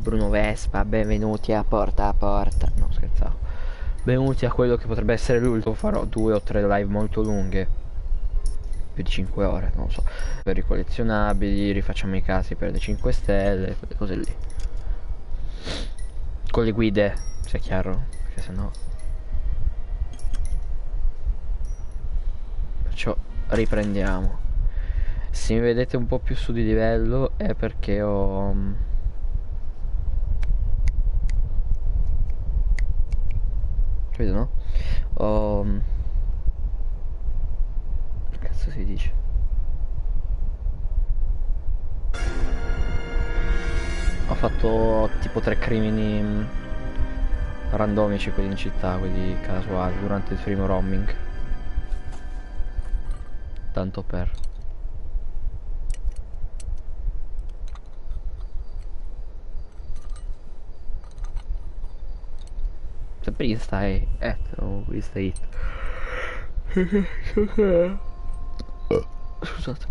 Bruno Vespa, benvenuti a Porta a Porta. No, scherzavo. Benvenuti a quello che potrebbe essere l'ultimo. Farò 2 o 3 live molto lunghe, più di 5 ore, non lo so, per i collezionabili, rifacciamo i casi per le 5 stelle, quelle cose lì, con le guide, se è chiaro, perché sennò. Perciò riprendiamo. Se mi vedete un po' più su di livello è perché ho vedo, no? Che cazzo si dice? Ho fatto tipo 3 crimini randomici, quelli in città, quelli casuali, durante il primo roaming. Tanto per. Sempre Insta Insta hit. Scusate.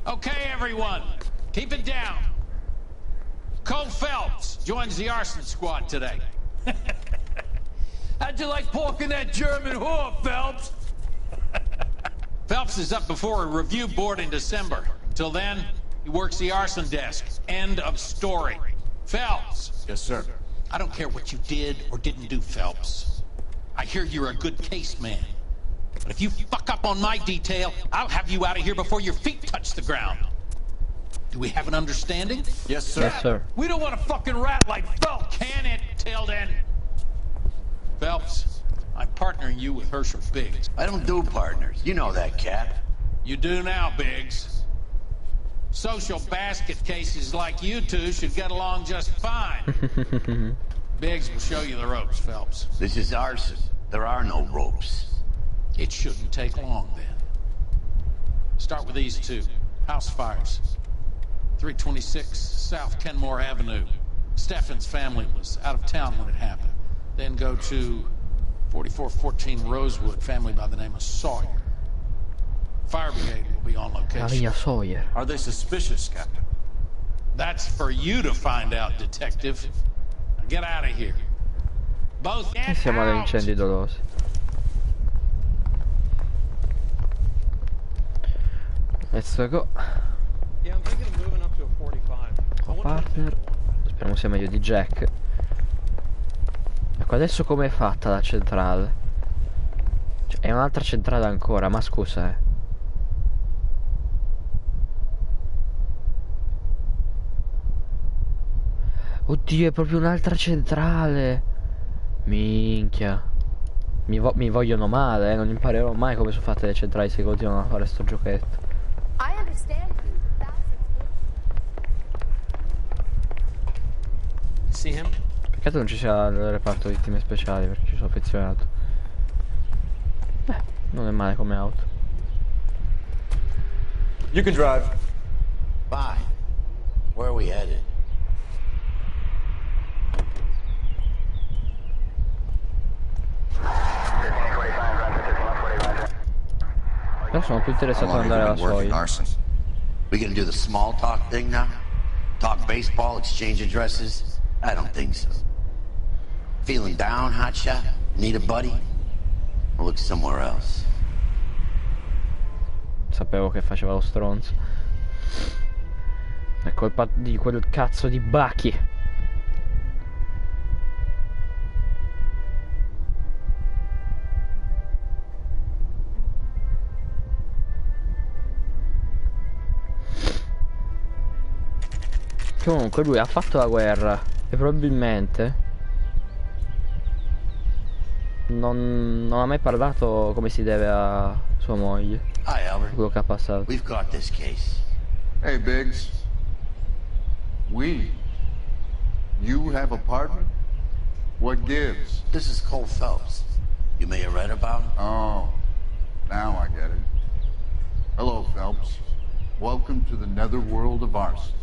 Okay, everyone, keep it down. Cole Phelps joins the arson squad today. How'd you like porking that German whore, Phelps? Phelps is up before a review board in December. Till then, he works the arson desk. End of story. Phelps. Yes, sir. I don't care what you did or didn't do, Phelps. I hear you're a good case man. But if you fuck up on my detail, I'll have you out of here before your feet touch the ground. Do we have an understanding? Yes, sir. Yes, sir. We don't want a fucking rat like Phelps, can it, Tilden? Phelps, I'm partnering you with Herschel Biggs. I don't do partners. You know that, Cap. You do now, Biggs. Social basket cases like you two should get along just fine. Biggs will show you the ropes, Phelps. This is arson. There are no ropes. It shouldn't take long, then. Start with these two. House fires. 326 South Kenmore Avenue. Steffen's family was out of town when it happened. Then go to 4414 Rosewood, family by the name of Sawyer. Fire brigade will be on location. Sawyer. Are they suspicious, Captain? That's for you to find out, detective. Now get out of here. Both E get siamo agli out. incendi dolosi. Let's go. Yeah, I'm thinking of moving up to a 45. Partner. Speriamo sia meglio di Jack. Ecco, adesso com'è fatta la centrale? Cioè, è un'altra centrale ancora, ma scusa, Oddio, è proprio un'altra centrale. Minchia. Mi vogliono male, non imparerò mai come sono fatte le centrali se continuano a fare sto giochetto. I understand you. See him? Peccato non ci sia il reparto vittime speciali perché ci sono affezionato. Beh, non è male come auto. You can drive. Fine. Where are we headed? Però sono più interessato ad andare alla Sawyer. We gonna do the small talk thing now? Talk baseball, exchange addresses? I don't think so. Feeling down, hotshot? Need a buddy? Or look somewhere else. Sapevo che faceva lo stronzo. È colpa di quel cazzo di Bucky. Comunque lui ha fatto la guerra e probabilmente non ha mai parlato come si deve a sua moglie. Hi, Albert. Quello che ha passato. We've got this case. Hey, Biggs. You have a partner? What gives? This is Cole Phelps. You may have read about him. Oh, now I get it. Hello, Phelps. Welcome to the netherworld of arson.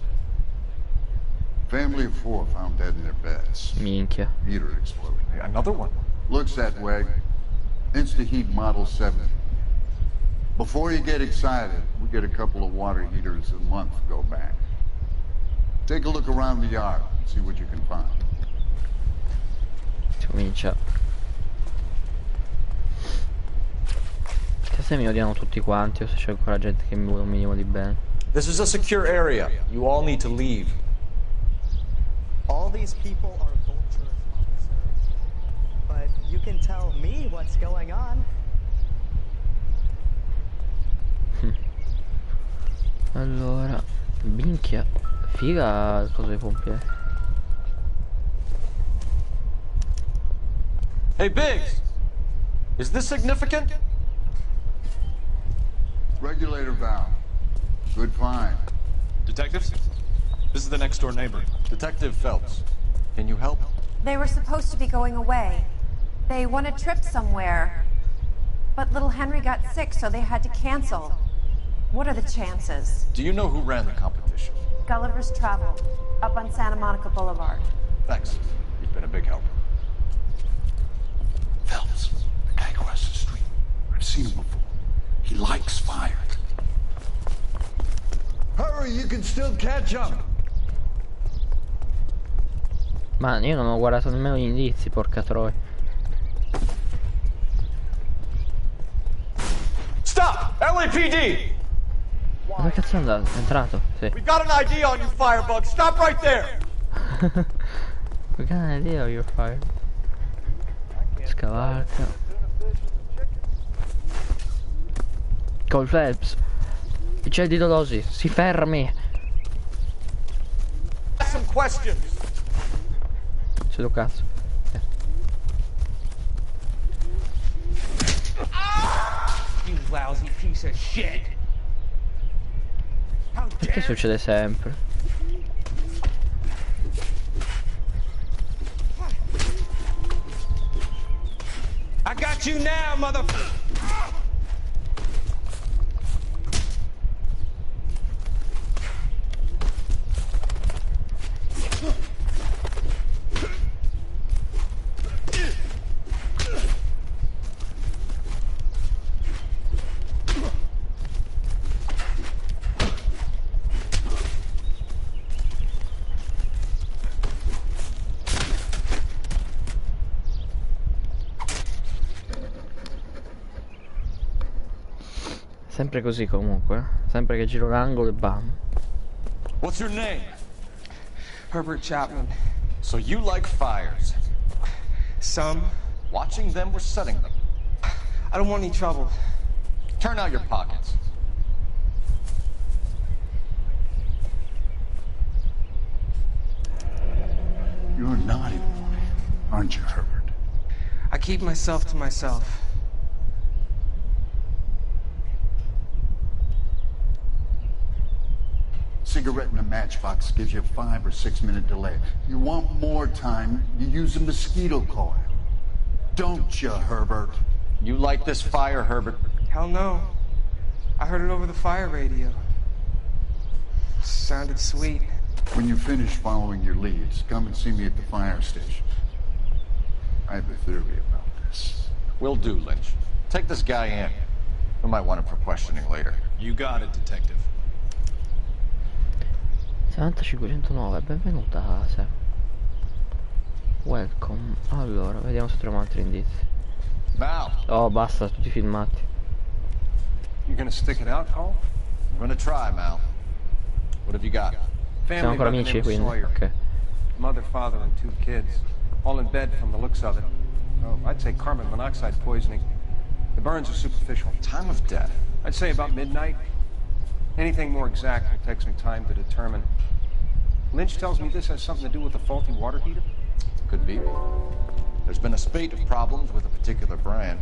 Family of 4 found dead in their beds. Minchia. Heater exploded. Another one. Looks that way. Insta-heat Model 7. Before you get excited, we get a couple of water heaters a month go back. Take a look around the yard and see what you can find. Comincia. Se mi odiano tutti quanti o se c'è ancora gente che mi vuole un minimo di bene. This is a secure area. You all need to leave. All these people are vultures, officer. But you can tell me what's going on. Allora, minchia, figa il coso dei pompieri. Hey, Biggs! Is this significant? Regulator valve. Good find. Detectives? This is the next door neighbor. Detective Phelps. Can you help? They were supposed to be going away. They won a trip somewhere. But little Henry got sick, so they had to cancel. What are the chances? Do you know who ran the competition? Gulliver's Travel, up on Santa Monica Boulevard. Thanks. You've been a big help. Phelps, the guy across the street. I've seen him before. He likes fire. Hurry, you can still catch up. Ma io non ho guardato nemmeno gli indizi, porca troia. Stop! LAPD! Dove cazzo è andato? È entrato? Sì. We've got an ID on you, Firebug. Stop right there! We got an idea you're fired. Scavalca. Col Phelps. Il c'è di Dolosi. Si fermi. Ask some questions. C'è do cazzo. You lousy piece of shit. How Perché succede sempre? I got you now, motherfucker. Sempre così comunque, sempre che giro l'angolo e bam. What's your name? Herbert Chapman. So you like fires. Some. Watching them or setting them? I don't want any trouble. Turn out your pockets. You're a naughty boy, aren't you, Herbert? I keep myself to myself. Cigarette in a matchbox gives you a 5 or 6 minute delay. You want more time, you use a mosquito coil. Don't you, Herbert? You like this fire, Herbert? Hell no. I heard it over the fire radio. Sounded sweet. When you finish following your leads, come and see me at the fire station. I have a theory about this. Will do, Lynch. Take this guy in. We might want him for questioning later. You got it, detective. 7509, benvenuta Sam. Welcome. Allora, vediamo se troviamo altri indizi. Mal, Oh, basta, tutti filmati. You gonna stick it out, Cole? I'm gonna try, Mal. What have you got? Siamo ancora by the amici, name of quindi. Sawyer. Ok. Mother, father, and 2 kids. All in bed from the looks of it. Oh, I'd say carbon monoxide poisoning. The burns are superficial. Time of death. I'd say about midnight. Anything more exact will take some time to determine. Lynch tells me this has something to do with the faulty water heater. Could be. There's been a spate of problems with a particular brand.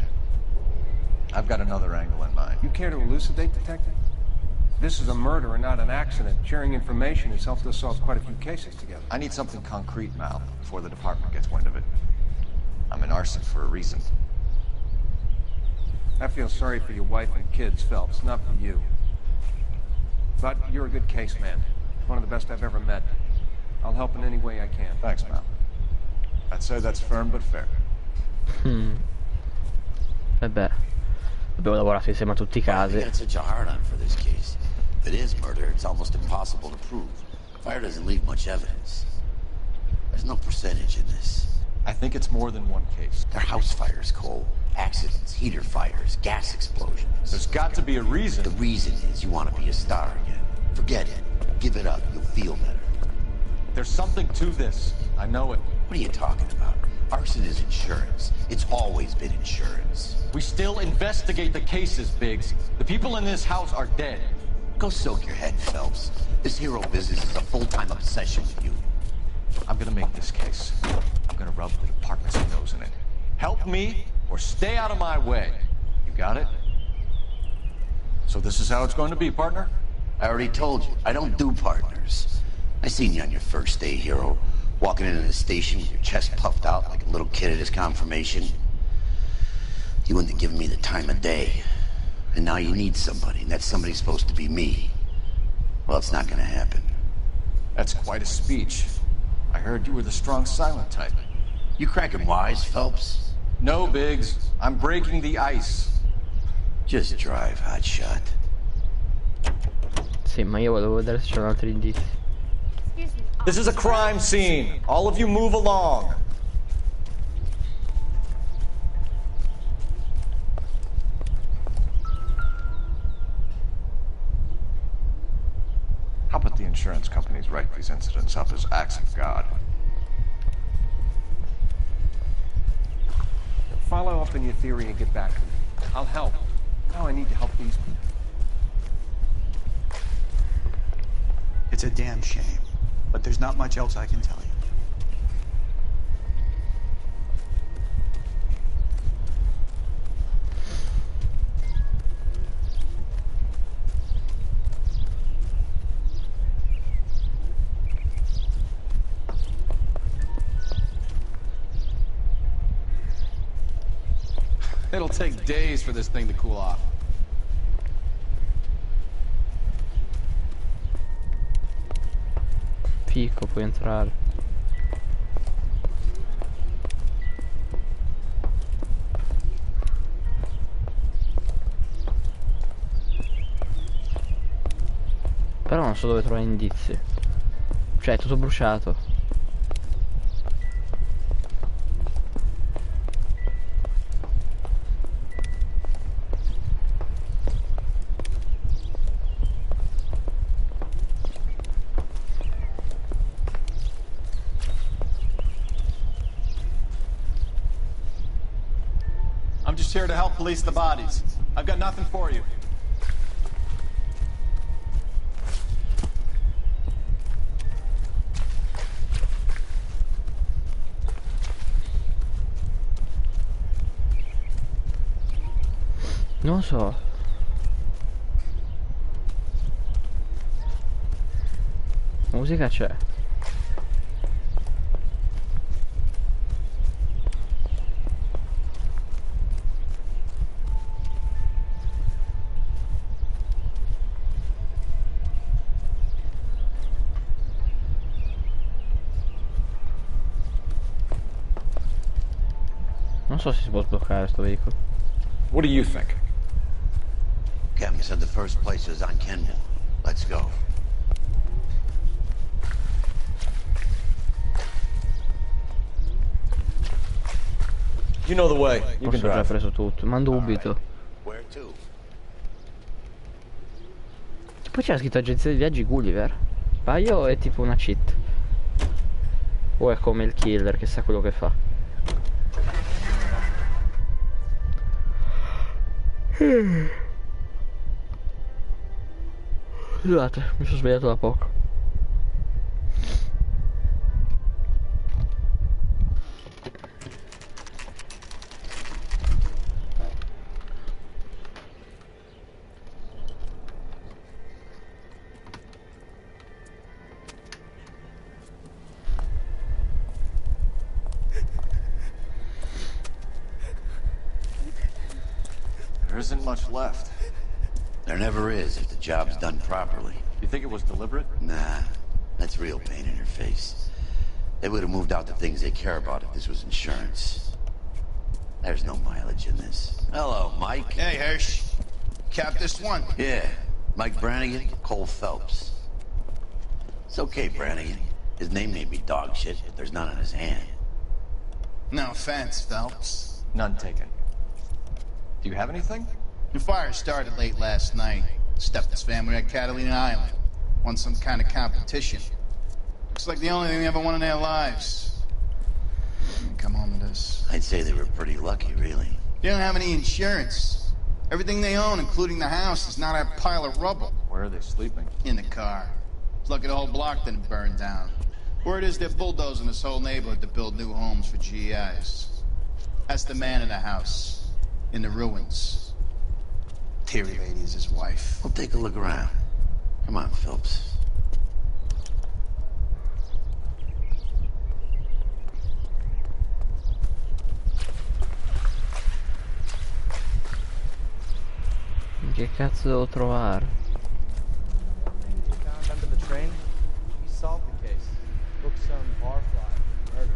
I've got another angle in mind. You care to elucidate, Detective? This is a murder and not an accident. Sharing information has helped us solve quite a few cases together. I need something concrete, Mal, before the department gets wind of it. I'm in arson for a reason. I feel sorry for your wife and kids, Phelps, not for you. But you're a good case man. One of the best I've ever met. I'll help in any way I can. Thanks, Mal. I'd say that's firm but fair. E beh, abbiamo lavorato insieme a tutti i You casi. got such a hard on for this case. If it is murder, it's almost impossible to prove. Fire doesn't leave much evidence. There's no percentage in this. I think it's more than one case. They're house fires, Cole. Accidents, heater fires, gas explosions. There's got to be a reason. The reason is you want to be a star again. Forget it. Give it up. You'll feel better. There's something to this. I know it. What are you talking about? Arson is insurance. It's always been insurance. We still investigate the cases, Biggs. The people in this house are dead. Go soak your head, Phelps. This hero business is a full-time obsession with you. I'm gonna make this case. I'm gonna rub the department's nose in it. Help me or stay out of my way. You got it? So this is how it's going to be, partner? I already told you, I don't do partners. I seen you on your first day, hero. Walking into the station with your chest puffed out like a little kid at his confirmation. You wouldn't have given me the time of day. And now you need somebody, and that somebody's supposed to be me. Well, it's not gonna happen. That's quite a speech. I heard you were the strong silent type. You cracking wise, Phelps? No, Biggs. I'm breaking the ice. Just drive, hotshot. Sì, ma io volevo vedere se c'erano altri indizi. This is a crime scene. All of you move along. How about the insurance companies write these incidents up as acts of God? Follow up on your theory and get back to me. I'll help. Now I need to help these people. It's a damn shame, but there's not much else I can tell you. It'll take days for this thing to cool off. Fico, puoi entrare. Però non so dove trovare indizi. Cioè, è tutto bruciato. I'm just here to help police the bodies. I've got nothing for you. Non so. Musica c'è. Non so se si può sbloccare sto veicolo. What do you think? Captain said the first place was on Kenmore. Let's go. You know the way. You can Forse ho già drive. preso tutto, ma dubito. Where to? Poi c'era scritto agenzia di viaggi Gulliver. Sbaglio è tipo una cheat. O è come il killer che sa quello che fa. Scusate, mi sono svegliato da poco. There isn't much left. There never is if the job's done properly. You think it was deliberate? Nah, That's real pain in her face. They would have moved out the things they care about if this was insurance. There's no mileage in this. Hello, Mike. Hey, Hirsch. Cap this one. Yeah, Mike Brannigan, Cole Phelps. It's okay, Brannigan. His name may be dog shit, but there's none on his hand. No offense, Phelps. None taken. Do you have anything? The fire started late last night. Stephen's family at Catalina Island. Won some kind of competition. Looks like the only thing they ever won in their lives. Come home with us. I'd say they were pretty lucky, really. They don't have any insurance. Everything they own, including the house, is not a pile of rubble. Where are they sleeping? In the car. It's lucky the whole block didn't burn down. Word is they're bulldozing this whole neighborhood to build new homes for GIs. That's the man in the house. In the ruins. Terry lady is his wife. We'll take a look around. Come on, Phelps. Che cazzo devo trovare? Found under the train. We solved the case. Booked some barfly for murder.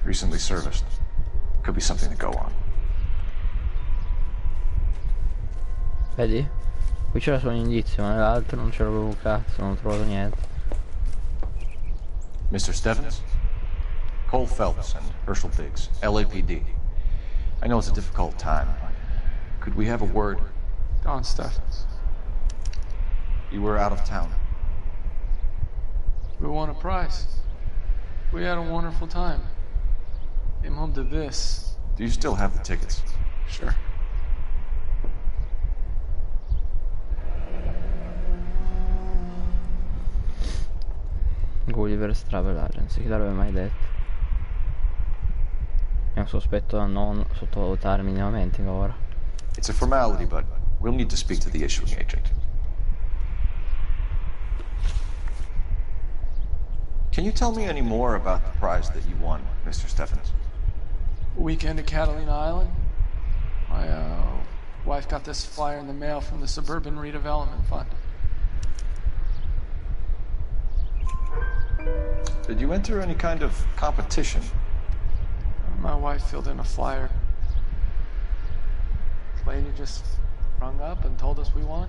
Recently serviced. Could be something to go on. Vedi? Qui c'era solo un indizio, ma nell'altro non c'era proprio un cazzo, non ho trovato niente. Mr. Stephens? Cole Phelps and Herschel Biggs, LAPD. I know it's a difficult time, but could we have a word? Don Stephens. You were out of town. We won a prize. We had a wonderful time. Came home to this. Do you still have the tickets? Sure. Gulliver's Travel Agency, chi l'avrebbe mai detto? È un sospetto da non sottovalutare minimamente ora. It's a formality, but we'll need to speak to the issuing agent. Can you tell me any more about the prize that you won, Mr. Stephens? Weekend at Catalina Island. My wife got this flyer in the mail from the Suburban Redevelopment Fund. Did you enter any kind of competition? My wife filled in a flyer. This lady just rung up and told us we won.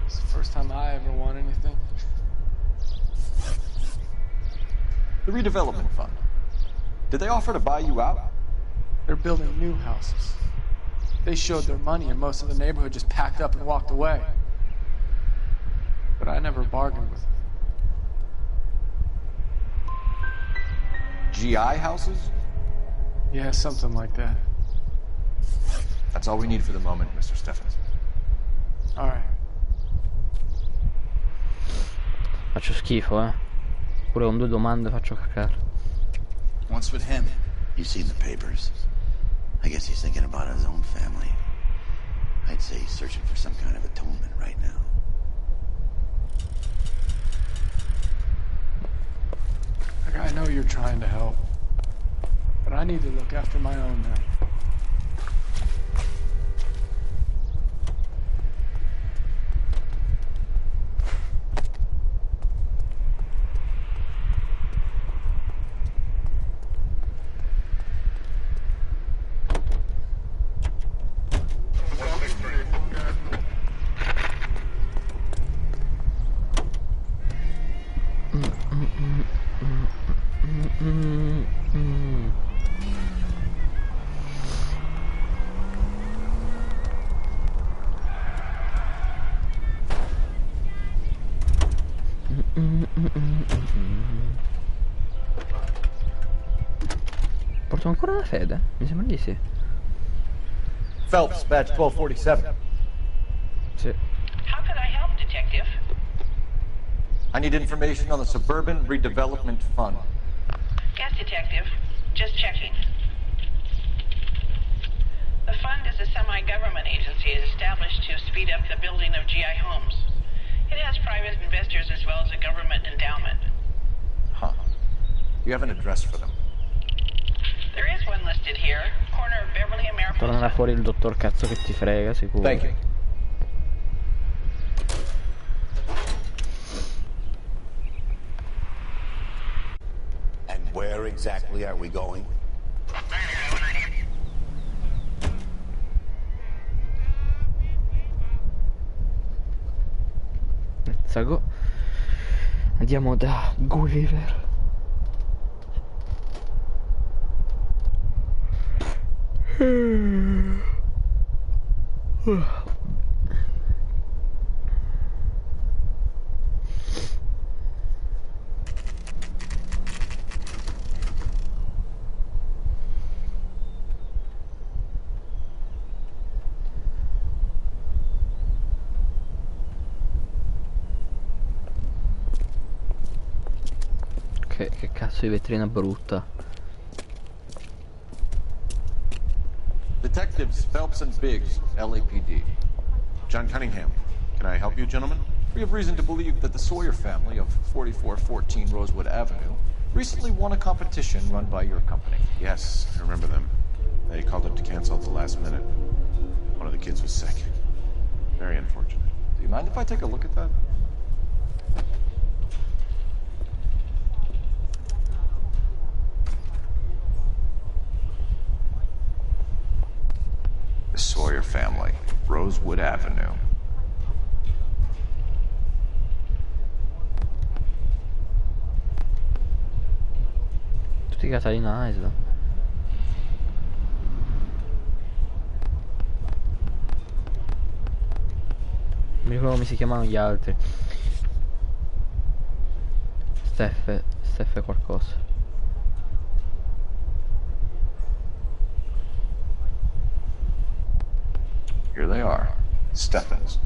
It's the first time I ever won anything. The Redevelopment Fund. Did they offer to buy you out? They're building new houses. They showed their money and most of the neighborhood just packed up and walked away. But I never bargained with them. GI houses? Yeah, something like that. That's all we need for the moment, Mr. Stephens. All right. Faccio schifo, eh. Pure con 2 domande faccio cacare. What's with him? You've seen the papers. I guess he's thinking about his own family. I'd say he's searching for some kind of atonement right now. Look, I know you're trying to help, but I need to look after my own now. Porto ancora la fede? Mi sembra di sì. Phelps, badge 1247. Sì. How can I help, Detective? I need information on the Suburban Redevelopment Fund. Yes, Detective. Just checking. The fund is a semi-government agency established to speed up the building of GI homes. It has private investors as well as a government endowment. Huh. You have an address for them? There is one listed here, corner of Beverly and Mariposa. Tornerà fuori il dottor cazzo che ti frega, sicuro. Thank you. And where exactly are we going? Sago. Andiamo da Gulliver. Che cazzo di vetrina brutta. Detectives Phelps and Biggs, LAPD. John Cunningham, can I help you, gentlemen? We have reason to believe that the Sawyer family of 4414 Rosewood Avenue recently won a competition run by your company. Yes, I remember them. They called up to cancel at the last minute. One of the kids was sick. Very unfortunate. Do you mind if I take a look at that? The Sawyer family, Rosewood Avenue. Tutti Catalina Island. Non mi ricordo come si chiamano gli altri. Steffe qualcosa. Here they are, Steffens.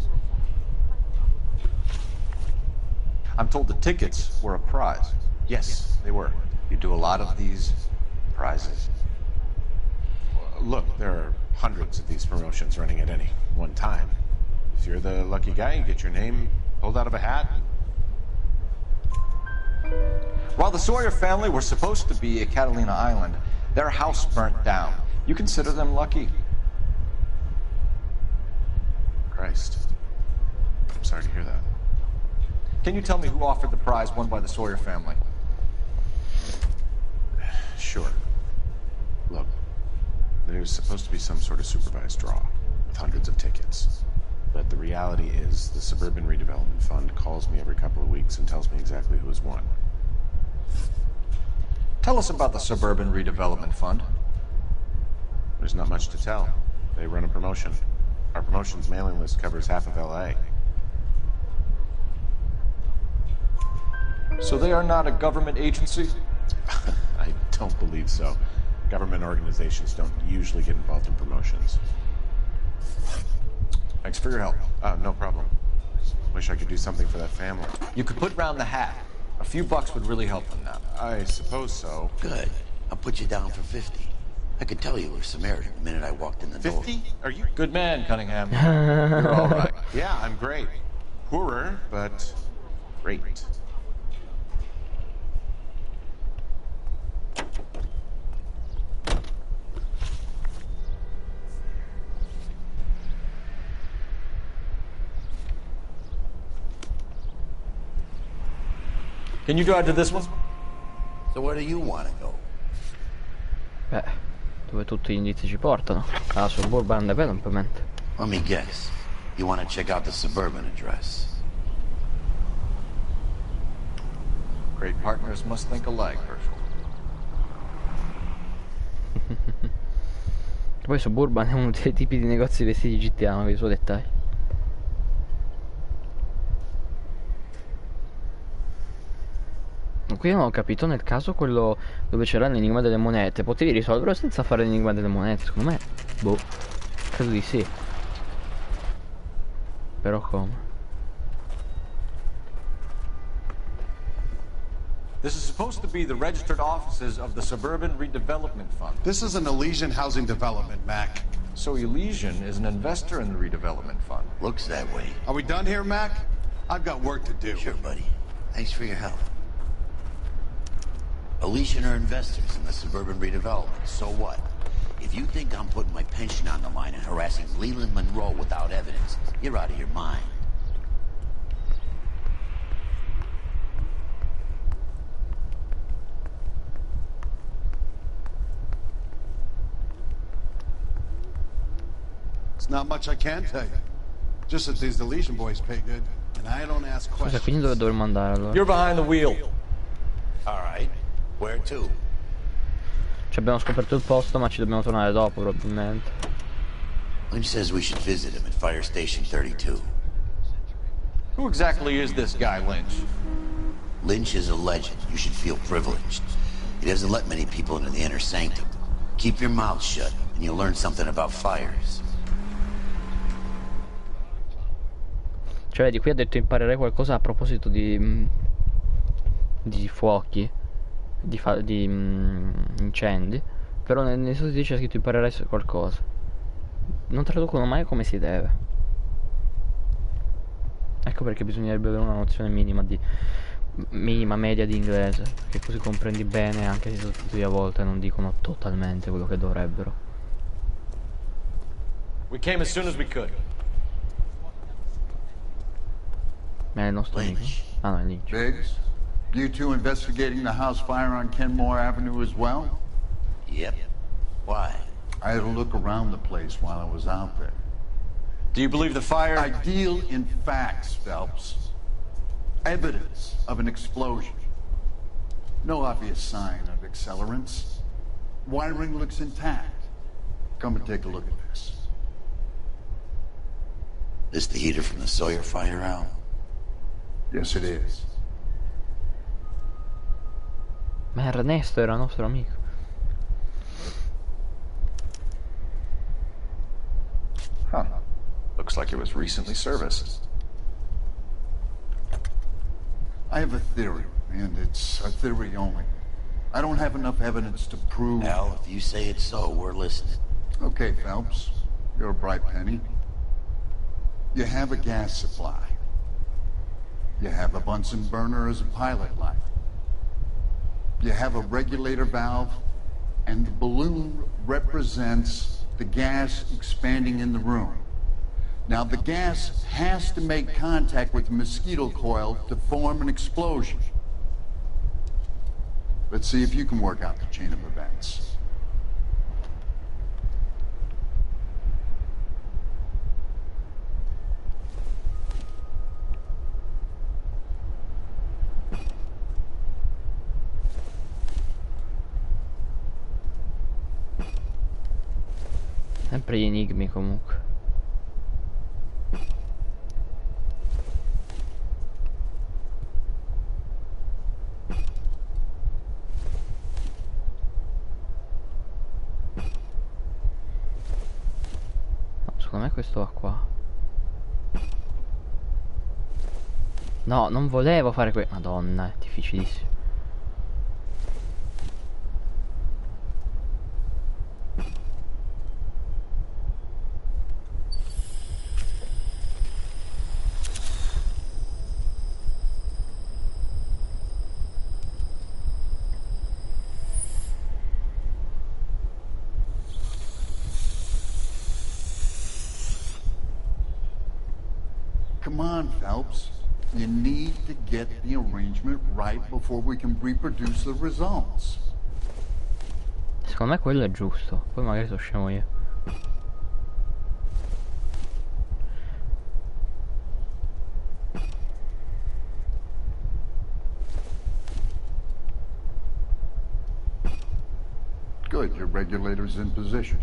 I'm told the tickets were a prize. Yes, they were. You do a lot of these prizes. Look, there are hundreds of these promotions running at any one time. If you're the lucky guy, you get your name pulled out of a hat. While the Sawyer family were supposed to be at Catalina Island, their house burnt down. You consider them lucky? Christ. I'm sorry to hear that. Can you tell me who offered the prize won by the Sawyer family? Sure. Look, there's supposed to be some sort of supervised draw with hundreds of tickets. But the reality is the Suburban Redevelopment Fund calls me every couple of weeks and tells me exactly who has won. Tell us about the Suburban Redevelopment Fund. There's not much to tell. They run a promotion. Our promotions mailing list covers half of LA. So they are not a government agency? I don't believe so. Government organizations don't usually get involved in promotions. Thanks for your help. No problem. Wish I could do something for that family. You could put round the hat. A few bucks would really help them now. I suppose so. Good. I'll put you down for 50. I could tell you were Samaritan the minute I walked in the door. 50? Are you? Good man, Cunningham. You're all right. Yeah, I'm great. Poorer, but great. Can you drive to this one? So where do you want to go? Beh, dove tutti gli indizi ci portano. Alla Suburban Development. Let me guess. You want to check out the Suburban address. Great partners must think alike, Herschel. Poi Suburban è uno dei tipi di negozi di vestiti GTA, con i suoi dettagli. Qui non ho capito, nel caso quello dove c'era l'enigma delle monete, potevi risolverlo senza fare l'enigma delle monete, secondo me. Boh, credo di sì. Però come? This is supposed to be the registered offices of the Suburban Redevelopment Fund. This is an Elysian housing development, Mac. So Elysian is an investor in the redevelopment fund. Looks that way. Are we done here, Mac? I've got work to do. Sure, buddy. Thanks for your help. Elysian are investors in the suburban redevelopment. So what? If you think I'm putting my pension on the line and harassing Leland Monroe without evidence, you're out of your mind. It's not much I can tell you. Just that these Elysian boys pay good, and I don't ask Scusa, questions. quindi dove dovremmo andare allora? You're behind the wheel. All right. Where to? Ci abbiamo scoperto il posto, ma ci dobbiamo tornare dopo, probabilmente. Lynch says we should visit him at Fire Station 32. Who exactly is this guy, Lynch? Lynch is a legend. You should feel privileged. He doesn't let many people into the inner sanctum. Keep your mouth shut, and you'll learn something about fires. Cioè, vedi, qui ha detto imparerei qualcosa a proposito di fuochi, di incendi, però nel sottotitolo c'è scritto imparerai qualcosa. Non traducono mai come si deve. Ecco perché bisognerebbe avere una nozione minima media di inglese, perché così comprendi bene anche se i sottotitoli a volte non dicono totalmente quello che dovrebbero. We came as soon as we could. Ma è il nostro amico. Ah no, è Lynch. Biggs, you two investigating the house fire on Kenmore Avenue as well? Yep. Why? I had a look around the place while I was out there. Do you believe the fire? I deal in facts, Phelps. Evidence of an explosion. No obvious sign of accelerants. Wiring looks intact. Come and take a look at this. This the heater from the Sawyer fire, Al? Yes, it is. Ma Ernesto era nostro amico. Huh. Looks like it was recently serviced. I have a theory, and it's a theory only. I don't have enough evidence to prove... Al, if you say it's so, we're listening. Okay, Phelps. You're a bright penny. You have a gas supply. You have a Bunsen burner as a pilot light. You have a regulator valve, and the balloon represents the gas expanding in the room. Now, the gas has to make contact with the mosquito coil to form an explosion. Let's see if you can work out the chain of events. Sempre gli enigmi comunque. No, secondo me questo va qua. No, non volevo fare Madonna, è difficilissimo. Come on, Phelps. You need to get the arrangement right before we can reproduce the results. Secondo me quello è giusto. Poi magari sono scemo io. Good, your regulator's in position.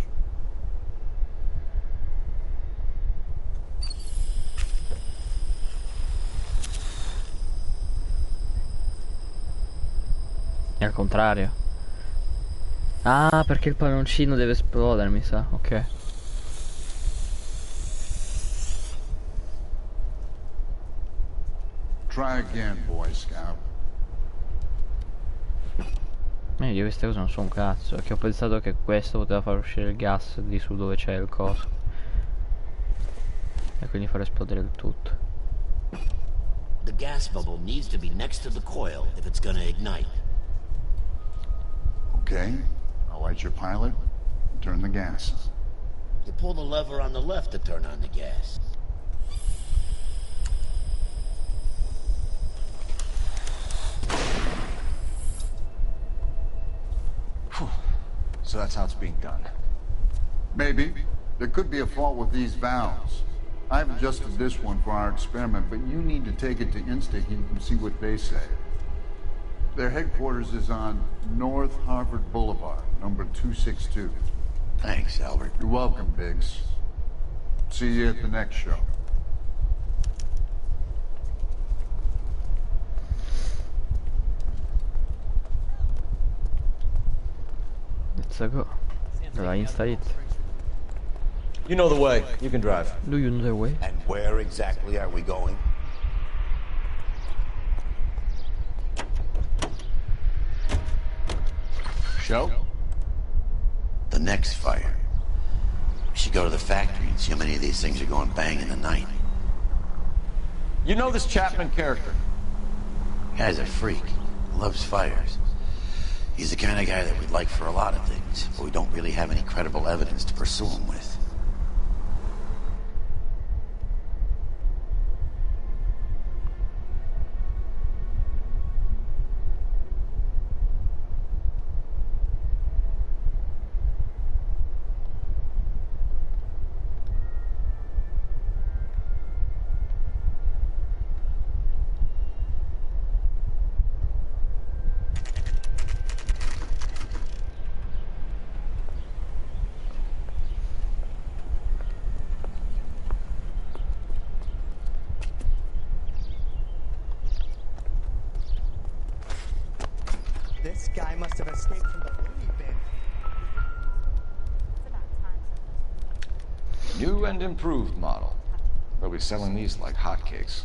È al contrario. Ah, perché il palloncino deve esplodere, mi sa. Ok. Try again, Boy Scout. Di queste cose non so un cazzo, perché ho pensato che questo poteva far uscire il gas di su dove c'è il coso. E quindi far esplodere il tutto. The gas bubble needs to be next to the coil if it's gonna ignite. Okay, I'll light your pilot and turn the gas. You pull the lever on the left to turn on the gas. So that's how it's being done. Maybe. There could be a fault with these valves. I've adjusted this one for our experiment, but you need to take it to InstaHeat and see what they say. Their headquarters is on North Harvard Boulevard, number 262. Thanks, Albert. You're welcome, Biggs. See you at the next show. Let's go. Dalla InstaHeat. You know the way. You can drive. Do you know the way? And where exactly are we going? Show? The next fire. We should go to the factory and see how many of these things are going bang in the night. You know this Chapman character? Guy's a freak. Loves fires. He's the kind of guy that we'd like for a lot of things, but we don't really have any credible evidence to pursue him with. This guy must have escaped from the loony bin. New and improved model. They'll be selling these like hotcakes.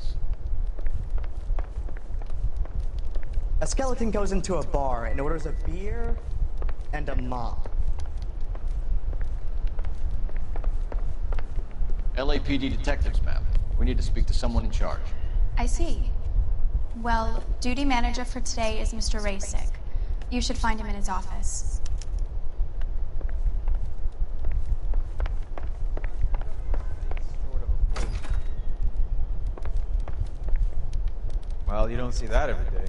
A skeleton goes into a bar and orders a beer and a mop. LAPD detectives, ma'am. We need to speak to someone in charge. I see. Well, duty manager for today is Mr. Rasick. You should find him in his office. Well, you don't see that every day.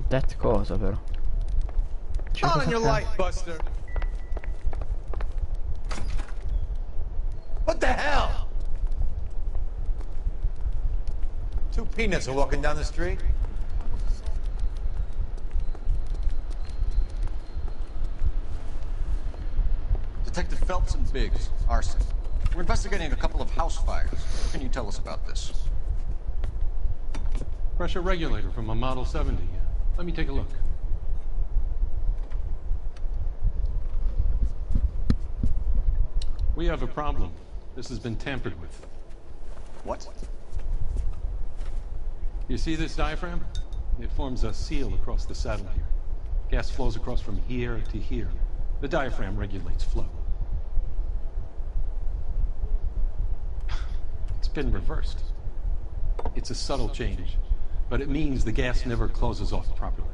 That cosa però. On your light, Buster. What the hell? Two peanuts are walking down the street. Detective Phelps and Biggs, arson. We're investigating a couple of house fires. What can you tell us about this? Pressure regulator from a Model 70. Let me take a look. We have a problem. This has been tampered with. What? You see this diaphragm? It forms a seal across the saddle here. Gas flows across from here to here. The diaphragm regulates flow. It's been reversed. It's a subtle change, but it means the gas never closes off properly.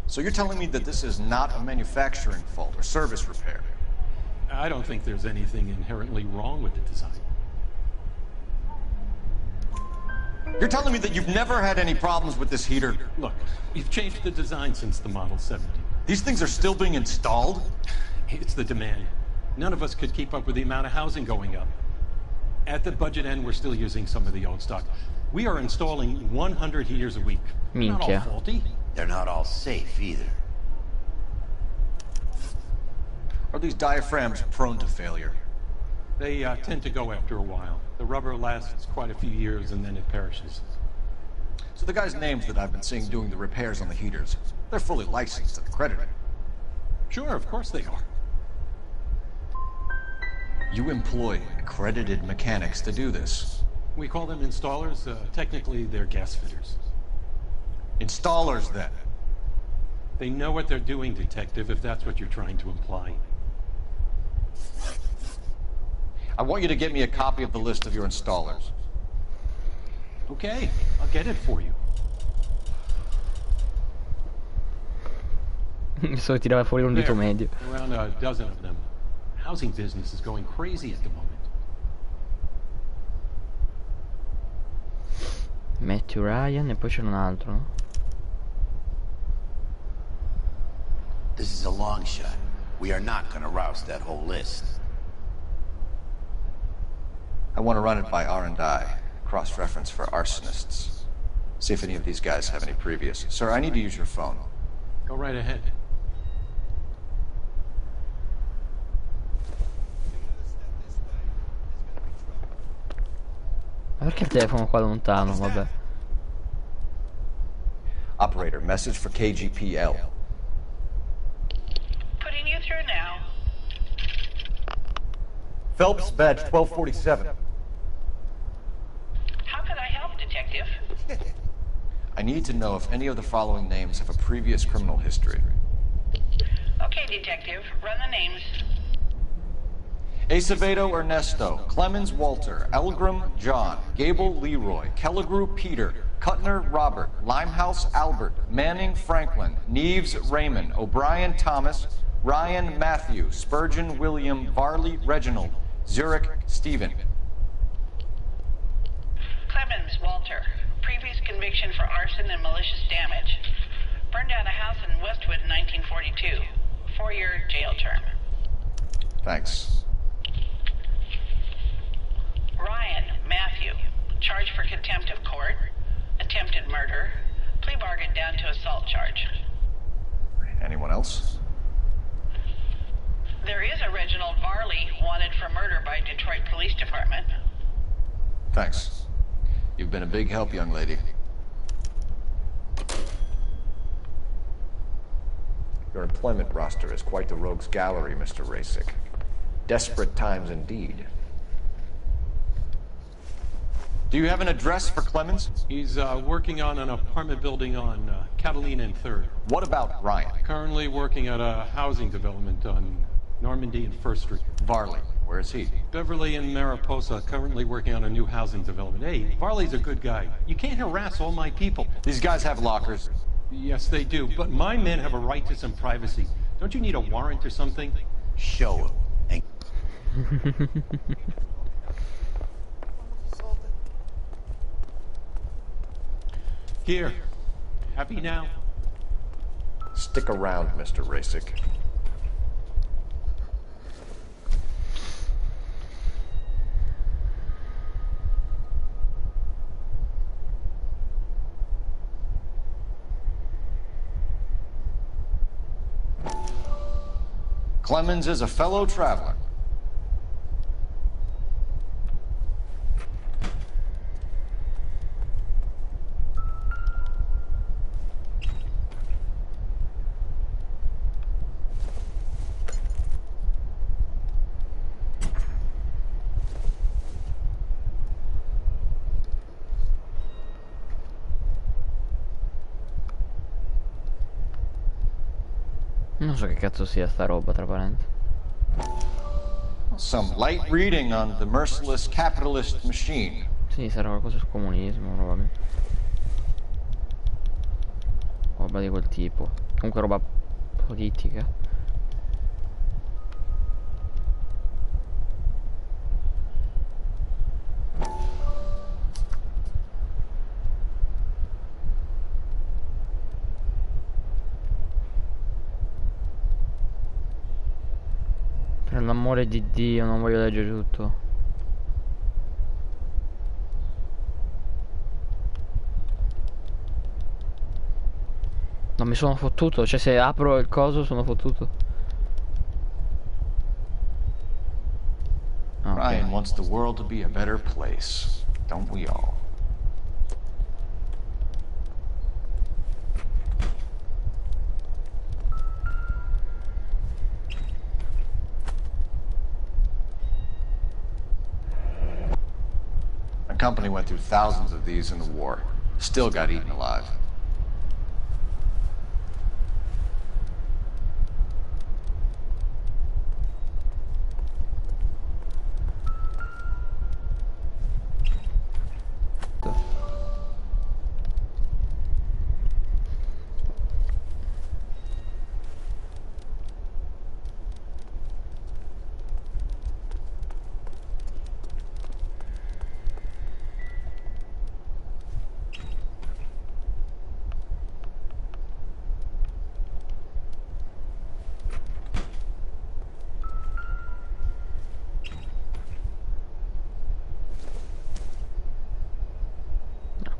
So you're telling me that this is not a manufacturing fault or service repair? I don't think there's anything inherently wrong with the design. You're telling me that you've never had any problems with this heater? Look, we've changed the design since the Model 70. These things are still being installed? It's the demand. None of us could keep up with the amount of housing going up. At the budget end, we're still using some of the old stock. We are installing 100 heaters a week. Not all faulty. They're not all safe either. Are these diaphragms prone to failure? They tend to go after a while. The rubber lasts quite a few years and then it perishes. So the guys' names that I've been seeing doing the repairs on the heaters, they're fully licensed and accredited? Sure, of course they are. You employ accredited mechanics to do this? We call them installers. Technically, they're gas fitters. Installers, then. They know what they're doing, Detective, if that's what you're trying to imply. I want you to get me a copy of the list of your installers. Okay, I'll get it for you. So tirava fuori un dito medio. Around a dozen of them. Housing business is going crazy at the moment. Matthew Ryan e poi c'è un altro, no? This is a long shot. We are not gonna rouse that whole list. I want to run it by R&I, cross-reference for arsonists. See if any of these guys have any previous. Sir, I need to use your phone. Go right ahead. Ma perché il telefono qua lontano? Vabbè. Operator, message for KGPL. Putting you through now. Phelps, badge 1247. How can I help, Detective? I need to know if any of the following names have a previous criminal history. Okay, Detective. Run the names. Acevedo Ernesto, Clemens Walter, Elgram John, Gable Leroy, Kelligrew Peter, Cutner Robert, Limehouse Albert, Manning Franklin, Neves Raymond, O'Brien Thomas, Ryan Matthew, Spurgeon William, Varley Reginald, Zurich Stephen. Clemens Walter. Previous conviction for arson and malicious damage. Burned down a house in Westwood in 1942. 4-year jail term. Thanks. Ryan Matthew. Charged for contempt of court. Attempted murder. Plea bargain down to assault charge. Anyone else? There is a Reginald Varley wanted for murder by Detroit Police Department. Thanks. You've been a big help, young lady. Your employment roster is quite the rogues gallery, Mr. Rasick. Desperate times indeed. Do you have an address for Clemens? He's working on an apartment building on Catalina and 3rd. What about Ryan? Currently working at a housing development on Normandy and 1st Street. Varley, where is he? Beverly and Mariposa, currently working on a new housing development. Hey, Varley's a good guy. You can't harass all my people. These guys have lockers. Yes, they do, but my men have a right to some privacy. Don't you need a warrant or something? Show him. Here. Happy now? Stick around, Mr. Rasick. Clemens is a fellow traveler. Non so che cazzo sia sta roba, tra parenti. Some light reading on the merciless capitalist machine. Sì, sarà qualcosa sul comunismo, probabilmente. Roba di quel tipo. Comunque roba politica. Per l'amore di Dio, non voglio leggere tutto. Non mi sono fottuto, cioè se apro il coso sono fottuto. Okay. Ryan wants the world to be a better place, don't we all? My company went through thousands of these in the war. Still got eaten alive.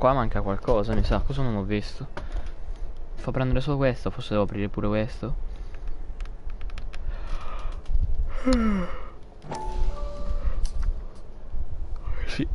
Qua manca qualcosa, mi sa. Cosa non ho visto? Fa prendere solo questo, forse devo aprire pure questo. Sì.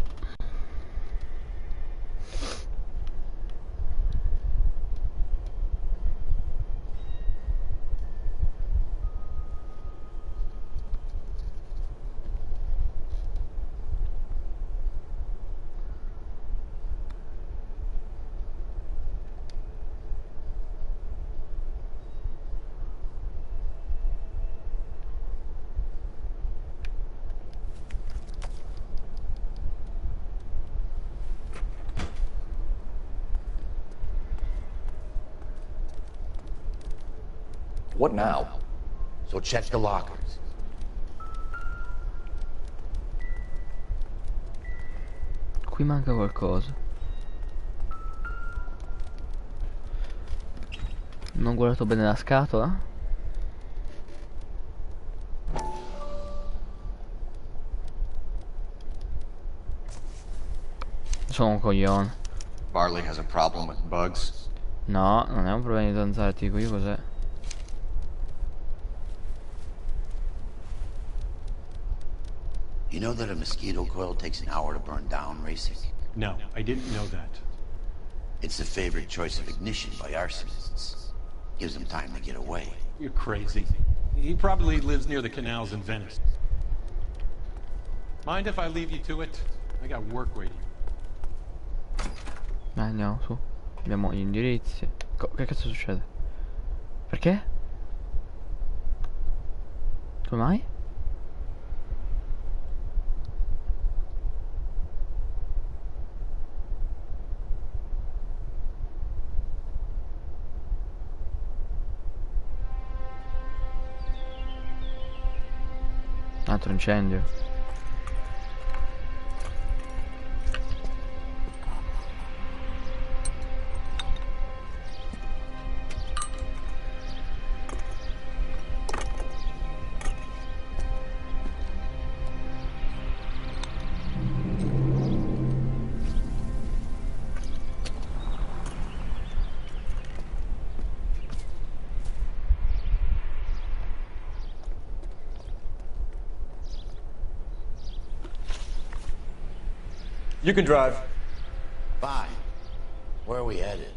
What now? So check the lockers. Qui manca qualcosa. Non ho guardato bene la scatola. Sono un coglione. Barley has a problem with bugs. No, non è un problema di zanzare, ti dico io cos'è. You know that a mosquito coil takes an hour to burn down, Racing? No, I didn't know that. It's the favorite choice of ignition by arsonists. Gives them time to get away. You're crazy. He probably lives near the canals in Venice. Mind if I leave you to it? I got work waiting. Andiamo su. Abbiamo gli indirizzi. Che cazzo succede? Perché? Come mai? Altro incendio. You can drive. Fine. Where are we headed?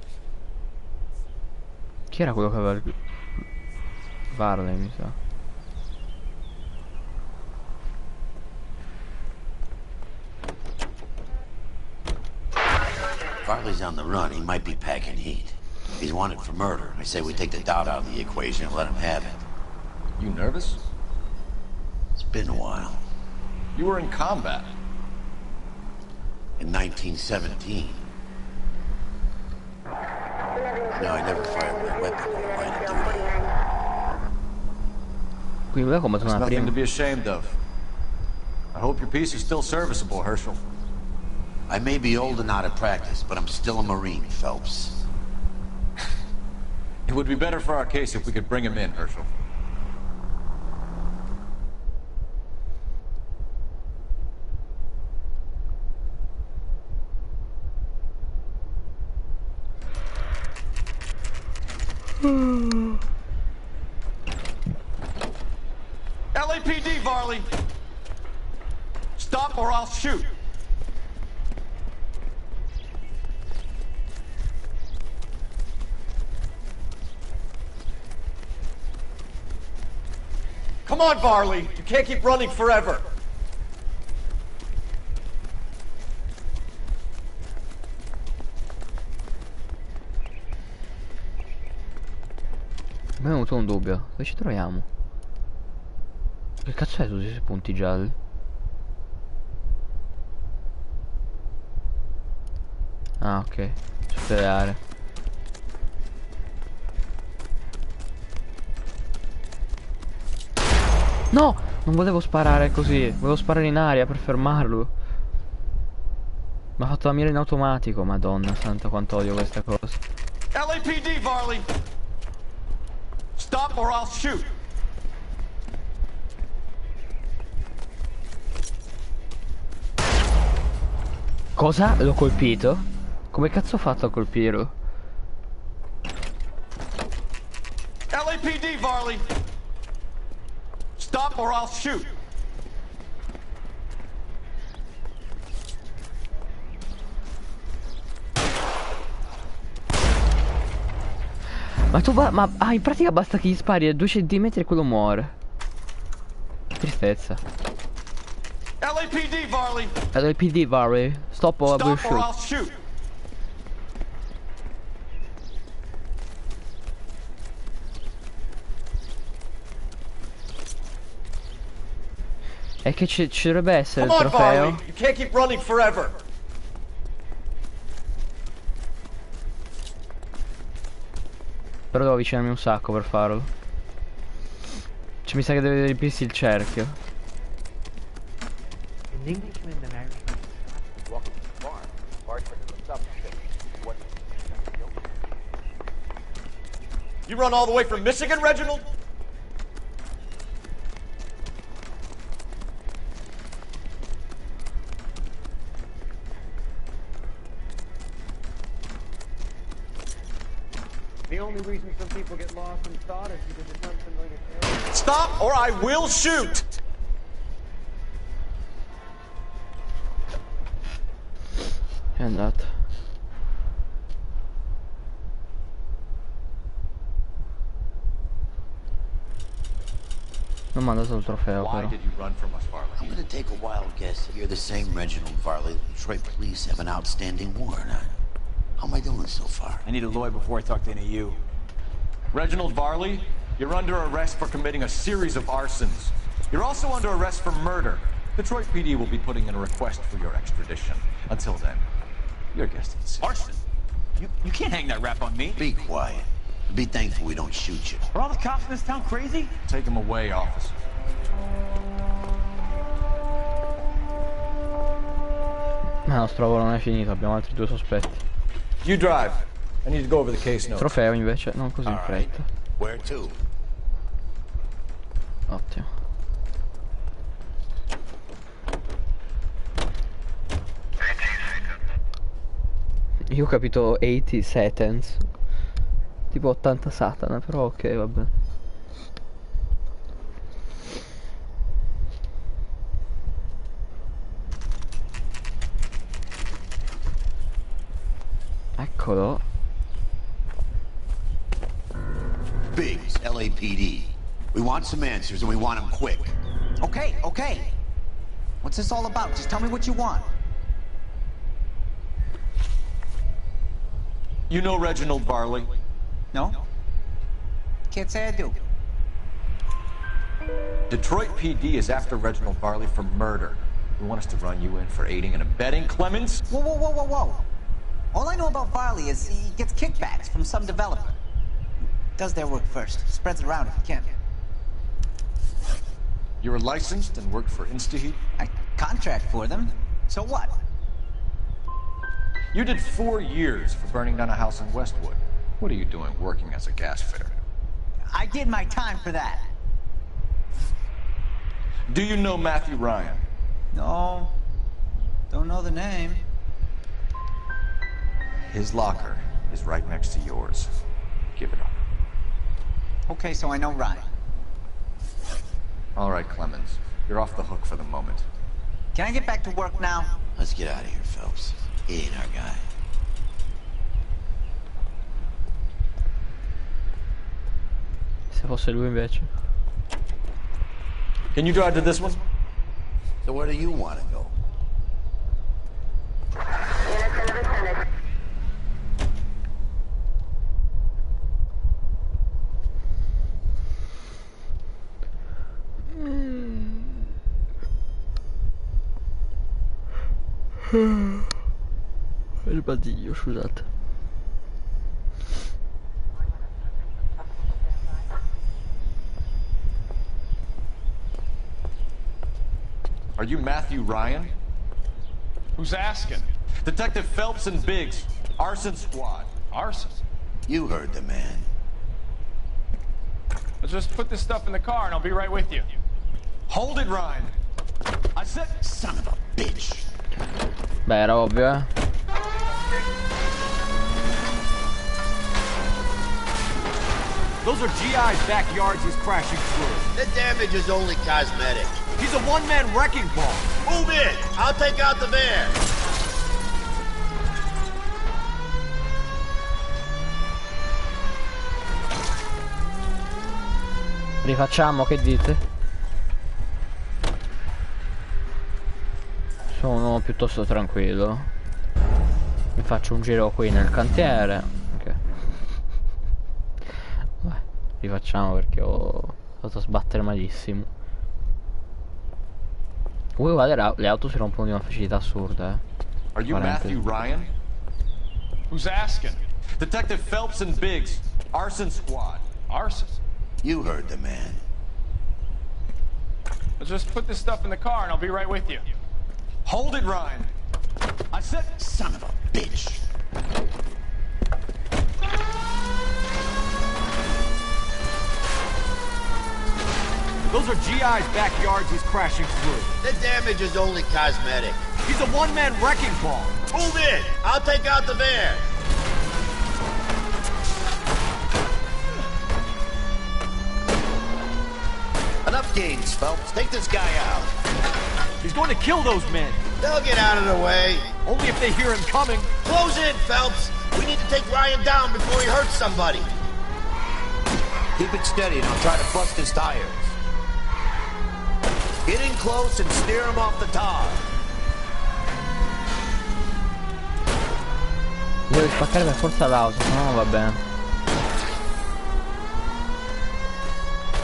Chi era quello che aveva il... Varley, mi sa. Farley's on the run. He might be packing heat. He's wanted for murder. I say we take the doubt out of the equation and let him have it. You nervous? It's been a while. You were in combat. In 1917. No, I never fired my weapon in the line of duty. Quindi lui ha combattuto There's una nothing prima. to be ashamed of. I hope your piece is still serviceable, Herschel. I may be old and out of practice, but I'm still a Marine, Phelps. It would be better for our case if we could bring him in, Herschel. LAPD, Varley! Stop or I'll shoot! Come on, Varley! You can't keep running forever! Mi è venuto un dubbio. Dove ci troviamo? Che cazzo è tutti questi punti gialli? Ah, ok. Tutte le aree. No! Non volevo sparare così. Volevo sparare in aria per fermarlo. Mi ha fatto la mira in automatico. Madonna santa, quanto odio questa cosa. LAPD, Varley! Stop or I'll shoot! Cosa? L'ho colpito? Come cazzo ho fatto a colpirlo? LAPD, Varley! Stop or I'll shoot! Ma tu in pratica basta che gli spari a 2 centimetri e quello muore. Tristezza. LAPD, Varley! LAPD, Varley. Stop or I will shoot. I'll shoot! È che ci dovrebbe essere il Come on, trofeo. Varley! You can't keep running forever! Però devo avvicinarmi un sacco per farlo. Cioè mi sa che deve riempirsi il cerchio. You run all the way from Michigan, Reginald? The only reason some people get lost in thought is because it's unfamiliar territory. Stop or I will shoot! È andato. Non mi ha dato il trofeo Why però. did you run from us, Varley? I'm gonna take a wild guess that you're the same Reginald Varley the Detroit police have an outstanding warrant on. How am I doing so far? I need a lawyer before I talk to any of you. Reginald Varley, you're under arrest for committing a series of arsons. You're also under arrest for murder. Detroit PD will be putting in a request for your extradition. Until then, your guest is arson. You can't hang that rap on me. Be quiet. Be thankful we don't shoot you. Are all the cops in this town crazy? Take him away, officer. Ma il nostro lavoro non è finito, abbiamo altri 2 sospetti. You drive. I need to go over the case notes. Trofeo invece, non così in fretta. Where to? Ottimo. Io ho capito 80 seconds. Tipo 80 satana, però ok, vabbè. Eccolo. Biggs, LAPD. We want some answers and we want them quick. Okay, okay. What's this all about? Just tell me what you want. You know Reginald Varley? No? Can't say I do. Detroit PD is after Reginald Varley for murder. We want us to run you in for aiding and abetting Clemens? Whoa, whoa, whoa, whoa, whoa. All I know about Varley is he gets kickbacks from some developer. Does their work first. Spreads it around if he can. You were licensed and worked for InstaHeat? I contract for them. So what? You did 4 years for burning down a house in Westwood. What are you doing working as a gas fitter? I did my time for that. Do you know Matthew Ryan? No. Don't know the name. His locker is right next to yours. Give it up. Okay, so I know Ryan. All right, Clemens. You're off the hook for the moment. Can I get back to work now? Let's get out of here, Phelps. He ain't our guy. Se fosse lui invece. Can you drive to this one? So where do you want to go? Il badiglio, scusate. Are you Matthew Ryan? Who's asking? Detective Phelps and Biggs, arson squad. Arson? You heard the man. Let's just put this stuff in the car and I'll be right with you. Hold it, Ryan. I said, son of a bitch. Beh, era ovvio, eh. Those are GI's backyards he's crashing through. The damage is only cosmetic. He's a one-man wrecking ball. Move in! I'll take out the van! Rifacciamo, che dite? Sono piuttosto tranquillo. Mi faccio un giro qui nel cantiere. Ok. Vai, rifacciamo perché ho fatto sbattere malissimo. Guarda, le auto si rompono di una facilità assurda, Are you Matthew Ryan? Who's asking? Detective Phelps and Biggs, arson squad. Arson? You heard the man. Let's just put this stuff in the car and I'll be right with you. Hold it, Ryan. I said... Son of a bitch. Those are GI's backyards he's crashing through. The damage is only cosmetic. He's a one-man wrecking ball. Move in! I'll take out the van! Enough games, Phelps. Take this guy out. He's going to kill those men. They'll get out of the way. Only if they hear him coming. Close in, Phelps. We need to take Ryan down before he hurts somebody. Keep it steady and I'll try to bust his tires. Get in close and steer him off the tar. Devo spaccare per forza l'auto, se no va bene.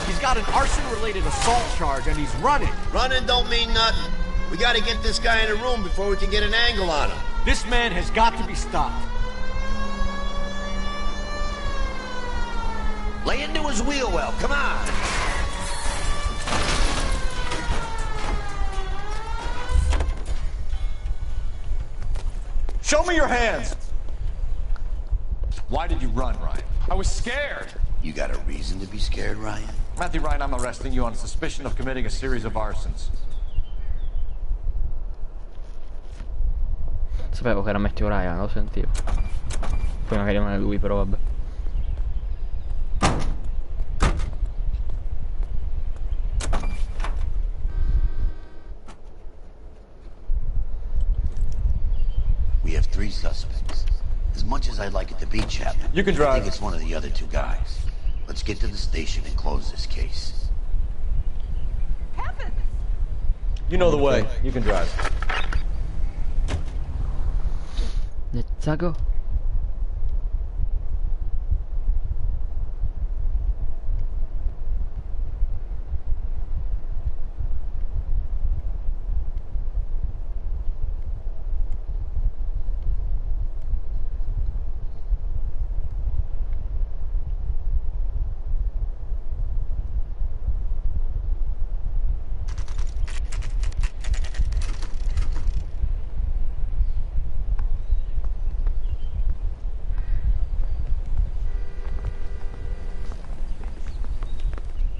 He's got an arson-related assault charge and he's running. Running don't mean nothing. We gotta get this guy in a room before we can get an angle on him. This man has got to be stopped. Lay into his wheel well, come on. Show me your hands. Why did you run, Ryan? I was scared. You got a reason to be scared, Ryan? Matthew Ryan, I'm arresting you on suspicion of committing a series of arsons. Sapevo che era Matthew Ryan, lo sentivo. Poi magari non è lui, però vabbè. We have 3 suspects. As much as I'd like it to be Chapman, you can drive. I think it's one of the other 2 guys. Let's get to the station and close this case. You know the way. You can drive. Let's go.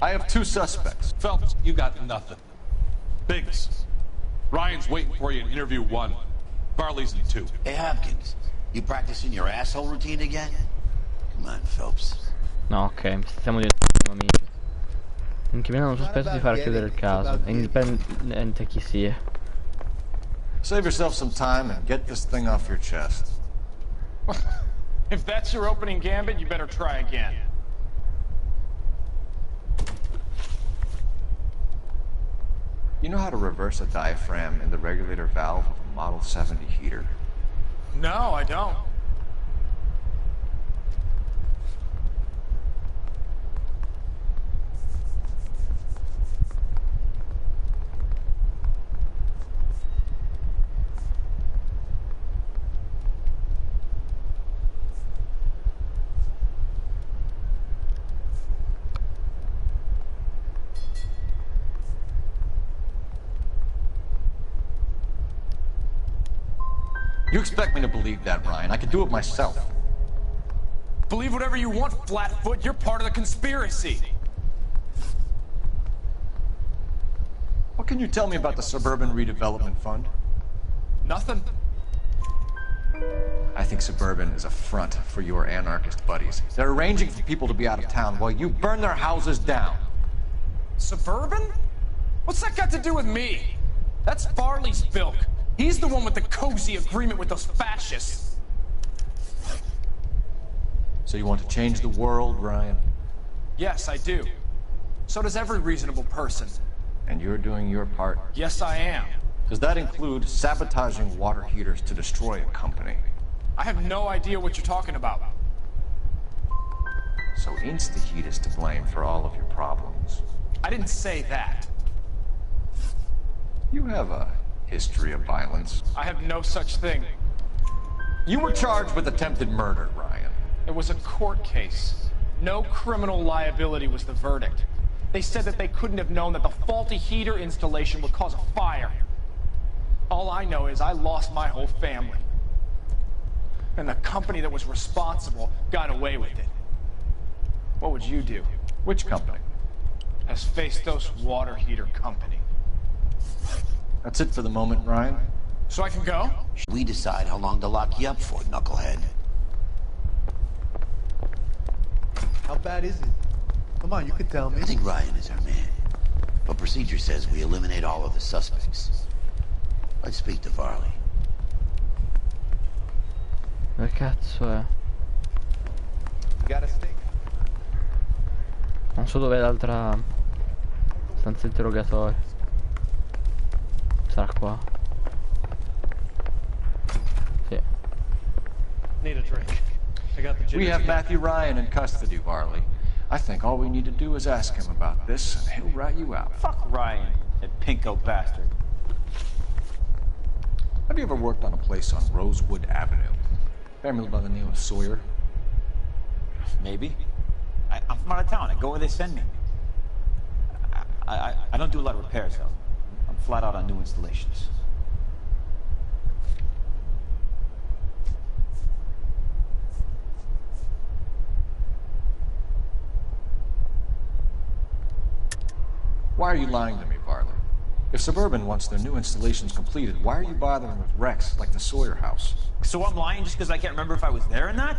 I have 2 suspects. Phelps, you got nothing. Biggs, Ryan's waiting for you in interview 1. Barley's in 2. Hey, Hopkins, you practicing your asshole routine again? Come on, Phelps. No, ok, stiamo diventando amici. Incriminano un sospetto di far chiudere il caso, indipendente chi sia. Save yourself some time and get this thing off your chest. If that's your opening gambit, you better try again. You know how to reverse a diaphragm in the regulator valve of a Model 70 heater? No, I don't. You expect me to believe that, Ryan? I can do it myself. Believe whatever you want, Flatfoot. You're part of the conspiracy. What can you tell me about the Suburban Redevelopment Fund? Nothing. I think Suburban is a front for your anarchist buddies. They're arranging for people to be out of town while you burn their houses down. Suburban? What's that got to do with me? That's Farley's bilk. He's the one with the cozy agreement with those fascists. So you want to change the world, Ryan? Yes, I do. So does every reasonable person. And you're doing your part? Yes, I am. Does that include sabotaging water heaters to destroy a company? I have no idea what you're talking about. So Insta-Heat is to blame for all of your problems. I didn't say that. You have a history of violence. I have no such thing. You were charged with attempted murder, Ryan. It was a court case. No criminal liability was the verdict. They said that they couldn't have known that the faulty heater installation would cause a fire. All I know is I lost my whole family. And the company that was responsible got away with it. What would you do? Which company? Hephaestus Water Heater Company. That's it for the moment, Ryan. So I can go? We decide how long to lock you up for, knucklehead. How bad is it? Come on, you could tell me. I think Ryan is our man. But procedure says we eliminate all of the suspects. Let's speak to Farley. Che cazzo è? Non so dov'è l'altra stanza interrogatorio. Sarà qua. Sì. Need a drink. I got the gin. We have Matthew Ryan in custody, Varley. I think all we need to do is ask him about this, and he'll rat you out. Fuck Ryan, that pinko bastard. Have you ever worked on a place on Rosewood Avenue? Family by the name of Sawyer? Maybe. I'm from out of town. I go where they send me. I don't do a lot of repairs, though. I'm flat out on new installations. Why are you lying to me, Varley? If Suburban wants their new installations completed, why are you bothering with wrecks like the Sawyer house? So I'm lying just because I can't remember if I was there or not?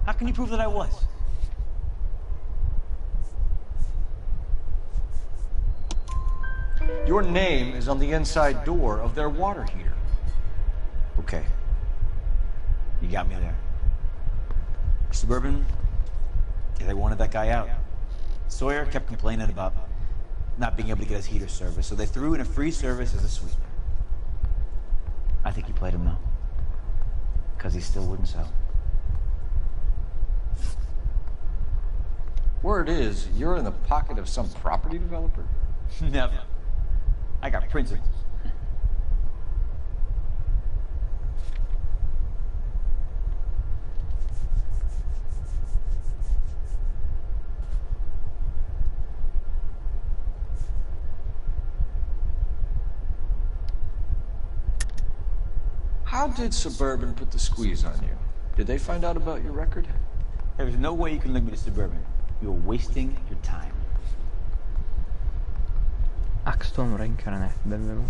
How can you prove that I was? Your name is on the inside door of their water heater. Okay. You got me there. Suburban, yeah, they wanted that guy out. Sawyer kept complaining about not being able to get his heater service, so they threw in a free service as a sweetener. I think he played him though, because he still wouldn't sell. Word is, you're in the pocket of some property developer? Never. I got principles. How did Suburban put the squeeze on you? Did they find out about your record? There's no way you can link me to Suburban. You're wasting your time. Axton Reincarnate, benvenuto.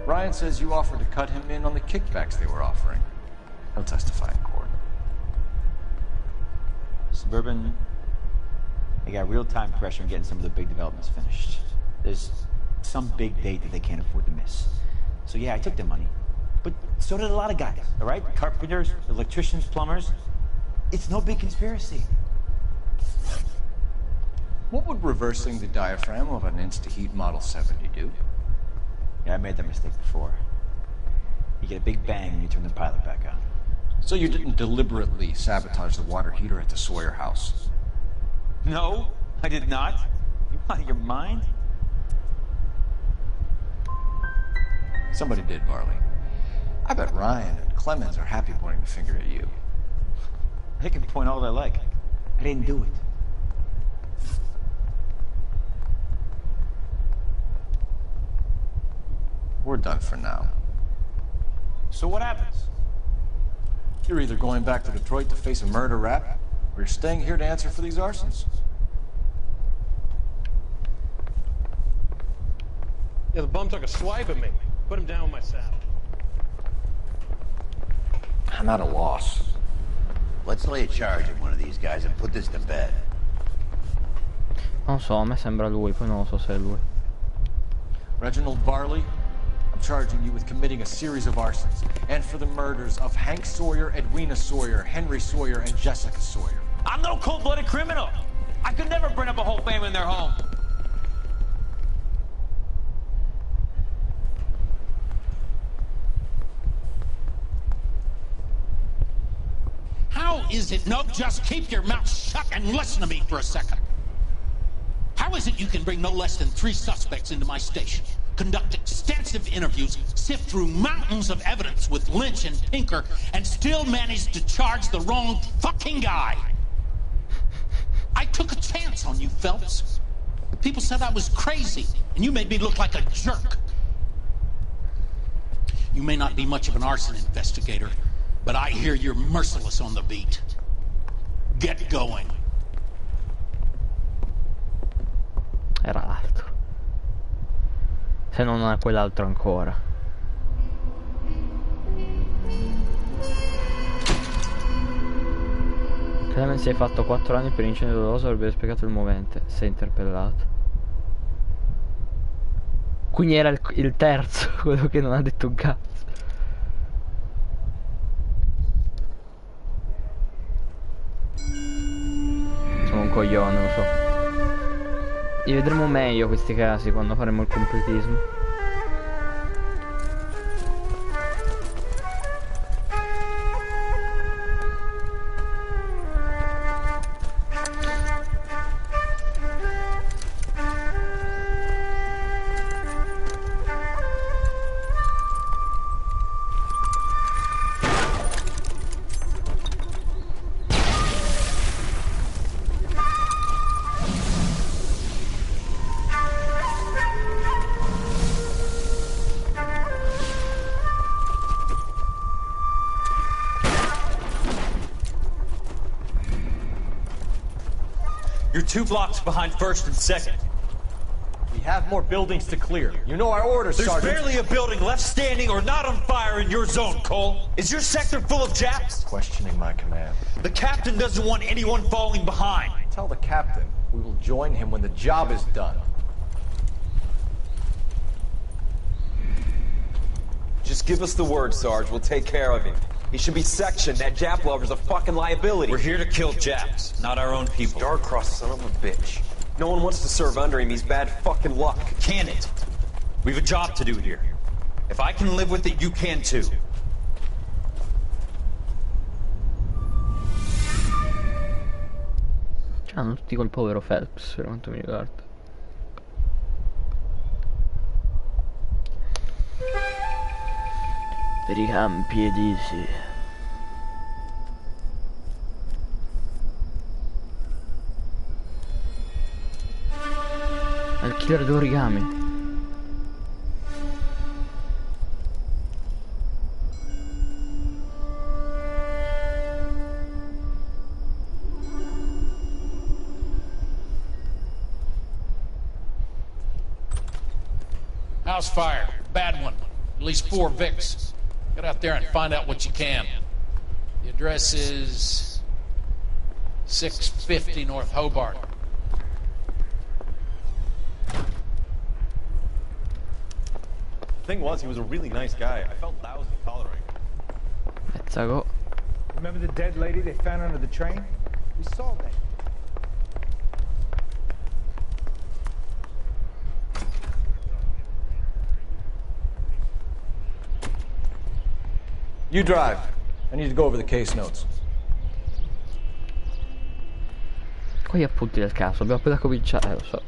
Ryan says you offered to cut him in on the kickbacks they were offering. He'll testify in court. Suburban, they got real-time pressure on getting some of the big developments finished. There's some big date that they can't afford to miss. So yeah, I took their money. But so did a lot of guys, all right? Carpenters, electricians, plumbers. It's no big conspiracy. What would reversing the diaphragm of an Insta-Heat Model 70 do? Yeah, I made that mistake before. You get a big bang when you turn the pilot back on. So you didn't deliberately sabotage the water heater at the Sawyer house? No, I did not. You out of your mind? Somebody did, Varley. I bet Ryan and Clemens are happy pointing the finger at you. They can point all they like. I didn't do it. We're done for now. So what happens? You're either going back to Detroit to face a murder rap, Or you're staying here to answer for these arsons? Yeah, the bum took a swipe at me. Put him down with my saddle. I'm at a loss. Let's lay a charge at one of these guys and put this to bed. Non so, a me sembra lui, poi non lo so se è lui. Reginald Varley, I'm charging you with committing a series of arsons, and for the murders of Hank Sawyer, Edwina Sawyer, Henry Sawyer, and Jessica Sawyer. I'm no cold-blooded criminal. I could never burn up a whole family in their home. How is it? No, just keep your mouth shut and listen to me for a second. How is it you can bring no less than 3 suspects into my station, conduct extensive interviews, sift through mountains of evidence with Lynch and Pinker, and still manage to charge the wrong fucking guy? I took a chance on you, Phelps. People said I was crazy, and you made me look like a jerk. You may not be much of an arson investigator, but I hear you're merciless on the beat. Get going. Era l'altro. Se non è quell'altro ancora. Clemens si è fatto 4 anni per incendio doloso, avrebbe spiegato il movente. Si è interpellato. Quindi era il terzo, quello che non ha detto un cazzo. Sono un coglione, lo so. Li vedremo meglio questi casi quando faremo il completismo. You're 2 blocks behind 1st and 2nd. We have more buildings to clear. You know our orders, There's Sergeant. barely a building left standing or not on fire in your zone, Cole. Is your sector full of Japs? Questioning my command. The captain doesn't want anyone falling behind. Tell the captain we will join him when the job is done. Just give us the word, Sarge. We'll take care of him. He should be sectioned. That Jap lover's a fucking liability. We're here to kill Japs, not our own people. Star-crossed son of a bitch. No one wants to serve under him. He's bad fucking luck. Can it? We've a job to do here. If I can live with it, you can too. Hanno tutti col povero Phelps, per quanto mi riguarda. Per i campi edisi. Al killer d'origami. House fire. Bad one. At least 4 Vicks. Get out there and find out what you can. The address is 650 North Hobart. The thing was, he was a really nice guy. I felt lousy tolerating him. Let's go. Remember the dead lady they found under the train? We saw that. You drive. I need to go over the case notes. Qua gli appunti del caso, abbiamo appena cominciato, lo so.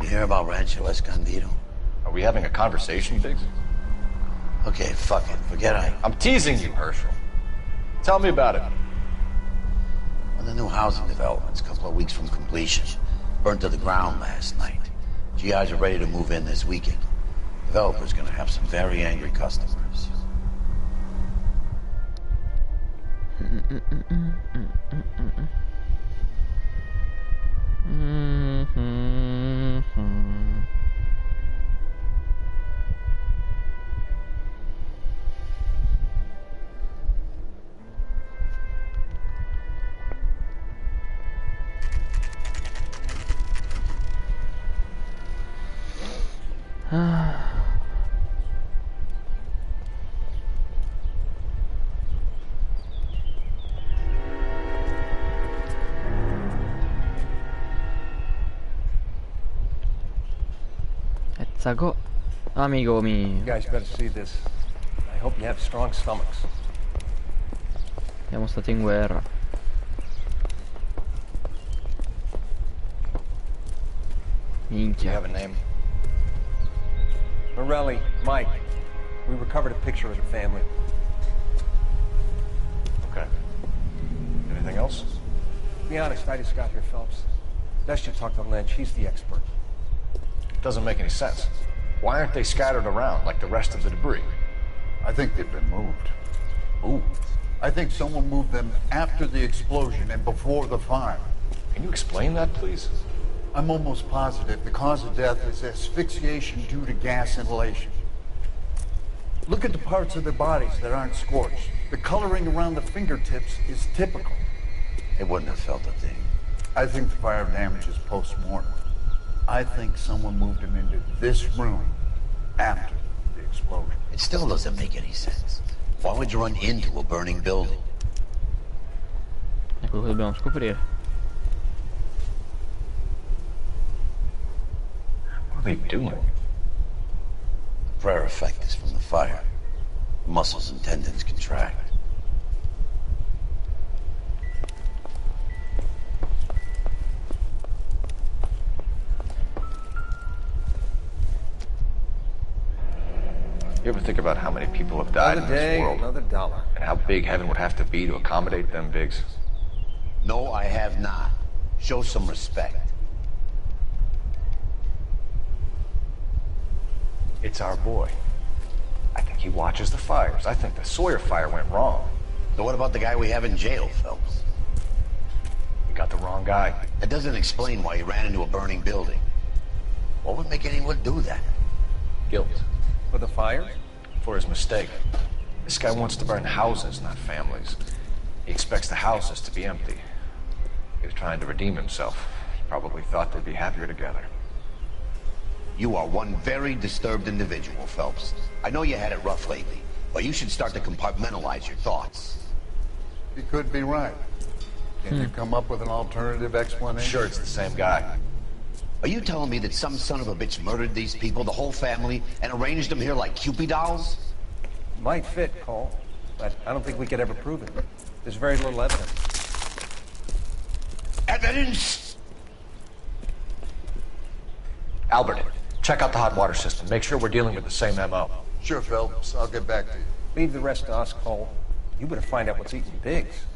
You hear about Rancho Escondido? Are we having a conversation, Biggs? Okay, fuck it. Forget I... I'm teasing you, Herschel. Tell me about it. Well, the new housing development's a couple of weeks from completion. Burned to the ground last night. GIs are ready to move in this weekend. Developer's gonna have some very angry customers. Go, amigo mio. You guys better see this. I hope you have strong stomachs. Siamo stati in guerra. Minchia. Do you have a name? Morelli, Mike. We recovered a picture of the family. Okay. Anything else? To be honest, I just got here, Phelps. Best you talk to Lynch. He's the expert. Doesn't make any sense. Why aren't they scattered around like the rest of the debris? I think they've been moved. Ooh. I think someone moved them after the explosion and before the fire. Can you explain that, please? I'm almost positive the cause of death is asphyxiation due to gas inhalation. Look at the parts of their bodies that aren't scorched. The coloring around the fingertips is typical. They wouldn't have felt a thing. I think the fire damage is post-mortem. I think someone moved him into this room after the explosion. It still doesn't make any sense. Why would you run into a burning building? È quello che dobbiamo scoprire. What are they doing? The prayer effect is from the fire. The muscles and tendons contract. You ever think about how many people have died in this world? Another dollar. And how big heaven would have to be to accommodate them, Biggs? No, I have not. Show some respect. It's our boy. I think he watches the fires. I think the Sawyer fire went wrong. So what about the guy we have in jail, Phelps? We got the wrong guy. That doesn't explain why he ran into a burning building. What would make anyone do that? Guilt. For the fire? For his mistake. This guy wants to burn houses, not families. He expects the houses to be empty. He's trying to redeem himself. He probably thought they'd be happier together. You are one very disturbed individual, Phelps. I know you had it rough lately, but you should start to compartmentalize your thoughts. You could be right. Can you come up with an alternative explanation? Sure, it's the same guy. Are you telling me that some son of a bitch murdered these people, the whole family, and arranged them here like Cupid dolls? Might fit, Cole, but I don't think we could ever prove it. There's very little evidence. Evidence? Albert, check out the hot water system. Make sure we're dealing with the same MO. Sure, Phelps. I'll get back to you. Leave the rest to us, Cole. You better find out what's eating Biggs.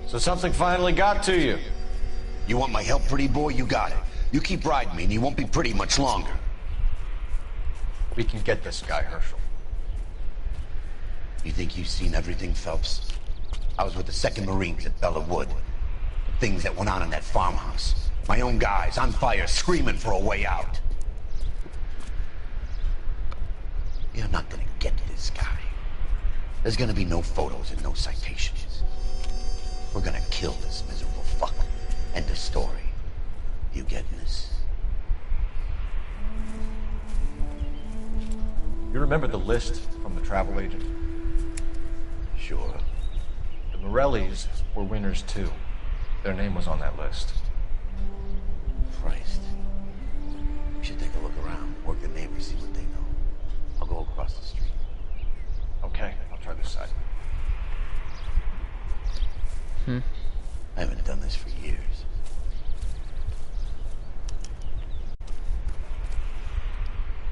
So something finally got to you. You want my help, pretty boy? You got it. You keep riding me and you won't be pretty much longer. We can get this guy, Herschel. You think you've seen everything, Phelps? I was with the 2nd Marines at Bella Wood. The things that went on in that farmhouse. My own guys on fire, screaming for a way out. You're not gonna get this guy. There's gonna be no photos and no citations. We're gonna kill this miserable fuck. End of story. You getting this? You remember the list from the travel agent? Sure. The Morellis were winners too. Their name was on that list. Christ. We should take a look around, work the neighbors, see what they know. I'll go across the street. Okay, I'll try this side. I haven't done this for years.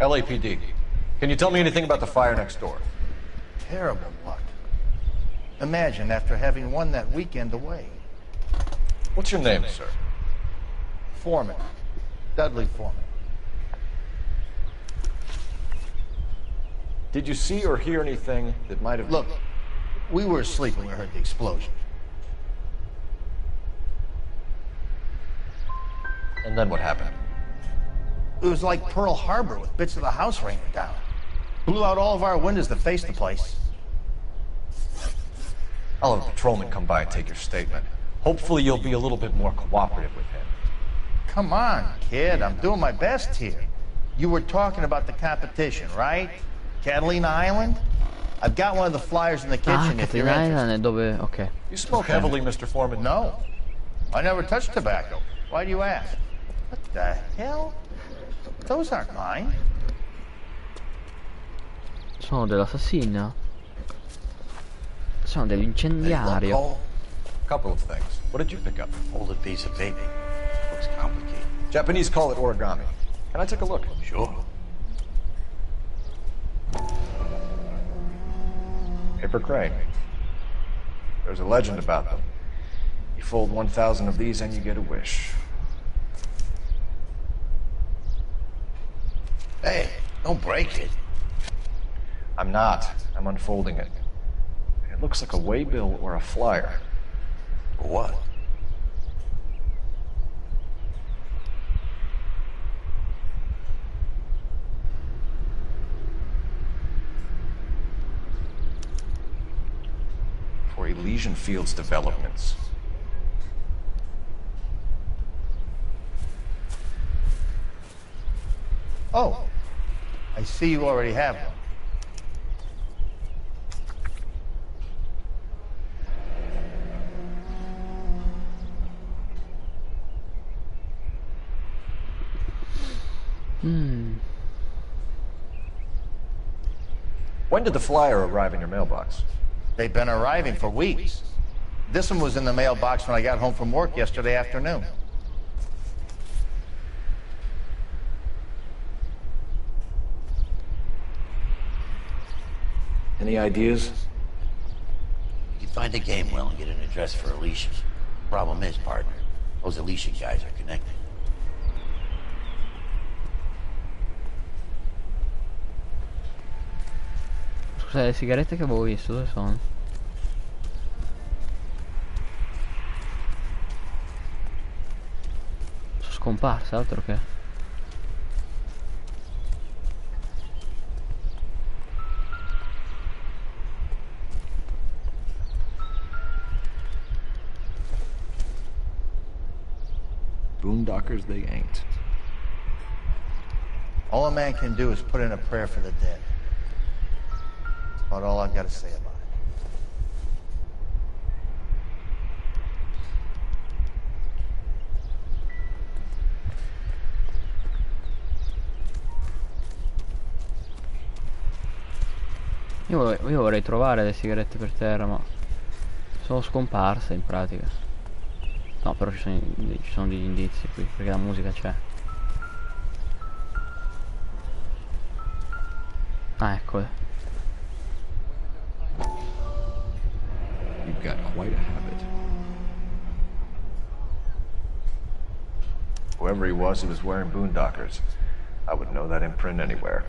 LAPD, can you tell me anything about the fire next door? Terrible luck. Imagine after having won that weekend away. What's your name, sir? Foreman. Dudley Foreman. Did you see or hear anything that might have... Look, we were asleep when we heard the explosion. And then what happened? It was like Pearl Harbor with bits of the house raining down. Blew out all of our windows that faced the place. I'll have a patrolman come by and take your statement. Hopefully you'll be a little bit more cooperative with him. Come on, kid. I'm doing my best here. You were talking about the competition, right? Catalina Island? I've got one of the flyers in the kitchen if you're Catalina interested. Island è dove... Ok. You smoke heavily, Mr. Foreman? No. I never touched tobacco. Why do you ask? What the hell? Those aren't mine. Sono dell'assassino. Sono dell'incendiario. Couple of things. What did you pick up? Folded piece of paper. Looks complicated. Japanese call it origami. Can I take a look? Sure. Paper crane. There's a legend about them. You fold 1,000 of these and you get a wish. Hey, don't break it. I'm not. I'm unfolding it. It looks like a waybill or a flyer. What? For Elysian Fields developments. Oh, I see you already have one. When did the flyer arrive in your mailbox? They've been arriving for weeks. This one was in the mailbox when I got home from work yesterday afternoon. Any ideas? You can find a game well and get an address for Alicia. Problem is, partner, those Alicia guys are connected. Scusa, le sigarette che avevo visto, dove sono? Sono scomparse, altro che. Boondockers they ain't. All a man can do is put in a prayer for the dead. About all I've got to say about it. Io vorrei trovare le sigarette per terra, ma sono scomparse in pratica. No, però ci sono degli indizi qui, perché la musica c'è. Ah, eccole. You've got quite a habit. Whoever he was wearing boondockers. I would know that imprint anywhere.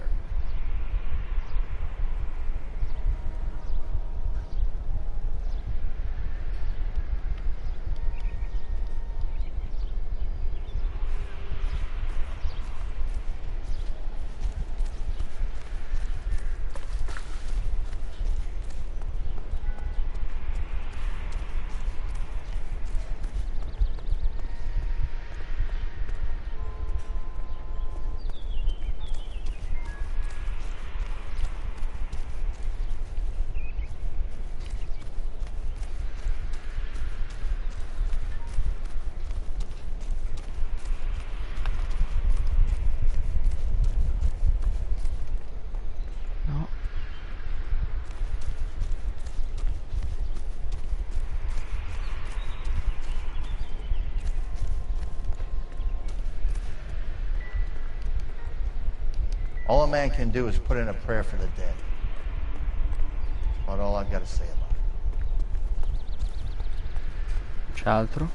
All a man can do is put in a prayer for the dead. About all I've got to say about it. C'è altro?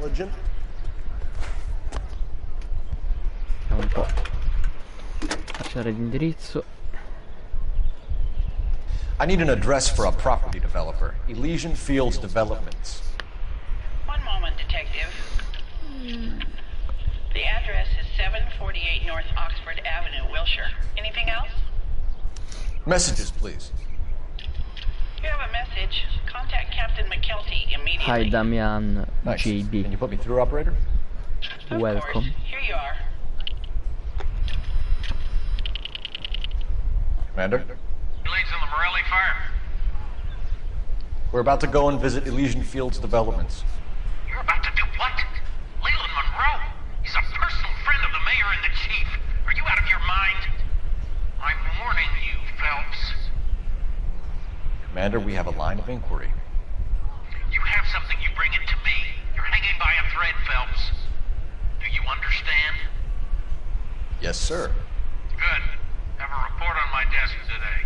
intelligent. Vediamo un po'. Lasciare l'indirizzo. I need an address for a property developer. Elysian Fields Developments. One moment, Detective. The address is 748 North Oxford Avenue, Wilshire. Anything else? Messages, please. You have a message. Contact Captain McKelty immediately. Hi, Damian. Nice. JB. Can you put me through, operator? Welcome. Here you are. Commander? Leads in the Morelli fire. We're about to go and visit Elysian Fields Developments. You're about to do what? Leland Monroe? He's a personal friend of the mayor and the chief. Are you out of your mind? I'm warning you, Phelps. Commander, we have a line of inquiry. You have something, you bring it to me. You're hanging by a thread, Phelps. Do you understand? Yes, sir. Good. Have a report on my desk today.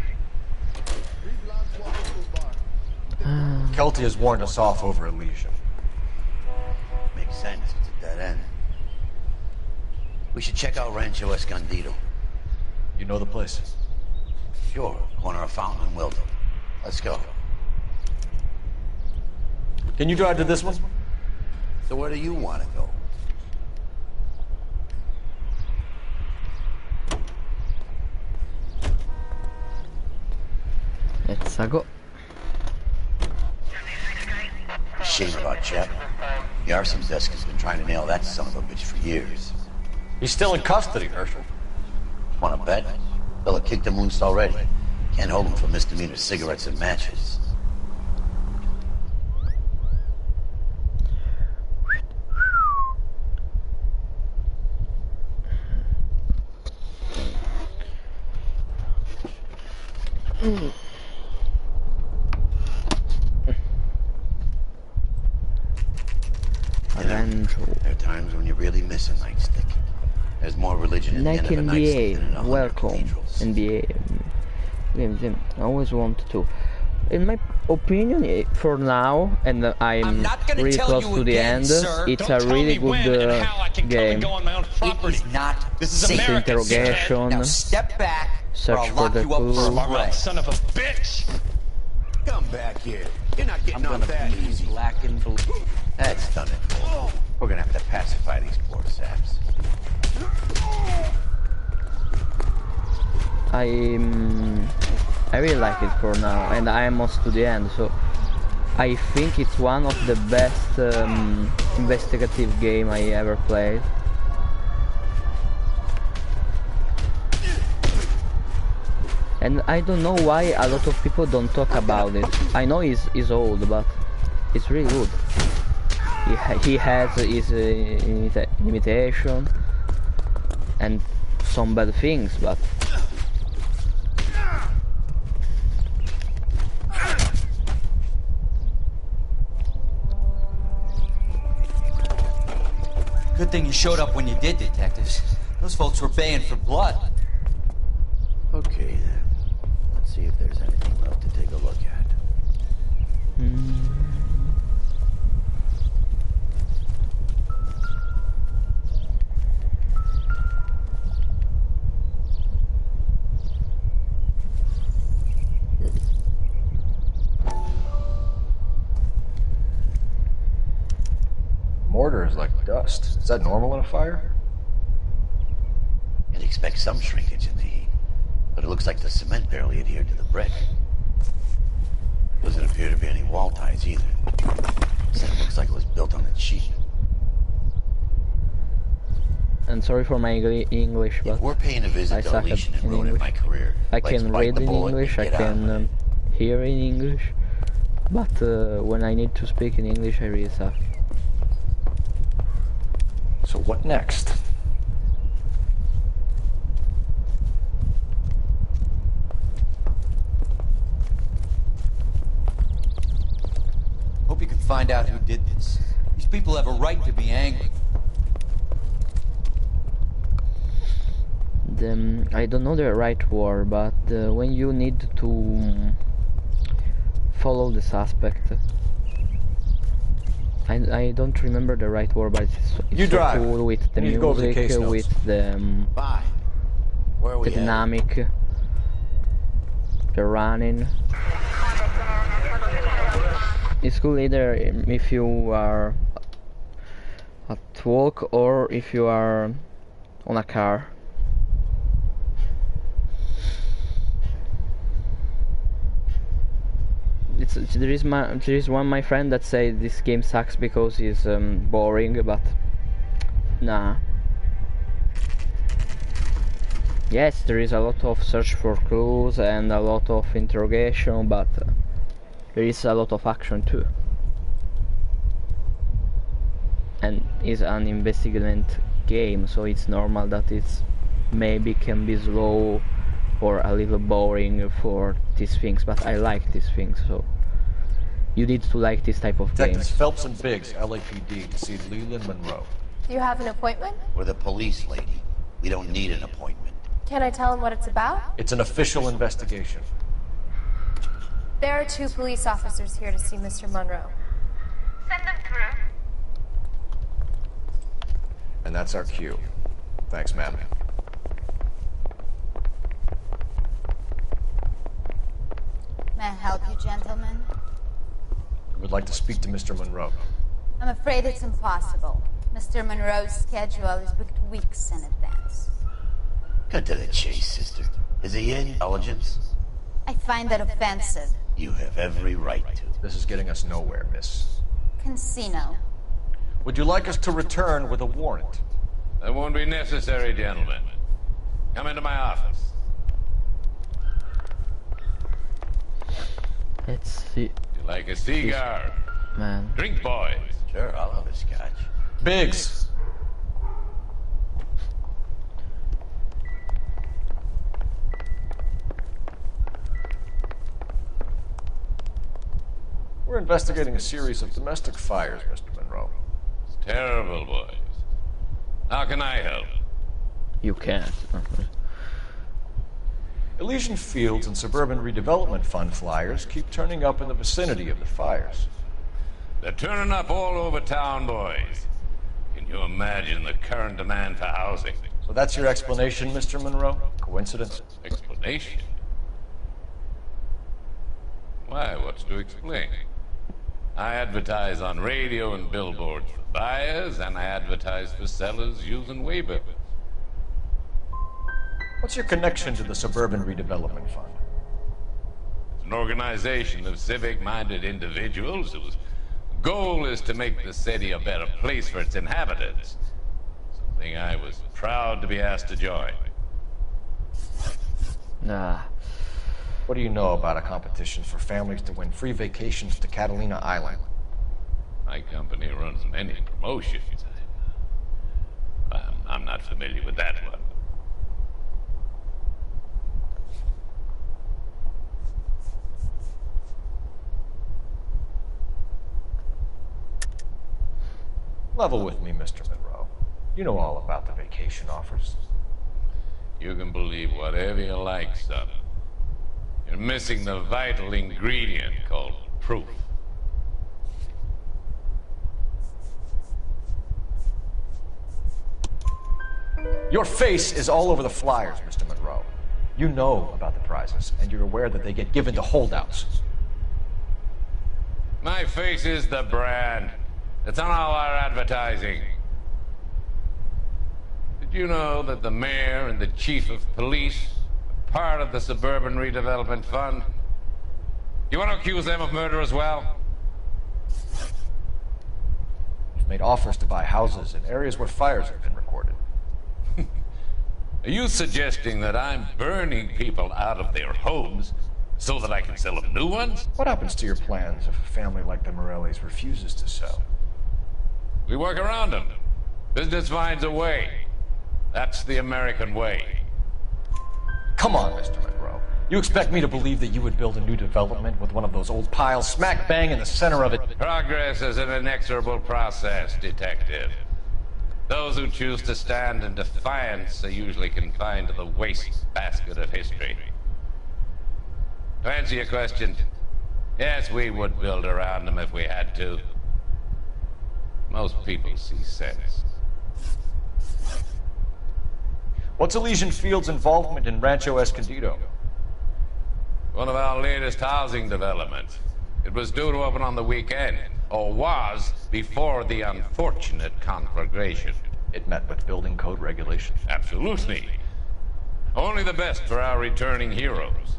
Kelty has warned us off over Elysian. Makes sense. It's a dead end. We should check out Rancho Escondido. You know the place? Sure. Corner of Fountain and Wilton. Let's go. Can you drive to this one? So where do you want to go? Let's go. Shame about Chet. The arson's desk has been trying to nail that son of a bitch for years. He's still in custody, Herschel. Want to bet? Fella kicked him loose already. Can't hold him for misdemeanor cigarettes and matches. There are times when you really miss a nightstick. There's more religion in the end of a nightstick than in 100 welcome. cathedrals. NBA. I always want to. In my opinion, for now, and I'm really close to the end, it's a really good game. It is not. This is interrogation. Now step back, Search for the clue. Son of a bitch! Come back here. You're not getting off that easy. Black and blue. That's done it. We're gonna have to pacify these poor saps. I really like it for now, and I'm almost to the end, so I think it's one of the best investigative game I ever played. And I don't know why a lot of people don't talk about it. I know it's old, but it's really good. He has his limitation and some bad things, but Good thing you showed up when you did, detectives. Those folks were baying for blood. Okay, then. Let's see if there's anything left to take a look at. Mortar is like dust. Is that normal in a fire? You'd expect some shrinkage in the heat, but it looks like the cement barely adhered to the brick. Doesn't appear to be any wall ties either. It looks like it was built on a sheet. And sorry for my English, but we're paying a visit to Elysian and ruining my career. I can read in English, I can hear in English, but when I need to speak in English, I really suck. So what next? Hope you can find out who did this. These people have a right to be angry. I don't know the right word, but when you need to follow the suspect I don't remember the right word, but it's so cool with the music, with the dynamic, the running. It's cool either if you are at walk or if you are on a car. There is one my friend that say this game sucks because it's boring, but nah. Yes, there is a lot of search for clues and a lot of interrogation, but there is a lot of action too. And it's an investigate game, so it's normal that it's maybe can be slow or a little boring for these things, but I like these things, so you need to like this type of Detectives games. Phelps and Biggs, LAPD, to see Leland Monroe. Do you have an appointment? We're the police, lady. We don't need an appointment. Can I tell him what it's about? It's an official investigation. There are 2 police officers here to see Mr. Monroe. Send them through. And that's our cue. Thanks, ma'am. May I help you, gentlemen? I would like to speak to Mr. Monroe. I'm afraid it's impossible. Mr. Monroe's schedule is booked weeks in advance. Cut to the chase, sister. Is he in? Intelligence? I find that offensive. You have every right to. This is getting us nowhere, miss. Casino. Would you like us to return with a warrant? That won't be necessary, gentlemen. Come into my office. Let's see. You like a cigar? Man. Drink, boys. Sure, I'll have a scotch. Biggs! We're investigating a series of domestic fires, Mr. Monroe. It's terrible, boys. How can I help? You can't. Elysian Fields and Suburban Redevelopment Fund flyers keep turning up in the vicinity of the fires. They're turning up all over town, boys. Can you imagine the current demand for housing? So that's your explanation, Mr. Monroe? Coincidence? Explanation? Why, what's to explain? I advertise on radio and billboards for buyers, and I advertise for sellers using waybills. What's your connection to the Suburban Redevelopment Fund? It's an organization of civic-minded individuals whose goal is to make the city a better place for its inhabitants. Something I was proud to be asked to join. Nah. What do you know about a competition for families to win free vacations to Catalina Island? My company runs many promotions. I'm not familiar with that one. Level with me, Mr. Monroe. You know all about the vacation offers. You can believe whatever you like, son. You're missing the vital ingredient called proof. Your face is all over the flyers, Mr. Monroe. You know about the prizes, and you're aware that they get given to holdouts. My face is the brand. It's on all our advertising. Did you know that the mayor and the chief of police are part of the Suburban Redevelopment Fund? You want to accuse them of murder as well? You've made offers to buy houses in areas where fires have been recorded. Are you suggesting that I'm burning people out of their homes so that I can sell them new ones? What happens to your plans if a family like the Morellis refuses to sell? We work around them. Business finds a way. That's the American way. Come on, Mr. Monroe. You expect me to believe that you would build a new development with one of those old piles smack bang in the center of it? Progress is an inexorable process, detective. Those who choose to stand in defiance are usually confined to the waste basket of history. To answer your question, yes, we would build around them if we had to. Most people see sense. What's Elysian Field's involvement in Rancho Escondido? One of our latest housing developments. It was due to open on the weekend, or was before the unfortunate conflagration. It met with building code regulations. Absolutely. Only the best for our returning heroes.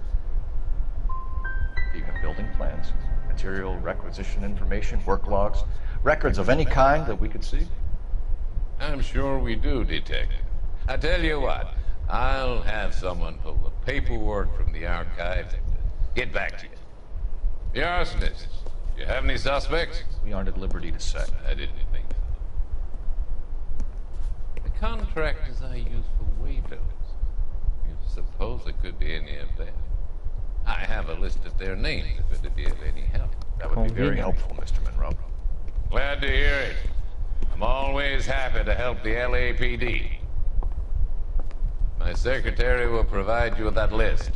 Do you have building plans, material requisition information, work logs, records of any kind that we could see? I'm sure we do, Detective. I tell you what, I'll have someone pull the paperwork from the archives and get back to you. The arsonists, do you have any suspects? We aren't at liberty to say. I didn't think so. The contractors I use for waybills. You suppose it could be any of them? I have a list of their names if it'd be of any help. That would be very helpful, Mr. Monroe. Glad to hear it. I'm always happy to help the LAPD. My secretary will provide you with that list.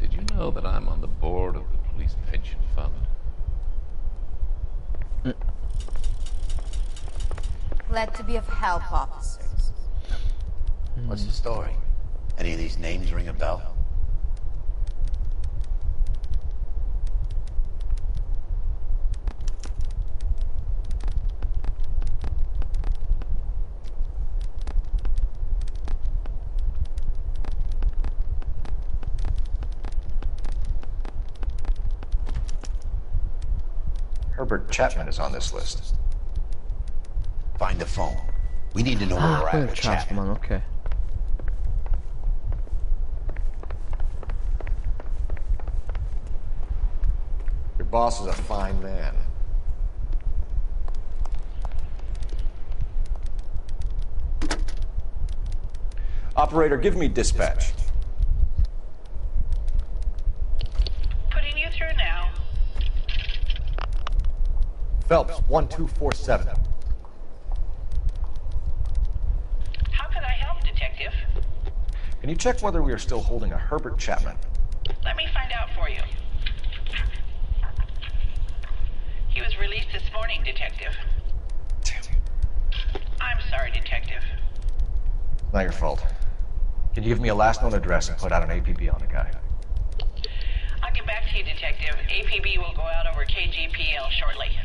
Did you know that I'm on the board of the police pension fund? Glad to be of help, officers. What's the story? Any of these names ring a bell? Herbert Chapman is on this list. Find the phone. We need to know where we're at with Chapman. Okay. Your boss is a fine man. Operator, give me dispatch. Putting you through now. Phelps, 1247. How could I help, Detective? Can you check whether we are still holding a Herbert Chapman? Let me find out for you. He was released this morning, Detective. Damn. I'm sorry, Detective. Not your fault. Can you give me a last known address and put out an APB on the guy? I'll get back to you, Detective. APB will go out over KGPL shortly.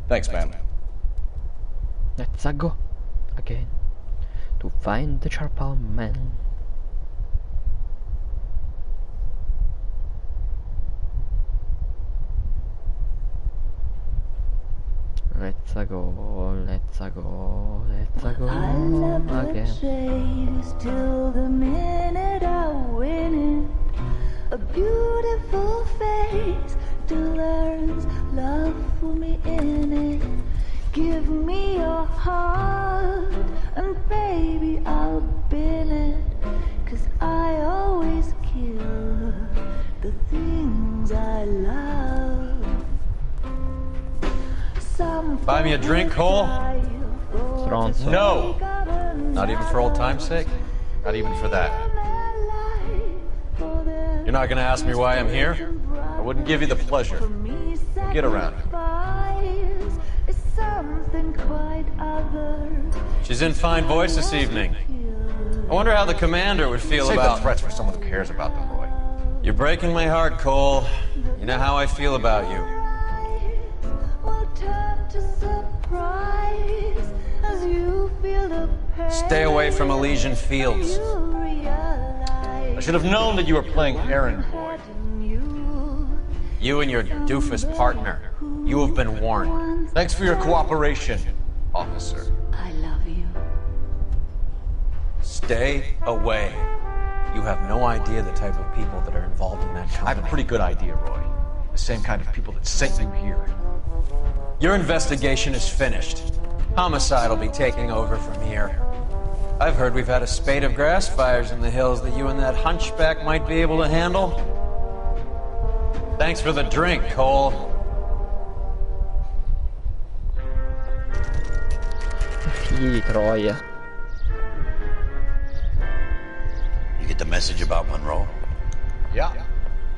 Thanks, ma'am. Let's go again to find the Charpal Man. Let's go again. Till the minute I win it, a beautiful face delivers love for me in it. Give me your heart, and baby I'll bin it, 'cause I always kill the things I love. Buy me a drink, Cole? No! Not even for old time's sake? Not even for that. You're not gonna ask me why I'm here? I wouldn't give you the pleasure. Get around. She's in fine voice this evening. I wonder how the commander would feel Save about... them threats for someone who cares about them, Roy. You're breaking my heart, Cole. You know how I feel about you. Stay away from Elysian Fields. I should have known that you were playing errand boy. You and your doofus partner. You have been warned. Thanks for your cooperation, officer. I love you. Stay away. You have no idea the type of people that are involved in that company. I have a pretty good idea, Roy. The same kind of people that sent you here. Your investigation is finished. Homicide will be taking over from here. I've heard we've had a spate of grass fires in the hills that you and that hunchback might be able to handle. Thanks for the drink, Cole. Figli di Troia. You get the message about Monroe? Yeah.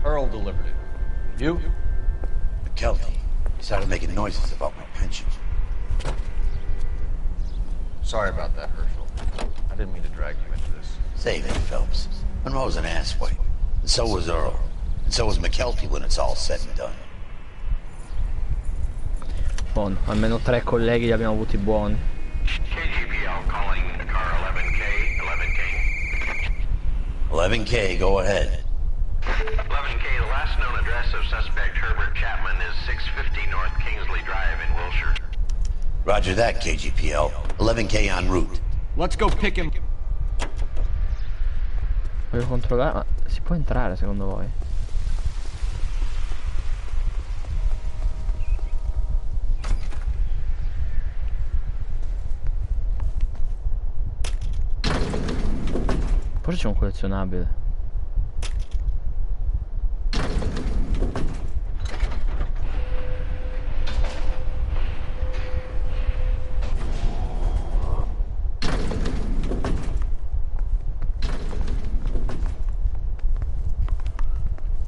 Earl delivered it. You? McKelvey. He started making noises about my pension. Sorry about that, Herschel. I didn't mean to drag you into this. Save it, Phelps. Monroe's an asswipe. And so was Earl. And so was McKelty when it's all said and done. Buono, almeno 3 colleghi li abbiamo avuti buoni. KGPL calling car 11K, 11K. 11K, go ahead. 11K, the last known address of suspect Herbert Chapman is 650 North Kingsley Drive in Wilshire. Roger that, KGPL. 11K en route. Let's go pick him. Voglio controllare, ma si può entrare secondo voi? Forse c'è un collezionabile.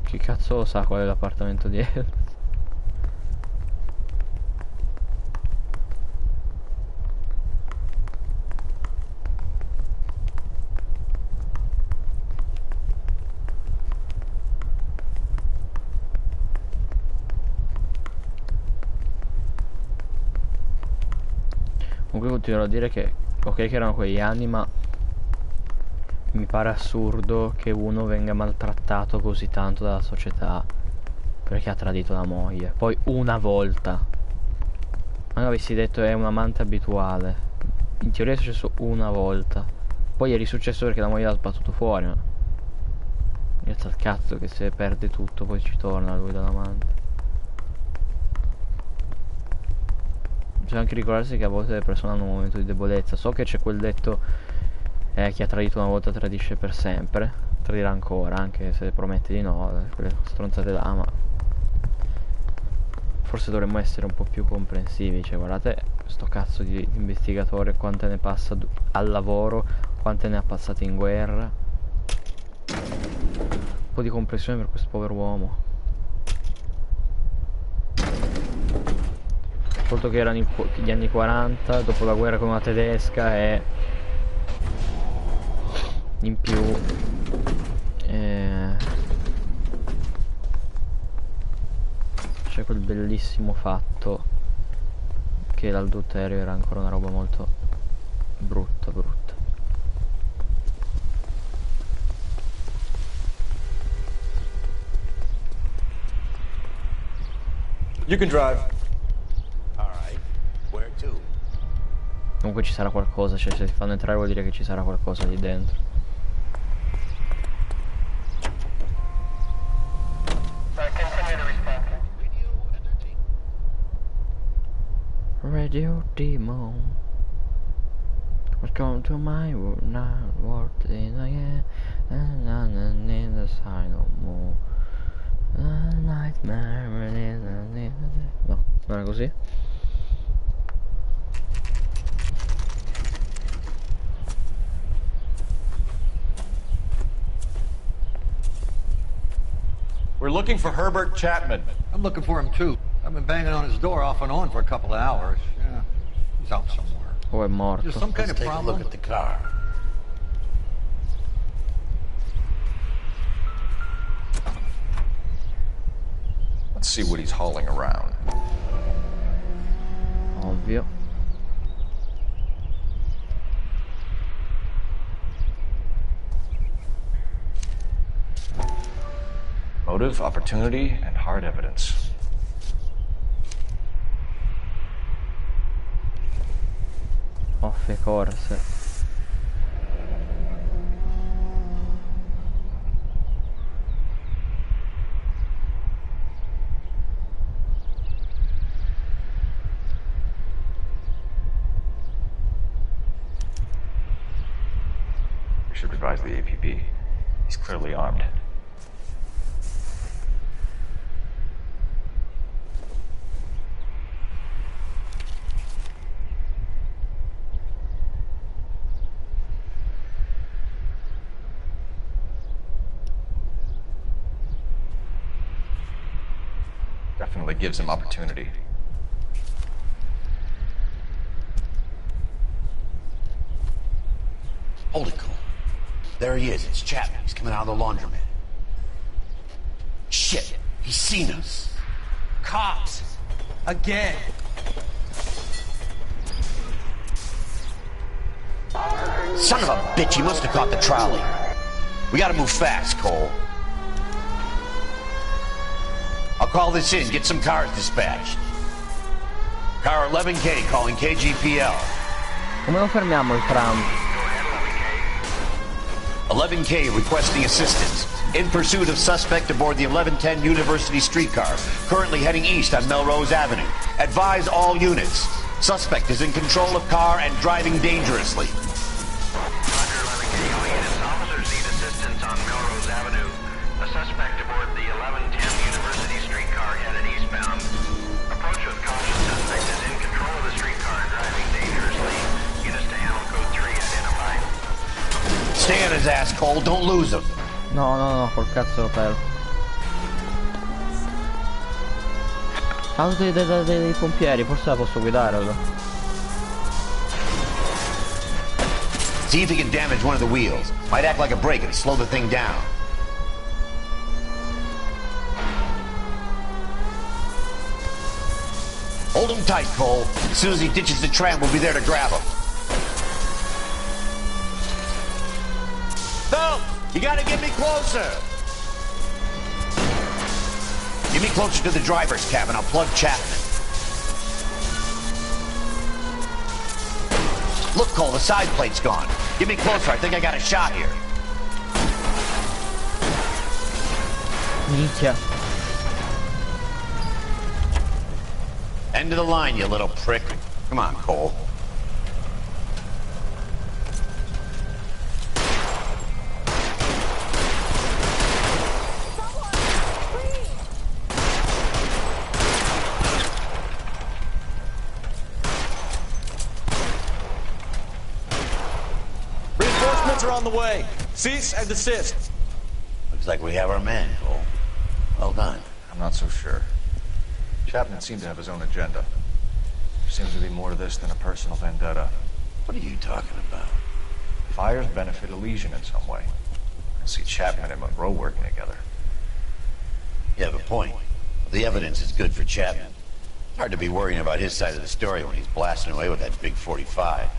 Chi cazzo lo sa qual è l'appartamento di Elvis? Comunque continuerò a dire che ok che erano quegli anni, ma mi pare assurdo che uno venga maltrattato così tanto dalla società perché ha tradito la moglie. Poi una volta. Ma avessi detto è un amante abituale. In teoria è successo una volta. Poi è risuccesso perché la moglie l'ha sbattuto fuori, ma grazie al cazzo che se perde tutto poi ci torna lui dall'amante. Bisogna anche ricordarsi che a volte le persone hanno un momento di debolezza. So che c'è quel detto, chi ha tradito una volta tradisce per sempre. Tradirà ancora, anche se promette di no, quelle stronzate là, ma forse dovremmo essere un po' più comprensivi. Cioè, guardate sto cazzo di investigatore, quante ne passa al lavoro, quante ne ha passate in guerra. Un po' di comprensione per questo povero uomo. Ricordo che erano gli anni 40, dopo la guerra con la tedesca, e in più c'è quel bellissimo fatto che l'adulterio era ancora una roba molto brutta. You can drive. Comunque ci sarà qualcosa, cioè se ti fanno entrare vuol dire che ci sarà qualcosa lì dentro. Radio Demon, welcome to my world, now world in again, and in the side of more nightmare. No, non era così. We're looking for Herbert Chapman. I'm looking for him too. I've been banging on his door off and on for a couple of hours. Yeah, he's out somewhere. Oh, è morto. Is there some kind of problem? Take a look at the car. Let's see what he's hauling around. Ovvio. Motive, opportunity, and hard evidence. Offe corse. We should advise the APB. He's clearly armed. Definitely gives him opportunity. Hold it, Cole. There he is. It's Chapman. He's coming out of the laundromat. Shit. He's seen us. Cops. Again. Son of a bitch. He must have caught the trolley. We gotta move fast, Cole. I'll call this in. Get some cars dispatched. Car 11K calling KGPL. Come lo fermiamo il tram? 11K requesting assistance. In pursuit of suspect aboard the 1110 University streetcar, currently heading east on Melrose Avenue. Advise all units. Suspect is in control of car and driving dangerously. Officers need assistance on Melrose Avenue. A suspect aboard the 1110 University streetcar headed eastbound. Approach with caution. Suspect is in control of the streetcar and driving dangerously. Units to handle code 3 identified. Stay on his ass, Cole. Don't lose him. No, col cazzo lo perdo. Auto dei pompieri, forse la posso guidare allora. See if he can damage one of the wheels. Might act like a brake and slow the thing down. Hold him tight, Cole. As soon as he ditches the tram, we'll be there to grab him. No! You gotta get me closer! Get me closer to the driver's cabin. I'll plug Chapman. Look, Cole, the side plate's gone. Get me closer. I think I got a shot here. Minchia. End of the line, you little prick. Come on, Cole. Are on the way. Cease and desist. Looks like we have our man, Cole. Well done. I'm not so sure. Chapman seemed to have his own agenda. Seems to be more to this than a personal vendetta. What are you talking about? Fires benefit Elysian in some way. I see Chapman and Monroe working together. You have a point. The evidence is good for Chapman. Hard to be worrying about his side of the story when he's blasting away with that big 45.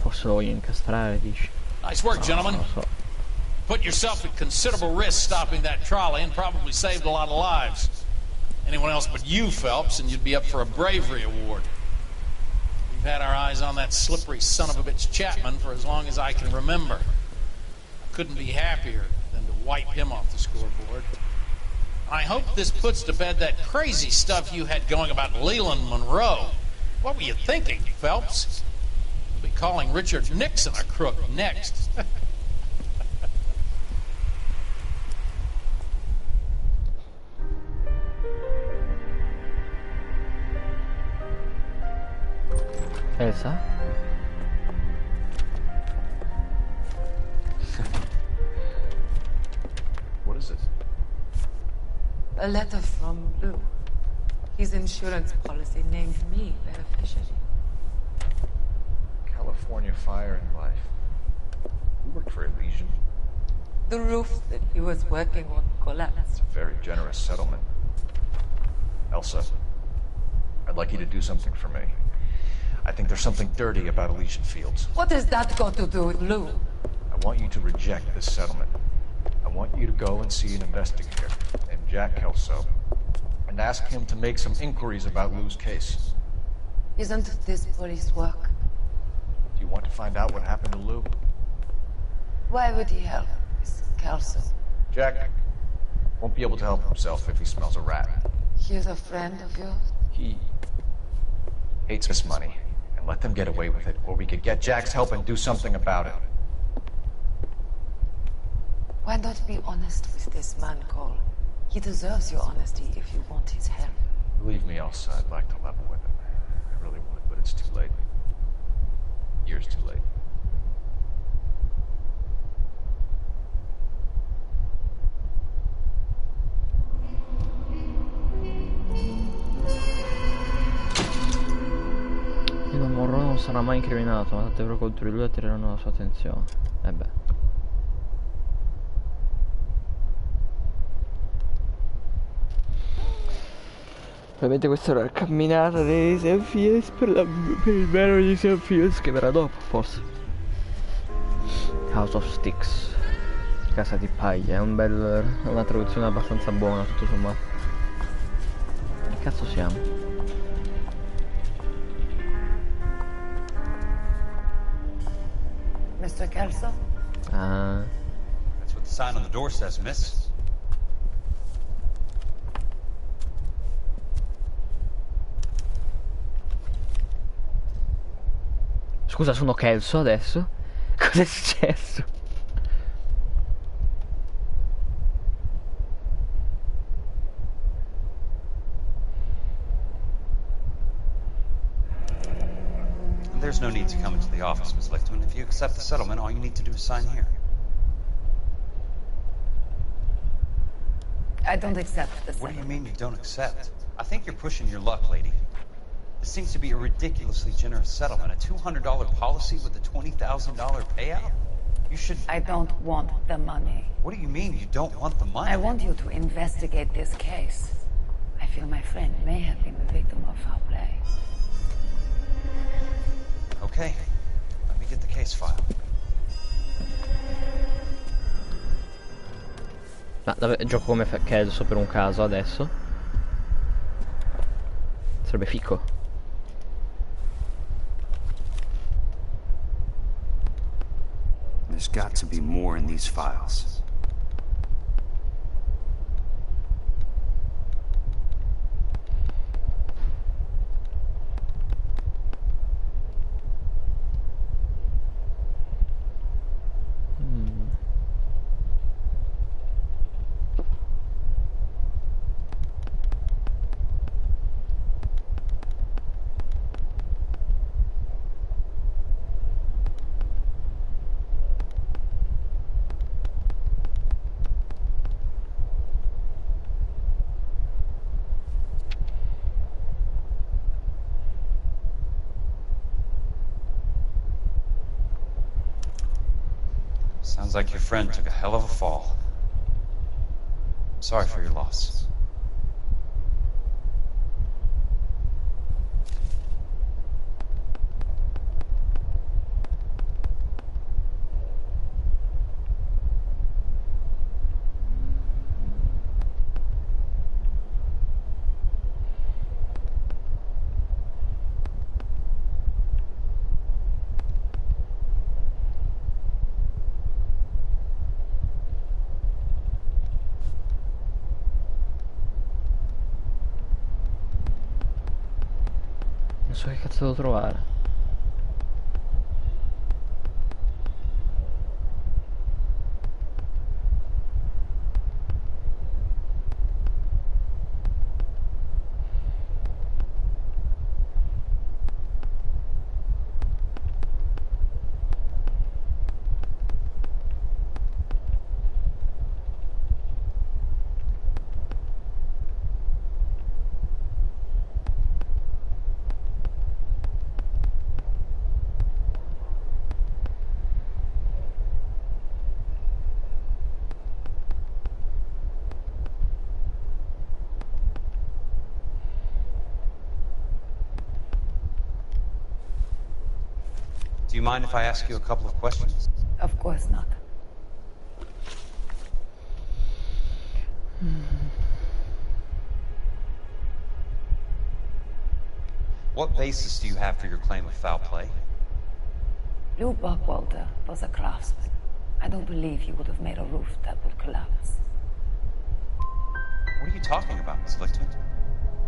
Forse lo voglio incastrare, dici. Nice work, gentlemen. Non lo so. Put yourself at considerable risk stopping that trolley and probably saved a lot of lives. Anyone else but you, Phelps, and you'd be up for a bravery award. We've had our eyes on that slippery son of a bitch Chapman for as long as I can remember. I couldn't be happier than to wipe him off the scoreboard. I hope this puts to bed that crazy stuff you had going about Leland Monroe. What were you thinking, Phelps? We'll be calling Richard Nixon a crook next. Elsa? What is it? A letter from Lou. His insurance policy named me beneficiary. California Fire and Life. You work for Elysian? The roof that he was working on collapsed. It's a very generous settlement. Elsa, I'd like you to do something for me. I think there's something dirty about Elysian Fields. What has that got to do with Lou? I want you to reject this settlement. I want you to go and see an investigator named Jack Kelso and ask him to make some inquiries about Lou's case. Isn't this police work? Do you want to find out what happened to Lou? Why would he help, Mr. Kelso? Jack won't be able to help himself if he smells a rat. He is a friend of yours? He hates this money, and let them get away with it, or we could get Jack's help and do something about it. Why not be honest with this man, Cole? He deserves your honesty if you want his help. Believe me, Elsa, I'd like to level with him. I really would, but it's too late. Years too late. sarà mai incriminato, ma tante prove contro di lui attireranno la sua attenzione. E beh. Probabilmente questa era la camminata dei St. Fields per il vero di St. Fields che verrà dopo, forse. House of Sticks. Casa di paglia, è una traduzione abbastanza buona tutto sommato. Che cazzo siamo? Mr. Kelso? Ah. That's what the sign on the door says, miss. Scusa, sono Kelso adesso? Cos'è successo? There's no need to come into the office, Miss Lichtman. If you accept the settlement, all you need to do is sign here. I don't accept the What do you mean you don't accept? I think you're pushing your luck, lady. This seems to be a ridiculously generous settlement. A $200 policy with a $20,000 payout? You should... I don't want the money. What do you mean you don't want the money? I want you to investigate this case. I feel my friend may have been the victim of foul play. Okay, let me get the case file. Ma gioco come Kelso per un caso adesso? Sarebbe fico. There's got to be more in these files. Sounds like your friend took a hell of a fall. Sorry for your loss. Non so che cazzo devo trovare. Do you mind if I ask you a couple of questions? Of course not. What basis do you have for your claim of foul play? Lou Buckwalter was a craftsman. I don't believe he would have made a roof that would collapse. What are you talking about, Miss Lichtman?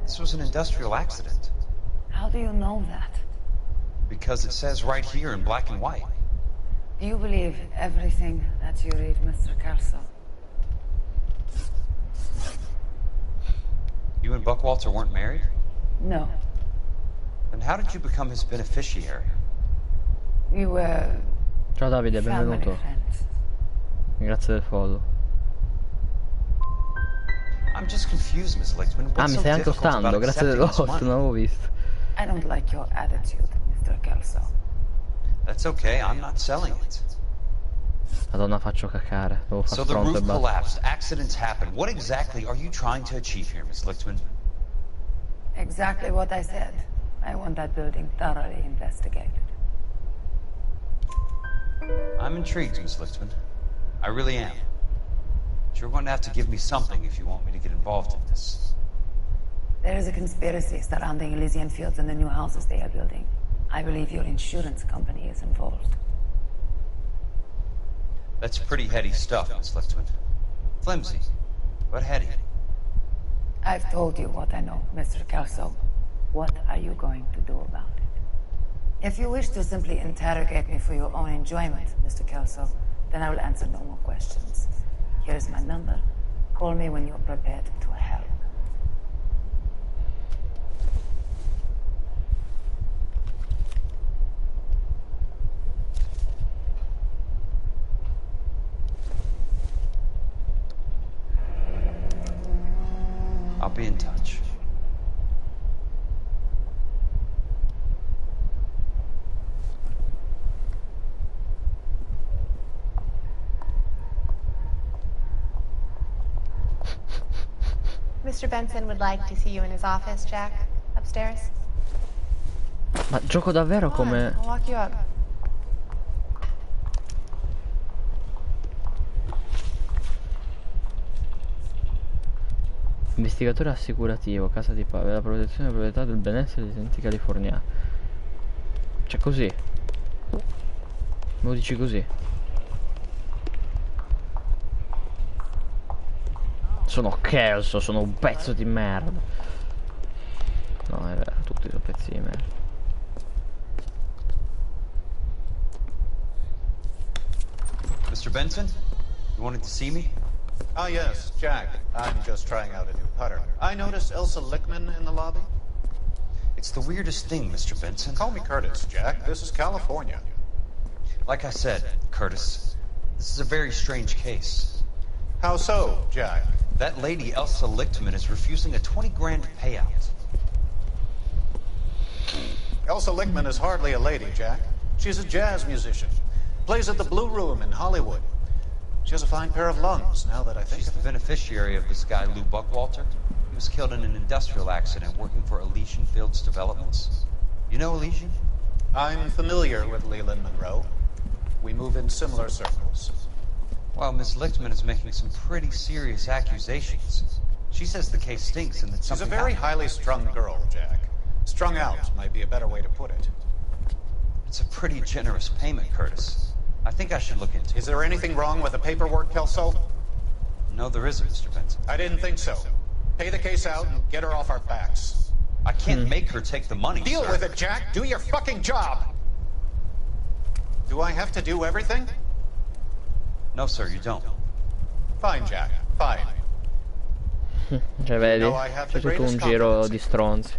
This was an industrial accident. How do you know that? Because it says right here in black and white. Do you believe everything that you read, Mr. Kelso? You and Buckwalter weren't married? No. Then how did you become his beneficiary? We were... Ciao Davide, benvenuto. Grazie del follow. I'm just confused, Miss Lichtman. Ah, mi stai anche ostando, grazie dell'host, non avevo visto. I don't like your attitude, Mr. Kelso. That's okay, I'm not selling it. Madonna, faccio cacare. Devo far So the fronte roof e basta. collapsed, accidents happen. What exactly are you trying to achieve here, Miss Lichtman? Exactly what I said. I want that building thoroughly investigated. I'm intrigued, Miss Lichtman. I really am. But you're going to have to give me something if you want me to get involved in this. There is a conspiracy surrounding Elysian Fields and the new houses they are building. I believe your insurance company is involved. That's pretty heady stuff, Miss Lichtman. Flimsy, but heady. I've told you what I know, Mr. Kelso. What are you going to do about it? If you wish to simply interrogate me for your own enjoyment, Mr. Kelso, then I will answer no more questions. Here is my number. Call me when you're prepared to help. I'll be in touch. Mr. Benson would like to see you in his office, Jack. Upstairs. Ma gioco davvero Come on, come... I'll walk you up. Investigatore assicurativo, casa di pace, la protezione e proprietà del benessere degli utenti californiani. Cioè così. Me lo dici così. Sono Kelso, sono un pezzo di merda. No, è vero, tutti sono pezzi di merda. Mr. Benson, you wanted to see me? Ah, yes, Jack. I'm just trying out a new putter. I noticed Elsa Lichtman in the lobby. It's the weirdest thing, Mr. Benson. Call me Curtis, Jack. This is California. Like I said, Curtis, this is a very strange case. How so, Jack? That lady, Elsa Lichtman, is refusing a 20 grand payout. Elsa Lichtman is hardly a lady, Jack. She's a jazz musician. Plays at the Blue Room in Hollywood. She has a fine pair of lungs, now that I think She's of the it. beneficiary of this guy, Lou Buckwalter. He was killed in an industrial accident working for Elysian Fields Developments. You know Elysian? I'm familiar with Leland Monroe. We move in similar circles. Well, Miss Lichtman is making some pretty serious accusations. She says the case stinks and that She's a something very happened. highly strung girl, Jack. Strung out might be a better way to put it. It's a pretty generous payment, Curtis. I think I should look into it. Is there anything wrong with the paperwork, Kelso? No, there isn't, Mr. Benson. I didn't think so. Pay the case out and get her off our backs. I can't make her take the money, Deal sir. with it, Jack. Do your fucking job. Do I have to do everything? No, sir, you don't. Fine, Jack. Fine. Cioè vedi, No, I have c'è the tutto un greatest giro di stronzi.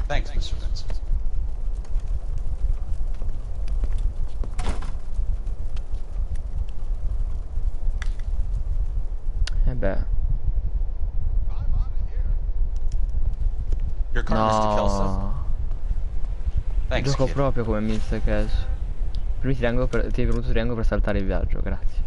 Thanks, Mr. Benson. E beh. Your car, Mr. Kelso. No. Thanks, Gioco kid. proprio come Mr. Kelso. Lui ti è venuto triangolo per saltare il viaggio, grazie.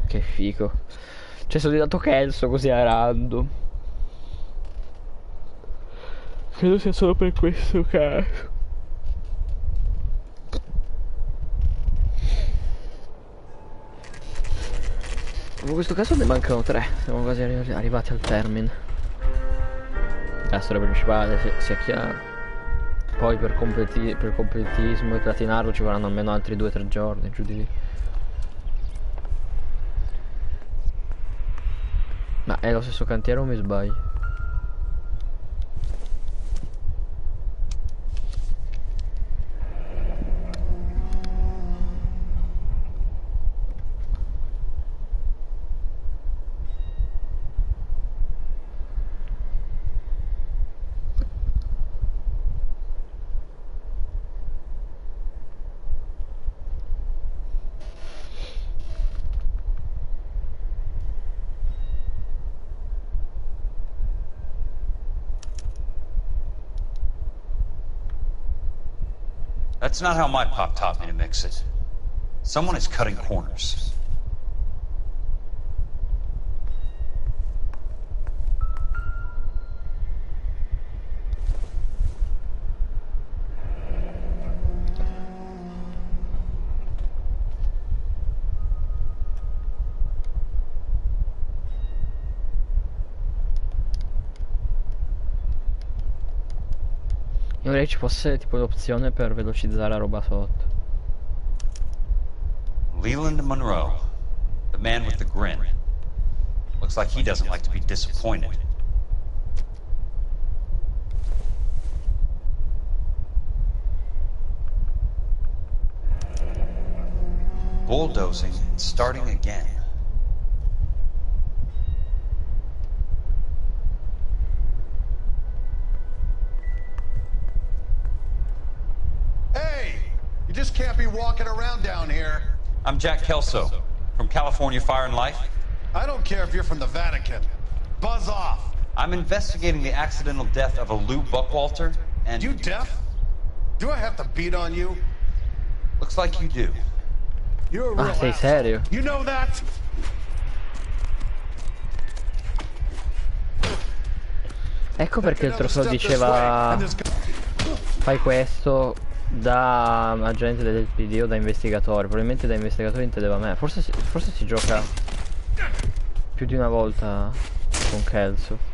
Che figo. Cioè sono diventato Kelso così a random. Credo sia solo per questo caso. In questo caso ne mancano 3. Siamo quasi arrivati al termine. La storia principale sia chiara. Poi per completismo e platinarlo ci vorranno almeno altri 2-3 giorni, giù di lì. Ma è lo stesso cantiere o mi sbaglio? That's not how my pop taught me to mix it. Someone is cutting corners. Io vorrei ci fosse tipo l'opzione per velocizzare la roba sotto. Leland Monroe, the man with the grin. Looks like he doesn't like to be disappointed. Bulldozing and starting again. Hey! You just can't be walking around down here. I'm Jack Kelso, from California Fire and Life. I don't care if you're from the Vatican. Buzz off. I'm investigating the accidental death of a Lou Buckwalter, and... You deaf? Do I have to beat on you? Looks like you do. You're a real sei serio? You know that? Ecco perché il trofeo diceva fai questo da agente del PD o da investigatore. Probabilmente da investigatore intendeva me. Forse si gioca più di una volta con Kelso.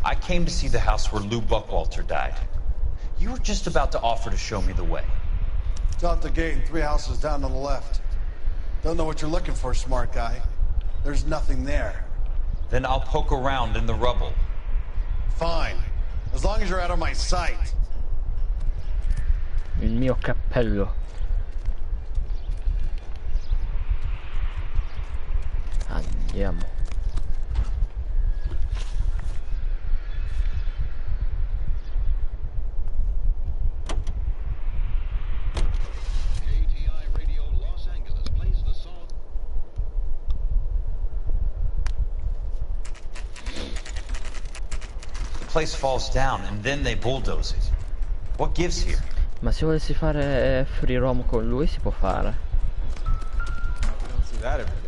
I came to see the house where Lou Buckwalter died. You were just about to offer to show me the way. It's out the gate and 3 houses down on the left. Don't know what you're looking for, smart guy. There's nothing there. Then I'll poke around in the rubble. Fine. As long as you're out of my sight. Il mio cappello. Andiamo. The place falls down and then they bulldoze it. What gives here? Ma se volessi fare free roam con lui si può fare. I don't see that every day.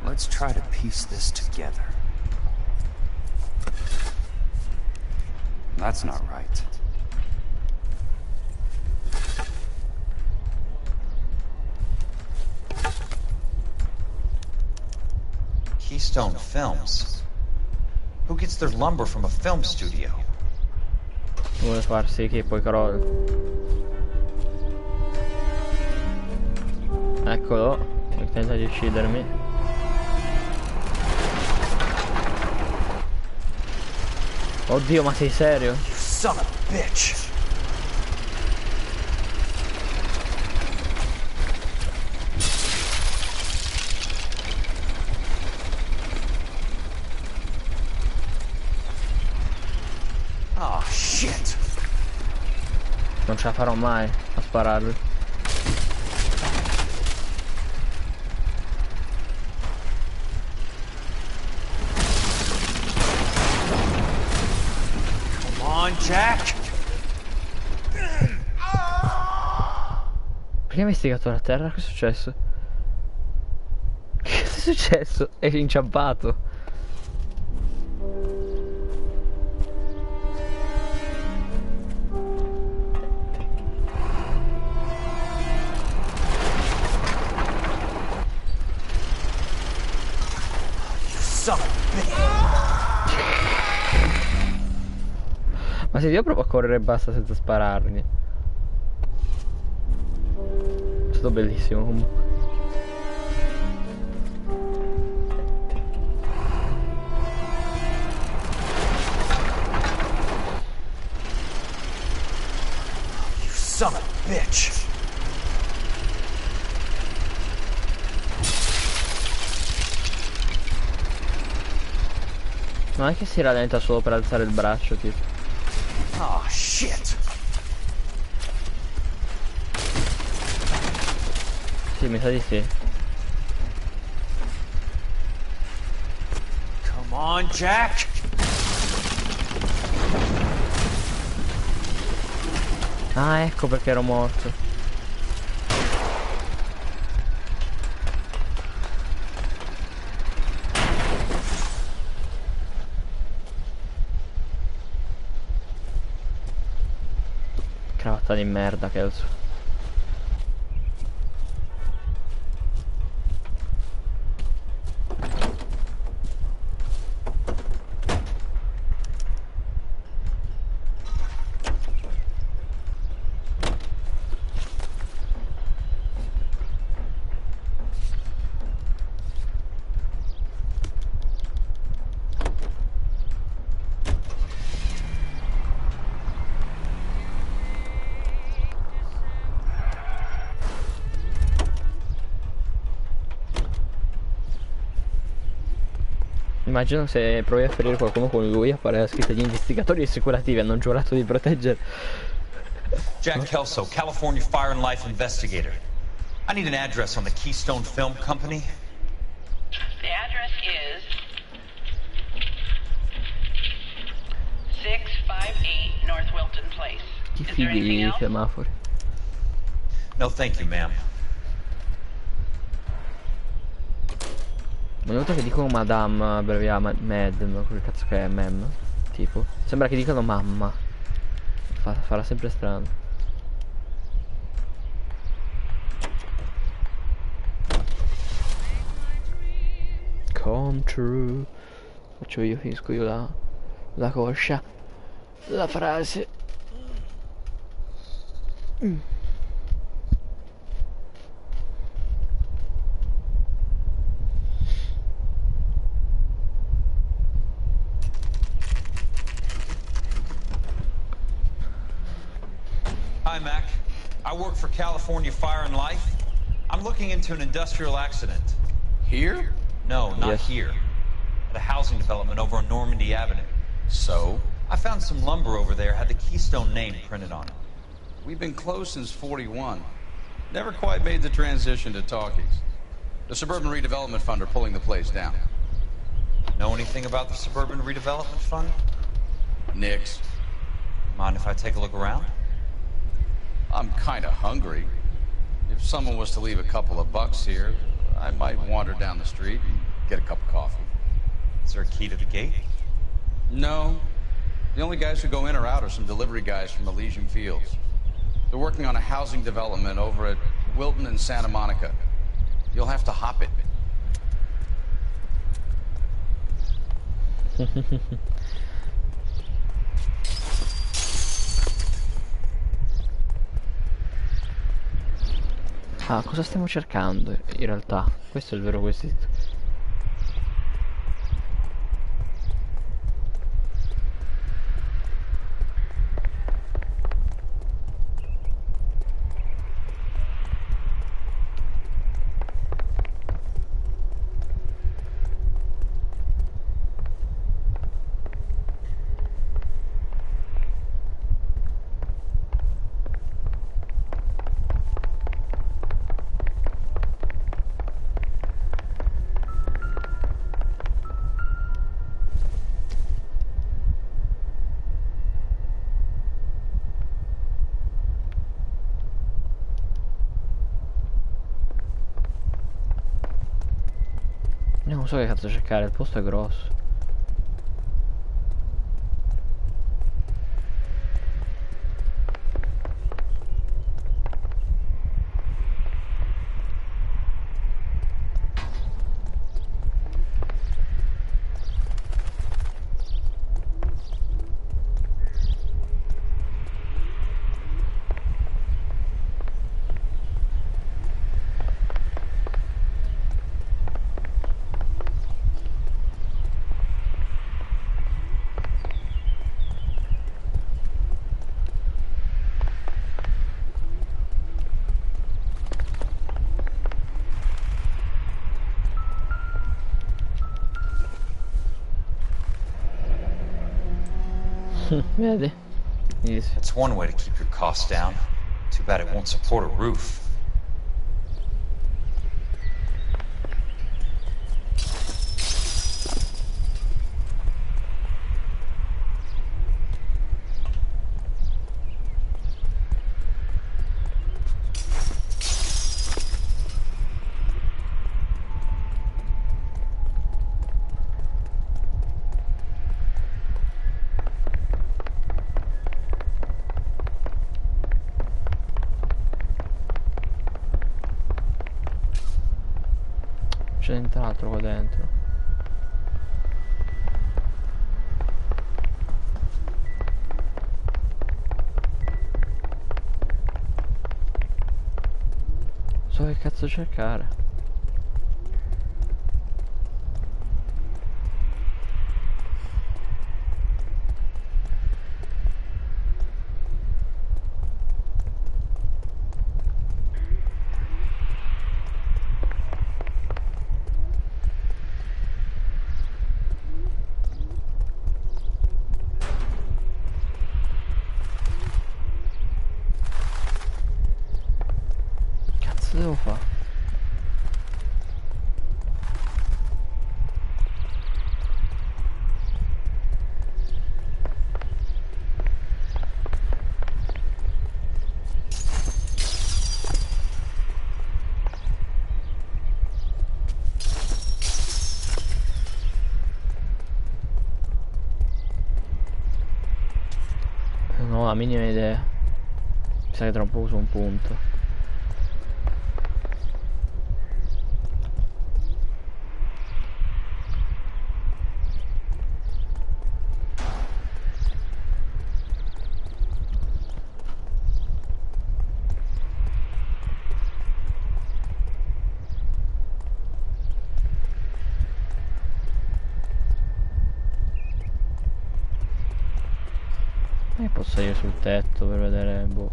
Let's try to piece this together. That's not right. Keystone Films. Who gets their lumber from a film studio? Vuole farsi che poi crolla. Eccolo, tenta di uccidermi. Oddio, ma sei serio? You son of a bitch! Oh shit! Non ce la farò mai a spararli. Jack! Perché investigatore a terra? Che è successo? Che è successo? È inciampato. Ma se io provo a correre e basta senza spararmi. stato bellissimo comunque. You son of a bitch. Non è che si rallenta solo per alzare il braccio, tipo. Oh shit. Sì, mi sa di sì. Come on, Jack. Ah, ecco perché ero morto. Cravatta di merda, Kelso. Immagino se provi a ferire qualcuno con lui appare la scritta: gli investigatori assicurativi hanno giurato di proteggere. Jack Kelso, California Fire and Life investigator. I need an address on the Keystone Film Company. The address is 658 North Wilton Place. Chi Is there anything fidi i else? semafori? No, thank you, ma'am. Ogni volta che dicono Madame abbreviata Mad, no? Quel cazzo che è mem, tipo. Sembra che dicano mamma. Farà sempre strano. Come true. Faccio io, finisco io la coscia. La frase. Hi, Mac. I work for California Fire and Life. I'm looking into an industrial accident. Here? No, not Yes. here. At a housing development over on Normandy Avenue. So? I found some lumber over there, had the Keystone name printed on it. We've been closed since 41. Never quite made the transition to talkies. The Suburban Redevelopment Fund are pulling the place down. Know anything about the Suburban Redevelopment Fund? Nix. Mind if I take a look around? I'm kinda hungry. If someone was to leave a couple of bucks here, I might wander down the street and get a cup of coffee. Is there a key to the gate? No. The only guys who go in or out are some delivery guys from Elysian Fields. They're working on a housing development over at Wilton and Santa Monica. You'll have to hop it. Ah, cosa stiamo cercando in realtà? Questo è il vero quesito. Non so che cazzo cercare, il posto è grosso. Vedi? Easy. It's one way to keep your costs down. Too bad it won't support a roof. C'è nient'altro qua dentro. So che cazzo cercare. Cazzo devo fare? Non ho la minima idea. Mi sa che tra un po' uso un punto. E posso salire sul tetto per vedere, boh.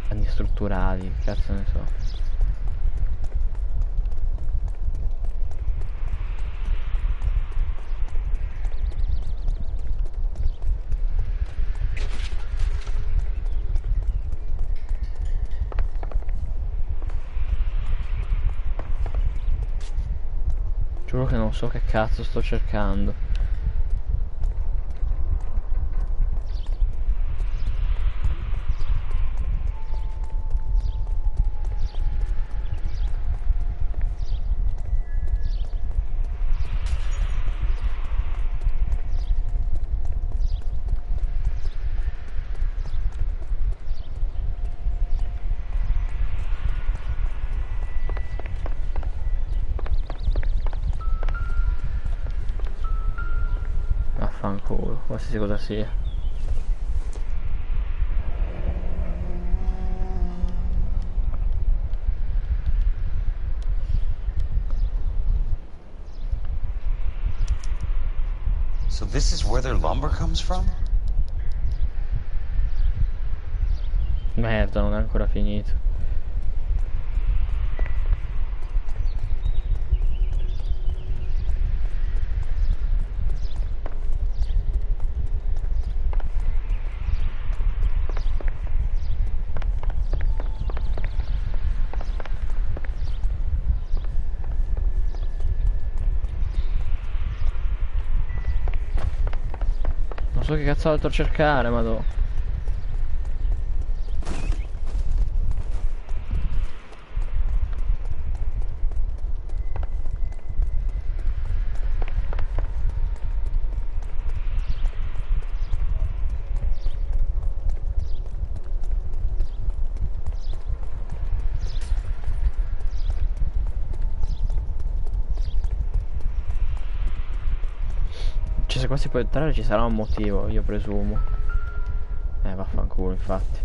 Danni strutturali, cazzo ne so. Giuro che non so che cazzo sto cercando. Vaffanculo, qualsiasi cosa sia. So this is where their lumber comes from? Merda, non è ancora finito. Non so che cazzo altro cercare, madò. Cioè, se qua si può entrare ci sarà un motivo, io presumo. Vaffanculo, infatti.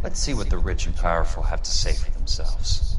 Let's see what the rich and powerful have to say for themselves.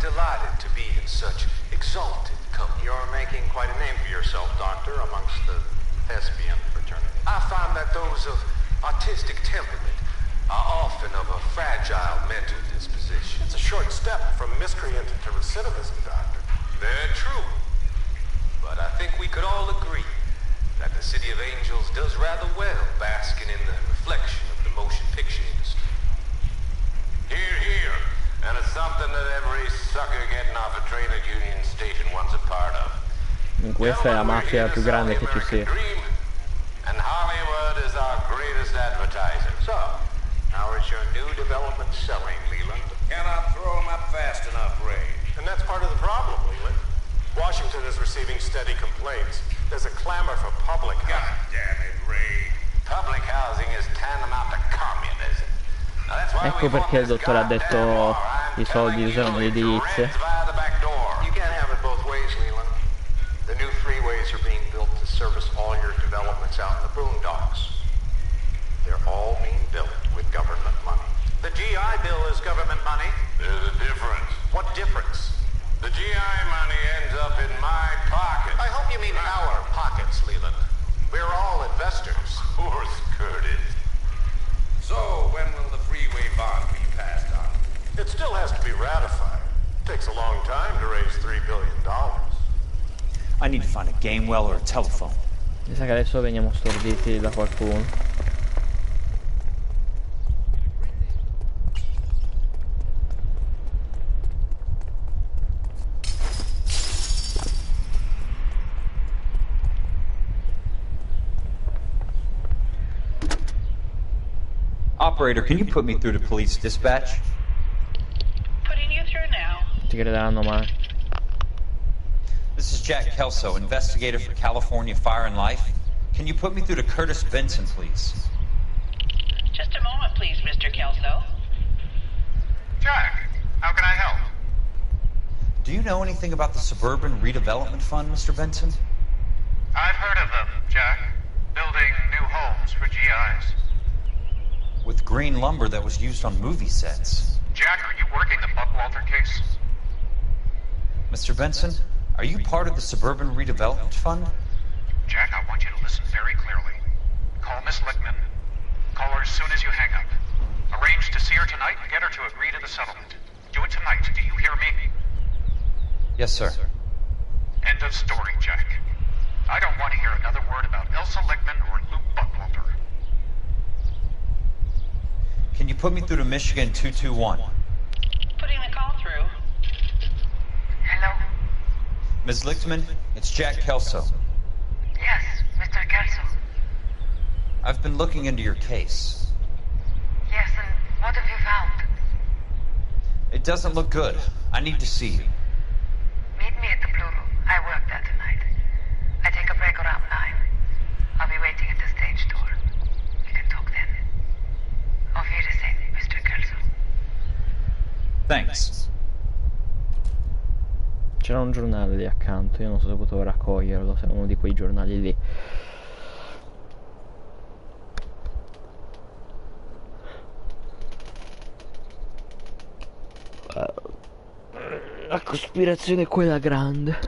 delighted to be in such exalted company. You're making quite a name for yourself, Doctor, amongst the thespian fraternity. I find that those of artistic temperament are often of a fragile mental disposition. It's a short step from miscreant to recidivism, Doctor. Very true. But I think we could all agree that the City of Angels does rather well basking in the reflection of the motion picture industry. Here, here. And it's something that every sucker getting off a train at Union Station wants a part of. Questa è la mafia più grande che ci sia. And Hollywood is our greatest advertiser. So, how is your new development selling, Leland? Cannot throw them up fast enough, Ray. And that's part of the problem, Leland. Washington is receiving steady complaints. There's a clamor for public housing. God damn it, Ray. Public housing is tantamount to communism. Now, that's why ecco perché il dottore ha detto i soldi usano le edilizie. You can't have it both ways, Leland. The new freeways are being built to service all your developments out in the boondocks. They're all being built with government money. The GI Bill is government money. There's a difference. What difference? The GI money ends up in my pocket. I hope you mean our pockets, Leland. We're all investors. Of course, Curtis. So, when will the freeway bond be passed on? It still has to be ratified. It takes a long time to raise $3 billion. I need to find a game well or a telephone. Mi sa che adesso veniamo storditi da qualcuno. Operator, can you put me through to police dispatch? Putting you through now. Ti crederanno mai. This is Jack Kelso, investigator for California Fire and Life. Can you put me through to Curtis Benson, please? Just a moment, please, Mr. Kelso. Jack, how can I help? Do you know anything about the Suburban Redevelopment Fund, Mr. Benson? I've heard of them, Jack. Building new homes for GIs. With green lumber that was used on movie sets. Jack, are you working the Buckwalter case? Mr. Benson, are you part of the Suburban Redevelopment Fund? Jack, I want you to listen very clearly. Call Miss Lickman. Call her as soon as you hang up. Arrange to see her tonight and get her to agree to the settlement. Do it tonight, do you hear me? Yes, sir. End of story, Jack. I don't want to hear another word about Elsa Lickman or Luke Buckwalter. Can you put me through to Michigan 221? Putting the call through. Hello? Ms. Lichtman, it's Jack Kelso. Yes, Mr. Kelso. I've been looking into your case. Yes, and what have you found? It doesn't look good. I need to see you. Meet me at the Blue Room. I work there tonight. I take a break around 9. I'll be waiting at the stage door. We can talk then. Auf Wiedersehen, Mr. Kelso. Thanks. C'era un giornale lì accanto, io non so se potevo raccoglierlo, se era uno di quei giornali lì. La cospirazione è quella grande.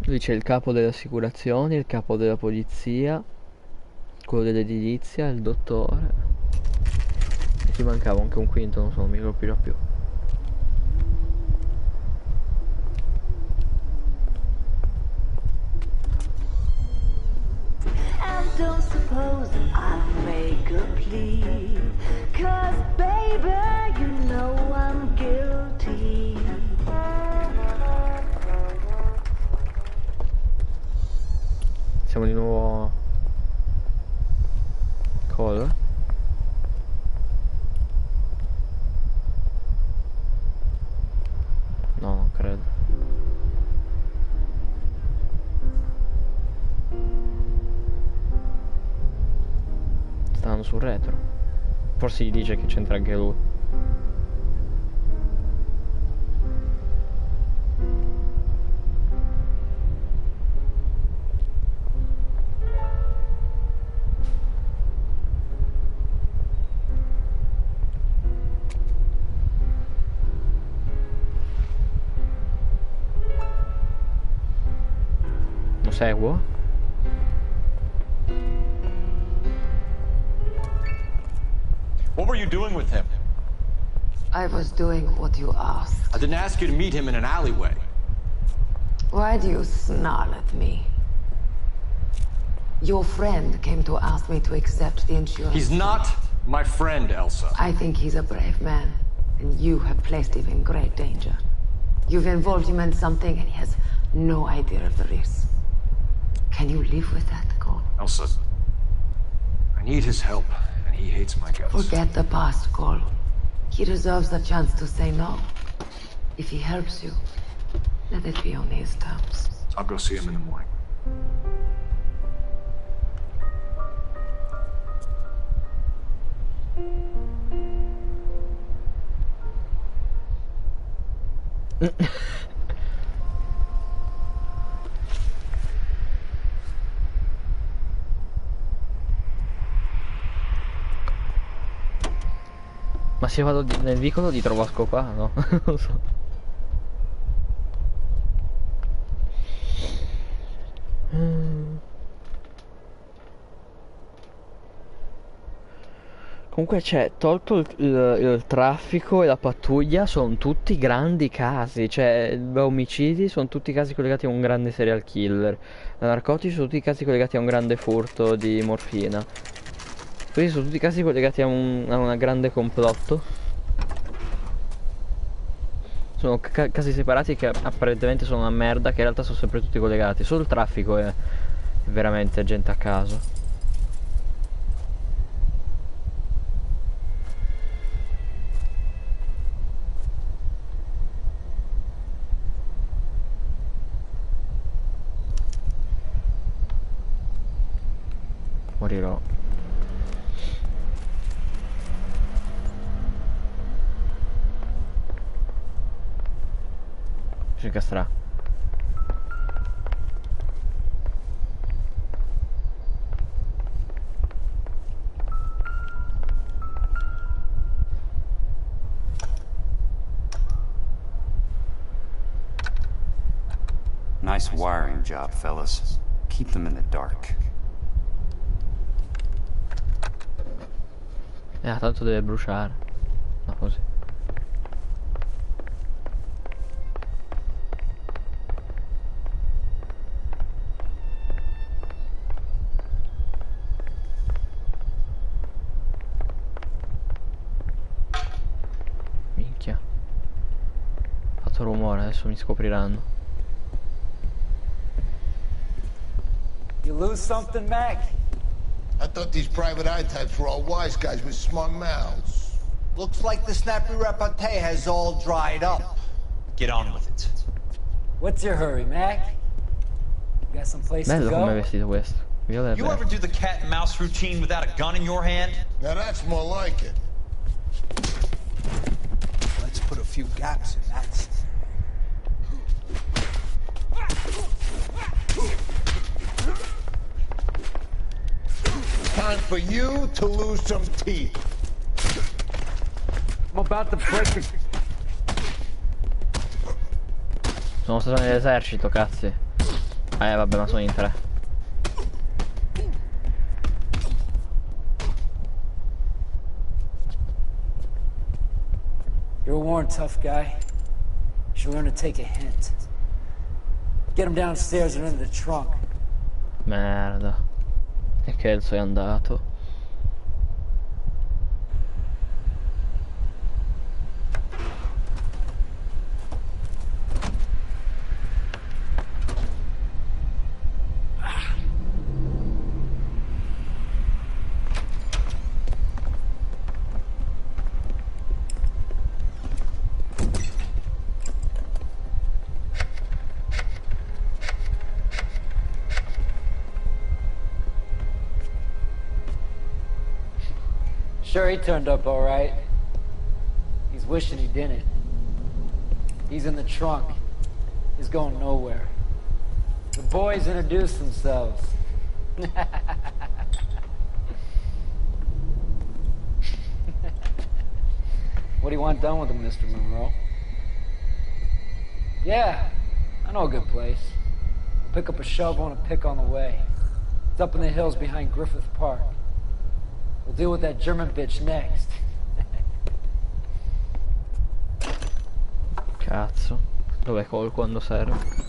Lì c'è il capo delle assicurazioni, il capo della polizia, quello dell'edilizia, il dottore. E ti mancava anche un quinto, non so, non mi colpirà più. And don't suppose that I'll make a plea, 'cause baby, you know I'm guilty. Siamo di nuovo cosa? No, non credo. Stanno sul retro. Forse gli dice che c'entra anche lui. seguo? What were you doing with him? I was doing what you asked. I didn't ask you to meet him in an alleyway. Why do you snarl at me? Your friend came to ask me to accept the insurance. He's not my friend, Elsa. I think he's a brave man, and you have placed him in great danger. You've involved him in something, and he has no idea of the risk. Can you live with that, Cole? Elsa, I need his help, and he hates my guts. Forget the past, Cole. He deserves the chance to say no. If he helps you, let it be on his terms. I'll go see him in the morning. Ma se vado nel vicolo ti trovo a scopare, no? Non lo so. Comunque c'è, tolto il traffico e la pattuglia, sono tutti grandi casi, cioè omicidi sono tutti casi collegati a un grande serial killer, narcotici sono tutti casi collegati a un grande furto di morfina, questi sono tutti casi collegati a una grande complotto. Sono casi separati che apparentemente sono una merda, che in realtà sono sempre tutti collegati, solo il traffico è veramente gente a caso. Morirò. Si incastrà. Nice wiring job, fellas. Keep them in the dark. Tanto deve bruciare. No, così. Minchia. Ha fatto rumore, adesso mi scopriranno. You lose something, Mac? I thought these private eye types were all wise guys with smart mouths. Looks like the snappy repartee has all dried up. Get on with it. What's your hurry, Mac? You got some place to Bello come è go? vestito questo. You ever do the cat and mouse routine without a gun in your hand? Now that's more like it. Let's put a few gaps in that. Time for you to lose some teeth. I'm about to break it. Sono stato nell'esercito, cazzi. Vabbè, ma sono in 3. You're a worn, tough guy. You should learn to take a hint. Get him downstairs and into the trunk. Merda. E Kelso è andato. Sure, he turned up all right. He's wishing he didn't. He's in the trunk. He's going nowhere. The boys introduced themselves. What do you want done with him, Mr. Monroe? Yeah, I know a good place. I'll pick up a shovel and a pick on the way. It's up in the hills behind Griffith Park. We'll deal with that German bitch next. Cazzo. Dov'è Cole quando serve?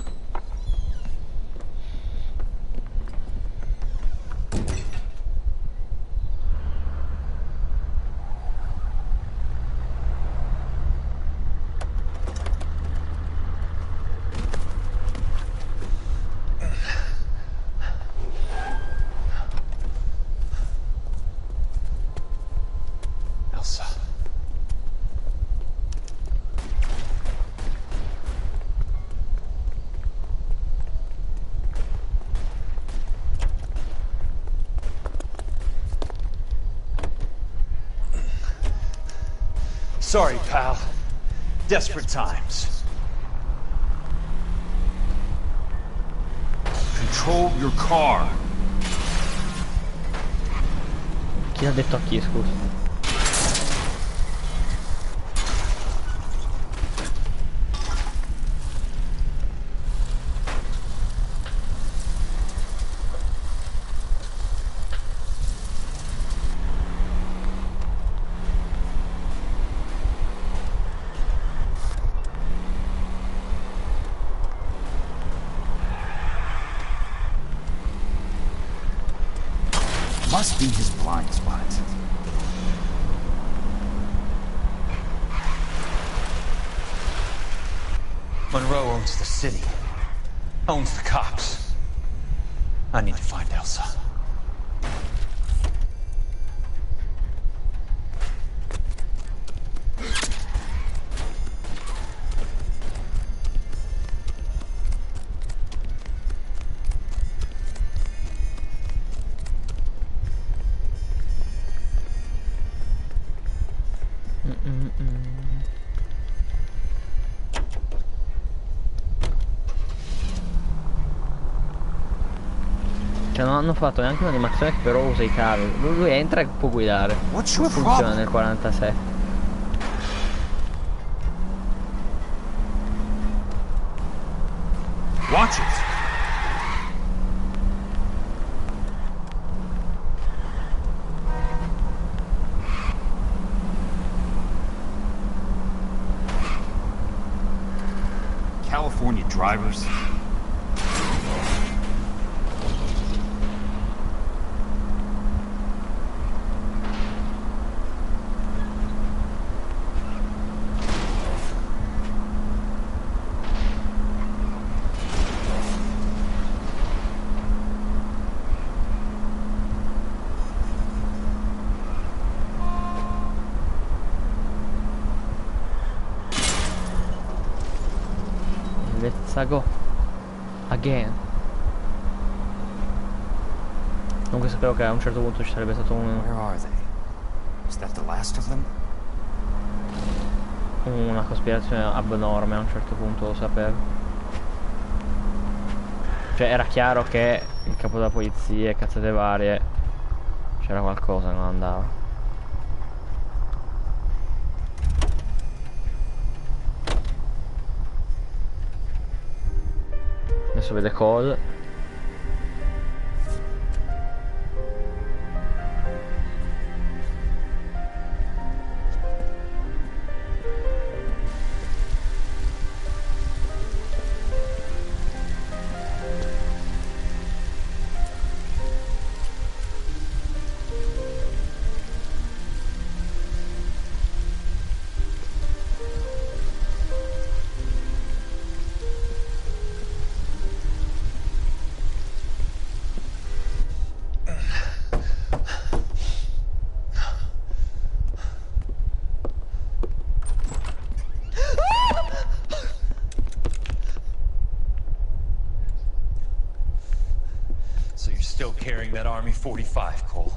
Sorry, pal. Desperate times. Control your car. Chi l'ha detto a chi, scusa? Must be his blind spot. Monroe owns the city. Owns the cops. I need to find Elsa. Cioè non hanno fatto neanche un'animazione che però usa i cavi. Lui entra e può guidare. Funziona nel 46. Watch it. California drivers. Let's go again. Comunque sapevo che a un certo punto ci sarebbe stato una cospirazione abnorme. A un certo punto lo sapevo. Cioè era chiaro che il capo della polizia e cazzate varie, c'era qualcosa che non andava. Adesso vede Cole. Still carrying that Army 45, Cole.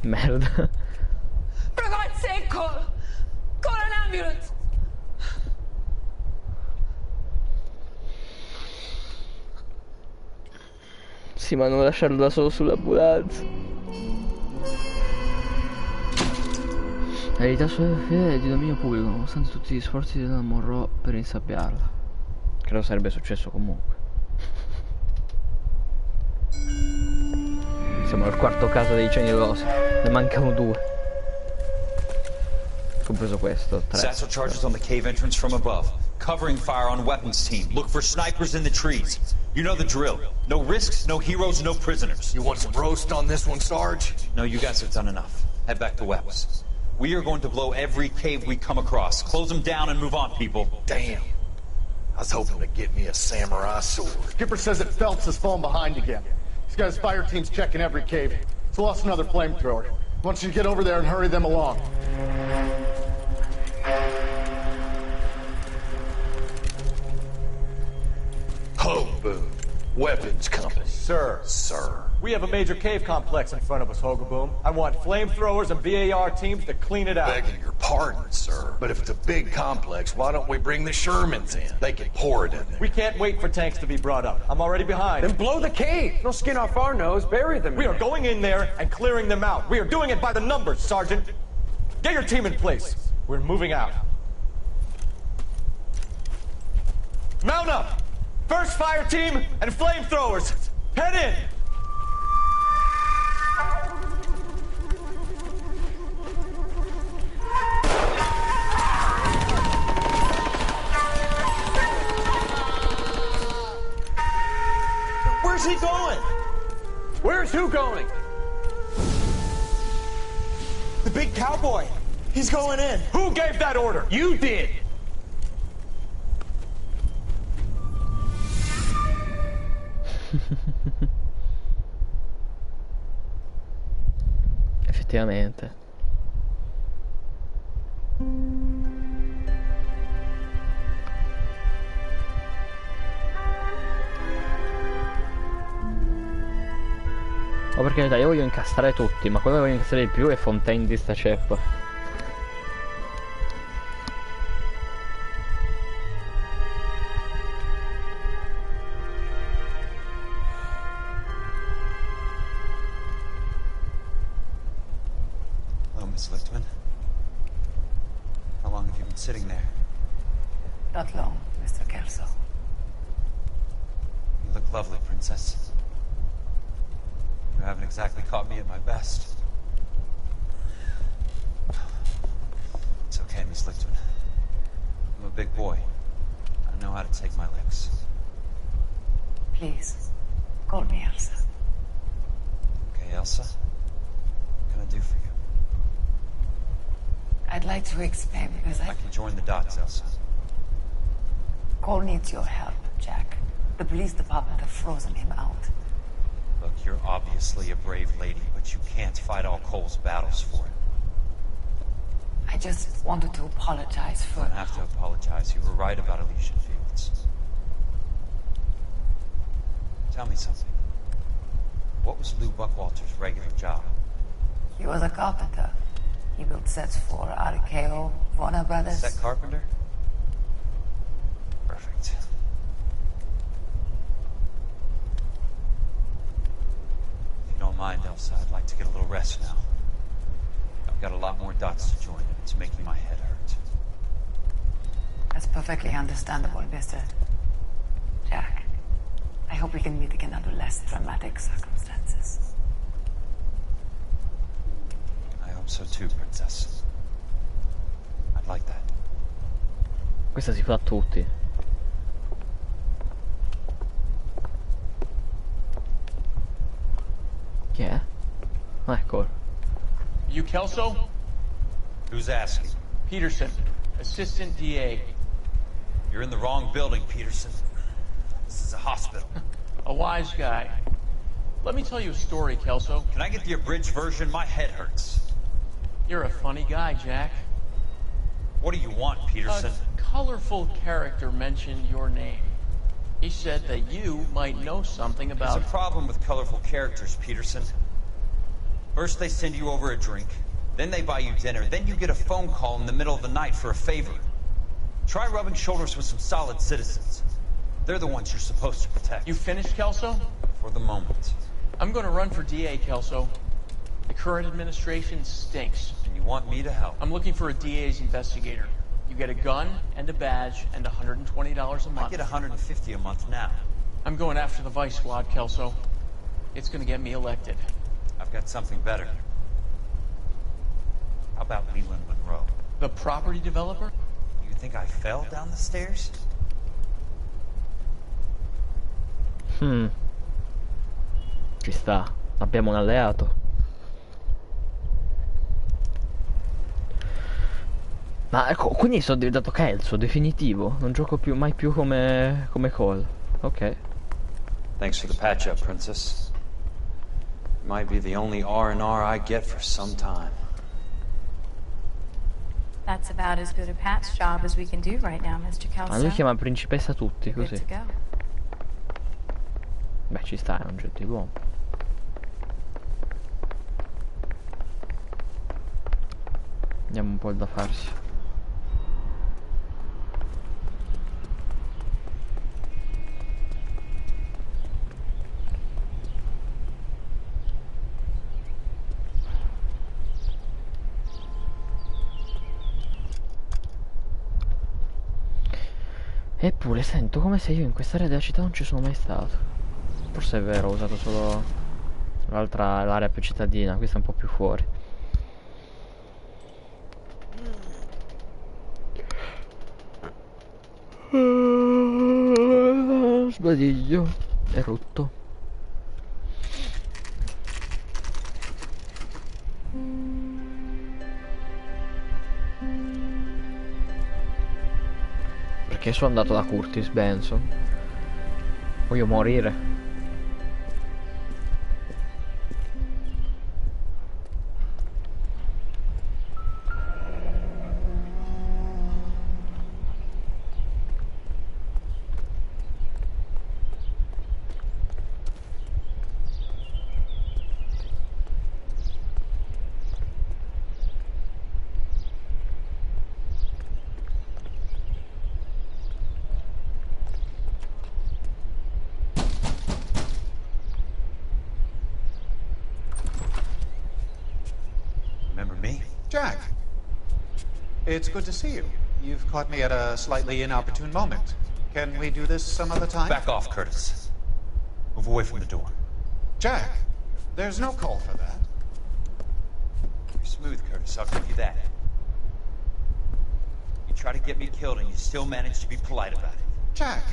Merda. For God's sake, Cole! Call an ambulance! Sì, ma non lasciarlo da solo sull'ambulanza. L'eredità sua fede è di dominio pubblico, nonostante tutti gli sforzi della Monroe per insabbiarla. credo sarebbe successo comunque. Siamo al quarto caso dei cenilosi, ne mancano 2. Compreso questo, 3. Satchel charges on the cave entrance from above. Covering fire on weapons team. Look for snipers in the trees. You know the drill. No risks, no heroes, no prisoners. You want some roast on this one, Sarge? No, you guys have done enough. Head back to weapons. We are going to blow every cave we come across. Close them down and move on, people. Damn. I was hoping to get me a samurai sword. Skipper says that Phelps has fallen behind again. He's got his fire teams checking every cave. He's lost another flamethrower. Wants you to get over there and hurry them along. Hoboon. Weapons Company. Sir. Sir. We have a major cave complex in front of us, Hogaboom. I want flamethrowers and VAR teams to clean it out. Begging your pardon, sir. But if it's a big complex, why don't we bring the Shermans in? They can pour it in there. We can't wait for tanks to be brought up. I'm already behind. Then blow the cave. No skin off our nose. Bury them. We are going in there and clearing them out. We are doing it by the numbers, Sergeant. Get your team in place. We're moving out. Mount up! First fire team and flamethrowers. Head in! Where's he going? Where's who going? The big cowboy. He's going in. Who gave that order? You did. Effettivamente. Ma perché io voglio incastrare tutti, ma quello che voglio incastrare di più è Fontaine di sta ceppa. Sitting there. Not long, Mr. Kelso. You look lovely, Princess. You haven't exactly caught me at my best. It's okay, Miss Lichtman. I'm a big boy. I know how to take my licks. Please, call me Elsa. Okay, Elsa. What can I do for you? I'd like to explain because I can join the dots, Elsa. Cole needs your help, Jack. The police department have frozen him out. Look, you're obviously a brave lady, but you can't fight all Cole's battles for it. I just wanted to apologize for... You don't have to apologize. You were right about Elysian Fields. Tell me something. What was Lou Buckwalter's regular job? He was a carpenter. He built sets for RKO, Warner Brothers. Set carpenter? Perfect. If you don't mind, Elsa, I'd like to get a little rest now. I've got a lot more dots to join, and it's making my head hurt. That's perfectly understandable, Mr. Jack. I hope we can meet again under less dramatic circumstances. I hope so too, Princess. I'd like that. Questa si fa a tutti. Chi è? Ah, ecco. You Kelso? Who's asking? Peterson, Assistant DA. You're in the wrong building, Peterson. This is a hospital. A wise guy. Let me tell you a story, Kelso. Can I get the abridged version? My head hurts. You're a funny guy, Jack. What do you want, Peterson? A colorful character mentioned your name. He said that you might know something about... There's a problem with colorful characters, Peterson. First they send you over a drink, then they buy you dinner, then you get a phone call in the middle of the night for a favor. Try rubbing shoulders with some solid citizens. They're the ones you're supposed to protect. You finished, Kelso? For the moment. I'm going to run for DA, Kelso. The current administration stinks. And you want me to help? I'm looking for a DA's investigator. You get a gun and a badge and $120 a month. I get $150 a month now. I'm going after the Vice Squad, Kelso. It's gonna get me elected. I've got something better. How about Leland Monroe? The property developer? You think I fell down the stairs? Ci sta. Abbiamo un alleato. Ma ecco, quindi sono diventato Kelso, definitivo. Non gioco mai più come Cole. Ok. Thanks for the patch-up, Princess. Might be the only R&R I get for some time. That's about as good a patch job as we can do right now, Mr. Kelso. Ma lui chiama principessa tutti, Good così. to go. Beh, ci sta, è un gentiluomo. Andiamo un po' da farsi. Eppure sento come se io in quest'area della città non ci sono mai stato. Forse è vero, ho usato solo l'area più cittadina, questa è un po' più fuori. Sbadiglio è rotto. Perché sono andato da Curtis Benson? Voglio morire. Jack, it's good to see you. You've caught me at a slightly inopportune moment. Can we do this some other time? Back off, Curtis. Move away from the door. Jack, there's no call for that. You're smooth, Curtis, I'll give you that. You try to get me killed and you still manage to be polite about it. Jack,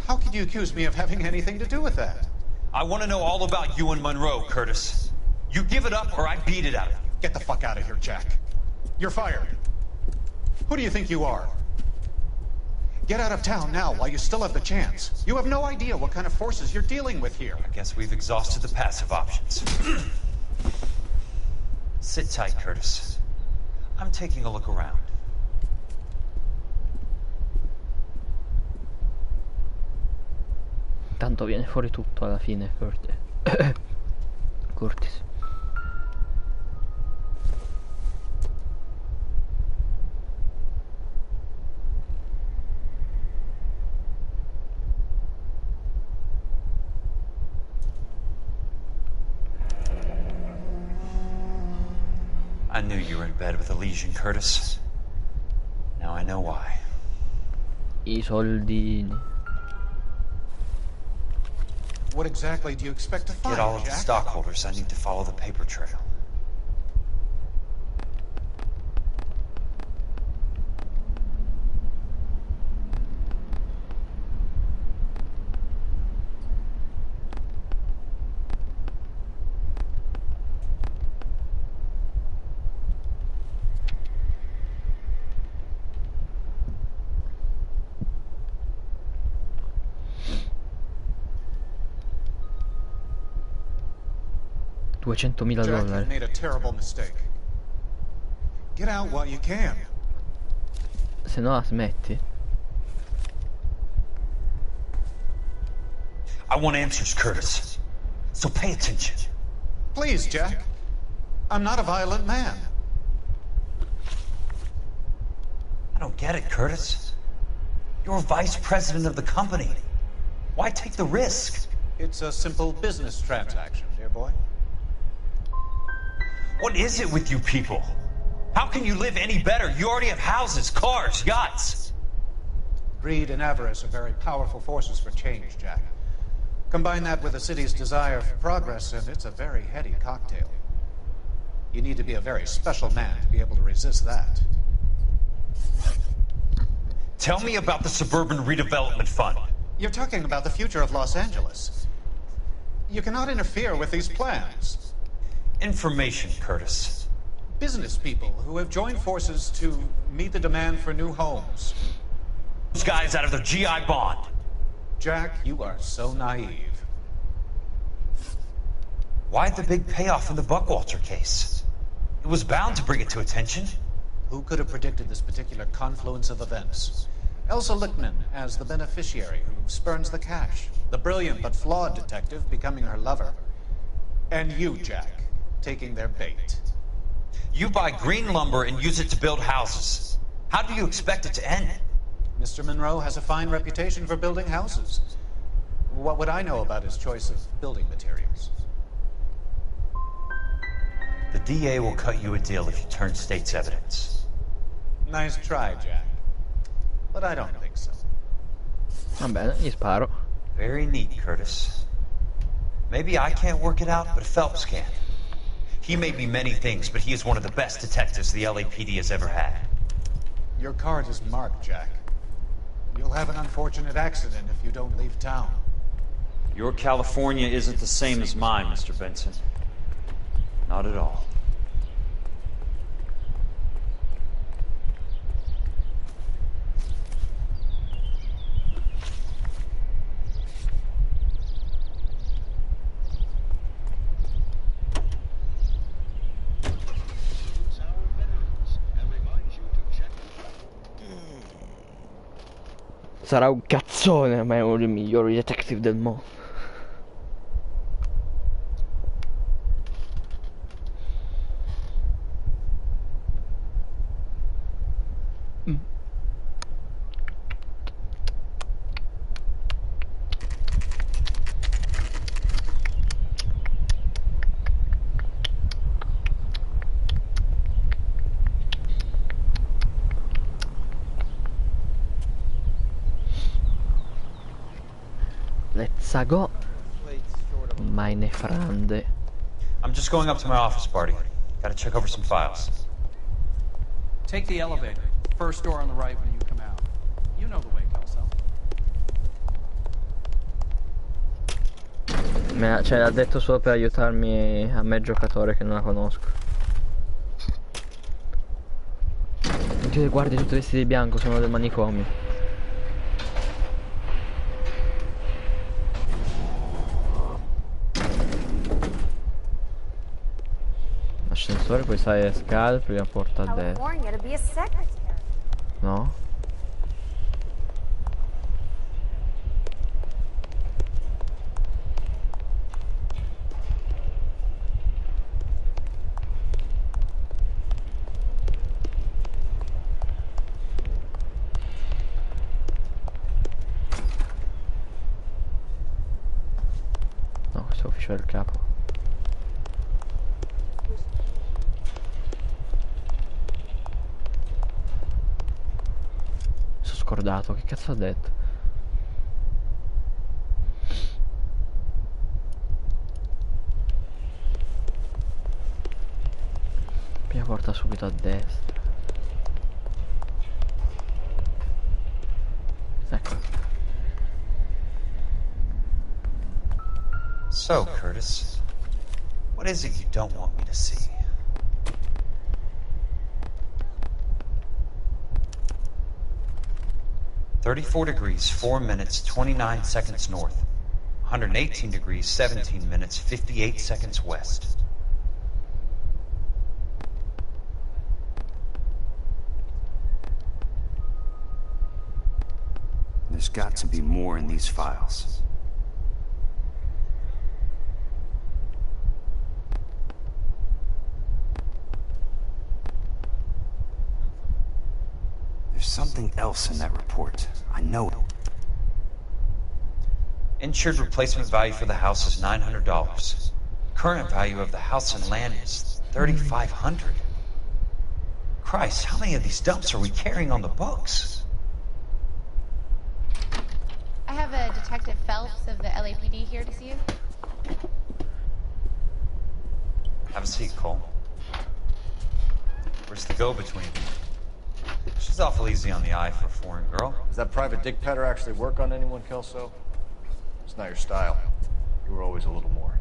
how can you accuse me of having anything to do with that? I want to know all about you and Monroe, Curtis. You give it up or I beat it out of you. Get the fuck out of here, Jack. You're fired. Who do you think you are? Get out of town now while you still have the chance. You have no idea what kind of forces you're dealing with here. I guess we've exhausted the passive options. Sit tight, Curtis. I'm taking a look around. Tanto viene fuori tutto alla fine, Curtis. I knew you were in bed with the Legion, Curtis. Now I know why. I soldini. What exactly do you expect to find, Get all of the Jack? stockholders. I need to follow the paper trail. $200.000. Jack, you've made a terrible mistake. Get out while you can. Se no la smetti. I want answers, Curtis. So pay attention. Please, Jack. I'm not a violent man. I don't get it, Curtis. You're vice president of the company. Why take the risk? It's a simple business transaction, dear boy. What is it with you people? How can you live any better? You already have houses, cars, yachts. Greed and avarice are very powerful forces for change, Jack. Combine that with the city's desire for progress, and it's a very heady cocktail. You need to be a very special man to be able to resist that. Tell me about the Suburban Redevelopment Fund. You're talking about the future of Los Angeles. You cannot interfere with these plans. Information, Curtis. Business people who have joined forces to meet the demand for new homes. Those guys out of their GI bond. Jack, you are so naive. Why the big payoff in the Buckwalter case? It was bound to bring it to attention. Who could have predicted this particular confluence of events? Elsa Lichtman as the beneficiary who spurns the cash. The brilliant but flawed detective becoming her lover. And you, Jack, taking their bait. You buy green lumber and use it to build houses. How do you expect it to end? Mr. Monroe has a fine reputation for building houses. What would I know about his choice of building materials? The DA will cut you a deal if you turn state's evidence. Nice try, Jack. But I don't think so. Va bene, gli sparo. Very neat, Curtis. Maybe I can't work it out, but Phelps can. He may be many things, but he is one of the best detectives the LAPD has ever had. Your card is marked, Jack. You'll have an unfortunate accident if you don't leave town. Your California isn't the same as mine, Mr. Benson. Not at all. Sarà un cazzone, ma è uno dei migliori detective del mondo. Let's go. Meine Frande. I'm just going up to my office party. Gotta check over some files. Take the elevator. First door on the right when you come out. You know the way, Kelso. Cioè, l'ha detto solo per aiutarmi a me giocatore che non la conosco. Oddio, le guardie tutte vestite di bianco, sono del manicomio. Ascensore, poi sai le scale, prima porta a destra. No? No, questo è l'ufficio del capo. Scordato, che cazzo ha detto? Prima porta subito a destra. Ecco. So, Curtis, what is it you don't want me to see? 34 degrees, 4 minutes, 29 seconds north. 118 degrees, 17 minutes, 58 seconds west. There's got to be more in these files. There's something else in that report. I know it. Insured replacement value for the house is $900. Current value of the house and land is $3,500. Christ, how many of these dumps are we carrying on the books? I have a Detective Phelps of the LAPD here to see you. Have a seat, Cole. Where's the go-between? She's awful easy on the eye for a foreign girl. Does that private dick petter actually work on anyone, Kelso? It's not your style. You were always a little more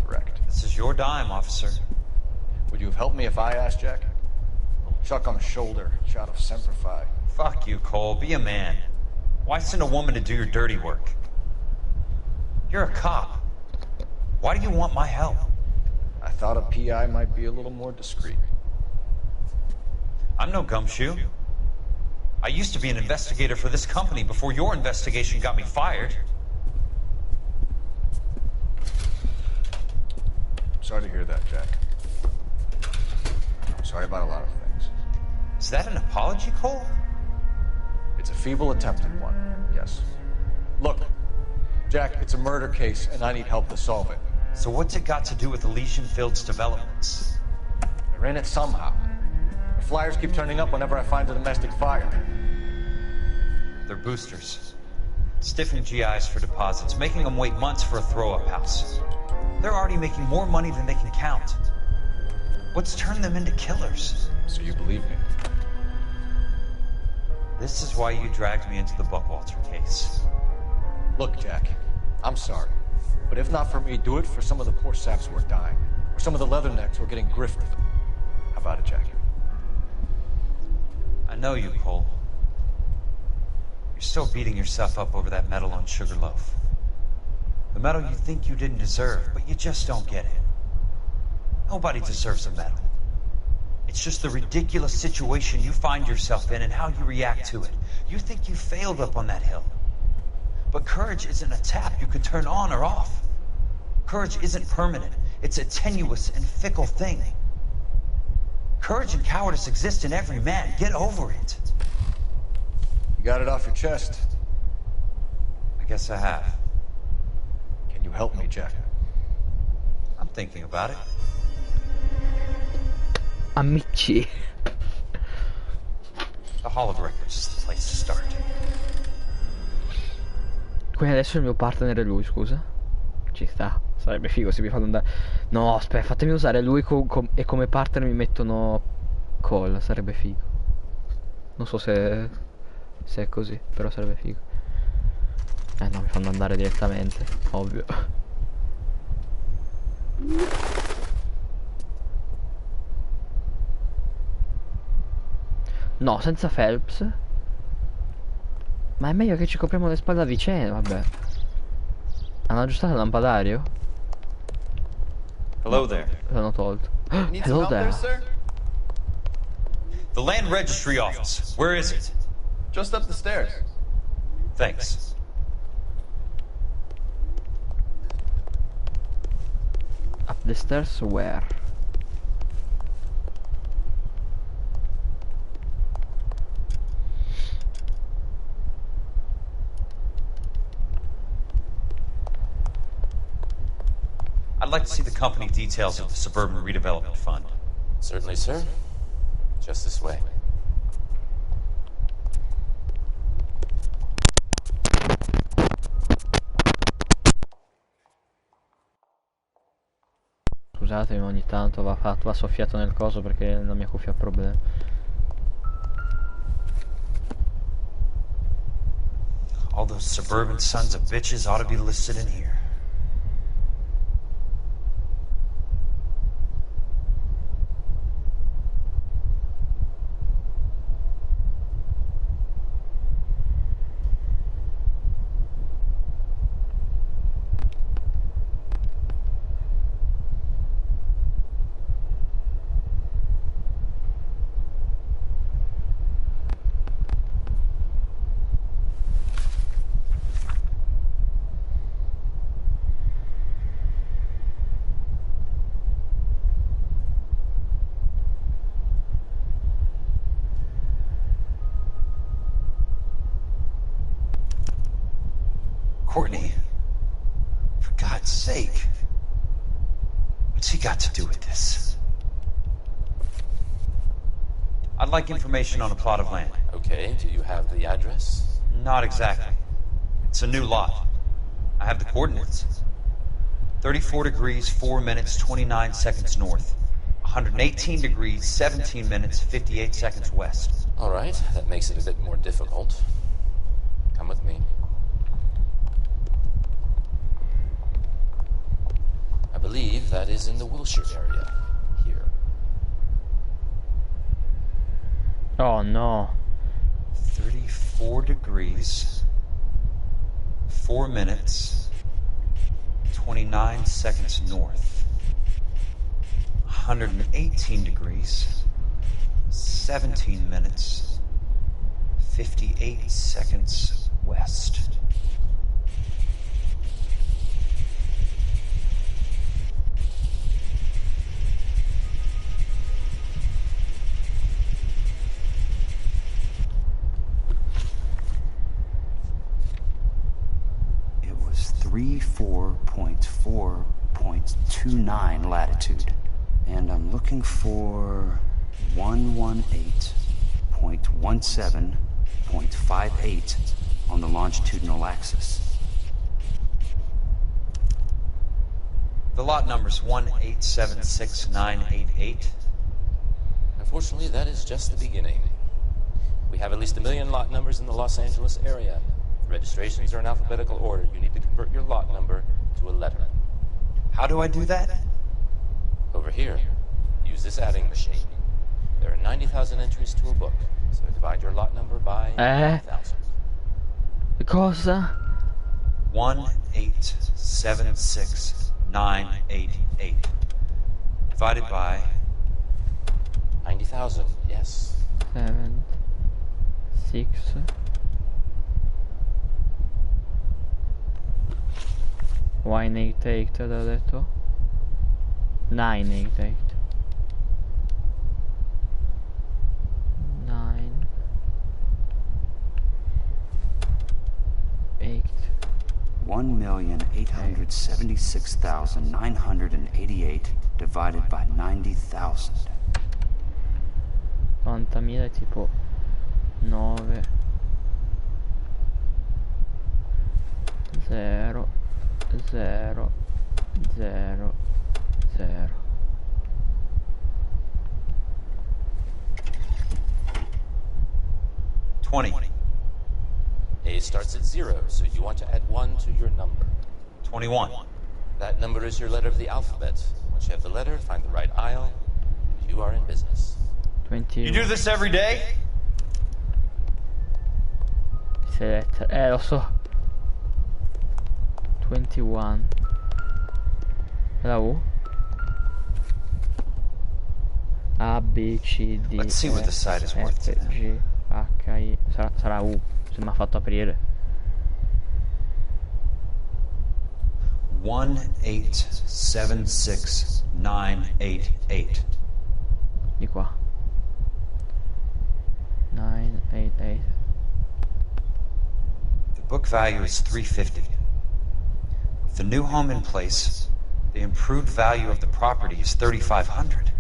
direct. This is your dime, officer. Would you have helped me if I asked, Jack? A little chuck on the shoulder, shot of Semper Fi. Fuck you, Cole. Be a man. Why send a woman to do your dirty work? You're a cop. Why do you want my help? I thought a PI might be a little more discreet. I'm no gumshoe. I used to be an investigator for this company before your investigation got me fired. Sorry to hear that, Jack. I'm sorry about a lot of things. Is that an apology, Cole? It's a feeble attempt at one, yes. Look, Jack, it's a murder case, and I need help to solve it. So what's it got to do with Elysian Fields developments? They're in it somehow. The flyers keep turning up whenever I find a domestic fire. They're boosters. Stiffing GIs for deposits, making them wait months for a throw-up house. They're already making more money than they can count. What's turned them into killers? So you believe me? This is why you dragged me into the Buckwalter case. Look, Jack, I'm sorry. But if not for me, do it for some of the poor saps who are dying. Or some of the leathernecks who are getting grifted. How about it, Jack? I know you, Cole. You're still beating yourself up over that medal on Sugarloaf. The medal you think you didn't deserve, but you just don't get it. Nobody deserves a medal. It's just the ridiculous situation you find yourself in and how you react to it. You think you failed up on that hill. But courage isn't a tap you could turn on or off. Courage isn't permanent. It's a tenuous and fickle thing. Courage and cowardice exist in every man. Get over it. You got it off your chest. I guess I have. Can you help me, Jack? I'm thinking about it. Amici. The Hall of Records is the place to start. Quindi adesso il mio partner è lui, scusa. Ci sta. Sarebbe figo se mi fanno andare. No, aspetta, fatemi usare lui e come partner mi mettono Cole, sarebbe figo. Non so se è così, però sarebbe figo. No, mi fanno andare direttamente, ovvio. No, senza Phelps. Ma è meglio che ci copriamo le spalle a vicenda, vabbè. Hanno aggiustato il lampadario? Hello there. L'hanno tolto. Need some Hello help there. there, sir? The Land Registry Office. Where is it? Just up the stairs. Thanks. Up the stairs where? I'd like to see the company details of the Suburban Redevelopment Fund. Certainly, sir. Just this way. Scusatemi, ogni tanto va soffiato nel coso perché la mia cuffia ha problemi. All those suburban sons of bitches ought to be listed in here. Courtney, for God's sake, what's he got to do with this? I'd like information on a plot of land. Okay, do you have the address? Not exactly. It's a new lot. I have the coordinates. 34 degrees, 4 minutes, 29 seconds north. 118 degrees, 17 minutes, 58 seconds west. All right, that makes it a bit more difficult. Come with me. I believe that is in the Wilshire area. Here. Oh no. 34 degrees, 4 minutes, 29 seconds north. 118 degrees, 17 minutes, 58 seconds west. It was 34.4.29 latitude. And I'm looking for 118.17.58 on the longitudinal axis. The lot number's 1876988. Unfortunately, that is just the beginning. We have at least 1 million lot numbers in the Los Angeles area. Registrations are in alphabetical order. You need to convert your lot number to a letter. How do I do that? Over here, use this adding machine. There are 90,000 entries to a book, so divide your lot number by 90,000. Cosa? 1876988 divided by 90,000. Yes. 7 6 188 te l'ho detto. 988 9 8 1,876,988 divided by 90,000. 90.000 è tipo 9 0 0 0 0. A starts at 0, so you want to add 1 to your number. 21. That number is your letter of the alphabet. Once you have the letter, find the right aisle. You are in business. 20. You do this every day? Lo so. 21. La U. A, B, C, D, Let's see what the site is worth F, G, H, I. Sarà U, se mi ha fatto aprire. 1876988. Di qua. 988. The book value is $350. With the new home in place, the improved value of the property is $3,500.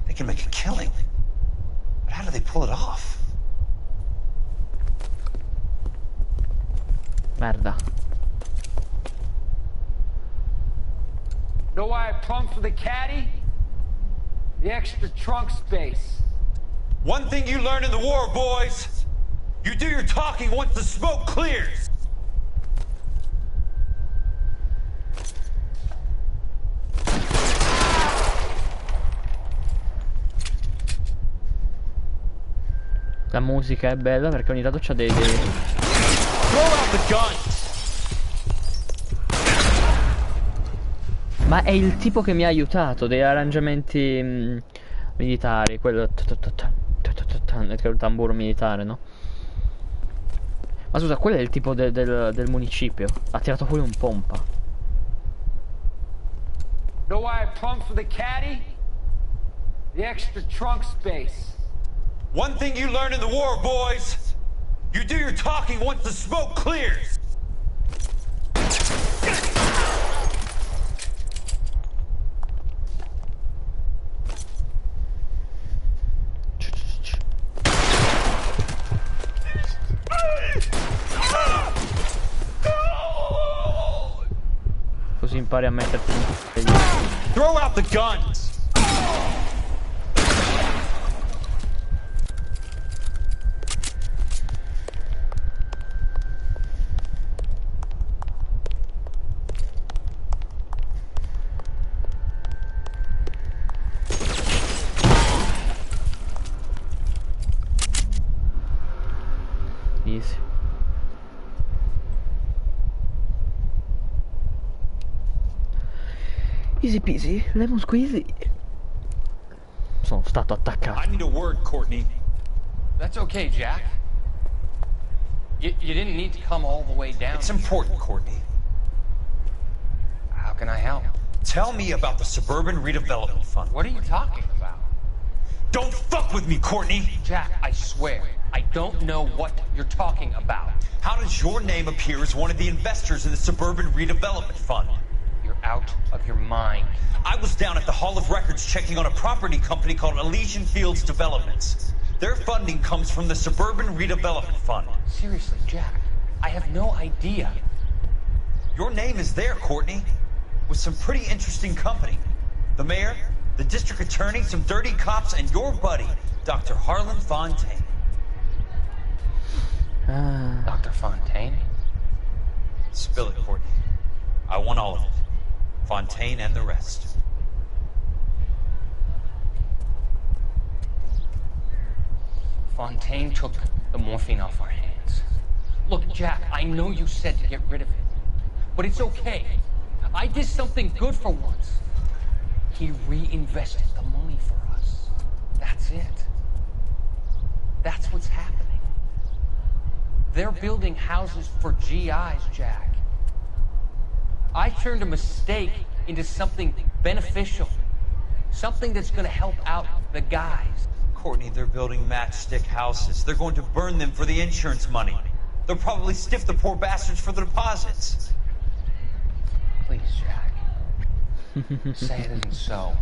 They can make a killing. But how do they pull it off? Merda. Know why I plumbed for the caddy? The extra trunk space. One thing you learn in the war, boys. You do your talking once the smoke clears. La musica è bella perché ogni tanto c'ha dei... Throw out the gun! Ma è il tipo che mi ha aiutato degli arrangiamenti militari, quello il tamburo militare, no? Ma scusa, quello è il tipo del municipio. Ha tirato fuori un pompa. Know why I plumbed for the caddy? The extra trunk space. One thing you learn in the war, boys. You do your talking once the smoke clears. impari a metterti in... Throw out the guns! Easy. Easy peasy, lemon squeezy. Sono stato attaccato. I need a word, Courtney. That's okay, Jack. You didn't need to come all the way down. It's important, Courtney. How can I help? Tell me about the Suburban Redevelopment Fund. What are you talking about? Don't fuck with me, Courtney! Jack, I swear, I don't know what you're talking about. How does your name appear as one of the investors in the Suburban Redevelopment Fund? You're out of your mind. I was down at the Hall of Records checking on a property company called Elysian Fields Developments. Their funding comes from the Suburban Redevelopment Fund. Seriously, Jack, I have no idea. Your name is there, Courtney, with some pretty interesting company. The mayor, the district attorney, some dirty cops, and your buddy, Dr. Harlan Fontaine. Dr. Fontaine? Spill it, Courtney. I want all of it. Fontaine and the rest. Fontaine took the morphine off our hands. Look, Jack, I know you said to get rid of it, but it's okay. I did something good for once. He reinvested the money for us. That's it. That's what's happening. They're building houses for GIs, Jack. I turned a mistake into something beneficial. Something that's gonna help out the guys. Courtney, they're building matchstick houses. They're going to burn them for the insurance money. They'll probably stiff the poor bastards for the deposits. Please, Jack. Say it isn't so.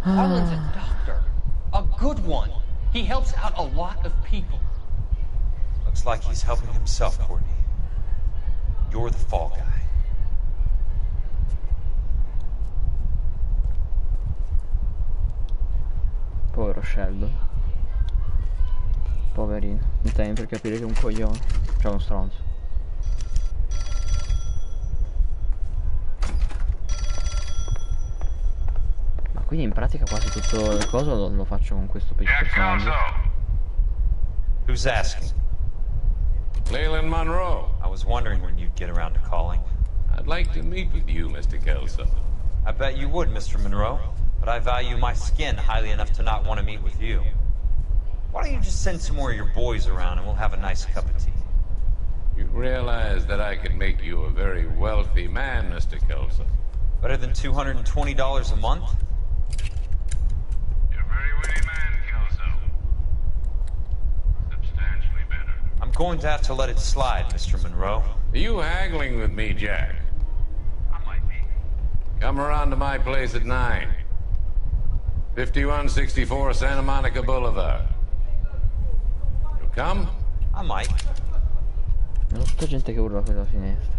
Harlan's a doctor. A good one. He helps out a lot of people. Looks like he's helping himself, Courtney. You're the fall guy. Povero Sheldon. Poverino. Non tempo per capire che è un coglione. Cioè uno stronzo. Ma quindi in pratica quasi tutto il coso lo faccio con questo personaggio. Who's asking? Leland Monroe. I was wondering when you'd get around to calling. I'd like to meet with you, Mr. Kelso. I bet you would, Mr. Monroe. But I value my skin highly enough to not want to meet with you. Why don't you just send some more of your boys around and we'll have a nice cup of tea? You realize that I could make you a very wealthy man, Mr. Kelso. Better than $220 a month? You're a very witty man, Kelso. Substantially better. I'm going to have to let it slide, Mr. Monroe. Are you haggling with me, Jack? I might be. Come around to my place at 9. 5164 Santa Monica Boulevard. You'll come? I might. Vedo tutta gente che urla qui da finestra.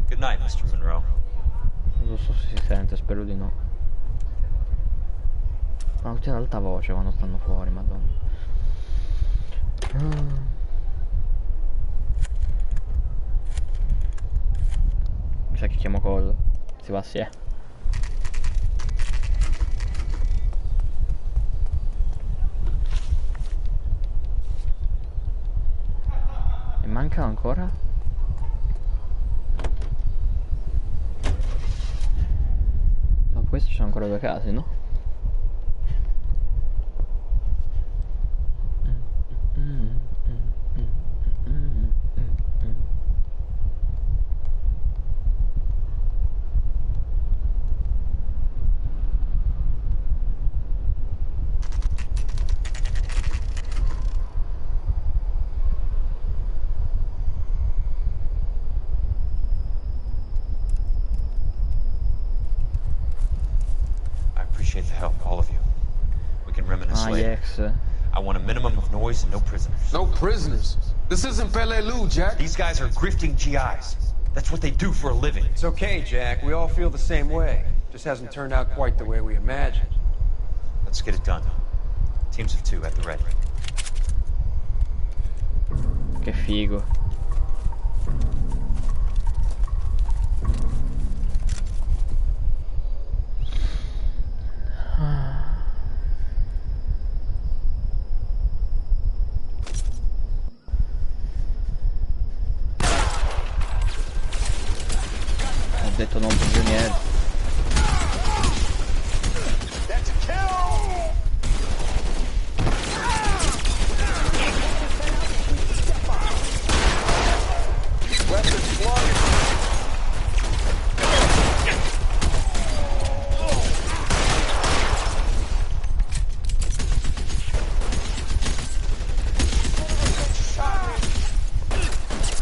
Good night, Mr. Monroe. Non so se si sente, spero di no. Ma tutti ad alta voce quando stanno fuori, madonna. Mi sa che chiamo cosa. Si va assieme. E mancano ancora? Dopo questo ci sono ancora due case, no? The help, all of you. We can reminisce later. Yes. I want a minimum of noise and no prisoners. No prisoners? This isn't Pelelu, Jack. These guys are grifting GIs. That's what they do for a living. It's okay, Jack. We all feel the same way. Just hasn't turned out quite the way we imagined. Let's get it done. Teams of 2 at the ready. Che figo. Ho detto non prigionieri.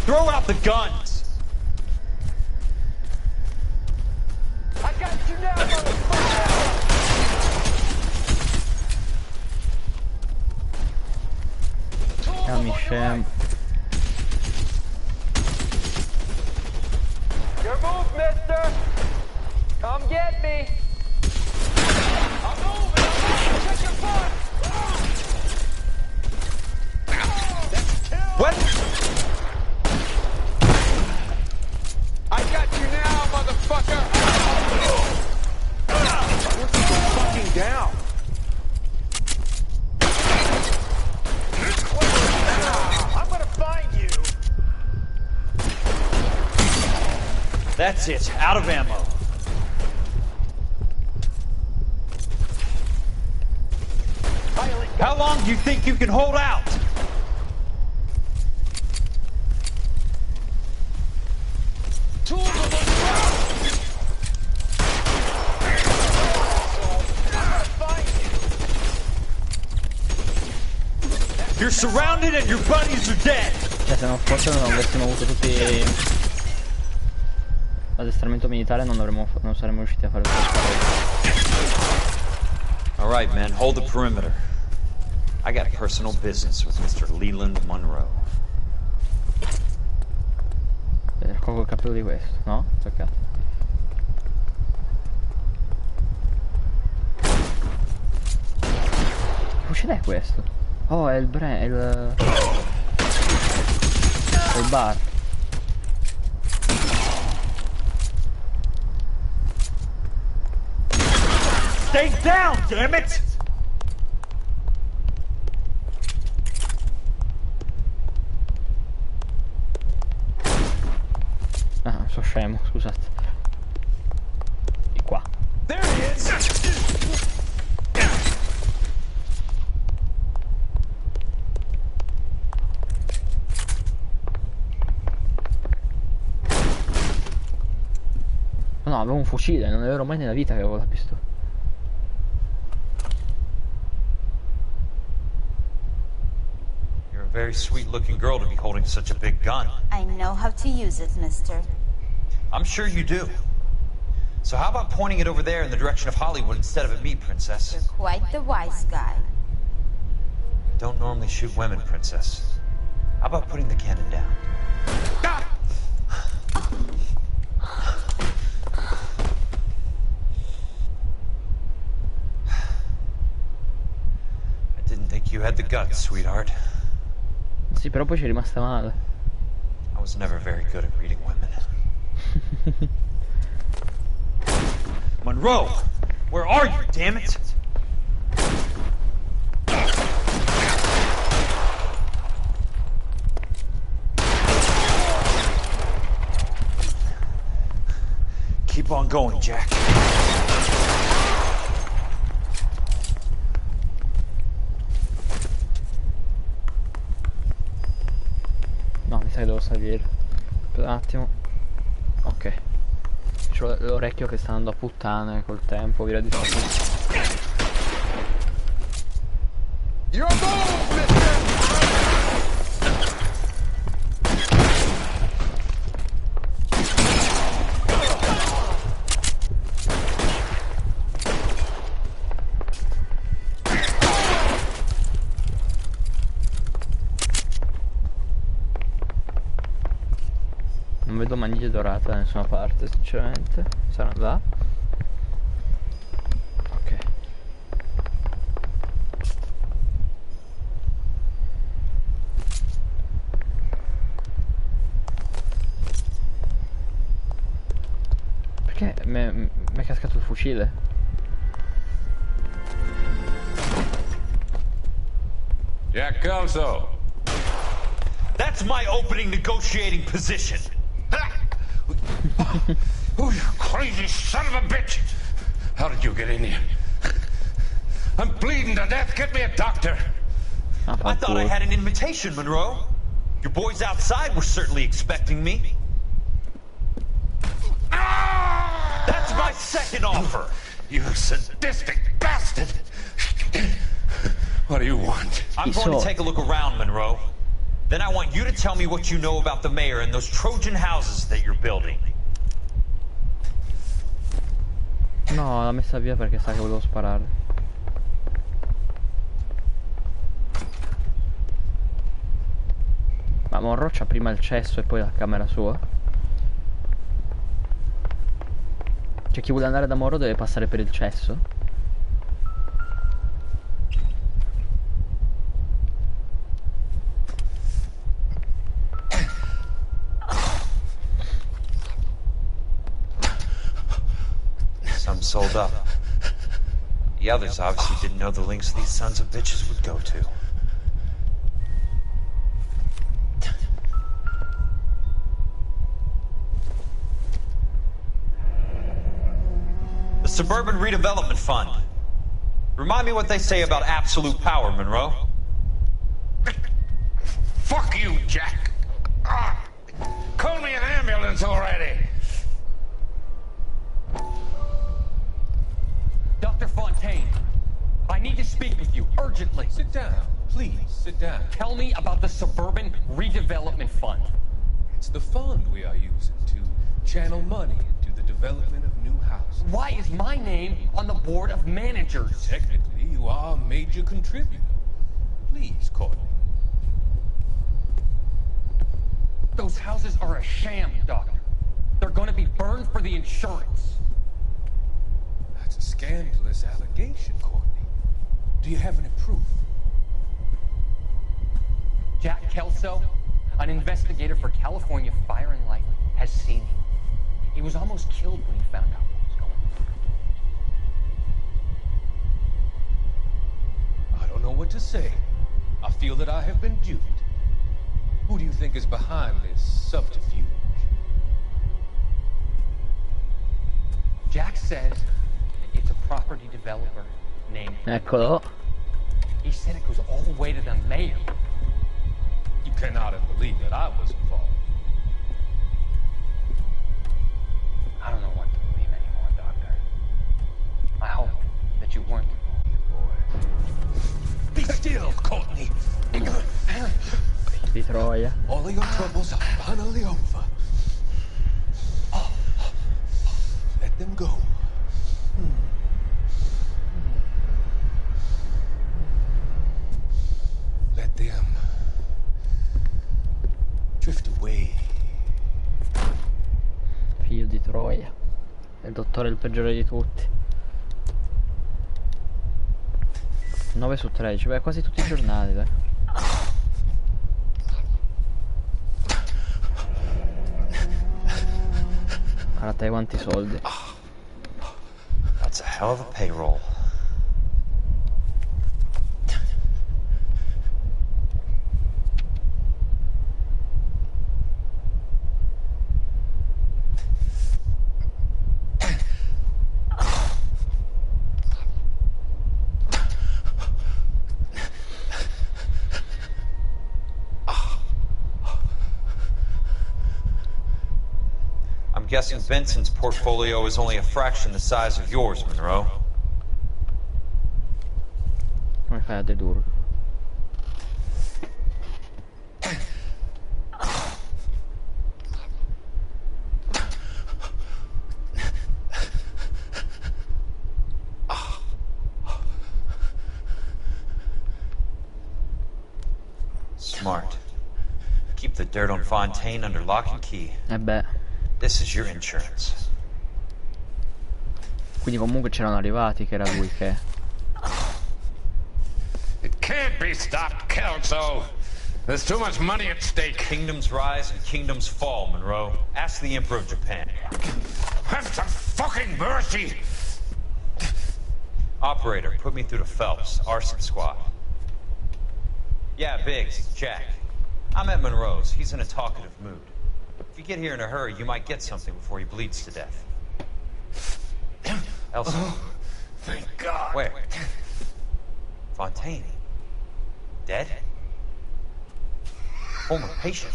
Throw out the guns! I got you now, motherfucker! Dammi scemo. Your move, mister! Come get me! I'm moving! Check your butt! What? I got you now, motherfucker! Let's go fucking down! I'm gonna find you! That's it. Out of ammo. How long do you think you can hold out? Tools on the ground! You're surrounded and your buddies are dead. Cioè, se non fosse non avessimo avuto tutti l'addestramento militare non saremmo riusciti a fare tutto. All right, men, hold the perimeter. I got personal business with Mr. Leland Monroe. Colgo il capello di questo, no? Peccato. Che fucile è questo? Oh, è il il bar. Stay down, damn it! Ah, sono scemo, scusate. Di qua. There he is! No, avevo un fucile, non avevo mai nella vita che avevo la pistola. You're a very sweet-looking girl to be holding such a big gun. I know how to use it, mister. I'm sure you do. So how about pointing it over there in the direction of Hollywood instead of at me, Princess? You're quite the wise guy. Don't normally shoot women, Princess. How about putting the cannon down? I didn't think you had the guts, sweetheart. Sì, però poi ci è rimasta male. I was never very good at reading women. Monroe! Where are you, damn it? Keep on going, Jack. No, mi sa che devo salire. Per un attimo. Ok. C'ho l'orecchio che sta andando a puttane col tempo, via di tutto. Your move, mister! Non vedo vedo maniglie dorate da nessuna parte, sinceramente. Sarà là? Ok. Perché mi è cascato il fucile? Jack Kelso. That's my opening negotiating position. Oh, you crazy son of a bitch! How did you get in here? I'm bleeding to death. Get me a doctor. I thought I had an invitation, Monroe. Your boys outside were certainly expecting me. That's my second offer. You sadistic bastard! What do you want? I'm going to take a look around, Monroe. Then I want you to tell me what you know about the mayor and those Trojan houses that you're building. No, l'ha messa via perché sa che volevo sparare. Ma Monroe c'ha prima il cesso e poi la camera sua? Cioè chi vuole andare da Monroe deve passare per il cesso? Some sold up. The others obviously didn't know the links these sons of bitches would go to. The Suburban Redevelopment Fund. Remind me what they say about absolute power, Monroe. Fuck you, Jack. Call me an ambulance already. Dr. Fontaine, I need to speak with you urgently. Sit down. Please, sit down. Tell me about the Suburban Redevelopment Fund. It's the fund we are using to channel money into the development of new houses. Why is my name on the board of managers? Technically, you are a major contributor. Please, Courtney. Those houses are a sham, Doctor. They're going to be burned for the insurance. That's a scandalous allegation, Courtney. Do you have any proof? Jack Kelso, an investigator for California Fire and Life, has seen him. He was almost killed when he found out what was going on. I don't know what to say. I feel that I have been duped. Who do you think is behind this subterfuge? Jack says it's a property developer named... Eccolo. He said it goes all the way to the mayor. You cannot have believed that I was involved. I don't know what to believe anymore, Doctor. I hope that you weren't involved. Be still, Courtney. Di Troia. All of your troubles are finally over. Let them go. Let them drift away. Figlio di Troia. Il dottore è il peggiore di tutti. 9 su 13, beh, quasi tutti i giornali, dai. Guarda quanti soldi. That's a hell of a payroll. I'm guessing Benson's portfolio is only a fraction the size of yours, Monroe. Come fai a dedurre? Smart. Keep the dirt on Fontaine under lock and key. beh. This is your insurance. Quindi comunque c'erano arrivati che era lui che... It can't be stopped, Kelso. There's too much money at stake. Kingdoms rise and kingdoms fall, Monroe. Ask the Emperor of Japan. Have some fucking mercy! Operator, put me through to Phelps, arson squad. Yeah, Biggs, it's Jack. I'm at Monroe's. He's in a talkative mood. If you get here in a hurry, you might get something before he bleeds to death. Elsa. Oh, thank God. Where? Fontaine. Dead? Former patient.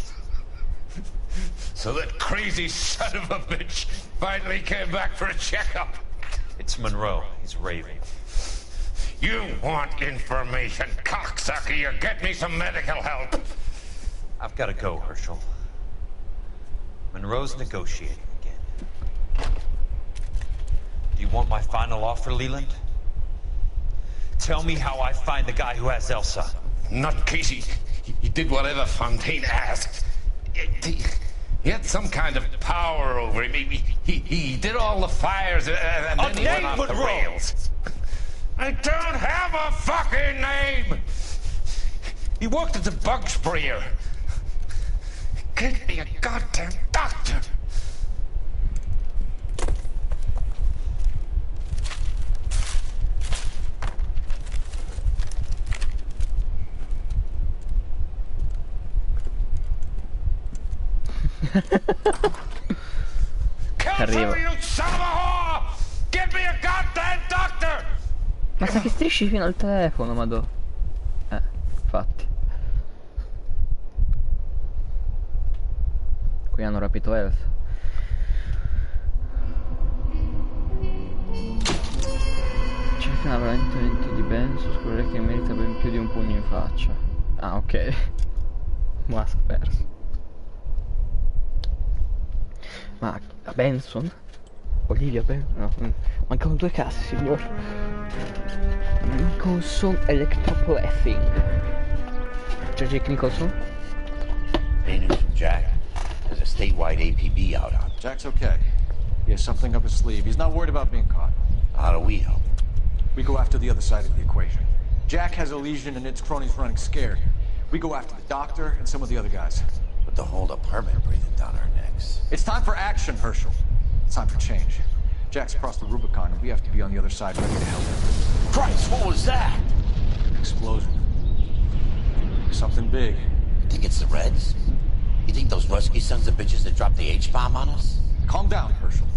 So that crazy son of a bitch finally came back for a checkup. It's Monroe. He's raving. You want information, cocksucker. You get me some medical help. I've got to go, Herschel. Monroe's negotiating again. Do you want my final offer, Leland? Tell me how I find the guy who has Elsa. Nutcase, he did whatever Fontaine asked. He had some kind of power over him. He did all the fires and then he went off the rails. I don't have a fucking name! He worked as a bug sprayer. Get me a goddamn doctor! Arrivo. You son of a whore! Get me a goddamn doctor! Ma sa che strisci fino al telefono, madò. Infatti. Qui hanno rapito Elsa. Cerca un avvenimento di Benson, scoprirà che merita ben più di un pugno in faccia. Ah, ok. Ma si è perso. Ma Benson? Olivia Benson? No, mancano 2 casi, signor. Nicholson Electroplething. Jack Nicholson? Hey, news from Jack. There's a statewide APB out on. Jack's okay. He has something up his sleeve. He's not worried about being caught. How do we help? We go after the other side of the equation. Jack has a legion and its cronies running scared. We go after the doctor and some of the other guys. With the whole department breathing down our necks. It's time for action, Herschel. It's time for change. Jack's crossed the Rubicon and we have to be on the other side ready to help him. Christ, what was that? An explosion. Something big. You think it's the Reds? You think those Rusky sons of bitches that dropped the H-bomb on us? Calm down, Herschel.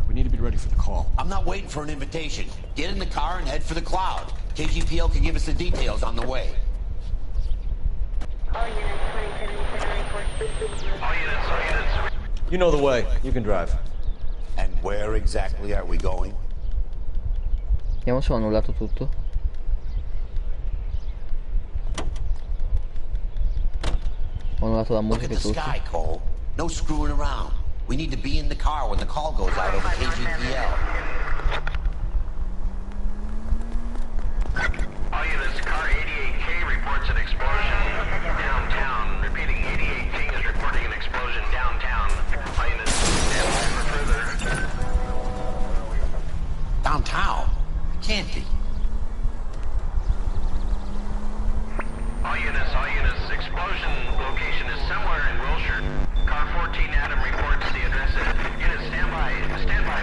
We need to be ready for the call. I'm not waiting for an invitation. Get in the car and head for the cloud. KGPL can give us the details on the way. All units, 27 All units. You know the way. You can drive. And where exactly are we going? Vediamo se ho annullato tutto. Ho annullato la Look musica at e the tutto. sky, Cole. No screwing around. We need to be in the car when the call goes out over KGPL. All units, car 88K reports an explosion downtown. Repeating, 88 King is reporting an explosion downtown. All units, stand by for further. Downtown? It can't be. All units, explosion location is somewhere in Wilshire. Car 14 Adam reports the address. Units, stand by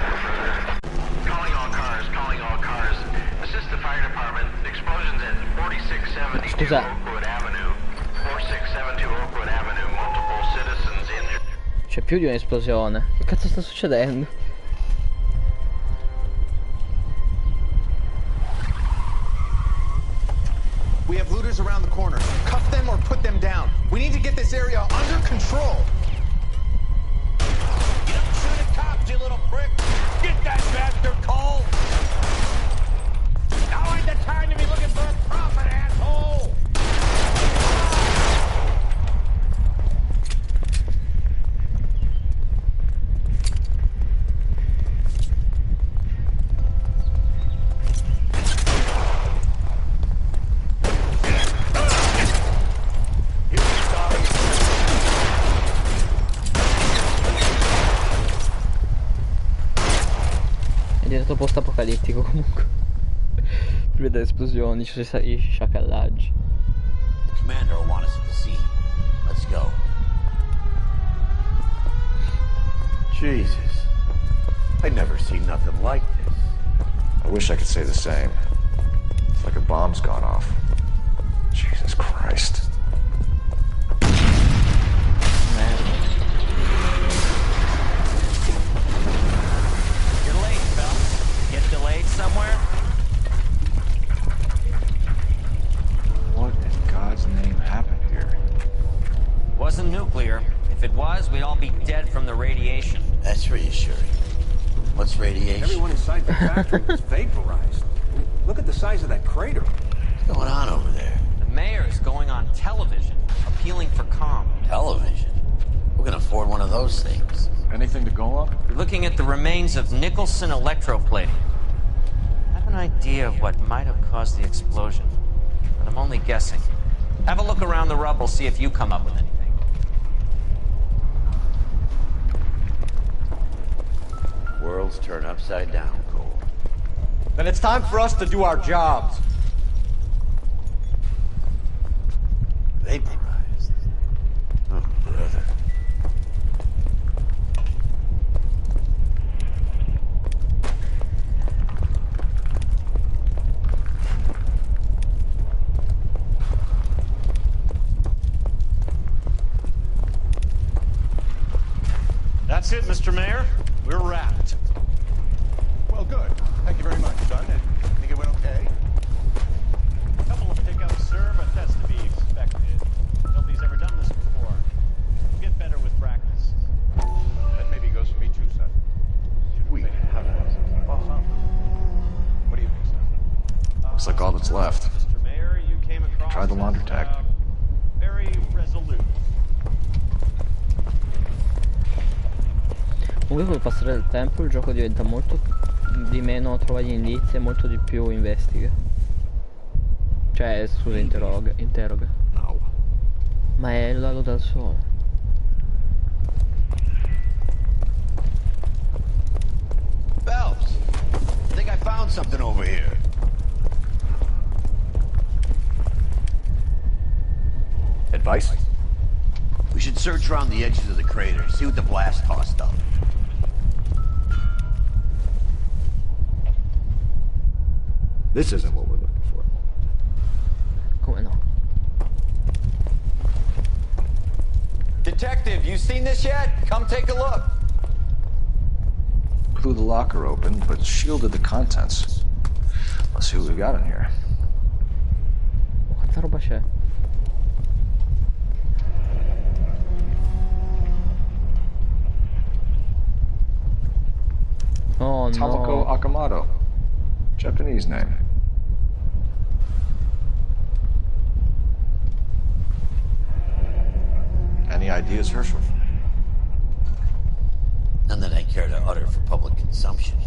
for further. Calling all cars. Assist the fire department. Explosions at 4672 Scusa. Oakwood Avenue. 4672 Oakwood Avenue. Multiple citizens injured. C'è più di un'esplosione. Che cazzo sta succedendo? We have looters around the corner. Cuff them or put them down. We need to get this area under control. You don't shoot at cops, you little prick. Get that bastard, Cole. Now ain't the time to be looking for a profit, asshole! molto post-apocalittico comunque. Si vede esplosioni, i sciacallaggi. The commander will want us at the scene. Let's go. Jesus. I'd never seen nothing like this. I wish I could say the same. It's like a bomb's gone off. Jesus Christ. You're late, Phelps. Get delayed somewhere? What in God's name happened here? Wasn't nuclear. If it was, we'd all be dead from the radiation. That's reassuring. What's radiation? Everyone inside the factory was vaporized. Look at the size of that crater. What's going on over there? The mayor's going on television, appealing for calm. Television? Who can afford one of those things? Anything to go on? We're looking at the remains of Nicholson electroplating. I have an idea of what might have caused the explosion, but I'm only guessing. Have a look around the rubble, see if you come up with anything. Worlds turn upside down, Cole. Then it's time for us to do our jobs. Vaporized. Oh, brother. That's it, Mr. Mayor. We're wrapped. Well, good. Thank you very much, son. I think it went okay. A couple of hiccups, sir, but that's to be expected. Nobody's ever done this before. We'll get better with practice. That maybe goes for me too, son. We have fun. What do you think, son? Looks like all that's left. Mr. Mayor, you came across Try the laundry tag. very resolute. Comunque col passare del tempo il gioco diventa molto di meno trova gli indizi e molto di più investiga. Cioè, scusa, interroga. No. Ma è il lago dal sole. Phelps, I think I found something over here. Advice? We should search around the edges of the crater, see what the blast tossed up. This isn't what we're looking for. Come no? Detective, you seen this yet? Come take a look. Blew the locker open, but shielded the contents. Let's see what we got in here. Quanta roba c'è? Oh Tamako no. Akamoto. Japanese name. Any ideas, Herschel? None that I care to utter for public consumption.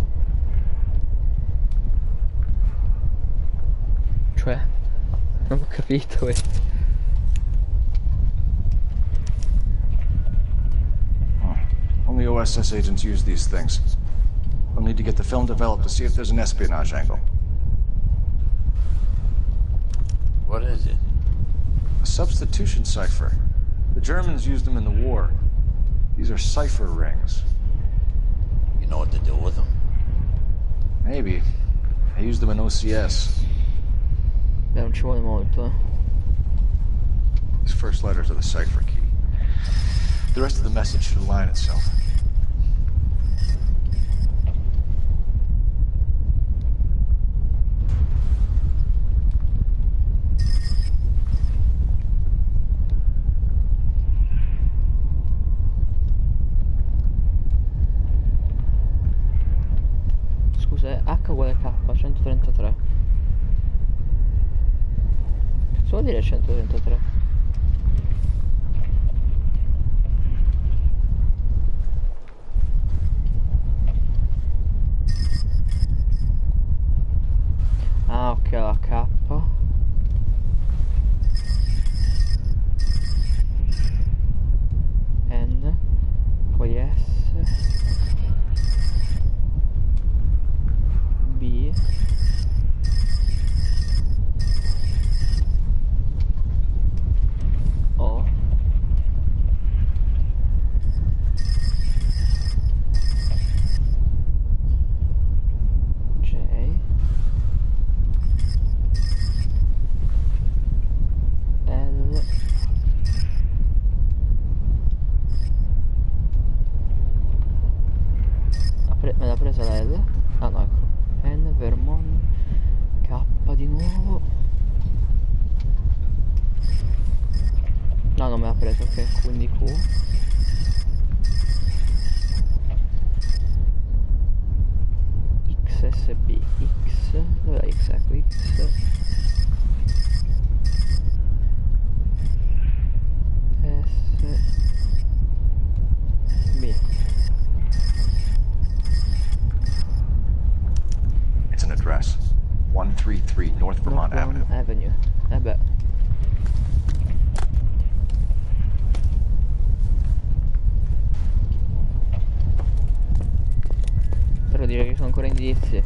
Cioè? Non ho capito questo. Only OSS agents use these things. We'll need to get the film developed to see if there's an espionage angle. What is it? A substitution cipher. The Germans used them in the war. These are cipher rings. You know what to do with them? Maybe. I used them in OCS. Beh, non ci vuole molto, These first letters are the cipher key. The rest of the message should align itself. Scusa, H uguale K, 133. Cosa vuol dire 133? Ah, ok, la K. N. Poi S. me l'ha preso, ok, quindi Q. XSB, X, dov'è la X? Ecco, X. S, B. It's an address. 133 North Vermont Avenue. Beh. Però direi che sono ancora indizi.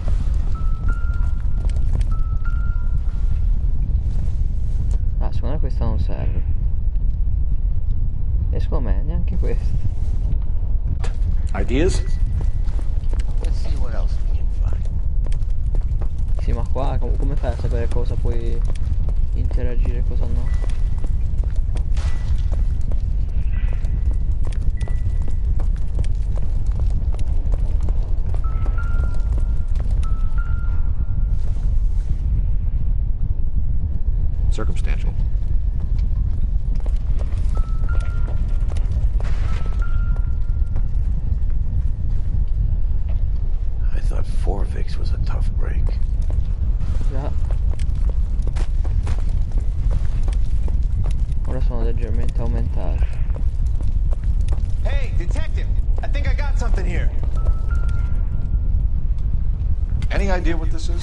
Ah, secondo me questa non serve. E secondo me neanche questa. Ideas? Let's see what else we can find. Sì, ma qua come fai a sapere cosa puoi interagire e cosa no? Circumstantial. I thought Forvix was a tough break. Già. Ora sono leggermente aumentati. Hey, detective! I think I got something here. Any idea what this is?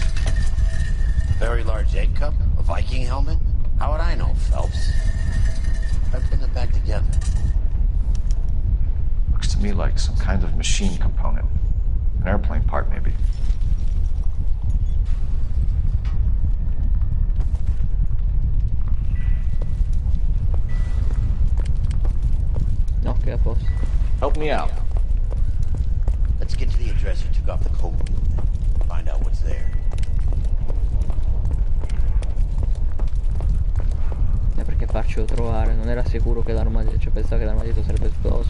Very large egg cup? A Viking helmet? How would I know, Phelps? Try putting it back together. Looks to me like some kind of machine component. An airplane part, maybe. Ok, a posto. Help me out. Let's get to the address you took off the cold wheel then. Find out what's there. Perché farcelo trovare, non era sicuro che l'armadillo, cioè pensava che l'armadillo sarebbe esploso.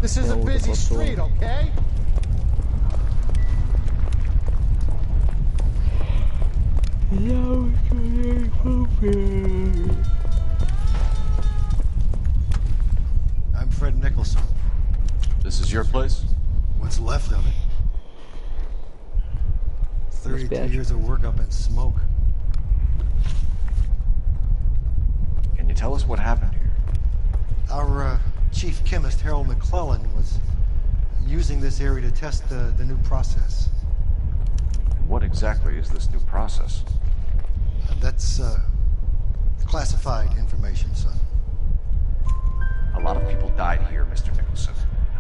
This is a busy street, okay? I'm Fred Nicholson. This is your place? What's left of it. 32 years of work up in smoke. Can you tell us what happened here? Our chief chemist, Harold McClellan, was using this area to test the new process. What exactly is this new process? That's classified information, son. A lot of people died here, Mr. Nicholson.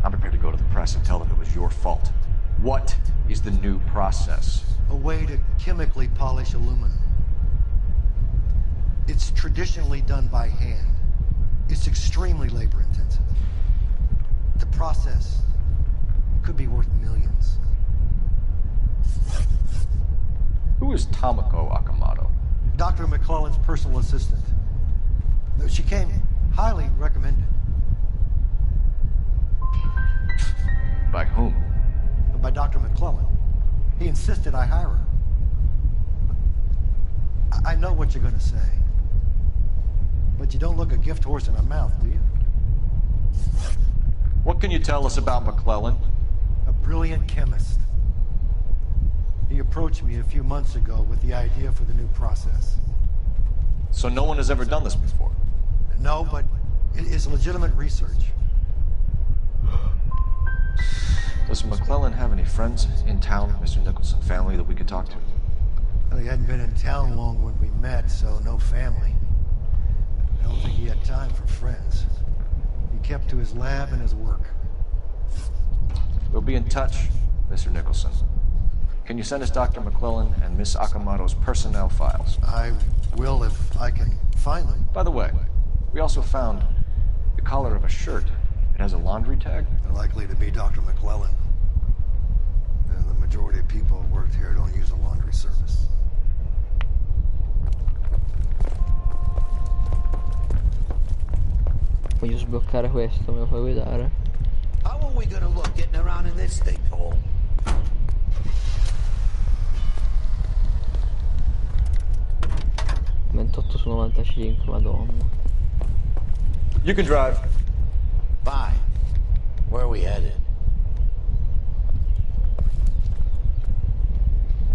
I'm prepared to go to the press and tell them it was your fault. What is the new process? A way to chemically polish aluminum. It's traditionally done by hand. It's extremely labor-intensive. The process could be worth millions. Who is Tomoko Akamoto? Dr. McClellan's personal assistant. She came highly recommended. By whom? By Dr. McClellan. He insisted I hire her. I know what you're going to say. But you don't look a gift horse in a mouth, do you? What can you tell us about McClellan? A brilliant chemist. He approached me a few months ago with the idea for the new process. So no one has ever done this before? No, but it is legitimate research. Does McClellan have any friends in town, Mr. Nicholson family, that we could talk to? Well, he hadn't been in town long when we met, so no family. I don't think he had time for friends. He kept to his lab and his work. We'll be in touch, Mr. Nicholson. Can you send us Dr. McClellan and Miss Akamoto's personnel files? I will if I can find them. By the way, we also found the collar of a shirt. It has a laundry tag. Likely to be Dr. McClellan. And the majority of people who worked here don't use a laundry service. Voglio sbloccare questo, me lo puoi guidare? How are we gonna look getting around in this thing, Paul? $28 su 95, madonna. You can drive. Fine. Where are we headed?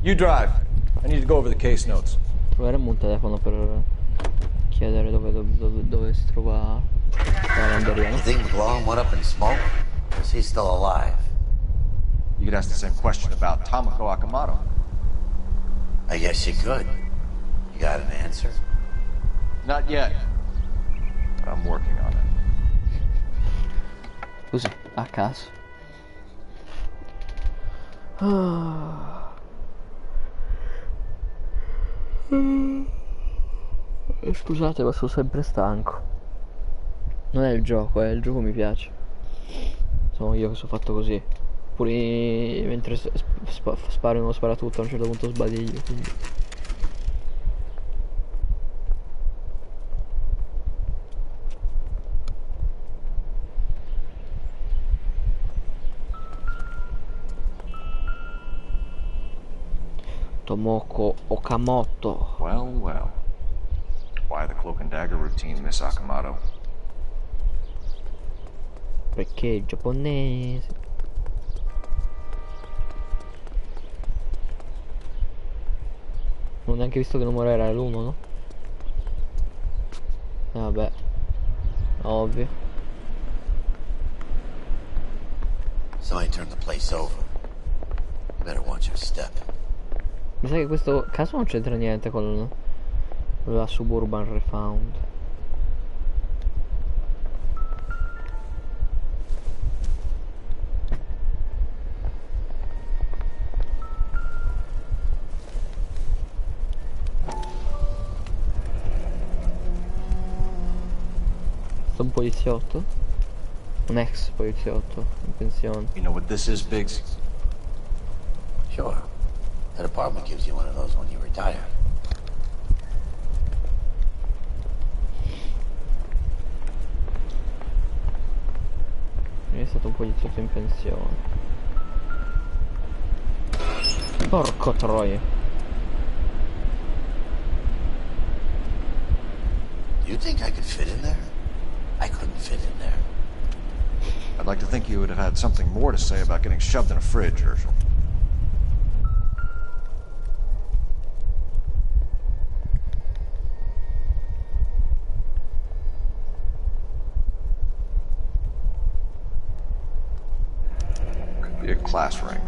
You drive. I need to go over the case notes. Proveremo un telefono per chiedere dove si trova la lavanderia. You think McLaurin went up in smoke? Or is he still alive? You could ask the same question about Tomoko Akamoto. I guess you could. You got an answer? Not yet. But I'm working on it. Così, a caso. Scusate, ma sono sempre stanco. Non è il gioco mi piace. Sono io che sono fatto così. Pure mentre sparo uno sparatutto a un certo punto sbadiglio, quindi. Tomoko Okamoto. Well, well. Why the cloak and dagger routine, Miss Akamoto? Perché il giapponese. Non ho neanche visto che numero era l'1, no? Vabbè. Ovvio. Somebody turned the place over. You better watch your step. Mi sa che questo caso non c'entra niente con la Suburban Refound. Un poliziotto? Un ex poliziotto in pensione. You know what this is, Biggs? Sure. The department gives you one of those when you retire. È stato un poliziotto in pensione. Porco troia. Do you think I could fit in there? I couldn't fit in there. I'd like to think you would have had something more to say about getting shoved in a fridge, Herschel. Could be a class ring.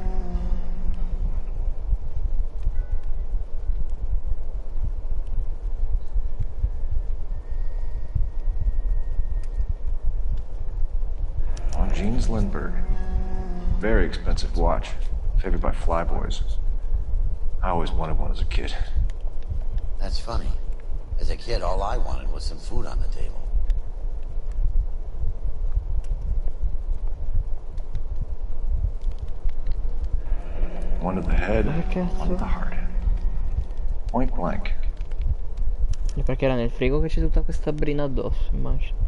Jeans Lindbergh. Very expensive watch. Favored by flyboys. I always wanted one as a kid. That's funny. As a kid, all I wanted was some food on the table. One to the head, one to the heart. Point blank. E perché era nel frigo che c'è tutta questa brina addosso, immagino.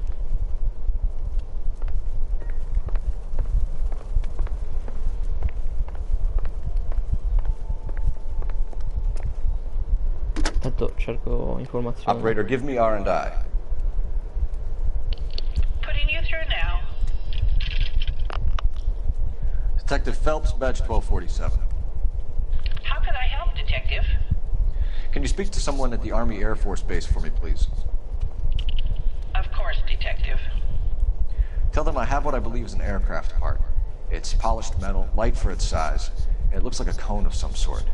Cerco informazioni. Operator, give me R&I. Putting you through now. Detective Phelps, badge 1247. How can I help, Detective? Can you speak to someone at the Army Air Force Base for me, please? Of course, Detective. Tell them I have what I believe is an aircraft part. It's polished metal, light for its size, and it looks like a cone of some sort.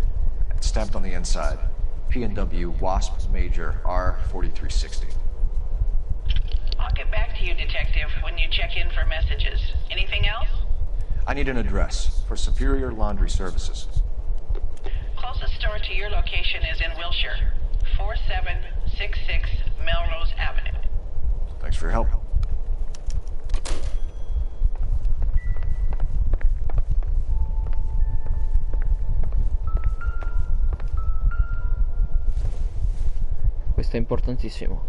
It's stamped on the inside. P&W Wasp Major R4360. I'll get back to you, Detective, when you check in for messages. Anything else? I need an address for Superior Laundry Services. Closest store to your location is in Wilshire, 4766 Melrose Avenue. Thanks for your help. Questo è importantissimo.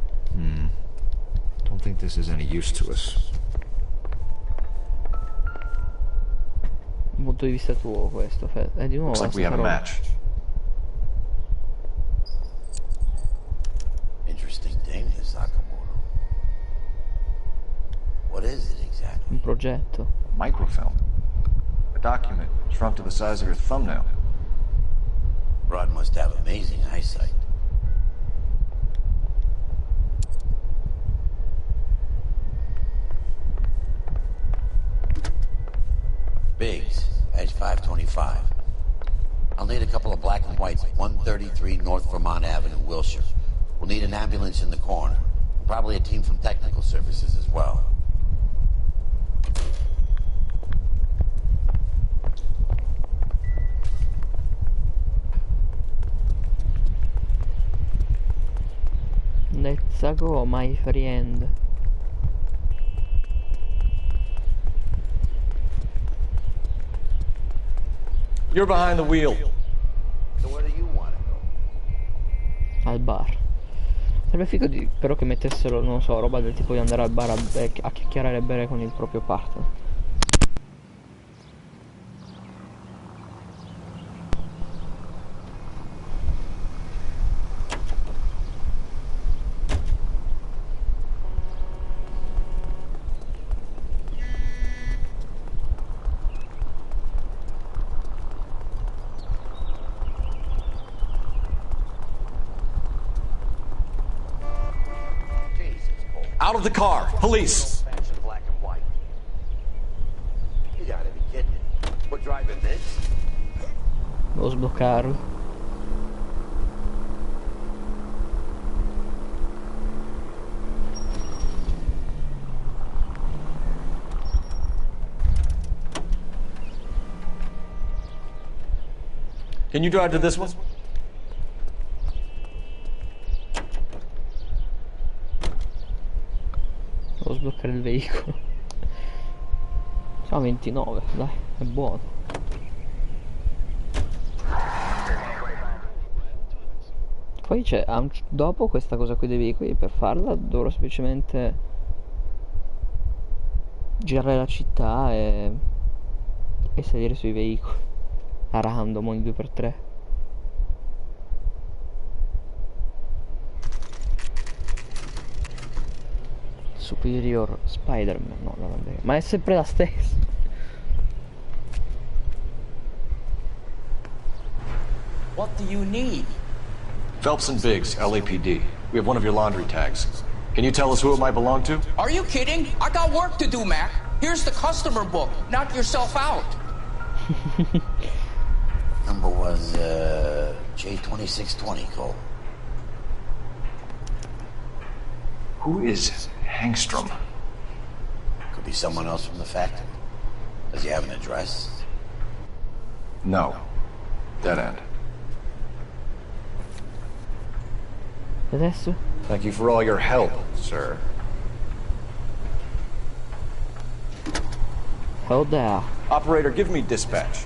Don't think this is any use to us. Un punto di vista tuo questo, Fed. Di nuovo. Looks like we have a match. Interesting thing, this Sakamoto. oggetto. Microfilm. A document shrunk to the size of your thumbnail. Rod must have amazing eyesight. Biggs, edge 525. I'll need a couple of black and whites at 133 North Vermont Avenue, Wilshire. We'll need an ambulance in the corner. Probably a team from technical services as well. Let's go, my friend. You're behind the wheel. So where do you want to go? Al bar. Sarebbe figo però che mettessero, non so, roba del tipo di andare al bar a chiacchierare e bere con il proprio partner. Out of the car! Police! Black and white. You gotta be kidding me. We're driving this? Devo sbloccarlo. Can you drive to this one? Devo sbloccare il veicolo. Siamo a 29, dai, è buono. Poi c'è, dopo questa cosa qui dei veicoli, per farla dovrò semplicemente girare la città e salire sui veicoli a random ogni 2x3. Superior Spider-Man, no, non è vero. Ma è sempre la stessa. What do you need? Phelps and Biggs, LAPD. We have one of your laundry tags. Can you tell us who it might belong to? Are you kidding? I got work to do, Mac. Here's the customer book. Knock yourself out. Number was, J2620, Cole. Who is Hangstrom? Could be someone else from the factory. Does he have an address? No. Dead end. Adesso? Thank you for all your help, sir. Hold there. Operator, give me dispatch.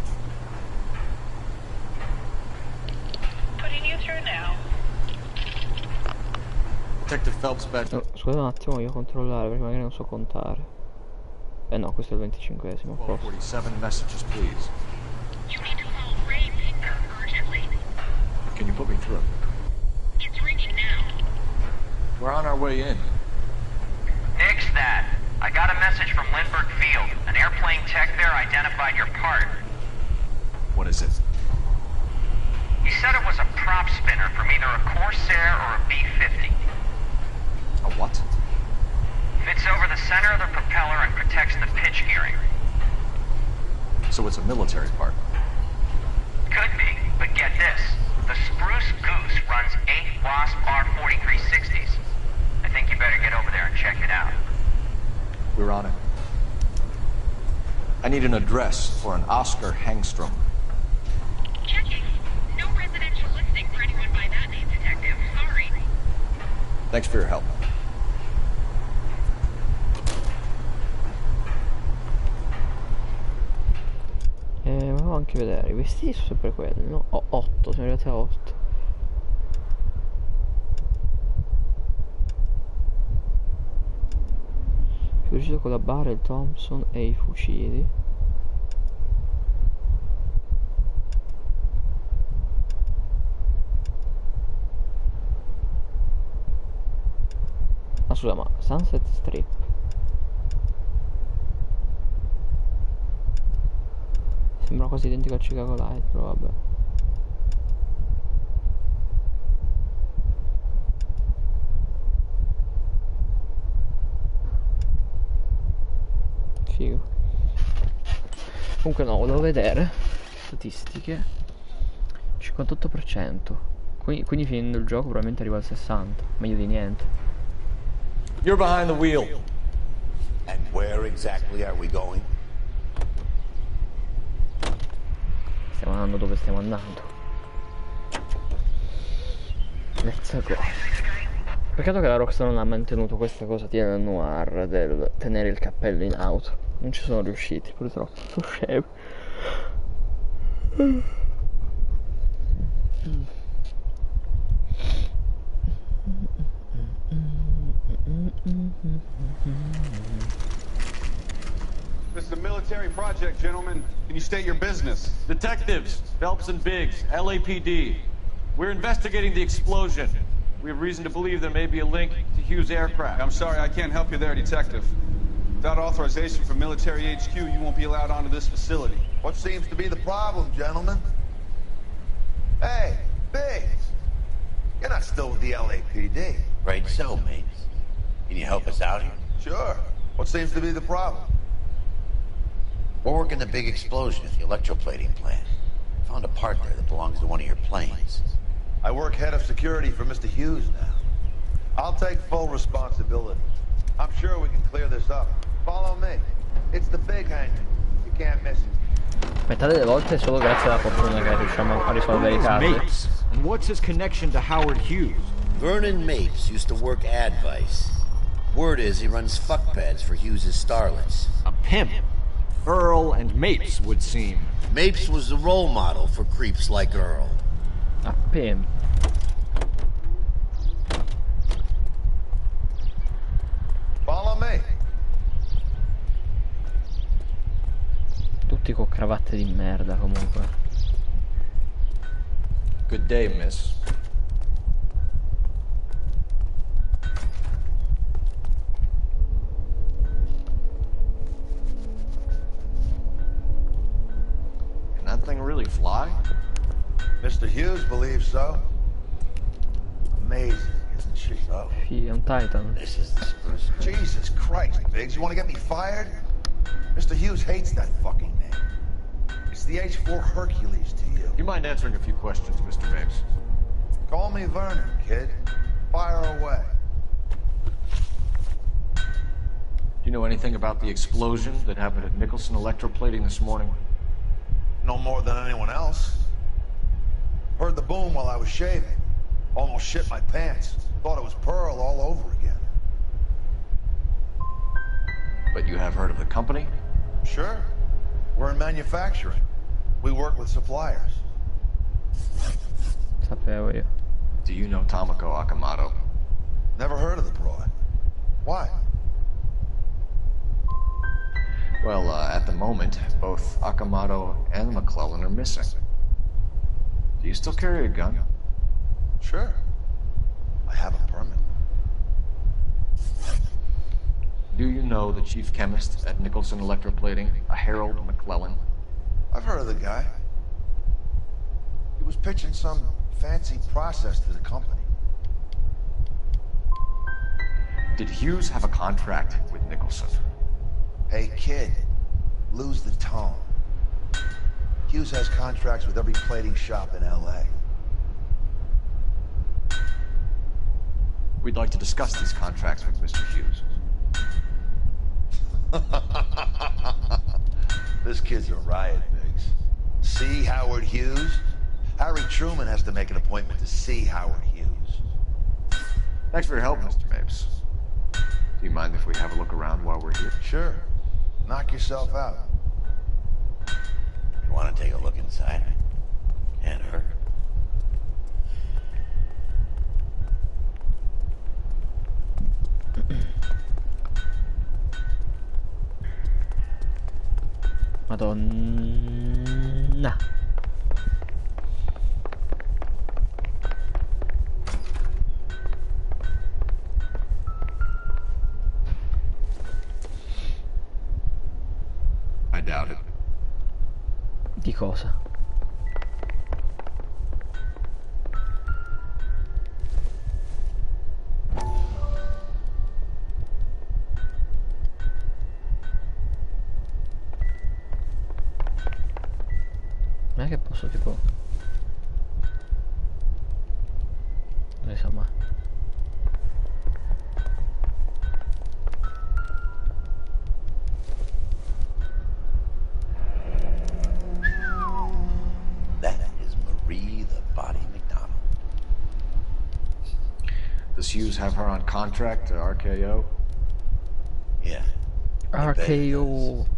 Putting you through now. Detective Phelps badge. Oh, scusa un attimo, voglio controllare perché magari non so contare. Eh no, questo è il 25esimo. 1247 messages, please. You need to call Ray Pinker urgently. Can you put me through? It's ringing now. We're on our way in. Nix that. I got a message from Lindbergh Field. An airplane tech there identified your part. What is it? He said it was a prop spinner from either a Corsair or a B-50. A what? Fits over the center of the propeller and protects the pitch gearing. So it's a military part. Could be, but get this. The Spruce Goose runs 8 Wasp R-4360s. I think you better get over there and check it out. We're on it. I need an address for an Oscar Hangstrom. Checking. No residential listing for anyone by that name, Detective. Sorry. Thanks for your help. Volevo anche vedere, i vestiti sono sempre quelli, no? 8, siamo arrivati a 8. È riuscito con la barra, il Thompson e i fucili. Ma scusa, ma Sunset Strip Sembra quasi identico a Chicago Light, però vabbè. Figo. Comunque no, volevo vedere statistiche. 58%. Quindi finendo il gioco probabilmente arriva al 60%. Meglio di niente. You're behind the wheel. And where exactly are we going? Stiamo andando dove stiamo andando. Let's go. Peccato che la Rockstar non ha mantenuto questa cosa di Noire del tenere il cappello in auto. Non ci sono riusciti, purtroppo. Sono scemi. This is a military project, gentlemen. Can you state your business? Detectives, Phelps and Biggs, LAPD. We're investigating the explosion. We have reason to believe there may be a link to Hughes' aircraft. I'm sorry, I can't help you there, Detective. Without authorization from military HQ, you won't be allowed onto this facility. What seems to be the problem, gentlemen? Hey, Biggs! You're not still with the LAPD. Right so, mates. Can you help us out here? Sure. What seems to be the problem? We're working the big explosion at the electroplating plant. Found a part there that belongs to one of your planes. I work head of security for Mr. Hughes now. I'll take full responsibility. I'm sure we can clear this up. Follow me. It's the big hangar. You can't miss it. Metà delle volte è solo grazie alla fortuna che riusciamo a risolvere i casi. Mapes. And what's his connection to Howard Hughes? Vernon Mapes used to work Advice. Word is he runs fuck pads for Hughes' starlets. A pimp. Earl and Mapes would seem. Mapes was the role model for creeps like Earl. A pimp. Follow me. Tutti con cravatte di merda comunque. Good day, miss. Can that thing really fly? Mr. Hughes believes so. Amazing, isn't she? Oh. Sì, è un Titan. This is Jesus Christ, Biggs. You want to get me fired? Mr. Hughes hates that fucking name. It's the H-4 Hercules to you. You mind answering a few questions, Mr. Mapes? Call me Vernon, kid. Fire away. Do you know anything about the explosion that happened at Nicholson Electroplating this morning? No more than anyone else. Heard the boom while I was shaving. Almost shit my pants. Thought it was Pearl all over again. But you have heard of the company? Sure. We're in manufacturing. We work with suppliers. Sapevo io. Do you know Tomoko Akamoto? Never heard of the broad. Why? Well, at the moment, both Akamoto and McClellan are missing. Do you still carry a gun? Sure. I have a permit. Do you know the chief chemist at Nicholson Electroplating, a Harold McClellan? I've heard of the guy. He was pitching some fancy process to the company. Did Hughes have a contract with Nicholson? Hey, kid, lose the tone. Hughes has contracts with every plating shop in L.A. We'd like to discuss these contracts with Mr. Hughes. This kid's a riot, Biggs. See Howard Hughes? Harry Truman has to make an appointment to see Howard Hughes. Thanks for your help, Mr. Mapes. Do you mind if we have a look around while we're here? Sure. Knock yourself out. You want to take a look inside? Can't hurt. Madonna. I doubt it. cosa? Non è che posso tipo... non si sa mai. That is Marie the Body McDonald. Does Hughes have her on contract to RKO? Yeah. RKO.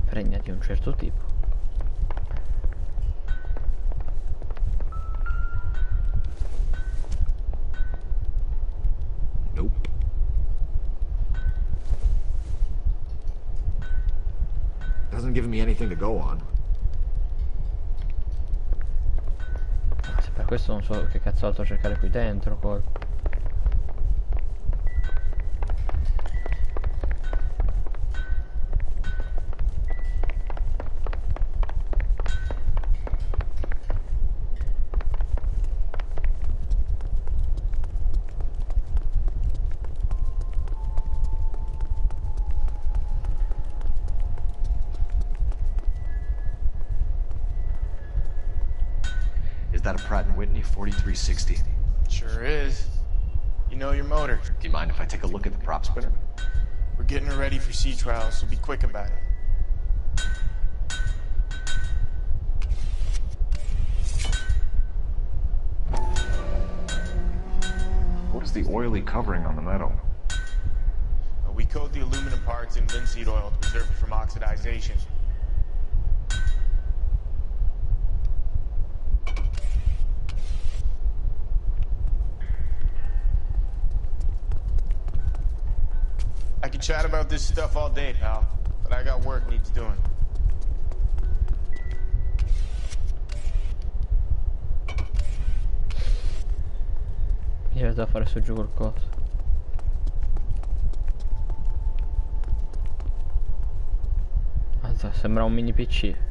Pregna di un certo tipo. Nope. Doesn't give me anything to go on. Se per questo non so che cazzo altro cercare qui dentro poi. Is that a Pratt & Whitney 4360? Sure is. You know your motor. Do you mind if I take a look at the prop spinner? We're getting her ready for sea trials, so be quick about it. What is the oily covering on the metal? We coat the aluminum parts in linseed oil to preserve it from oxidization. I could chat about this stuff all day, pal, but I got work needs doing. Mi viene da fare su giù qualcosa. Anzi, sembra un mini PC.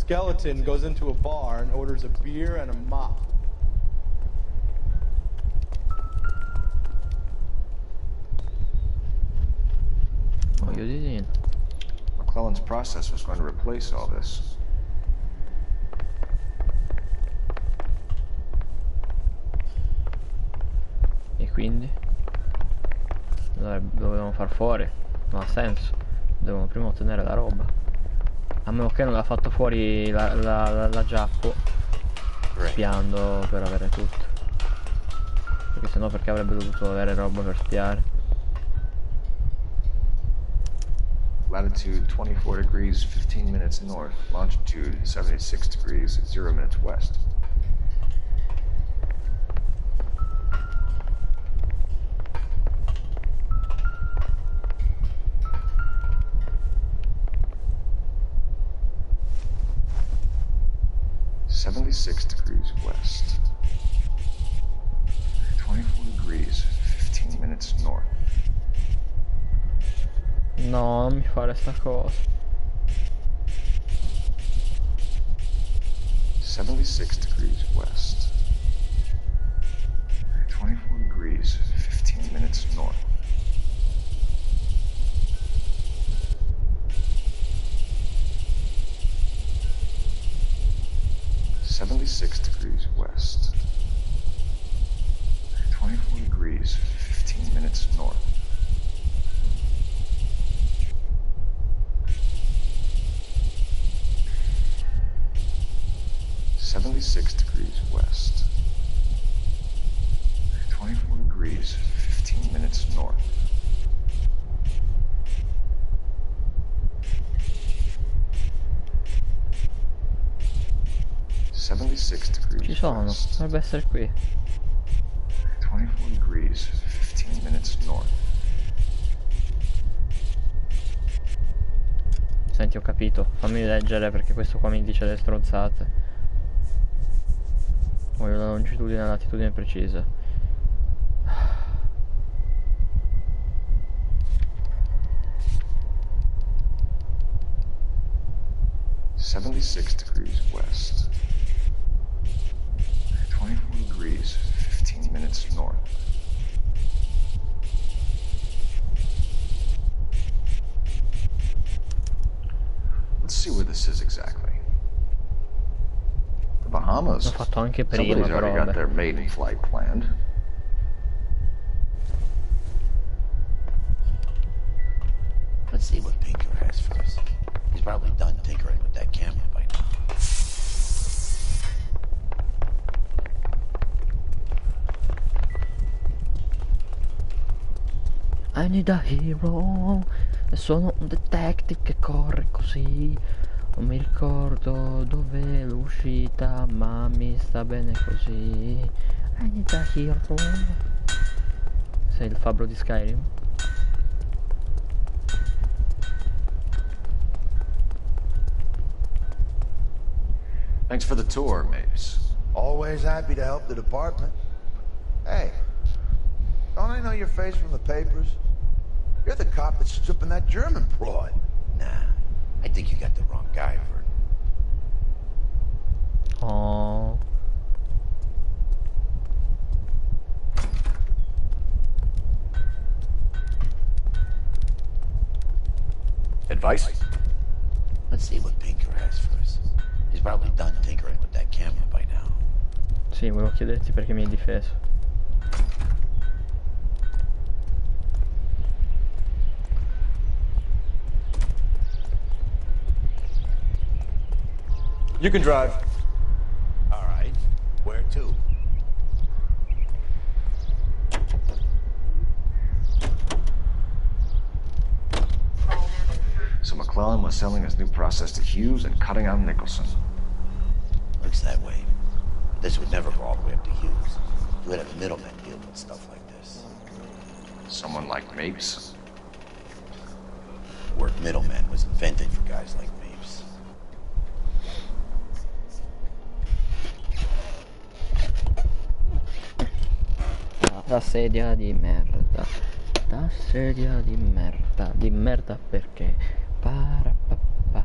Skeleton goes into a bar and orders a beer and a mop. Oh, io di sì. McClellan's process was going to replace all this. E quindi? Dovevamo far fuori. Non ha senso. Dobbiamo prima ottenere la roba. A meno che non l'ha fatto fuori la Giappo, spiando per avere tutto. Perché sennò perché avrebbe dovuto avere roba per spiare. Latitude 24 degrees 15 minutes north, longitude 76 degrees 0 minutes west. Degrees west, 24 degrees 15 minutes north. No, non mi fare sta cosa. 76 degrees west, 24 degrees 15 minutes north. 76 degrees west, 24 degrees 15 minutes north. 76 degrees west, 24 degrees 15 minutes north. 76 degrees. Ci sono, dovrebbe essere qui. 24 degrees, 15 minutes north. Senti, ho capito. Fammi leggere perché questo qua mi dice le stronzate. Voglio la longitudine e la latitudine precisa. degrees west. 24 degrees, 15 minutes north. Let's see where this is exactly. The Bahamas. L'ho fatto anche prima, Somebody's però already got vabbè. their maiden flight planned. Let's see what Pinker has for us. He's probably done tinkering with that camera by now. I need a hero. Sono un detective che corre così. Non mi ricordo dov'è l'uscita, ma mi sta bene così. I need a hero. Sei il fabbro di Skyrim? Thanks for the tour, Mapes. Always happy to help the department. Hey, don't I know your face from the papers? You're the cop that's stripping that German broad. Nah, I think you got the wrong guy, Vernon. Oh. Advice? Let's see what Pinker has for us. He's probably done tinkering with that camera by now. Sì, volevo chiederti perché mi hai difeso. You can drive. All right. Where to? So McClellan was selling his new process to Hughes and cutting out Nicholson. Looks that way. But this would never go all the way up to Hughes. You would have middlemen deal with stuff like this. Someone like Mapes? The word middleman was invented for guys like Mapes. Da sedia di merda. Da sedia di merda. Di merda perché? Parapapà.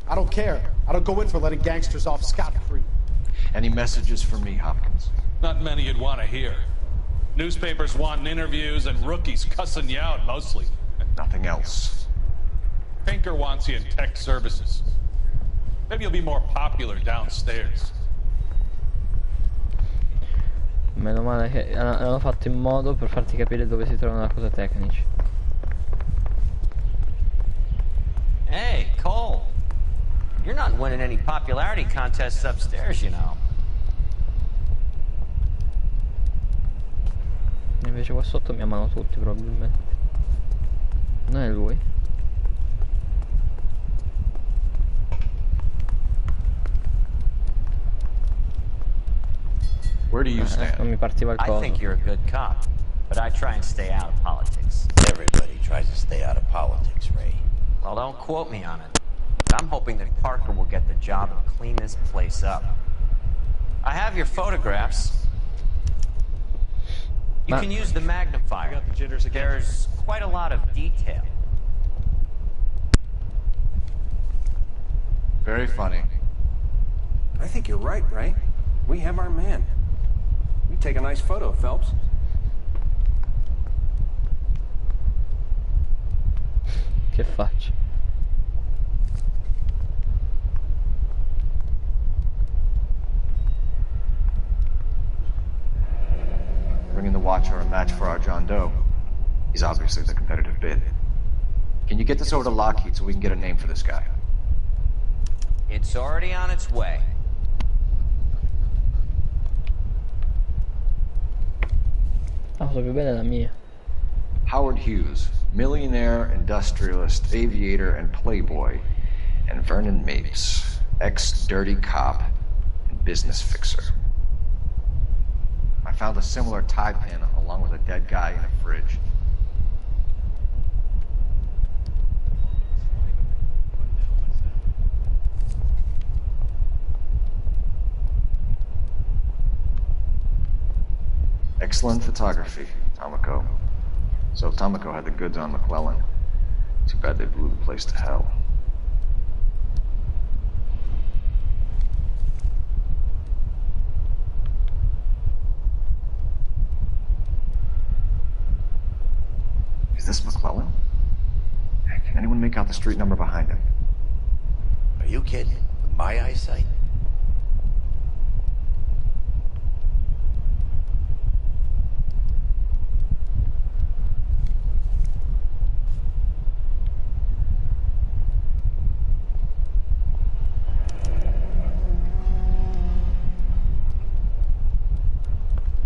I don't care. I don't go in for letting gangsters off scot-free. Any messages for me, Hopkins? Not many you'd want to hear. Newspapers wanting interviews and rookies cussing you out mostly. Nothing else. Pinker wants you in tech services. Maybe you'll be more popular downstairs. Meno male che hanno fatto in modo per farti capire dove si trovano le cose tecnici. Hey, Cole. You're not winning any popularity contests upstairs, you know. Invece qua sotto mi amano tutti probabilmente. Non è lui? Where do you stand? Non mi partiva il I coso. think you're a good cop, but I try and stay out of politics. Everybody tries to stay out of politics, Ray. Well, don't quote me on it. I'm hoping that Parker will get the job and clean this place up. I have your photographs. You can use the magnifier. I got the jitters again. There's quite a lot of detail. Very funny. I think you're right, Ray. We have our man. You take a nice photo, Phelps. Che faccio? watch are a match for our John Doe. He's obviously the competitive bid. Can you get this over to Lockheed so we can get a name for this guy? It's already on its way. La so più bella è la mia. Howard Hughes, millionaire, industrialist, aviator, and playboy. And Vernon Mapes, ex-dirty cop and business fixer. I found a similar tie pin along with a dead guy in a fridge. Excellent photography, Tomoko. So Tomoko had the goods on McClellan. Too bad they blew the place to hell. Is this McClellan? Can anyone make out the street number behind him? Are you kidding? With my eyesight?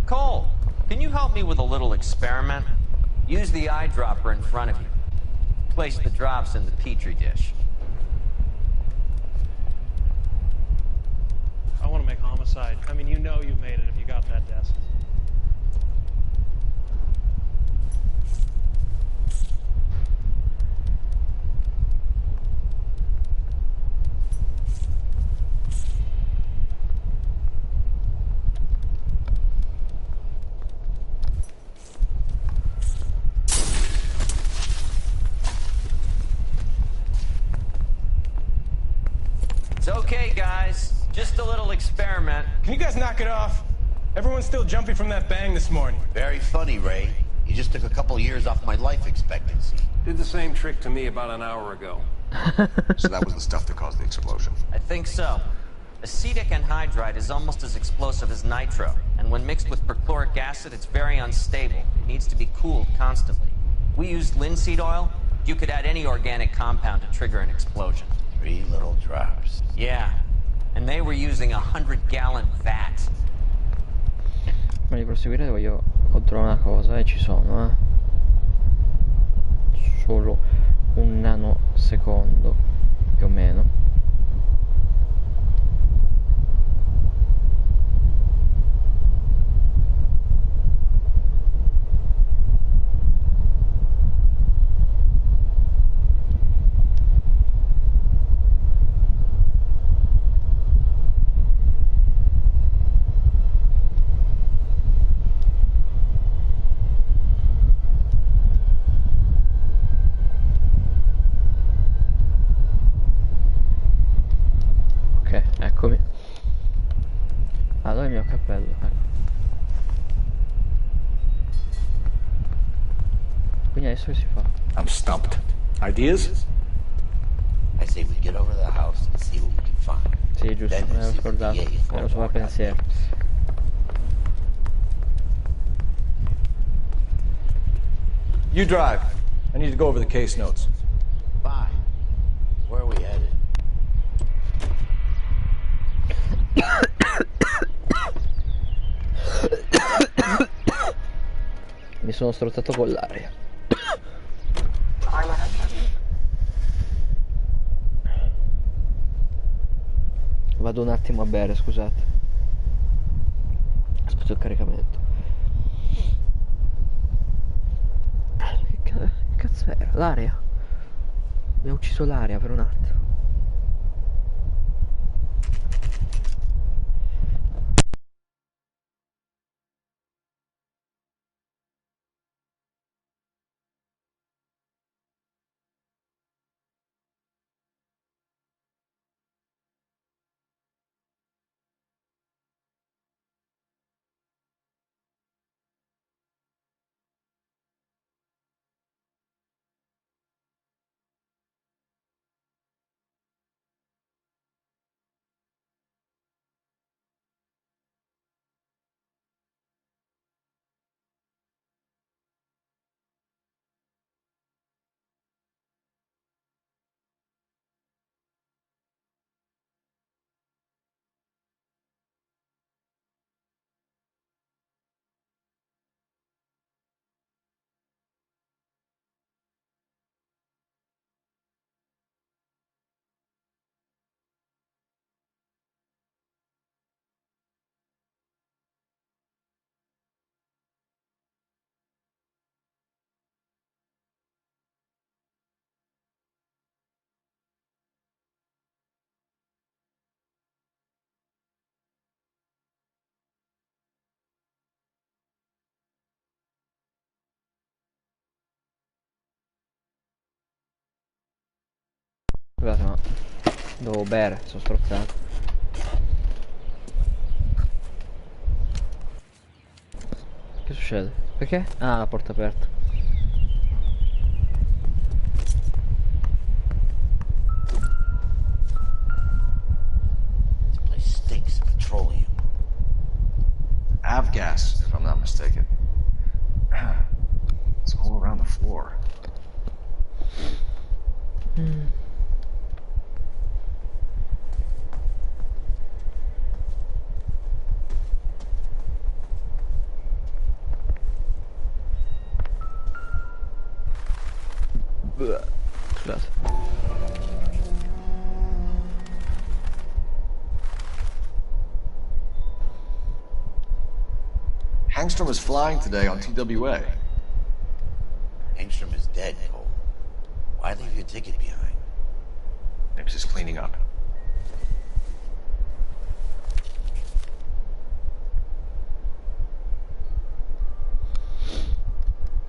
Cole, can you help me with a little experiment? Use the eyedropper in front of you. Place the drops in the petri dish. I want to make homicide. I mean, you know you've made it if you got that desk. It's okay, guys. Just a little experiment. Can you guys knock it off? Everyone's still jumping from that bang this morning. Very funny, Ray. You just took a couple years off my life expectancy. Did the same trick to me about an hour ago. So that was the stuff that caused the explosion. I think so. Acetic anhydride is almost as explosive as nitro, and when mixed with perchloric acid, it's very unstable. It needs to be cooled constantly. We used linseed oil. You could add any organic compound to trigger an explosion. 3 little drops. Yeah, and they were using a 100-gallon vat. Ma di proseguire voglio controllare una cosa e ci sono, solo un nanosecondo più o meno. Ok, eccomi. Ah, dove è il mio cappello? Ecco. Quindi adesso che si fa? I'm stumped. Ideas? I say we get over to the house and see what we can find. Sì, giusto, Then me we'll l'ho see what scordato. the DA Me lo so a pensiero. You drive. I need to go over the case notes. Fine. Where are we headed? Mi sono strozzato con l'aria. Vado un attimo a bere, scusate. Aspetto il caricamento. Che cazzo era? L'aria. Mi ha ucciso l'aria per un attimo. Scusate, ma devo bere, sono strozzato. Che succede? Perché? Ah, la porta aperta. This place stinks of petroleum. Avgas, if I'm not mistaken. It's all around the floor. Scusate. Hangstrom is flying today on TWA. Engstrom is dead, Cole. Why leave your ticket behind? Maybe just cleaning up.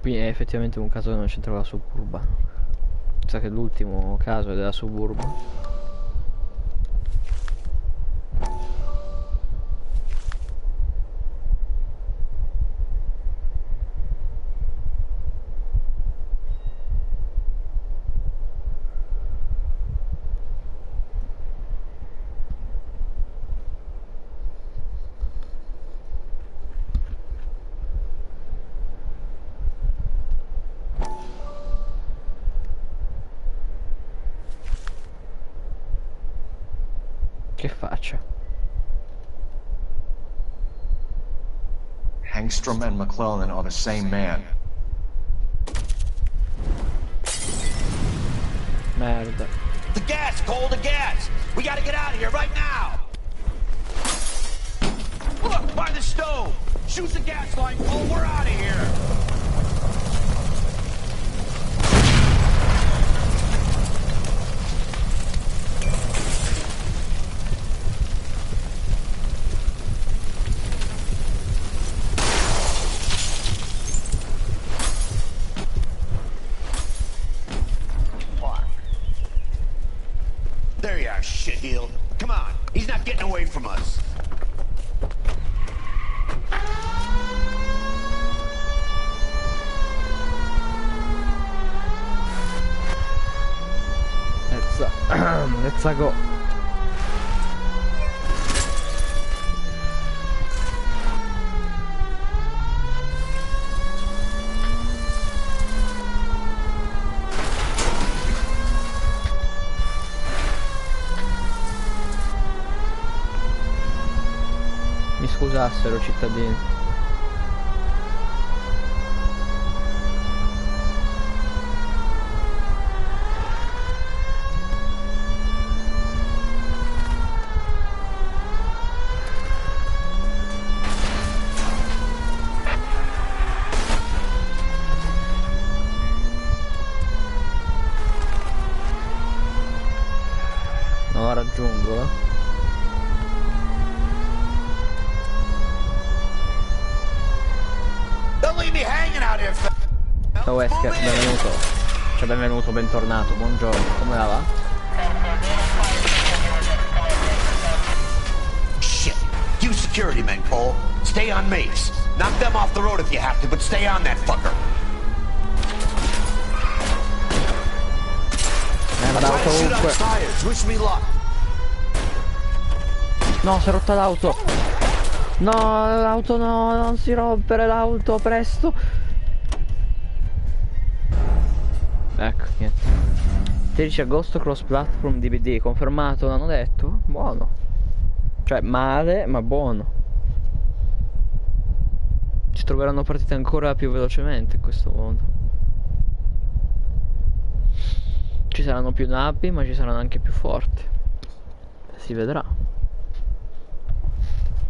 Qui è effettivamente un caso che non c'entra con la suburba. Sa che l'ultimo caso è della suburba. Che faccia? Hangstrom and McClellan are the same man. Merda. The gas, Cole, the gas! We gotta get out of here right now! Look, by the stove! Shoot the gas line, Cole, we're out of here! There you are, shitheel. Come on, he's not getting away from us. Let's go. Mi scusassero, cittadini. Non la raggiungo, eh. Ciao Wesker, benvenuto. Cioè benvenuto, bentornato, buongiorno, come la va? Shit. You security men, Cole. Stay on mates. Knock them off the road if you have to, but stay on that fucker. Vado ovunque. Wish me luck. No, si è rotta l'auto. No, l'auto no, non si rompere l'auto, presto. Ecco, niente. 13 agosto cross platform DVD, confermato, l'hanno detto? Buono. Cioè, male, ma buono. Ci troveranno partite ancora più velocemente in questo modo. Ci saranno più navi, ma ci saranno anche più forti. Si vedrà.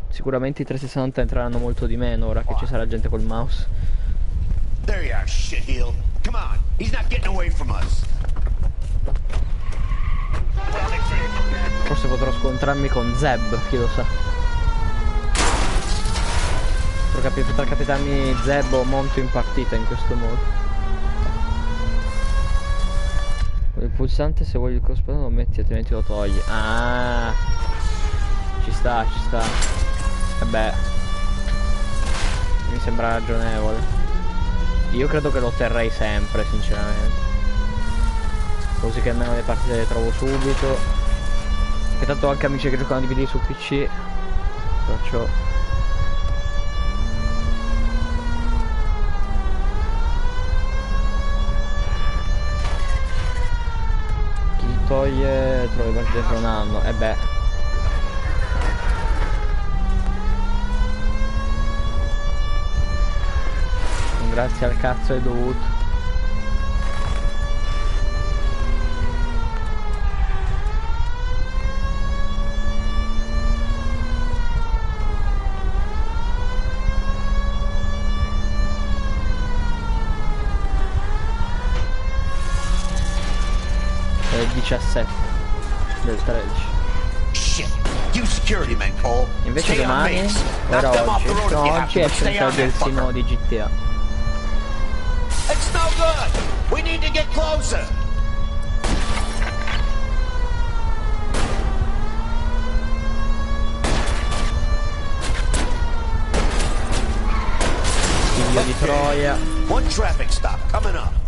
Sicuramente i 360 entreranno molto di meno ora che ci sarà gente col mouse. There you are, shitheel. Come on, he's not getting away from us. Forse potrò scontrarmi con Zeb, chi lo sa. Potrà capitarmi Zeb o Monto in partita in questo modo. Il pulsante se vuoi il crossplay lo metti, altrimenti lo togli. Ah, ci sta, ci sta. Vabbè, mi sembra ragionevole. Io credo che lo terrei sempre, sinceramente, così che almeno le partite le trovo subito. E tanto ho anche amici che giocano DVD su PC, perciò chi li toglie trova le partite per un anno. E beh, grazie al cazzo è dovuto. È 17 del 13. Shit. You security man, Cole. Invece domani era oggi. No, oggi esce il DLC di GTA. It's no good. We need to get closer. Figlio di Troia. One traffic stop coming up.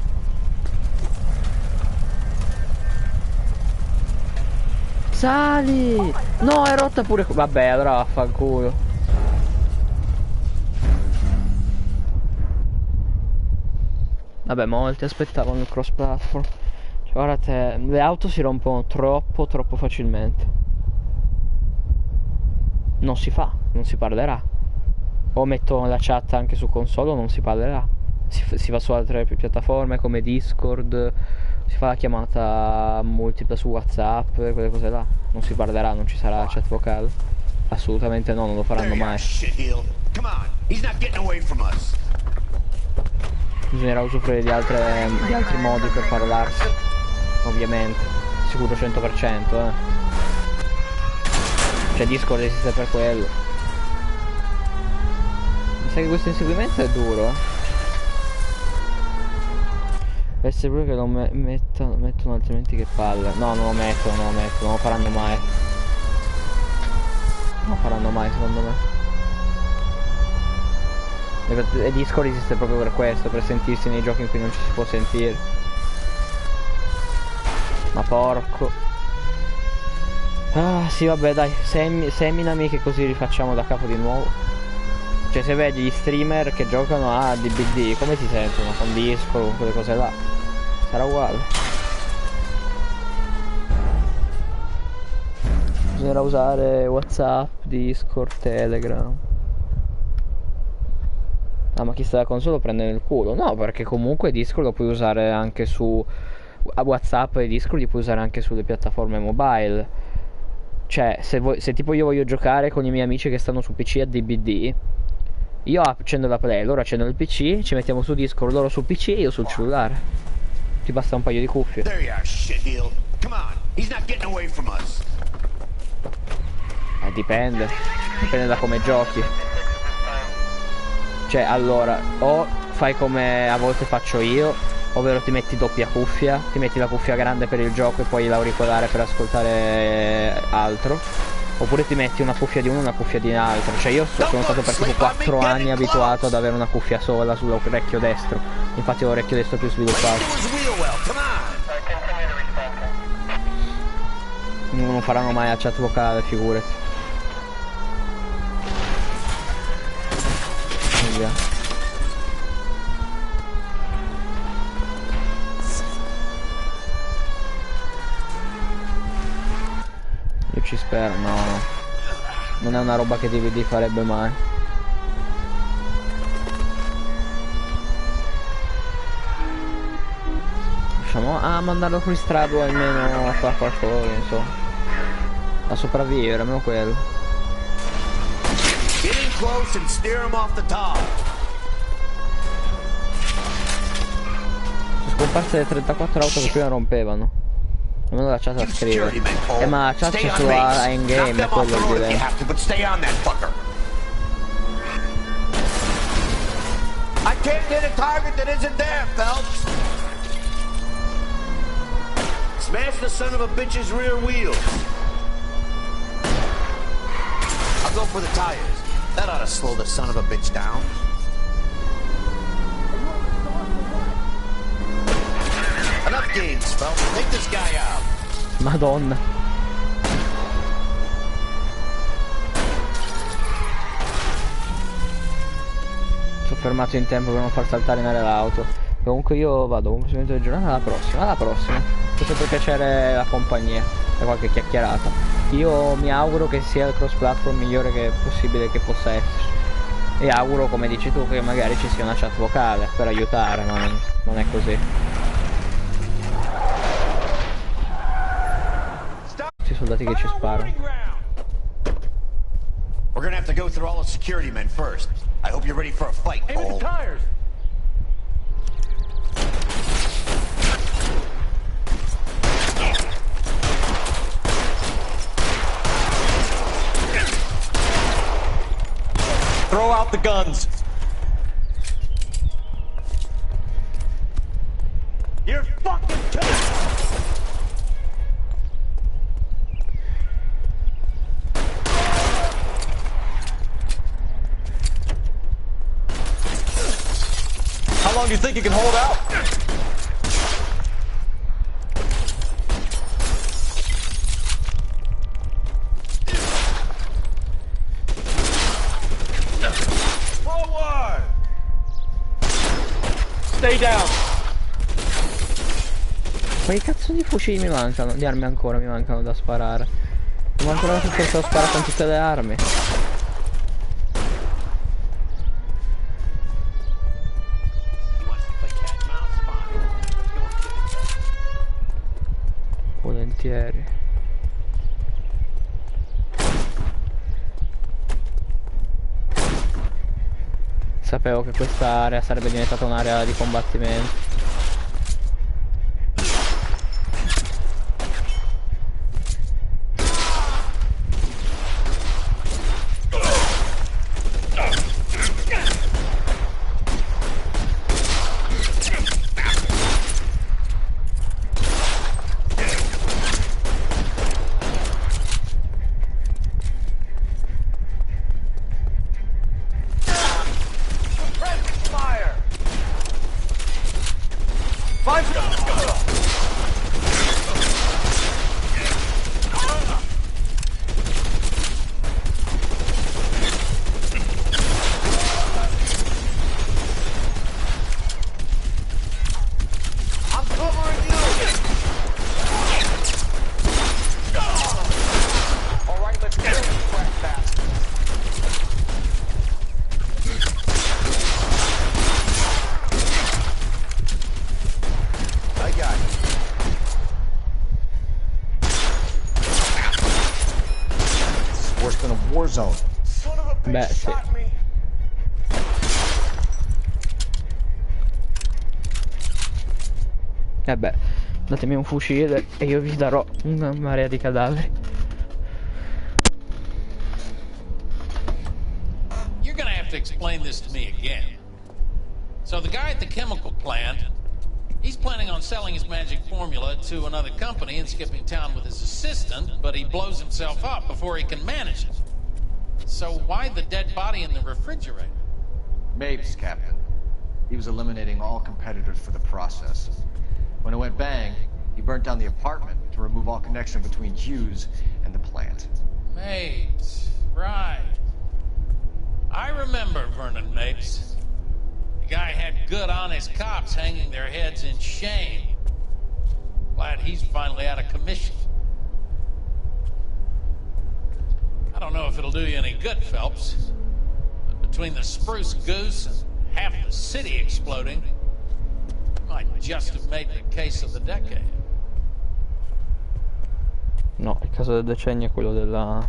Sali! No, è rotta pure. Vabbè, allora vaffanculo. Vabbè, molti aspettavano il cross platform. Cioè, guardate, le auto si rompono troppo facilmente. Non si fa, non si parlerà. O metto la chat anche su console o non si parlerà. Si va su altre piattaforme come Discord. Si fa la chiamata multipla su WhatsApp, quelle cose là. Non si parlerà, non ci sarà chat vocale. Assolutamente no, non lo faranno mai. Bisognerà usufruire di altri modi per parlarsi. Ovviamente. Sicuro 100%, Cioè Discord esiste per quello. Mi sa che questo inseguimento è duro, Per essere pure che lo mettono, altrimenti che palle. No, non lo mettono, non lo faranno mai. Non lo faranno mai, secondo me. E Discord esiste proprio per questo, per sentirsi nei giochi in cui non ci si può sentire. Ma porco. Ah sì, vabbè, dai, seminami che così rifacciamo da capo di nuovo. Cioè, se vedi gli streamer che giocano a DBD, come si sentono? Con Discord, con quelle cose là. Sarà uguale. Bisognerà usare WhatsApp, Discord, Telegram. Ah, ma chi sta da console lo prende nel culo? No, perché comunque Discord lo puoi usare anche su WhatsApp, e Discord li puoi usare anche sulle piattaforme mobile. Cioè, se tipo io voglio giocare con i miei amici che stanno su PC a DBD, io accendo la Play, loro accendono il PC, ci mettiamo su Discord, loro sul PC e io sul cellulare. Ti basta un paio di cuffie. Dipende da come giochi. Cioè, allora, o fai come a volte faccio io, ovvero ti metti doppia cuffia, ti metti la cuffia grande per il gioco e poi l'auricolare per ascoltare altro, oppure ti metti una cuffia di uno e una cuffia di un altro. Cioè io sono stato per tipo 4 anni abituato ad avere una cuffia sola sull'orecchio destro, infatti ho l'orecchio destro più sviluppato. Non faranno mai la chat vocale, figurati. Via. Io ci spero, no. Non è una roba che DVD farebbe mai. Riusciamo a mandarlo fuori strada o almeno a fare qualcosa, insomma. A sopravvivere, almeno quello. Get in close and steer him off the top. Sono scomparse le 34 auto che prima rompevano. Almeno la chat a scrivere. Ma la chat c'è su endgame, è quello il dilemma. I can't hit a target that isn't there, Phelps. Smash the son of a bitch's rear wheels. I'll go for the tires. That ought to slow the son of a bitch down. Enough games, Phelps. Take this guy out. Madonna. Sono fermato in tempo per non far saltare in aria l'auto. Comunque io vado, buon proseguimento di giornata, alla prossima. Tutto per piacere la compagnia e qualche chiacchierata. Io mi auguro che sia il cross platform migliore che possibile che possa esserci. E auguro, come dici tu, che magari ci sia una chat vocale per aiutare, ma non è così. Questi soldati che ci sparano. We're gonna have to go through all the security men first. I hope you're ready for a fight, Cole. Aim at the tires! Throw out the guns. You're fucking kidding! How long do you think you can hold out? Forward! Stay down. Ma che cazzo di fucili mi mancano? Di armi ancora mi mancano da sparare. Mi mancano che posso sparare con tutte le armi. Volentieri. Sapevo che questa area sarebbe diventata un'area di combattimento. Beh, sì. Beh, datemi un fucile e io vi darò una marea di cadaveri. You're gonna have to explain this to me again. So the guy at the chemical plant, he's planning on selling his magic formula to another company and skipping town with his assistant, but he blows himself up before he can manage it. So why the dead body in the refrigerator? Mapes, Captain. He was eliminating all competitors for the process. When it went bang, he burnt down the apartment to remove all connection between Hughes and the plant. Mapes, right. I remember Vernon Mapes. The guy had good, honest cops hanging their heads in shame. Glad he's finally out of commission. I don't know if it'll do you any good, Phelps. But between the spruce goose and half the city exploding, you might just have made the case of the decade. No, il caso del decennio è quello della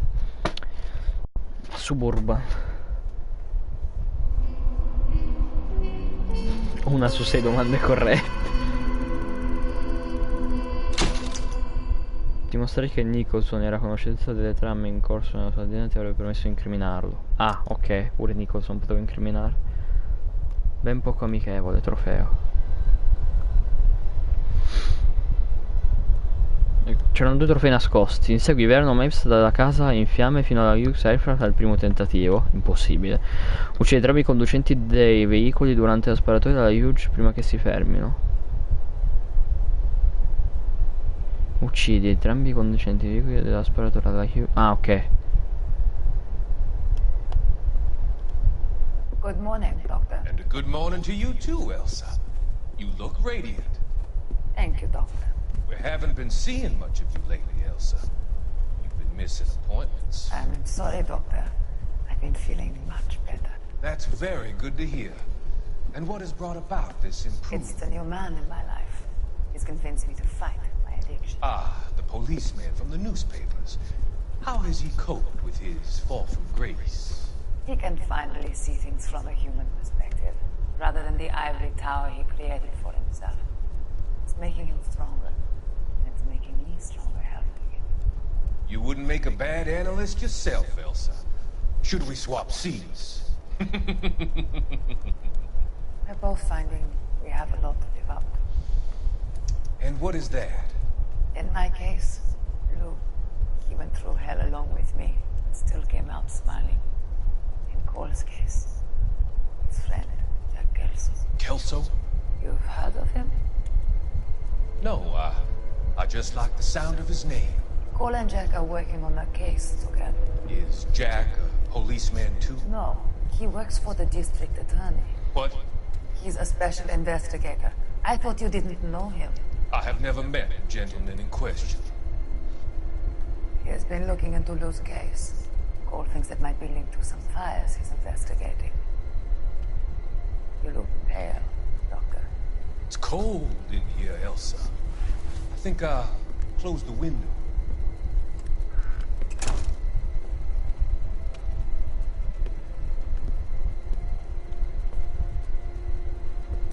Suburban. 1 su 6 domande corrette. Dimostrare che Nicholson era a conoscenza delle trame in corso nella sua azienda ti avrebbe permesso di incriminarlo. Ah, ok, pure Nicholson potevo incriminare. Ben poco amichevole, trofeo. C'erano 2 trofei nascosti. Insegui Verno Maps dalla casa in fiamme fino alla Hughes Aircraft al primo tentativo. Impossibile. Uccide entrambi i conducenti dei veicoli durante la sparatoria dalla Hughes prima che si fermino. Uccidi entrambi i conducenti dei veicoli della sparatoria dalla Hughes. Ah, ok. Good morning, Doctor. And a good morning to you too, Elsa. You look radiant. Thank you, Doctor. We haven't been seeing much of you lately, Elsa. You've been missing appointments. I'm sorry, Doctor. I've been feeling much better. That's very good to hear. And what has brought about this improvement? It's the new man in my life. He's convinced me to fight my addiction. Ah, the policeman from the newspapers. How has he coped with his fall from grace? He can finally see things from a human perspective, rather than the ivory tower he created for himself. It's making him stronger. It's making me stronger helping him. You wouldn't make a bad analyst yourself, Elsa. Should we swap seats? We're both finding we have a lot to live up to. And what is that? In my case, Lou, he went through hell along with me and still came out smiling. In Cole's case, his friend, Jack Kelso. Kelso? You've heard of him? No, I just like the sound of his name. Cole and Jack are working on a case together. Is Jack a policeman too? No, he works for the district attorney. What? He's a special investigator. I thought you didn't know him. I have never met the gentleman in question. He has been looking into Lou's case. Cole thinks it might be linked to some fires he's investigating. You look pale, Doctor. It's cold in here, Elsa. I think I'll close the window.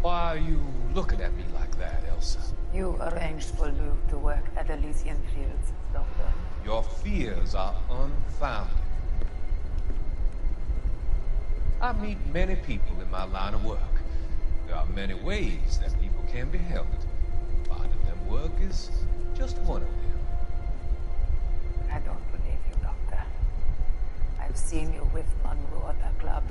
Why are you looking at me like that, Elsa? You arranged for Lou to work at Elysian Fields, Doctor. Your fears are unfounded. I meet many people in my line of work. There are many ways that people can be helped. Finding them work is just one of them. I don't believe you, Doctor. I've seen you with Monroe at the club.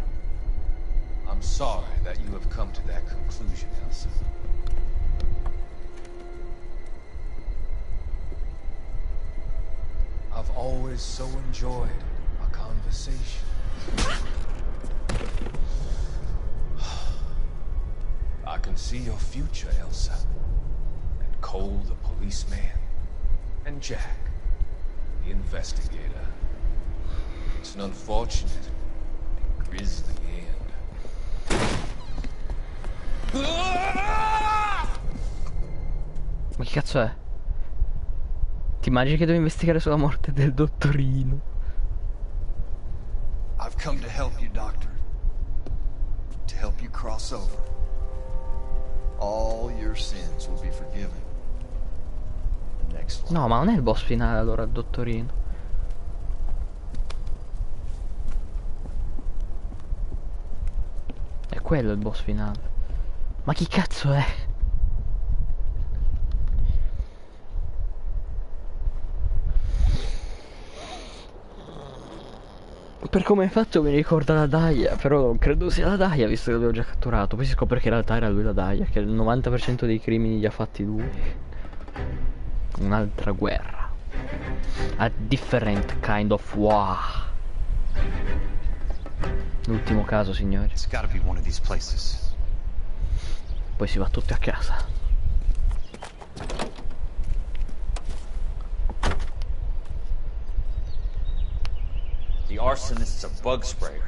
I'm sorry that you have come to that conclusion, Elsa. I've always so enjoyed our conversation. I can see your future, Elsa. And Cole, the policeman. And Jack, the investigator. It's an unfortunate and grisly end. Ma che cazzo è? Ti immagini che devo investigare sulla morte del dottorino? I've come to help you, Doctor. To help you cross over. All your sins will be forgiven. The next one. No, ma non è il boss finale allora, il dottorino. È quello il boss finale. Ma chi cazzo è? Per come è fatto mi ricorda la Dahlia, però non credo sia la Dahlia visto che l'avevo già catturato. Poi si scopre che in realtà era lui la Dahlia, che il 90% dei crimini li ha fatti lui. Un'altra guerra. A different kind of war. L'ultimo caso, signori. It's gotta be one of these places. Poi si va tutti a casa. The arsonist's a bug sprayer.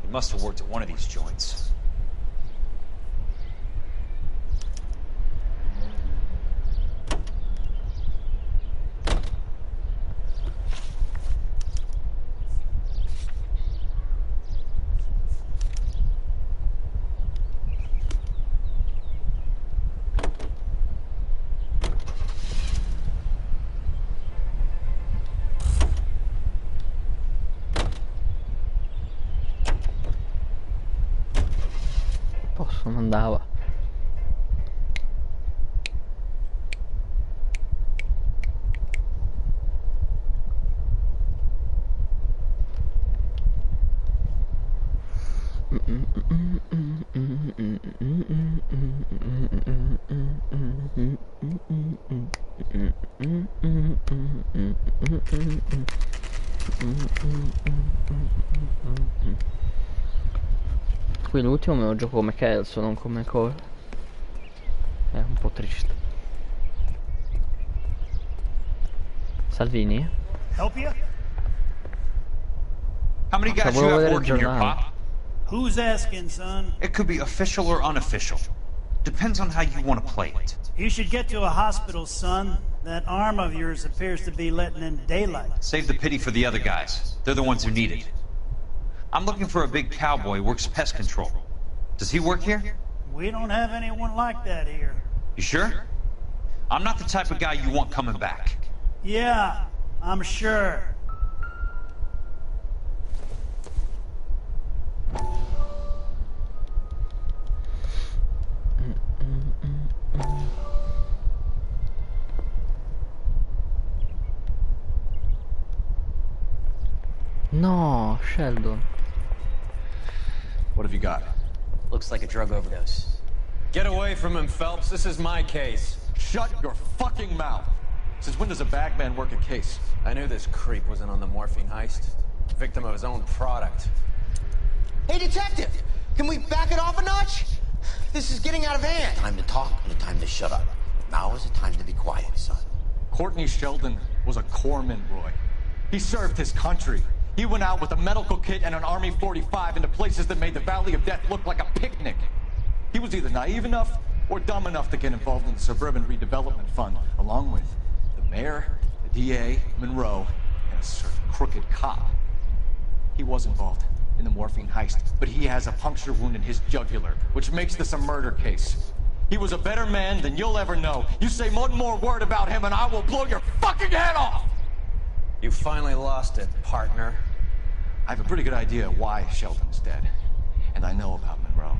He must have worked at one of these joints. Non andava. Qui l'ultimo me lo gioco come Kelso, non come Cole. È un po' triste. Salvini? Help you? How many guys you have working here, Pop? Who's asking, son? It could be official or unofficial. Depends on how you want to play it. You should get to a hospital, son. That arm of yours appears to be letting in daylight. Save the pity for the other guys. They're the ones who need it. I'm looking for a big cowboy who works pest control. Does he work here? We don't have anyone like that here. You sure? I'm not the type of guy you want coming back. Yeah, I'm sure. No, Sheldon. What have you got? Looks like a drug overdose. Get away from him, Phelps. This is my case. Shut your fucking mouth! Since when does a bagman work a case? I knew this creep was in on the morphine heist. Victim of his own product. Hey, detective! Can we back it off a notch? This is getting out of hand. Time to talk and a time to shut up. Now is the time to be quiet, son. Courtney Sheldon was a corpsman, Roy. He served his country. He went out with a medical kit and an Army 45 into places that made the Valley of Death look like a picnic. He was either naive enough or dumb enough to get involved in the Suburban Redevelopment Fund, along with the mayor, the DA, Monroe, and a certain crooked cop. He was involved in the morphine heist, but he has a puncture wound in his jugular, which makes this a murder case. He was a better man than you'll ever know. You say one more word about him and I will blow your fucking head off! You finally lost it, partner. I have a pretty good idea why Sheldon's dead. And I know about Monroe.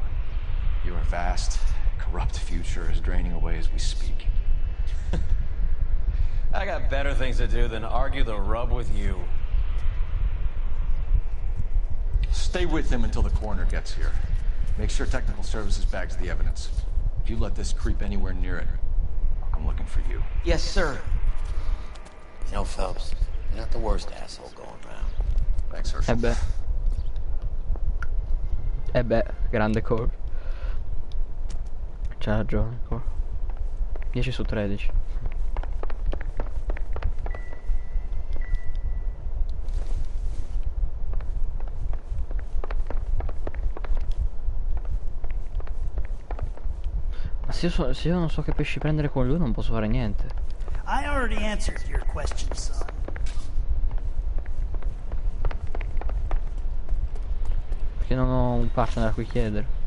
Your vast, corrupt future is draining away as we speak. I got better things to do than argue the rub with you. Stay with him until the coroner gets here. Make sure technical services bags the evidence. If you let this creep anywhere near it, I'll come looking for you. Yes, sir. You know, Phelps, you're not the worst asshole going around. Thanks, Herschel. Grande Cole. C'ha ragione, Cole. 10 su 13. Ma se io non so che pesci prendere con lui non posso fare niente. I already answered your question, son. Perché non ho un partner a cui chiedere.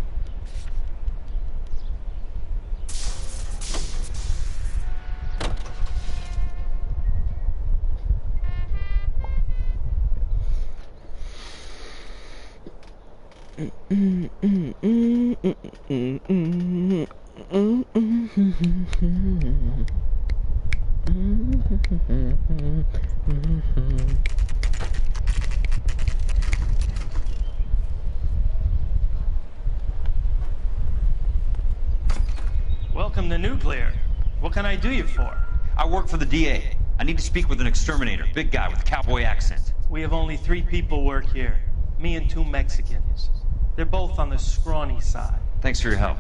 Welcome to Nuclear. What can I do you for? I work for the DA. I need to speak with an exterminator, big guy with a cowboy accent. We have only 3 people work here. Me and 2 Mexicans. They're both on the scrawny side. Thanks for your help.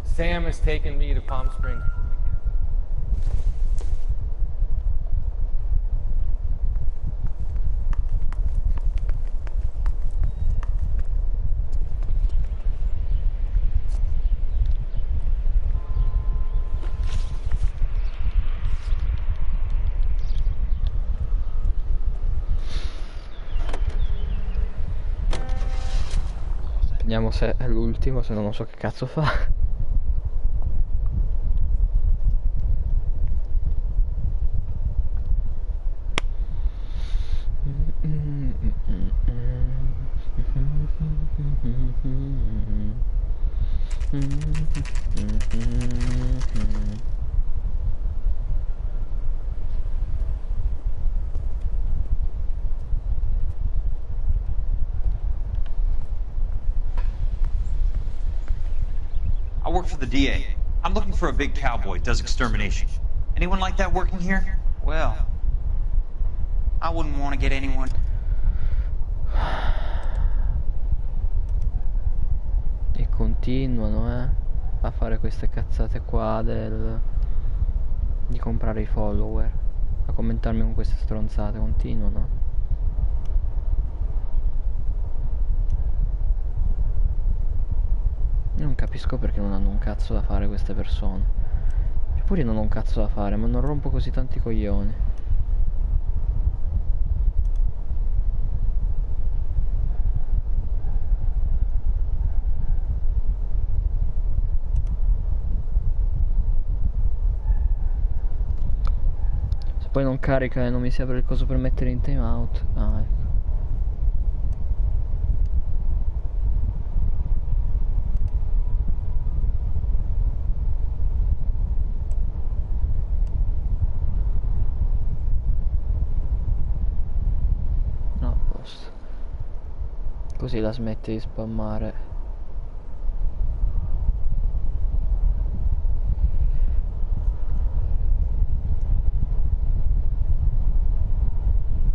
Sam has taken me to Palm Springs. Vediamo se è l'ultimo, se no non so che cazzo fa. work for the DA. I'm looking for a big cowboy who does extermination. Anyone like that working here? Well, I wouldn't want to get anyone... E continuano, a fare queste cazzate qua di comprare i follower, a commentarmi con queste stronzate, continuano. Non capisco perché non hanno un cazzo da fare queste persone. Eppure io non ho un cazzo da fare, ma non rompo così tanti coglioni. Se poi non carica e non mi si apre il coso per mettere in timeout. Ah, ecco. Così la smette di spammare.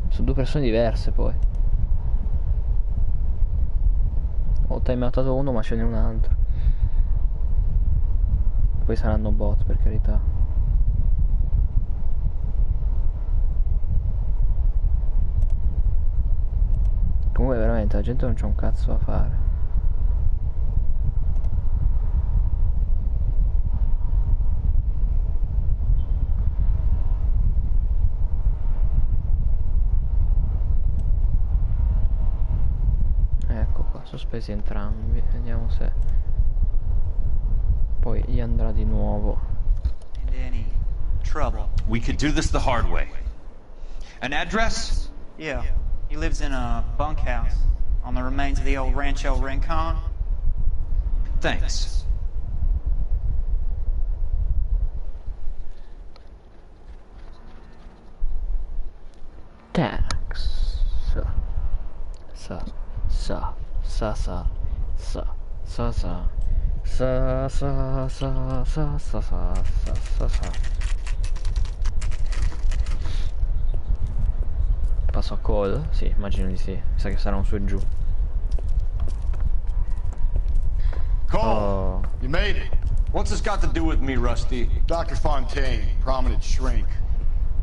Sono due persone diverse poi. Ho timeoutato uno ma ce n'è un altro. Poi saranno bot, per carità. Comunque veramente la gente non c'ha un cazzo da fare. Ecco qua, sospesi entrambi. Vediamo se poi gli andrà di nuovo. Any trouble? We could do this the hard way. An address? Yeah. He lives in a bunkhouse on the remains of the old Rancho Rincon. Thanks. Thanks. Passo a call? Sì, immagino di sì. Mi sa che sarà un su e giù. Cole, you made it. What's this got to do with me, Rusty? Dr. Fontaine, prominent shrink,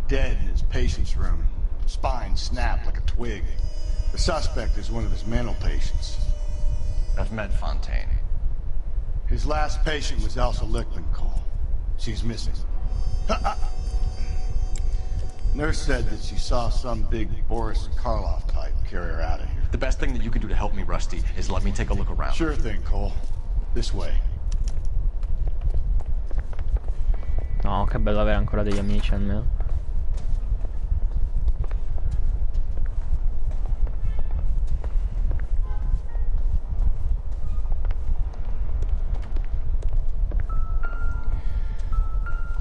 dead in his patient's room. Spine snapped like a twig. The suspect is one of his mental patients. I've met Fontaine. His last patient was Elsa Lichtman, Cole. She's missing. Nurse said that she saw some big Boris Karloff type carry her out of here. The best thing that you can do to help me, Rusty, is let me take a look around. Sure thing, Cole. This way. No, che bello avere ancora degli amici almeno.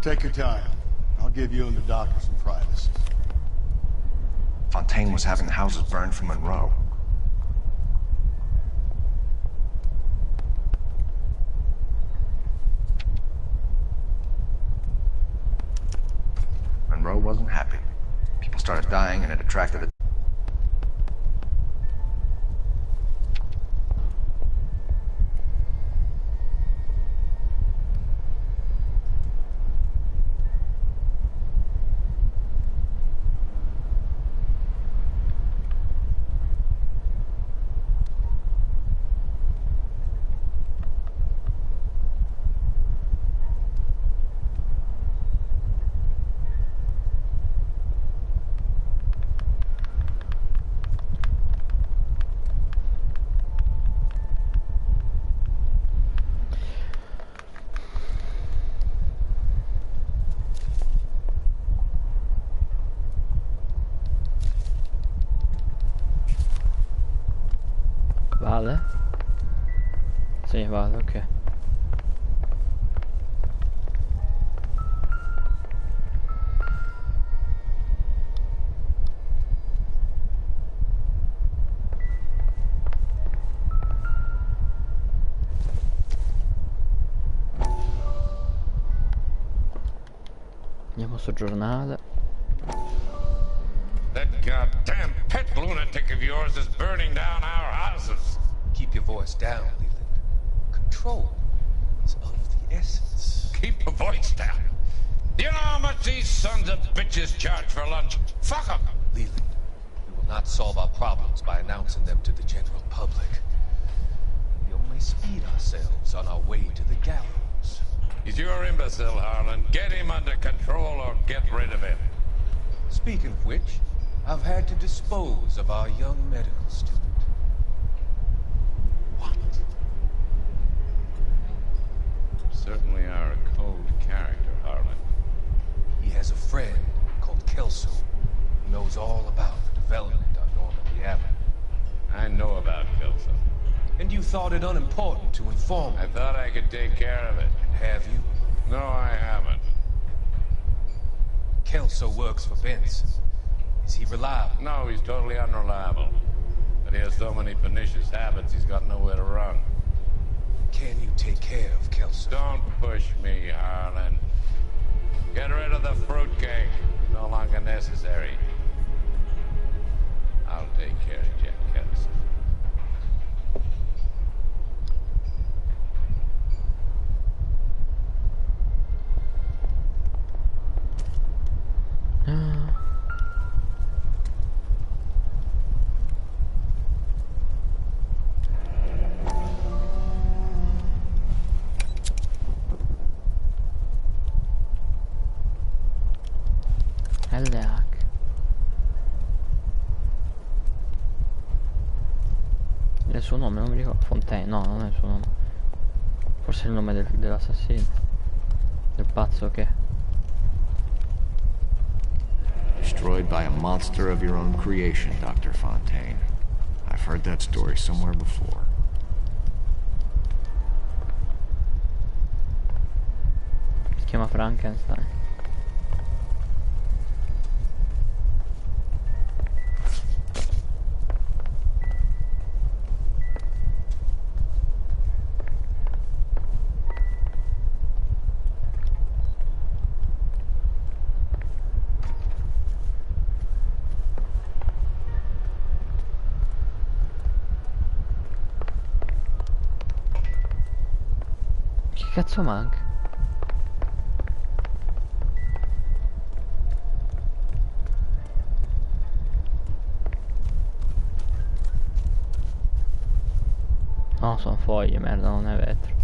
Take your time. I'll give you and the doctor some privacy. Fontaine was having houses burned for Monroe. Monroe wasn't happy. People started dying and it attracted attention. Vale? Sì, vale, ok. nostro giornale. That goddamn pet lunatic of yours is burning down our houses. Keep your voice down, Leland. Control is of the essence. Keep your voice down? Do you know how much these sons of bitches charge for lunch? Fuck them! Leland, we will not solve our problems by announcing them to the general public. We only speed ourselves on our way to the gallows. He's your imbecile, Harlan. Get him under control or get rid of him. Speaking of which, I've had to dispose of our young medical student. What? Certainly are a cold character, Harlan. He has a friend called Kelso who knows all about the development on Normandy Avenue. I know about Kelso. And you thought it unimportant to inform me. I thought I could take care of it. Have you? No, I haven't. Kelso works for Benson. Is he reliable? No, he's totally unreliable. But he has so many pernicious habits, he's got nowhere to run. Can you take care of Kelso? Don't push me, Harlan. Get rid of the fruitcake. No longer necessary. I'll take care of Jack Kelso. Il suo nome non mi ricordo. Fontaine, no, non è il suo nome. Forse è il nome dell'assassino. Del pazzo che. Destroyed by a monster of your own creation, Dr. Fontaine. I've heard that story somewhere before. Si chiama Frankenstein. Che cazzo manca? No, sono foglie, merda, non è vetro.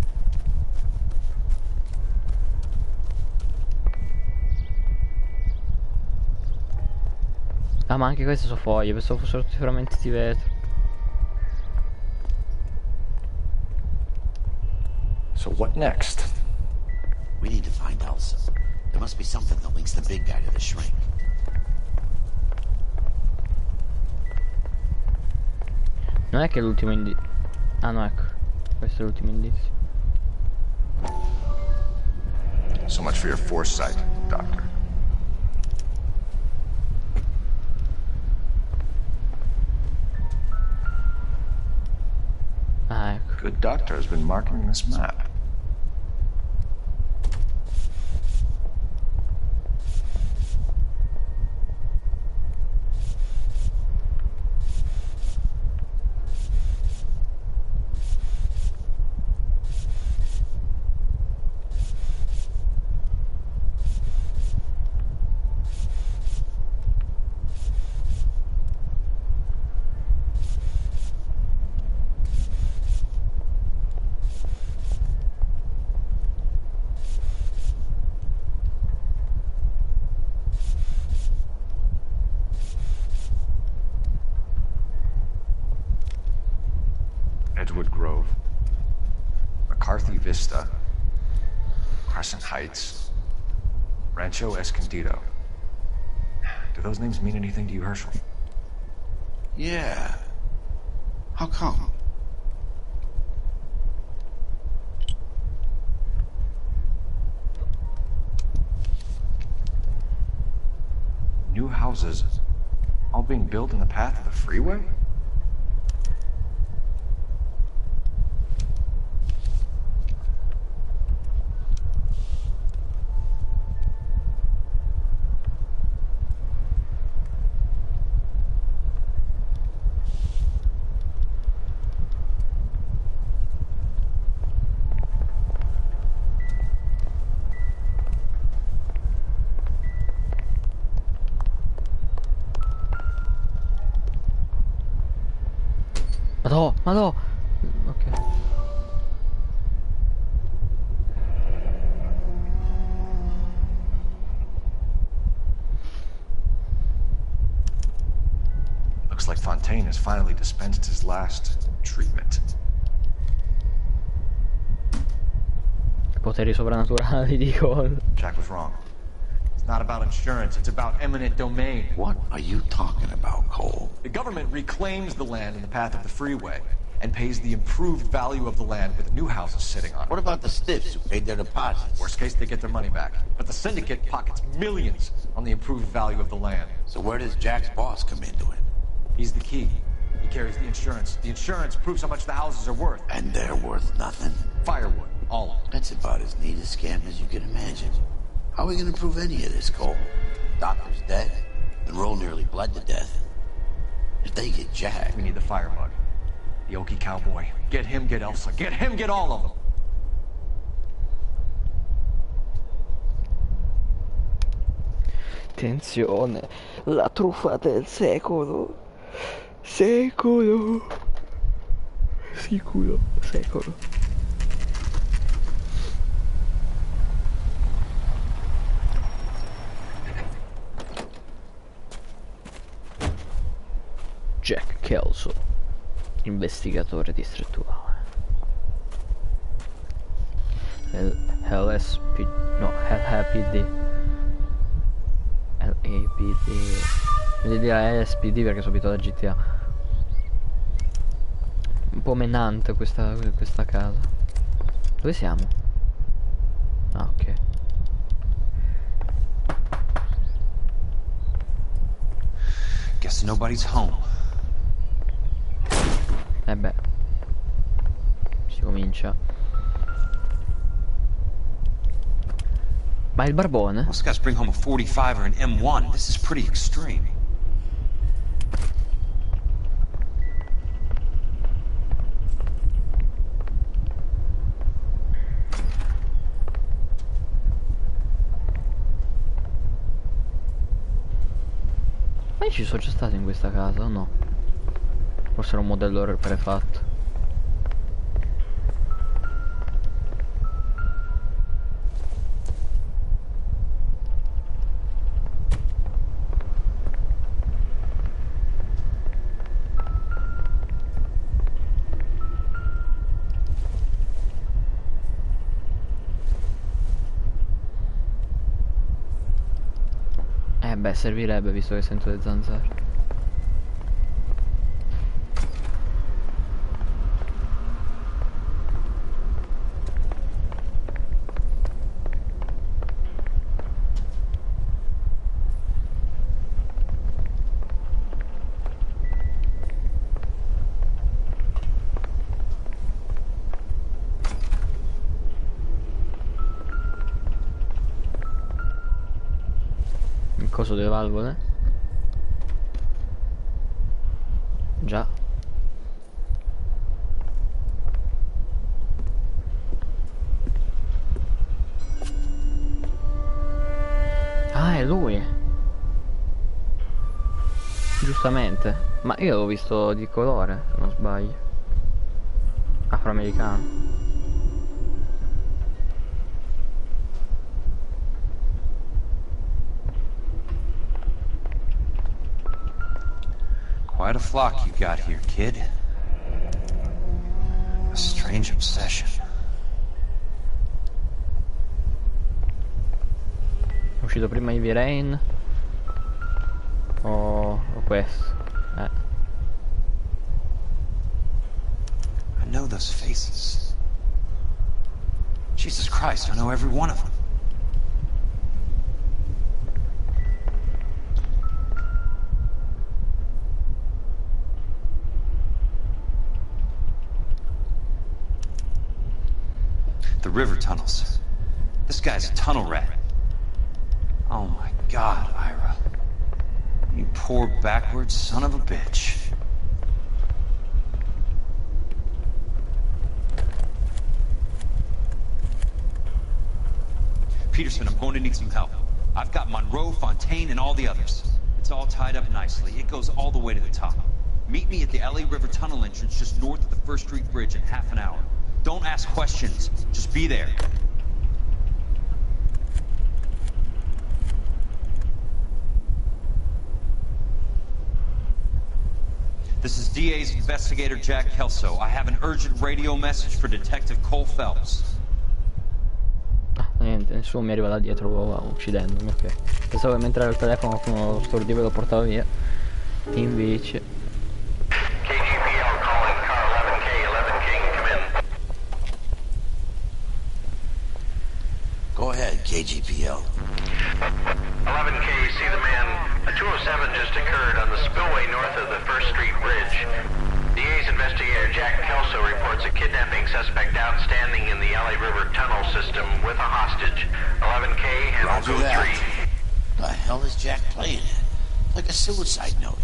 Ah, ma anche queste sono foglie, pensavo fossero tutti frammenti di vetro. So what next? We need to find Elsa. There must be something that links the big guy to the shrink. Non è che è l'ultimo indizio. Ah no, ecco. Questo è l'ultimo indizio. So much for your foresight, Doctor. Ah, ecco. Good doctor has been marking this map. Edgewood Grove, McCarthy Vista, Crescent Heights, Rancho Escondido. Do those names mean anything to you, Herschel? Yeah. How come? New houses, all being built in the path of the freeway? Madò. Ok. Looks like Fontaine has finally dispensed his last treatment. Poteri sovrannaturali, dico. Jack was wrong. It's not about insurance, it's about eminent domain. What are you talking about, Cole? The government reclaims the land in the path of the freeway and pays the improved value of the land where the new house is sitting on. What about the stiffs who paid their deposits? Worst case, they get their money back. But the syndicate pockets millions on the improved value of the land. So where does Jack's boss come into it? He's the key. He carries the insurance. The insurance proves how much the houses are worth. And they're worth nothing? Firewood. All of them. That's about as neat a scam as you can imagine. How are we gonna prove any of this, Cole? Doctor's dead. Monroe nearly bled to death. If they get Jack... We need the firebug. The Okie cowboy. Get him, get Elsa. Get him, get all of them. Attenzione, la truffa del secolo. Secolo. Jack Kelso, investigatore distrettuale. LSP... no, LAPD. LAPD. Mi dire LSPD perché sono abituato a GTA. Un po' menante questa casa. Dove siamo? Ah, ok. Guess nobody's home. Beh. Si comincia. Ma il barbone? Most guys bring home a 45 or an M1. This is pretty extreme. Ma io ci sono già stato in questa casa o no? Forse era un modello prefatto. Beh, servirebbe visto che sento le zanzare. Coso delle valvole? Già. Ah, è lui. Giustamente. Ma io l'ho visto di colore, se non sbaglio. Afroamericano. Quite a flock you got here, kid. A strange obsession. È uscito prima Heavy Rain o questo? I know those faces. Jesus Christ, I know every one of them. The river tunnels. This guy's a tunnel rat. Oh my God, Ira. You poor backwards son of a bitch. Peterson, I'm going to need some help. I've got Monroe, Fontaine, and all the others. It's all tied up nicely. It goes all the way to the top. Meet me at the LA River Tunnel entrance just north of the First Street Bridge in half an hour. Don't ask questions. Just be there. This is DA's investigator Jack Kelso. I have an urgent radio message for Detective Cole Phelps. Ah, niente, nessuno mi arriva da dietro uccidendomi, ok. Pensavo che mentre ero al telefono qualcuno lo stordivo e lo portava via. Invece... KGPL calling car 11K, 11K, come in. Go ahead, KGPL. 11K, see the man. A 207 just occurred on the spillway north of the First Street Bridge. DA's investigator Jack Kelso reports a kidnapping suspect outstanding in the LA River tunnel system with a hostage. 11K, handle Roger code that. 3. The hell is Jack playing at? Like a suicide note.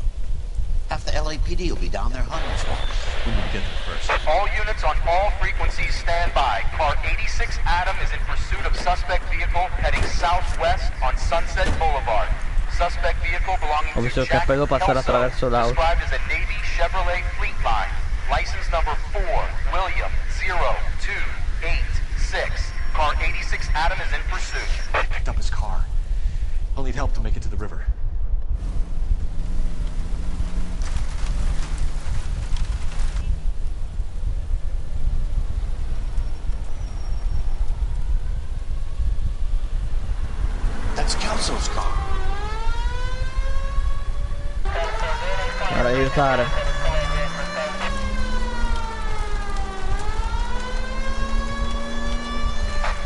Half the LAPD will be down there hunting for him. We need to get there first. All units on all frequencies stand by. Car 86 Adam is in pursuit of suspect vehicle heading southwest on Sunset Boulevard. Suspect vehicle belonging Ho visto to il cappello Jack passare Kelso, attraverso l'auto. described as a Navy Chevrolet Fleetline. License number 4, William 0286. Car 86 Adam is in pursuit. I picked up his car. I'll need help to make it to the river. That's Kelso's car. Ora aiutare.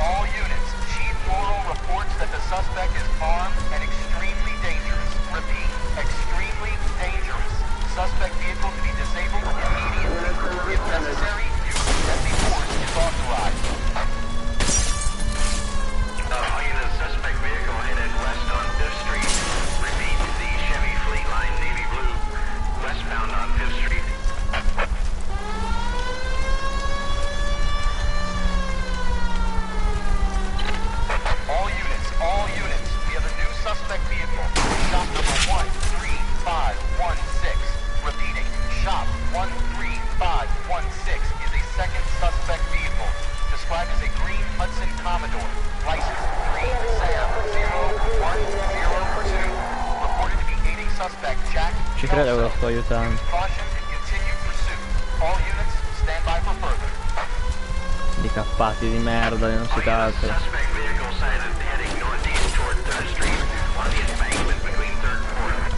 All units, Chief Morrill reports that the suspect is armed and extremely dangerous. Repeat, extremely dangerous. Suspect vehicle to be disabled immediately. If necessary, use of deadly force is authorized. All units, suspect vehicle headed west on 5th Street. Repeat, the Chevy Fleetline navy blue, westbound on 5th Street. All units, we have a new suspect vehicle. Shop number 13516. Repeating, shop 13516 is a second suspect vehicle, described as a green Hudson Commodore, license 3-SAM-0102, reported to be aiding suspect Jack Ci credo che lo Kelso. sto aiutando. Caution and continued pursuit. All units, stand by for further. Di cappati di merda, non si calcola. Suspect vehicle sighted heading northeast toward 3rd Street on the embankment between 3rd and 4th.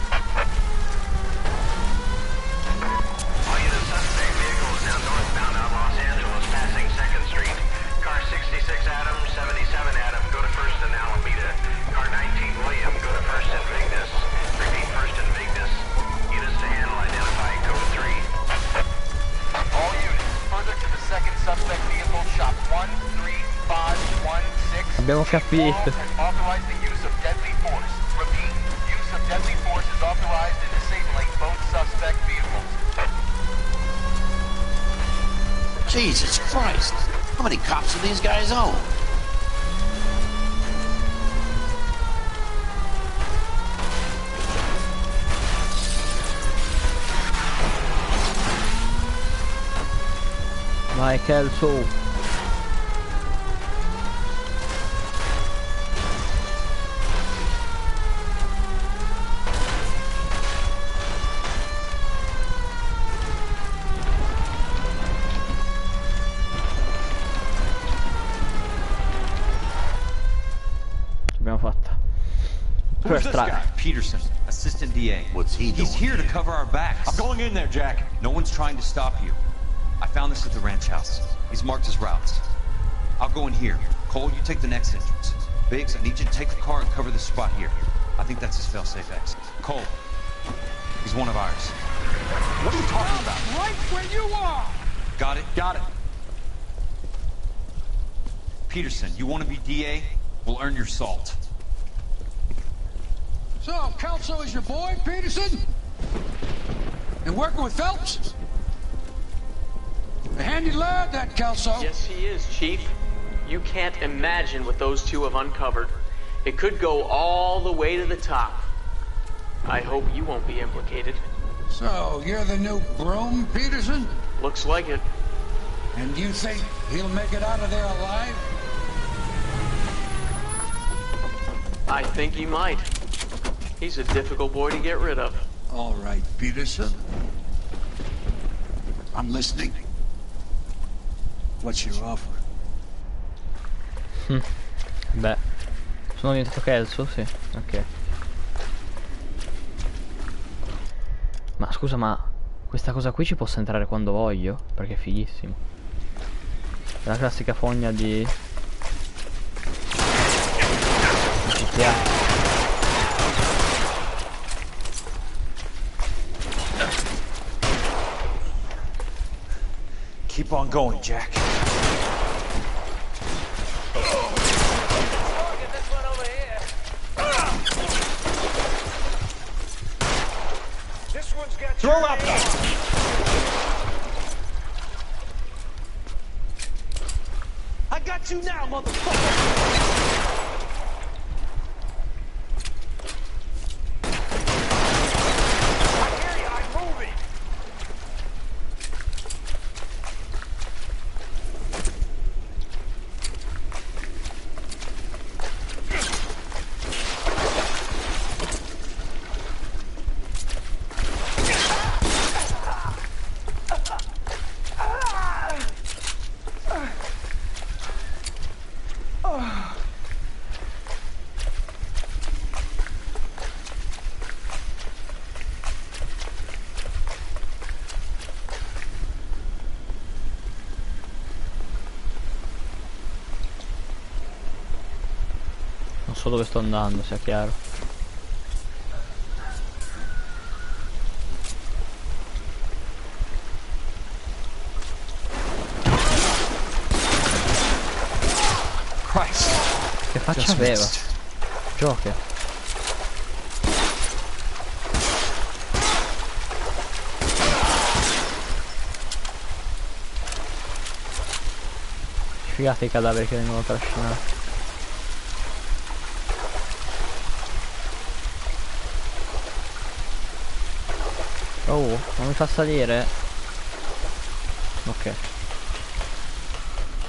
All units, suspect vehicle is now northbound on Los Angeles, passing 2nd Street. Car 66 Adam, 77 Adam, go to 1st and Alameda. Car 19 William, go to 1st and Vignes. Repeat, 1st and Vignes. Units to handle, identify code 3. All units, further to the second suspect vehicle, shop 13516. Abbiamo capito. Has authorized the use of deadly force. Repeat, use of deadly force is authorized in disabling both suspect vehicles. Jesus Christ. How many cops do these guys own? Vai Kelso. L'abbiamo fatta. Who's this guy? Peterson, assistant DA. What's he doing? He's here to cover our backs. I'm going in there, Jack. No one's trying to stop you. I found this at the ranch house. He's marked his routes. I'll go in here. Cole, you take the next entrance. Biggs, I need you to take the car and cover this spot here. I think that's his fail-safe exit. Cole, he's one of ours. What are you talking about? Right where you are! Got it? Got it. Peterson, you want to be DA? We'll earn your salt. So, Kelso is your boy, Peterson? And working with Phelps? A handy lad, that Kelso. Yes, he is, Chief. You can't imagine what those two have uncovered. It could go all the way to the top. I hope you won't be implicated. So, you're the new broom, Peterson? Looks like it. And you think he'll make it out of there alive? I think he might. He's a difficult boy to get rid of. All right, Peterson. I'm listening. What's your offer? Beh, sono diventato Kelso, sì, ok. Ma scusa, ma questa cosa qui ci posso entrare quando voglio? Perché è fighissimo. È la classica fogna di GTA. Keep on going, Jack. Throw up! I got you now, motherfucker! Non so dove sto andando, sia chiaro. Christ. Che faccia aveva? Joker. Figate i cadaveri che vengono trascinati. Oh, non mi fa salire? Ok.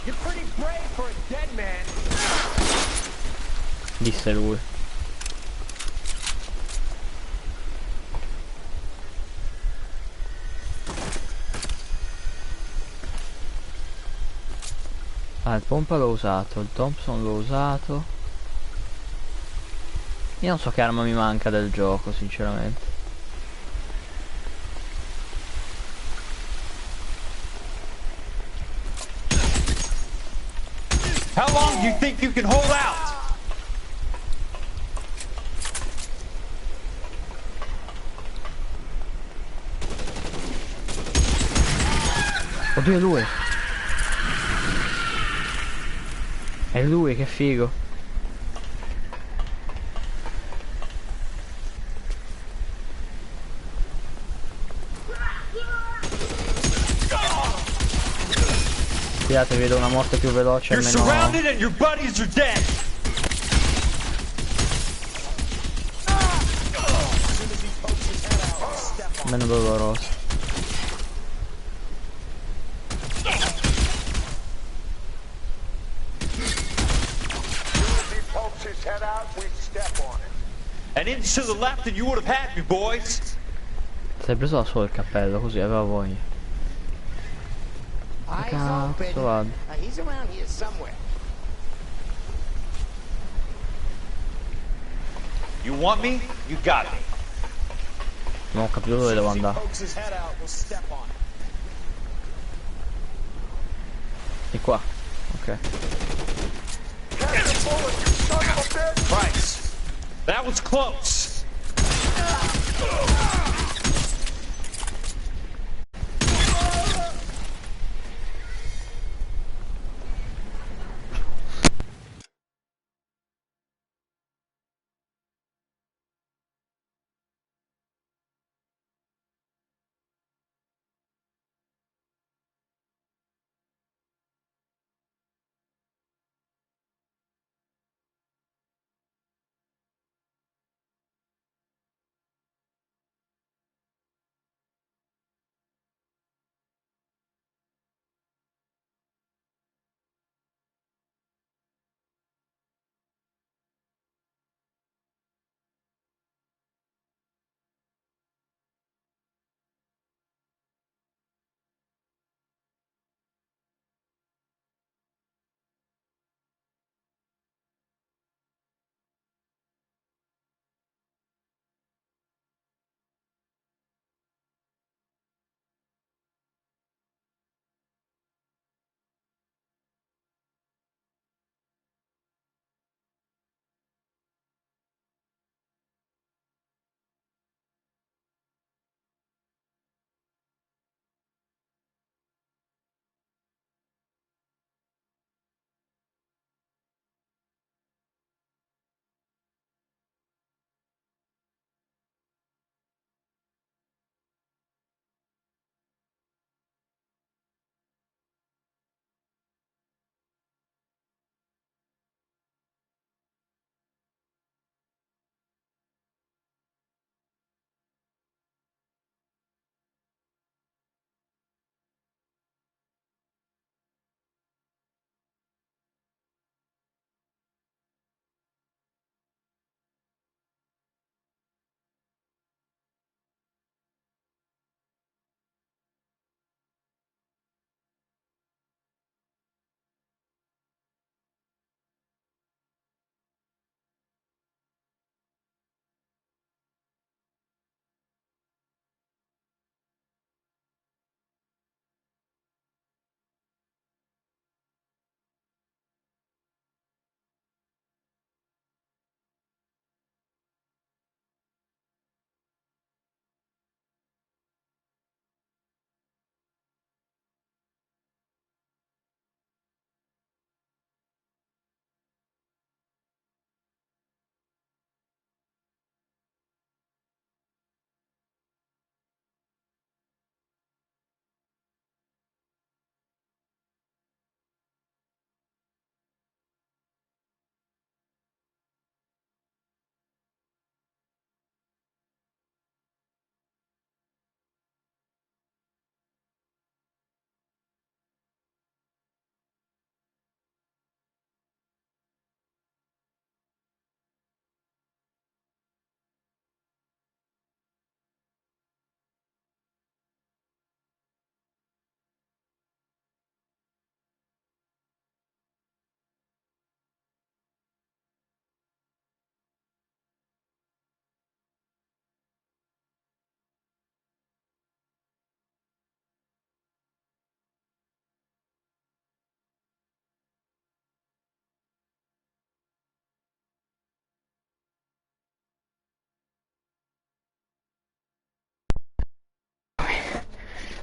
You're pretty brave for a dead man. Disse lui. Ah, il pompa l'ho usato, il Thompson l'ho usato. Io non so che arma mi manca del gioco, sinceramente. How long do you think you can hold out? Oddio, è lui. È lui, che figo. Scusate, vedo una morte più veloce e You're meno... surrounded and your buddies are dead. meno dolorosa. An inch to the left and you would have had me, boys. Si è preso da solo il cappello, così aveva voglia. Che cazzo vado? He's around here somewhere. You want me? You got me. Non ho capito dove devo andare. Di qua. Ok. Christ. That was close.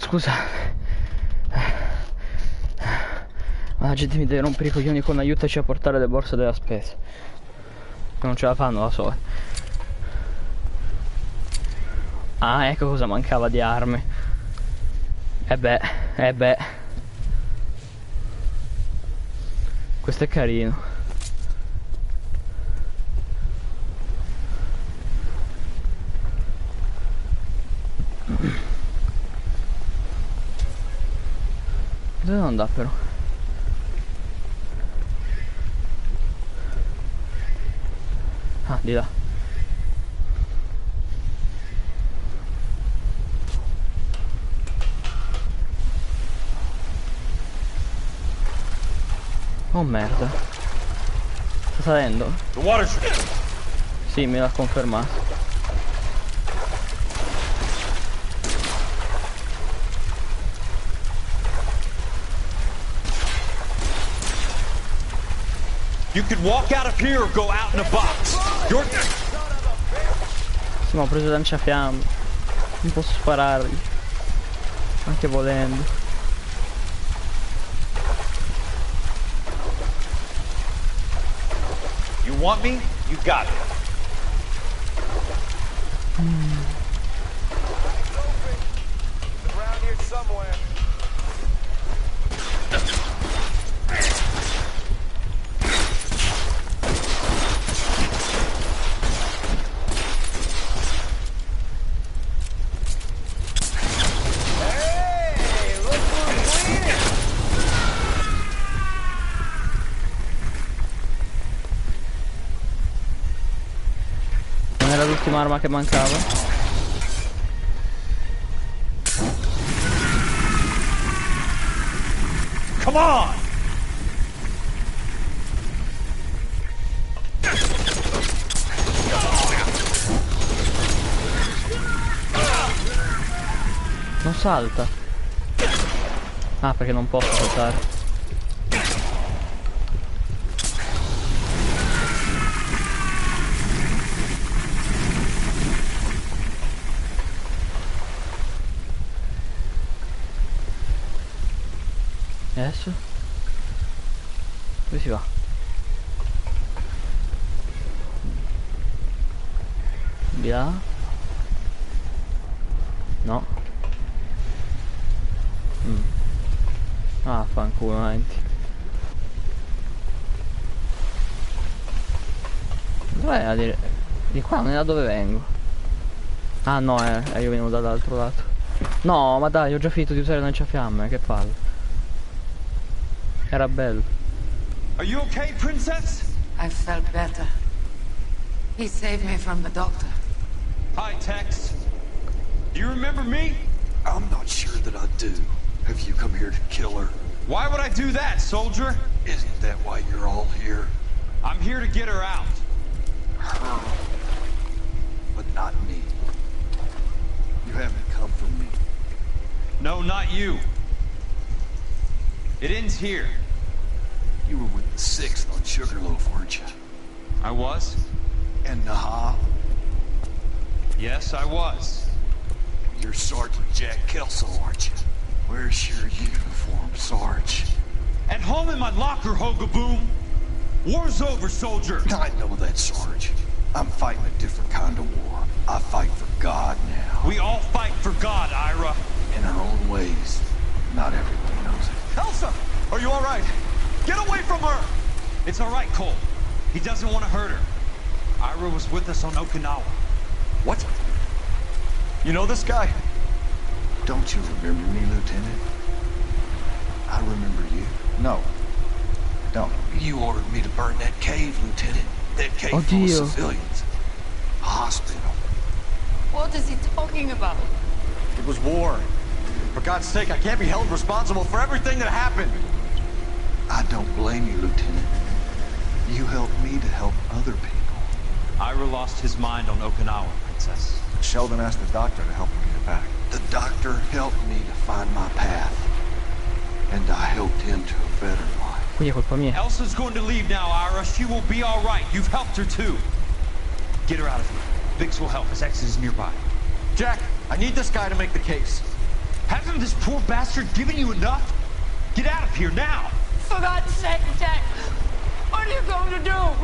Scusate. Ma la gente mi deve rompere i coglioni con aiutaci a portare le borse della spesa. Non ce la fanno da soli. Ah, ecco cosa mancava di armi. E beh. Questo è carino. Dove non andare però? Ah, di là. Oh merda. Sta salendo? Sì, me l'ha confermato. You could walk out of here or go out in a box. Sì, ma ho preso lanciafiamme. Non posso sparargli. Anche volendo. You want me? You got it. Around here somewhere. Non era l'ultima arma che mancava? Come on! Non salta. Ah, perché non posso saltare. E adesso? Dove si va? Di là? No. Ah, fanculo, avanti. Dov'è a dire? Di qua non è da dove vengo. Ah no, io vengo dall'altro lato. No, ma dai, ho già finito di usare il lanciafiamme, che palle. Era bello. Are you okay, princess? I felt better. He saved me from the doctor. Hi, Tex. Do you remember me? I'm not sure that I do. Have you come here to kill her? Why would I do that, soldier? Isn't that why you're all here? I'm here to get her out. Her. But not me. You haven't come for me. No, not you. It ends here. You were with the 6th on Sugarloaf, weren't you? I was? And Naha? Yes, I was. You're Sergeant Jack Kelso, aren't you? Where's your uniform, Sarge? At home in my locker, Hogaboom. War's over, soldier. I know that, Sarge. I'm fighting a different kind of war. I fight for God now. We all fight for God, Ira. In our own ways. Not everyone knows it. Elsa! Are you alright? Get away from her! It's alright, Cole. He doesn't want to hurt her. Ira was with us on Okinawa. What? You know this guy? Don't you remember me, Lieutenant? I remember you. No. Don't. You ordered me to burn that cave, Lieutenant. That cave full of civilians. A hospital. What is he talking about? It was war. For God's sake, I can't be held responsible for everything that happened. I don't blame you, Lieutenant. You helped me to help other people. Ira lost his mind on Okinawa, Princess. Sheldon asked the doctor to help him get back. The doctor helped me to find my path. And I helped him to a better life. Quindi è colpa mia. Elsa's going to leave now, Ira. She will be all right. You've helped her too. Get her out of here. Vix will help us. Exit is nearby. Jack, I need this guy to make the case. Hasn't this poor bastard given you enough? Get out of here now! For God's sake, Jack! What are you going to do?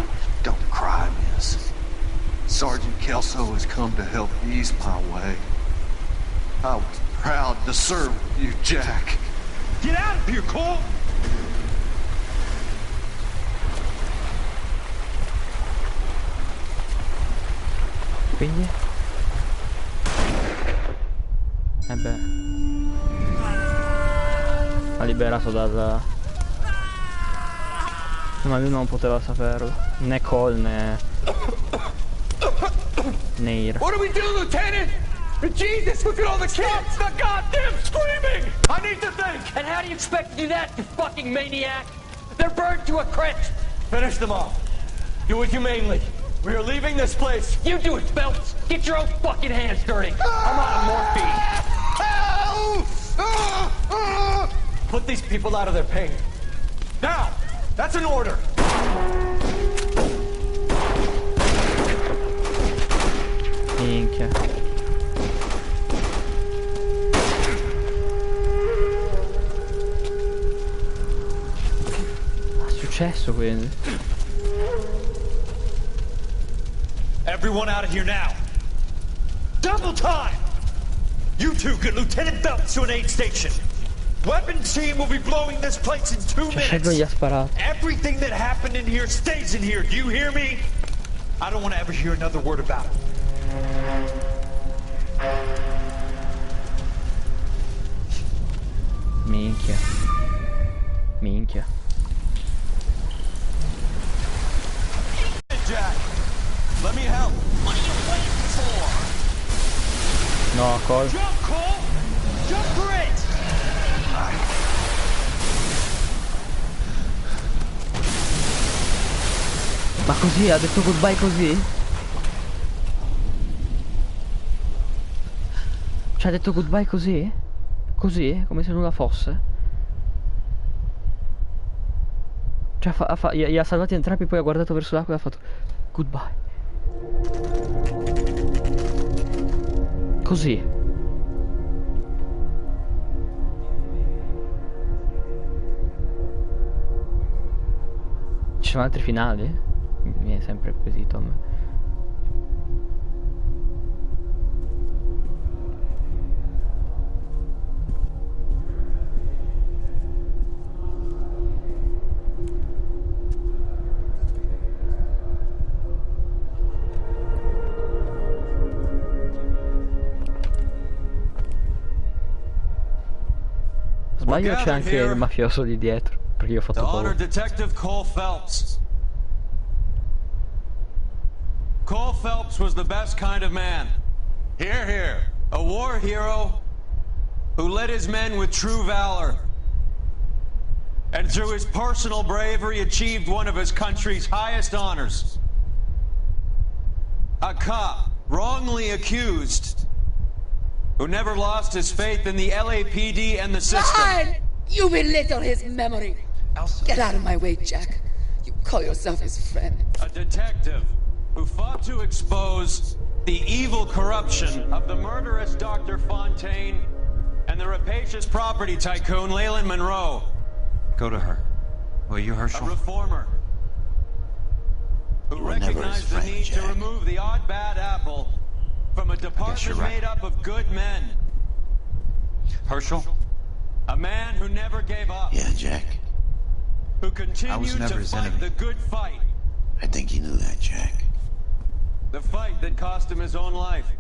Don't cry, miss. Sergeant Kelso has come to help ease my way. I was proud to serve with you, Jack. Get out of here, Cole! Quindi? Beh. Ha liberato dal... Ma lui non poteva saperlo. Né Cole né... Noire. What do we do, Lieutenant? Jesus, look at all the kids! The goddamn screaming! I need to think! And how do you expect to do that, you fucking maniac? They're burned to a crisp! Finish them off. Do it humanely. We are leaving this place. You do it, Phelps! Get your own fucking hands dirty! I'm out of morphine! Put these people out of their pain. Now! That's an order! Minchia. Ha successo quindi. Everyone out of here now. Double time! You two get Lieutenant Phelps to an aid station. Weapons team will be blowing this place in 2 minutes. Gli ha sparato. Everything that happened in here stays in here. Do you hear me? I don't want to ever hear another word about it. Minchia. Minchia. Jack, let me help. What are you waiting for? No, Cole. Jump, Cole! Jump for it! Ma così, ha detto goodbye così? Cioè ha detto goodbye così? Così? Come se nulla fosse? Cioè gli ha salvati entrambi, poi ha guardato verso l'acqua e ha fatto goodbye. Così. Ci sono altri finali? Mi è sempre quesito a me. Sbaglio, c'è anche il mafioso di dietro, perché io ho fatto paura. Detective Cole Phelps. Cole Phelps was the best kind of man. Hear, hear. A war hero who led his men with true valor. And through his personal bravery achieved one of his country's highest honors. A cop wrongly accused who never lost his faith in the LAPD and the system. Fine! You belittle his memory. Elsa. Get out of my way, Jack. You call yourself his friend. A detective who fought to expose the evil corruption of the murderous Dr. Fontaine and the rapacious property tycoon Leyland Monroe. Go to her. Will you, Herschel? A reformer who recognized the need to remove the odd bad apple from a department made up of good men. Herschel? A man who never gave up. Yeah, Jack. Who continued to fight the good fight. I think you knew that, Jack. The fight that cost him his own life.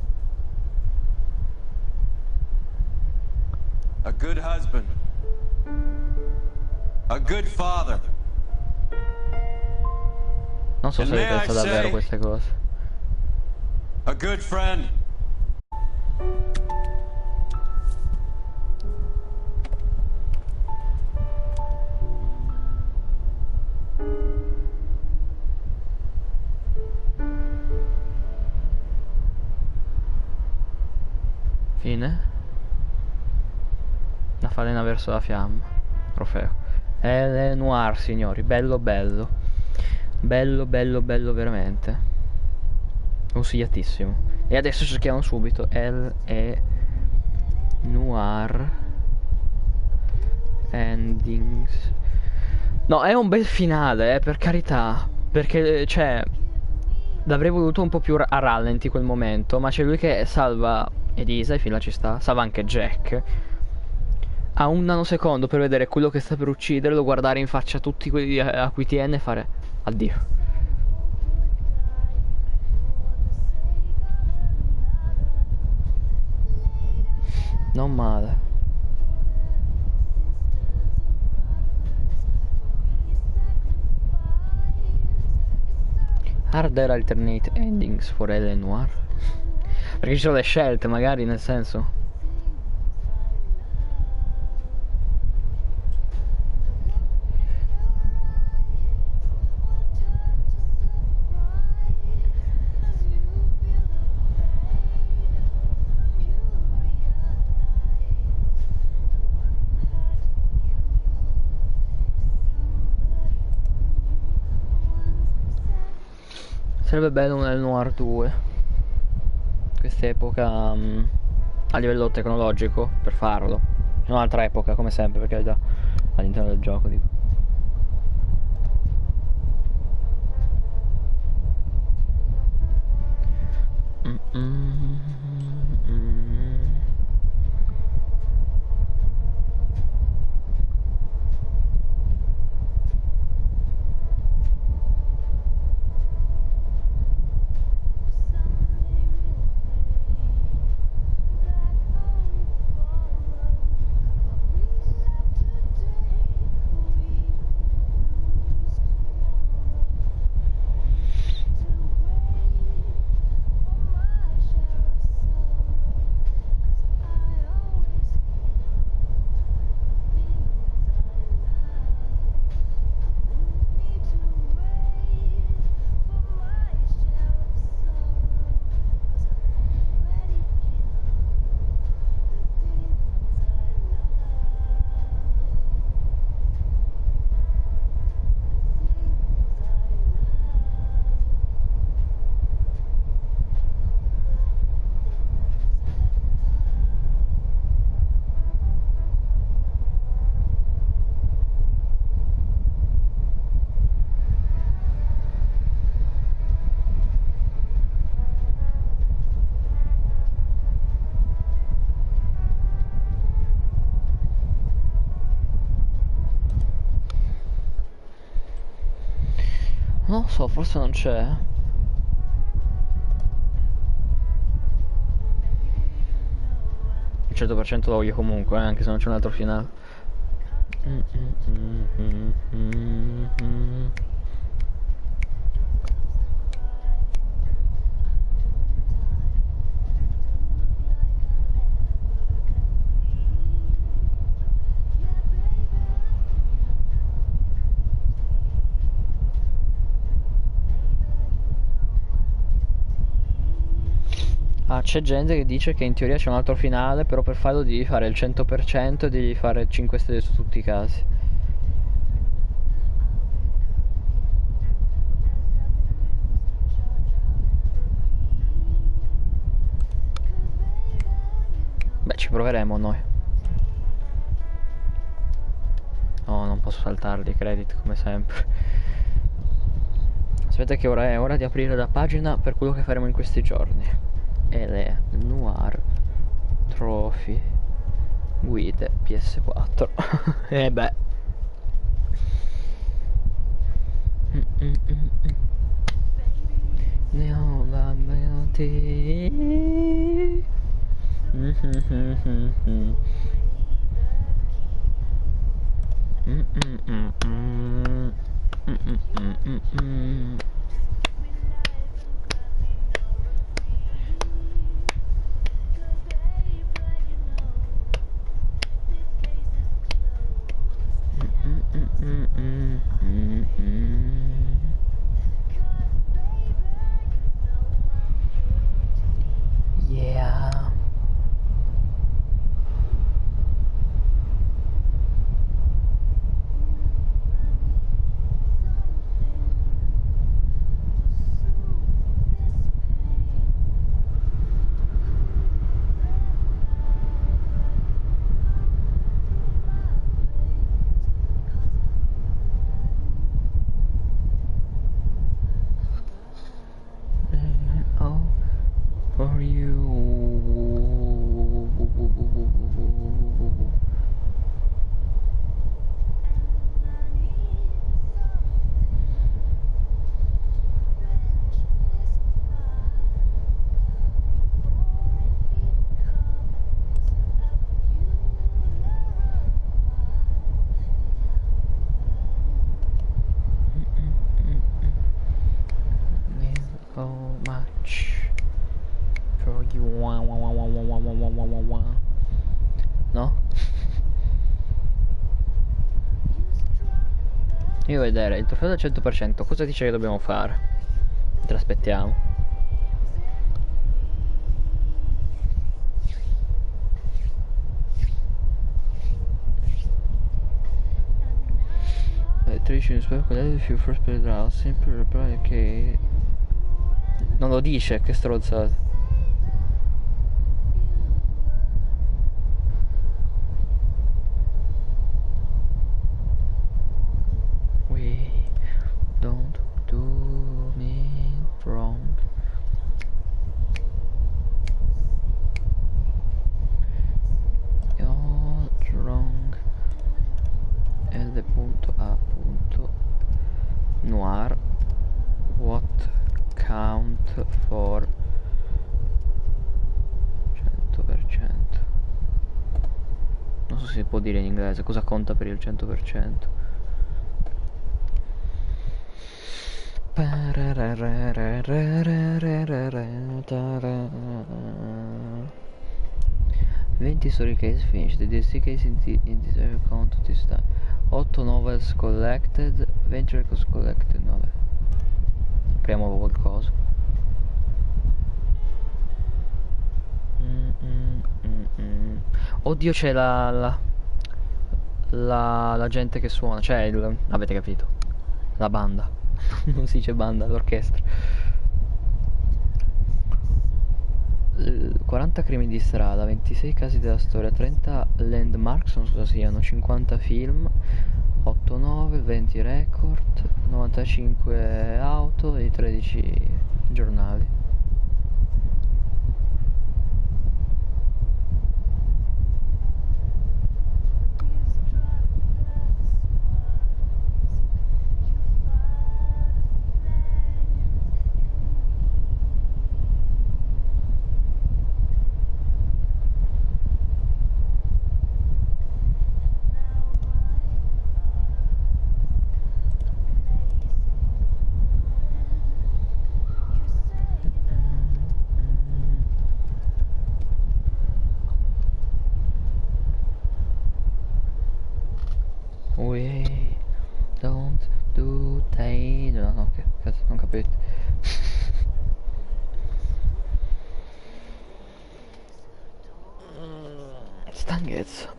A good husband. A good father. Non so se le pensa davvero queste cose. A good friend. Fine. La falena verso la fiamma. Trofeo. Noire, signori. Bello bello. Bello bello bello veramente. Consigliatissimo. E adesso cerchiamo subito Noire. endings. No, è un bel finale, per carità. Perché, cioè, l'avrei voluto un po' più a rallenti quel momento. Ma c'è lui che salva Elisa, e fin là ci sta. Salva anche Jack. Ha un nanosecondo per vedere quello che sta per ucciderlo, guardare in faccia tutti quelli a cui tiene e fare addio. Non male. Are there alternate endings for L Noire? Perché ci sono le scelte, magari, nel senso. Sarebbe bello un L Noire 2. Quest'epoca a livello tecnologico per farlo. In un'altra epoca, come sempre, per carità, all'interno del gioco, dico. Non lo so, forse non c'è. Il 100% lo voglio comunque, anche se non c'è un altro finale. Ah, c'è gente che dice che in teoria c'è un altro finale, però per farlo devi fare il 100% e devi fare 5 stelle su tutti i casi. Beh, ci proveremo noi. No, non posso saltarli i credit come sempre. Aspetta che ora è ora di aprire la pagina per quello che faremo in questi giorni. Ed è Noire Trophy Guide PS4. E beh. No, va bene te. Yeah. No? Io vedere il trofeo del 100%. Cosa dice che dobbiamo fare? Mentre aspettiamo. Electrician is collected if you first play the house. Simple reply che... Non lo dice, che stronzata. We don't do me wrong. You're wrong. L.A.Noire. What count for 100%? Non so se si può dire in inglese cosa conta per il 100%. 20 story case finished. The DC case in this account this time. 8 novels collected. 20 records collected. Vabbè. Apriamo qualcosa. Oddio, c'è la gente che suona. Cioè avete capito. La banda. Non si dice banda, l'orchestra. 40 crimini di strada, 26 casi della storia, 30 landmarks, non so cosa siano, 50 film, 8 novel, 20 record, 95 auto e 13 giornali. We don't do they... No, che cazzo, non capito. Stanchezza.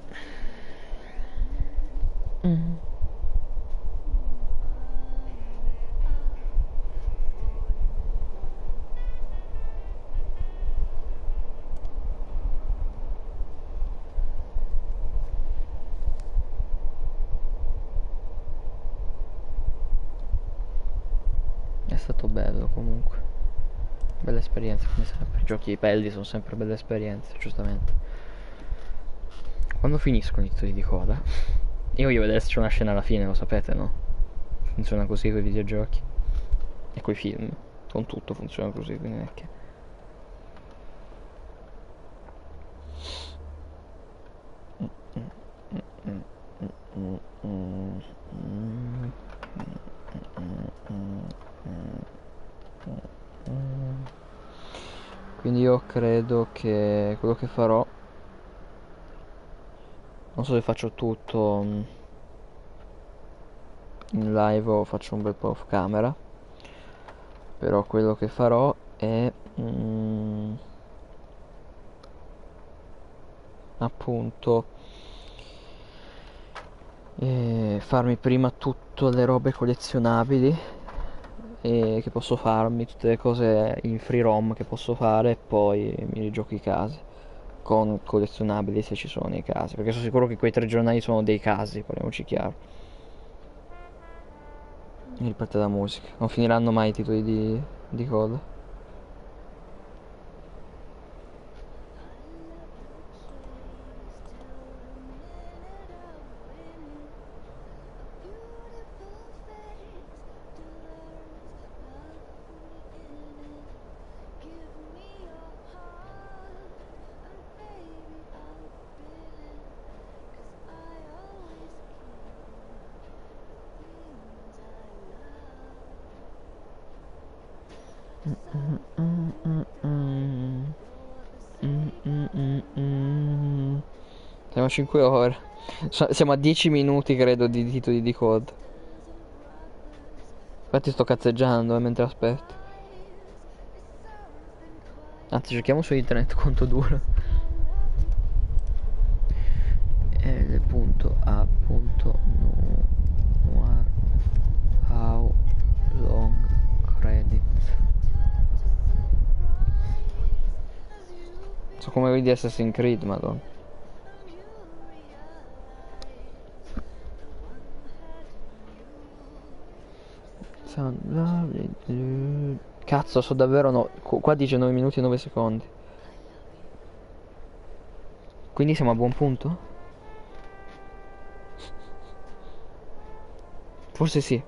È stato bello comunque. Bella esperienza come sempre. I giochi belli sono sempre belle esperienze, giustamente. Quando finiscono i titoli di coda, io voglio vedere se c'è una scena alla fine, lo sapete, no? Funziona così con i videogiochi. E coi film. Con tutto funziona così, quindi non è che... Quindi io credo che quello che farò, non so se faccio tutto in live o faccio un bel po' off camera, però quello che farò è appunto farmi prima tutte le robe collezionabili che posso farmi, tutte le cose in free roam che posso fare, e poi mi rigioco i casi con collezionabili se ci sono nei casi, perché sono sicuro che quei 3 giornali sono dei casi, parliamoci chiaro. E riparte la musica, non finiranno mai i titoli di coda. Siamo a 5 ore. Siamo a 10 minuti credo di titoli di code. Infatti sto cazzeggiando mentre aspetto. Anzi, cerchiamo su internet quanto dura. L.A.Noire. How long credit? So come vedi Assassin's Creed, madonna. Cazzo, so davvero no. Qua dice 9 minuti e 9 secondi. Quindi siamo a buon punto? Forse sì.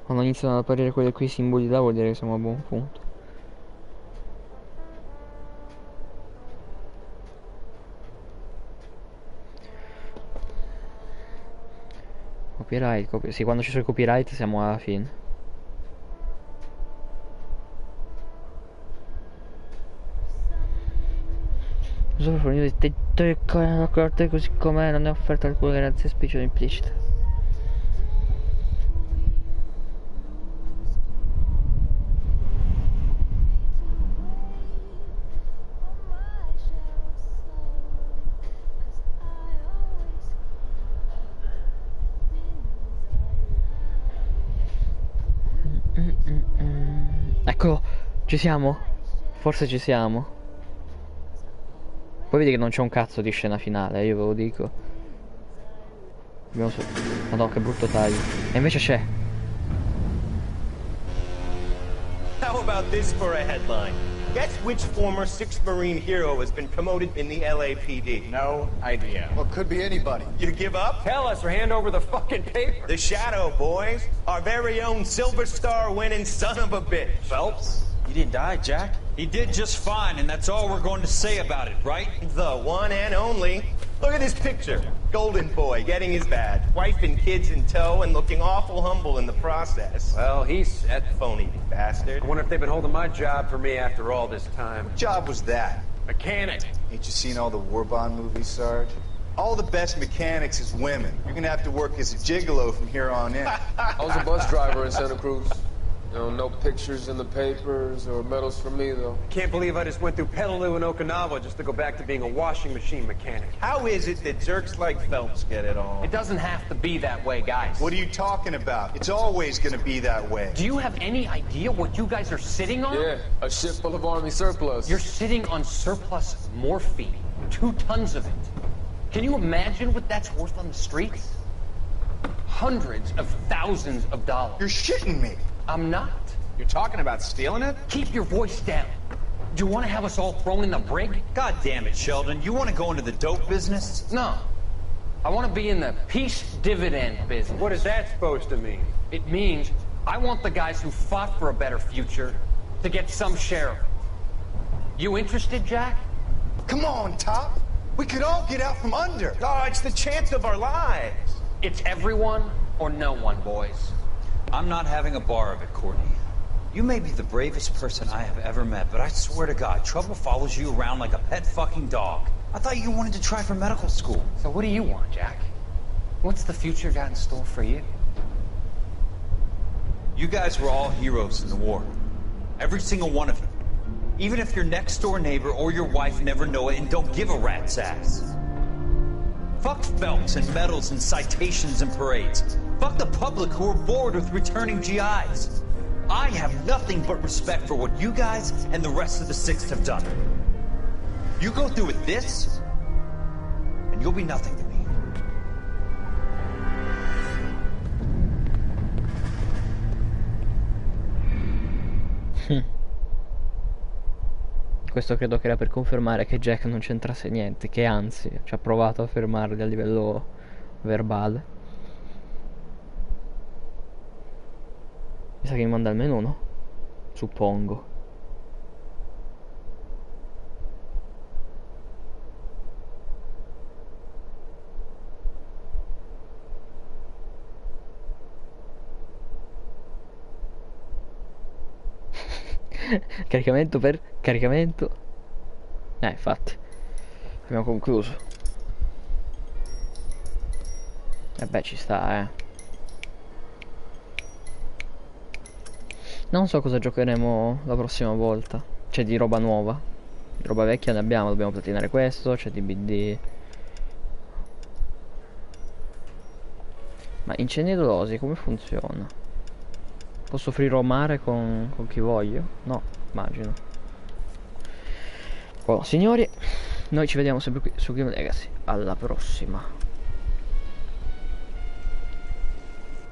Quando iniziano ad apparire quei simboli là vuol dire che siamo a buon punto. Copyright, sì, quando ci sono i copyright siamo alla fine. Solo fornire il tetto e la corte così com'è, non è offerta alcuna garanzia esplicita o implicita. Eccolo, ci siamo? Forse ci siamo. Poi vedi che non c'è un cazzo di scena finale, io ve lo dico. Madonna, che brutto taglio. E invece c'è. How about this for a headline? Guess which former 6th Marine hero has been promoted in the LAPD? No idea. Well, could be anybody. You give up? Tell us or hand over the fucking paper. The Shadow, boys. Our very own Silver Star winning son of a bitch. Phelps? He didn't die, Jack. He did just fine, and that's all we're going to say about it, right? The one and only. Look at this picture. Golden boy getting his badge. Wife and kids in tow and looking awful humble in the process. Well, he's set. Phony bastard. I wonder if they've been holding my job for me after all this time. What job was that? Mechanic. Ain't you seen all the war bond movies, Sarge? All the best mechanics is women. You're gonna have to work as a gigolo from here on in. I was a bus driver in Santa Cruz. You know, no pictures in the papers or medals for me, though. Can't believe I just went through Petaloo and Okinawa just to go back to being a washing machine mechanic. How is it that jerks like Phelps get it all? It doesn't have to be that way, guys. What are you talking about? It's always gonna be that way. Do you have any idea what you guys are sitting on? Yeah, a ship full of Army surplus. You're sitting on surplus morphine. 2 tons of it. Can you imagine what that's worth on the streets? Hundreds of thousands of dollars. You're shitting me. I'm not. You're talking about stealing it? Keep your voice down. Do you want to have us all thrown in the brig? God damn it, Sheldon. You want to go into the dope business? No. I want to be in the peace dividend business. What is that supposed to mean? It means I want the guys who fought for a better future to get some share of it. You interested, Jack? Come on, Top. We could all get out from under. Oh, it's the chance of our lives. It's everyone or no one, boys. I'm not having a bar of it, Courtney. You may be the bravest person I have ever met, but I swear to God, trouble follows you around like a pet fucking dog. I thought you wanted to try for medical school. So what do you want, Jack? What's the future got in store for you? You guys were all heroes in the war. Every single one of you. Even if your next door neighbor or your wife never know it and don't give a rat's ass. Fuck Phelps and medals and citations and parades. Fuck the public who are bored with returning GIs. I have nothing but respect for what you guys and the rest of the 6th have done. You go through with this, and you'll be nothing to me. Questo credo che era per confermare che Jack non c'entrasse niente, che anzi ci ha provato a fermarli a livello verbale. Mi sa che mi manda almeno uno, suppongo. Caricamento per caricamento. Infatti abbiamo concluso. E beh, ci sta, Non so cosa giocheremo la prossima volta. C'è di roba nuova. Di roba vecchia ne abbiamo, dobbiamo platinare questo, c'è DBD. Ma incendiolosi come funziona? Posso friromare con chi voglio? No, immagino. Oh, signori, noi ci vediamo sempre qui su Game Legacy. Alla prossima.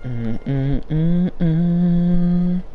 Mm, mm, mm, mm.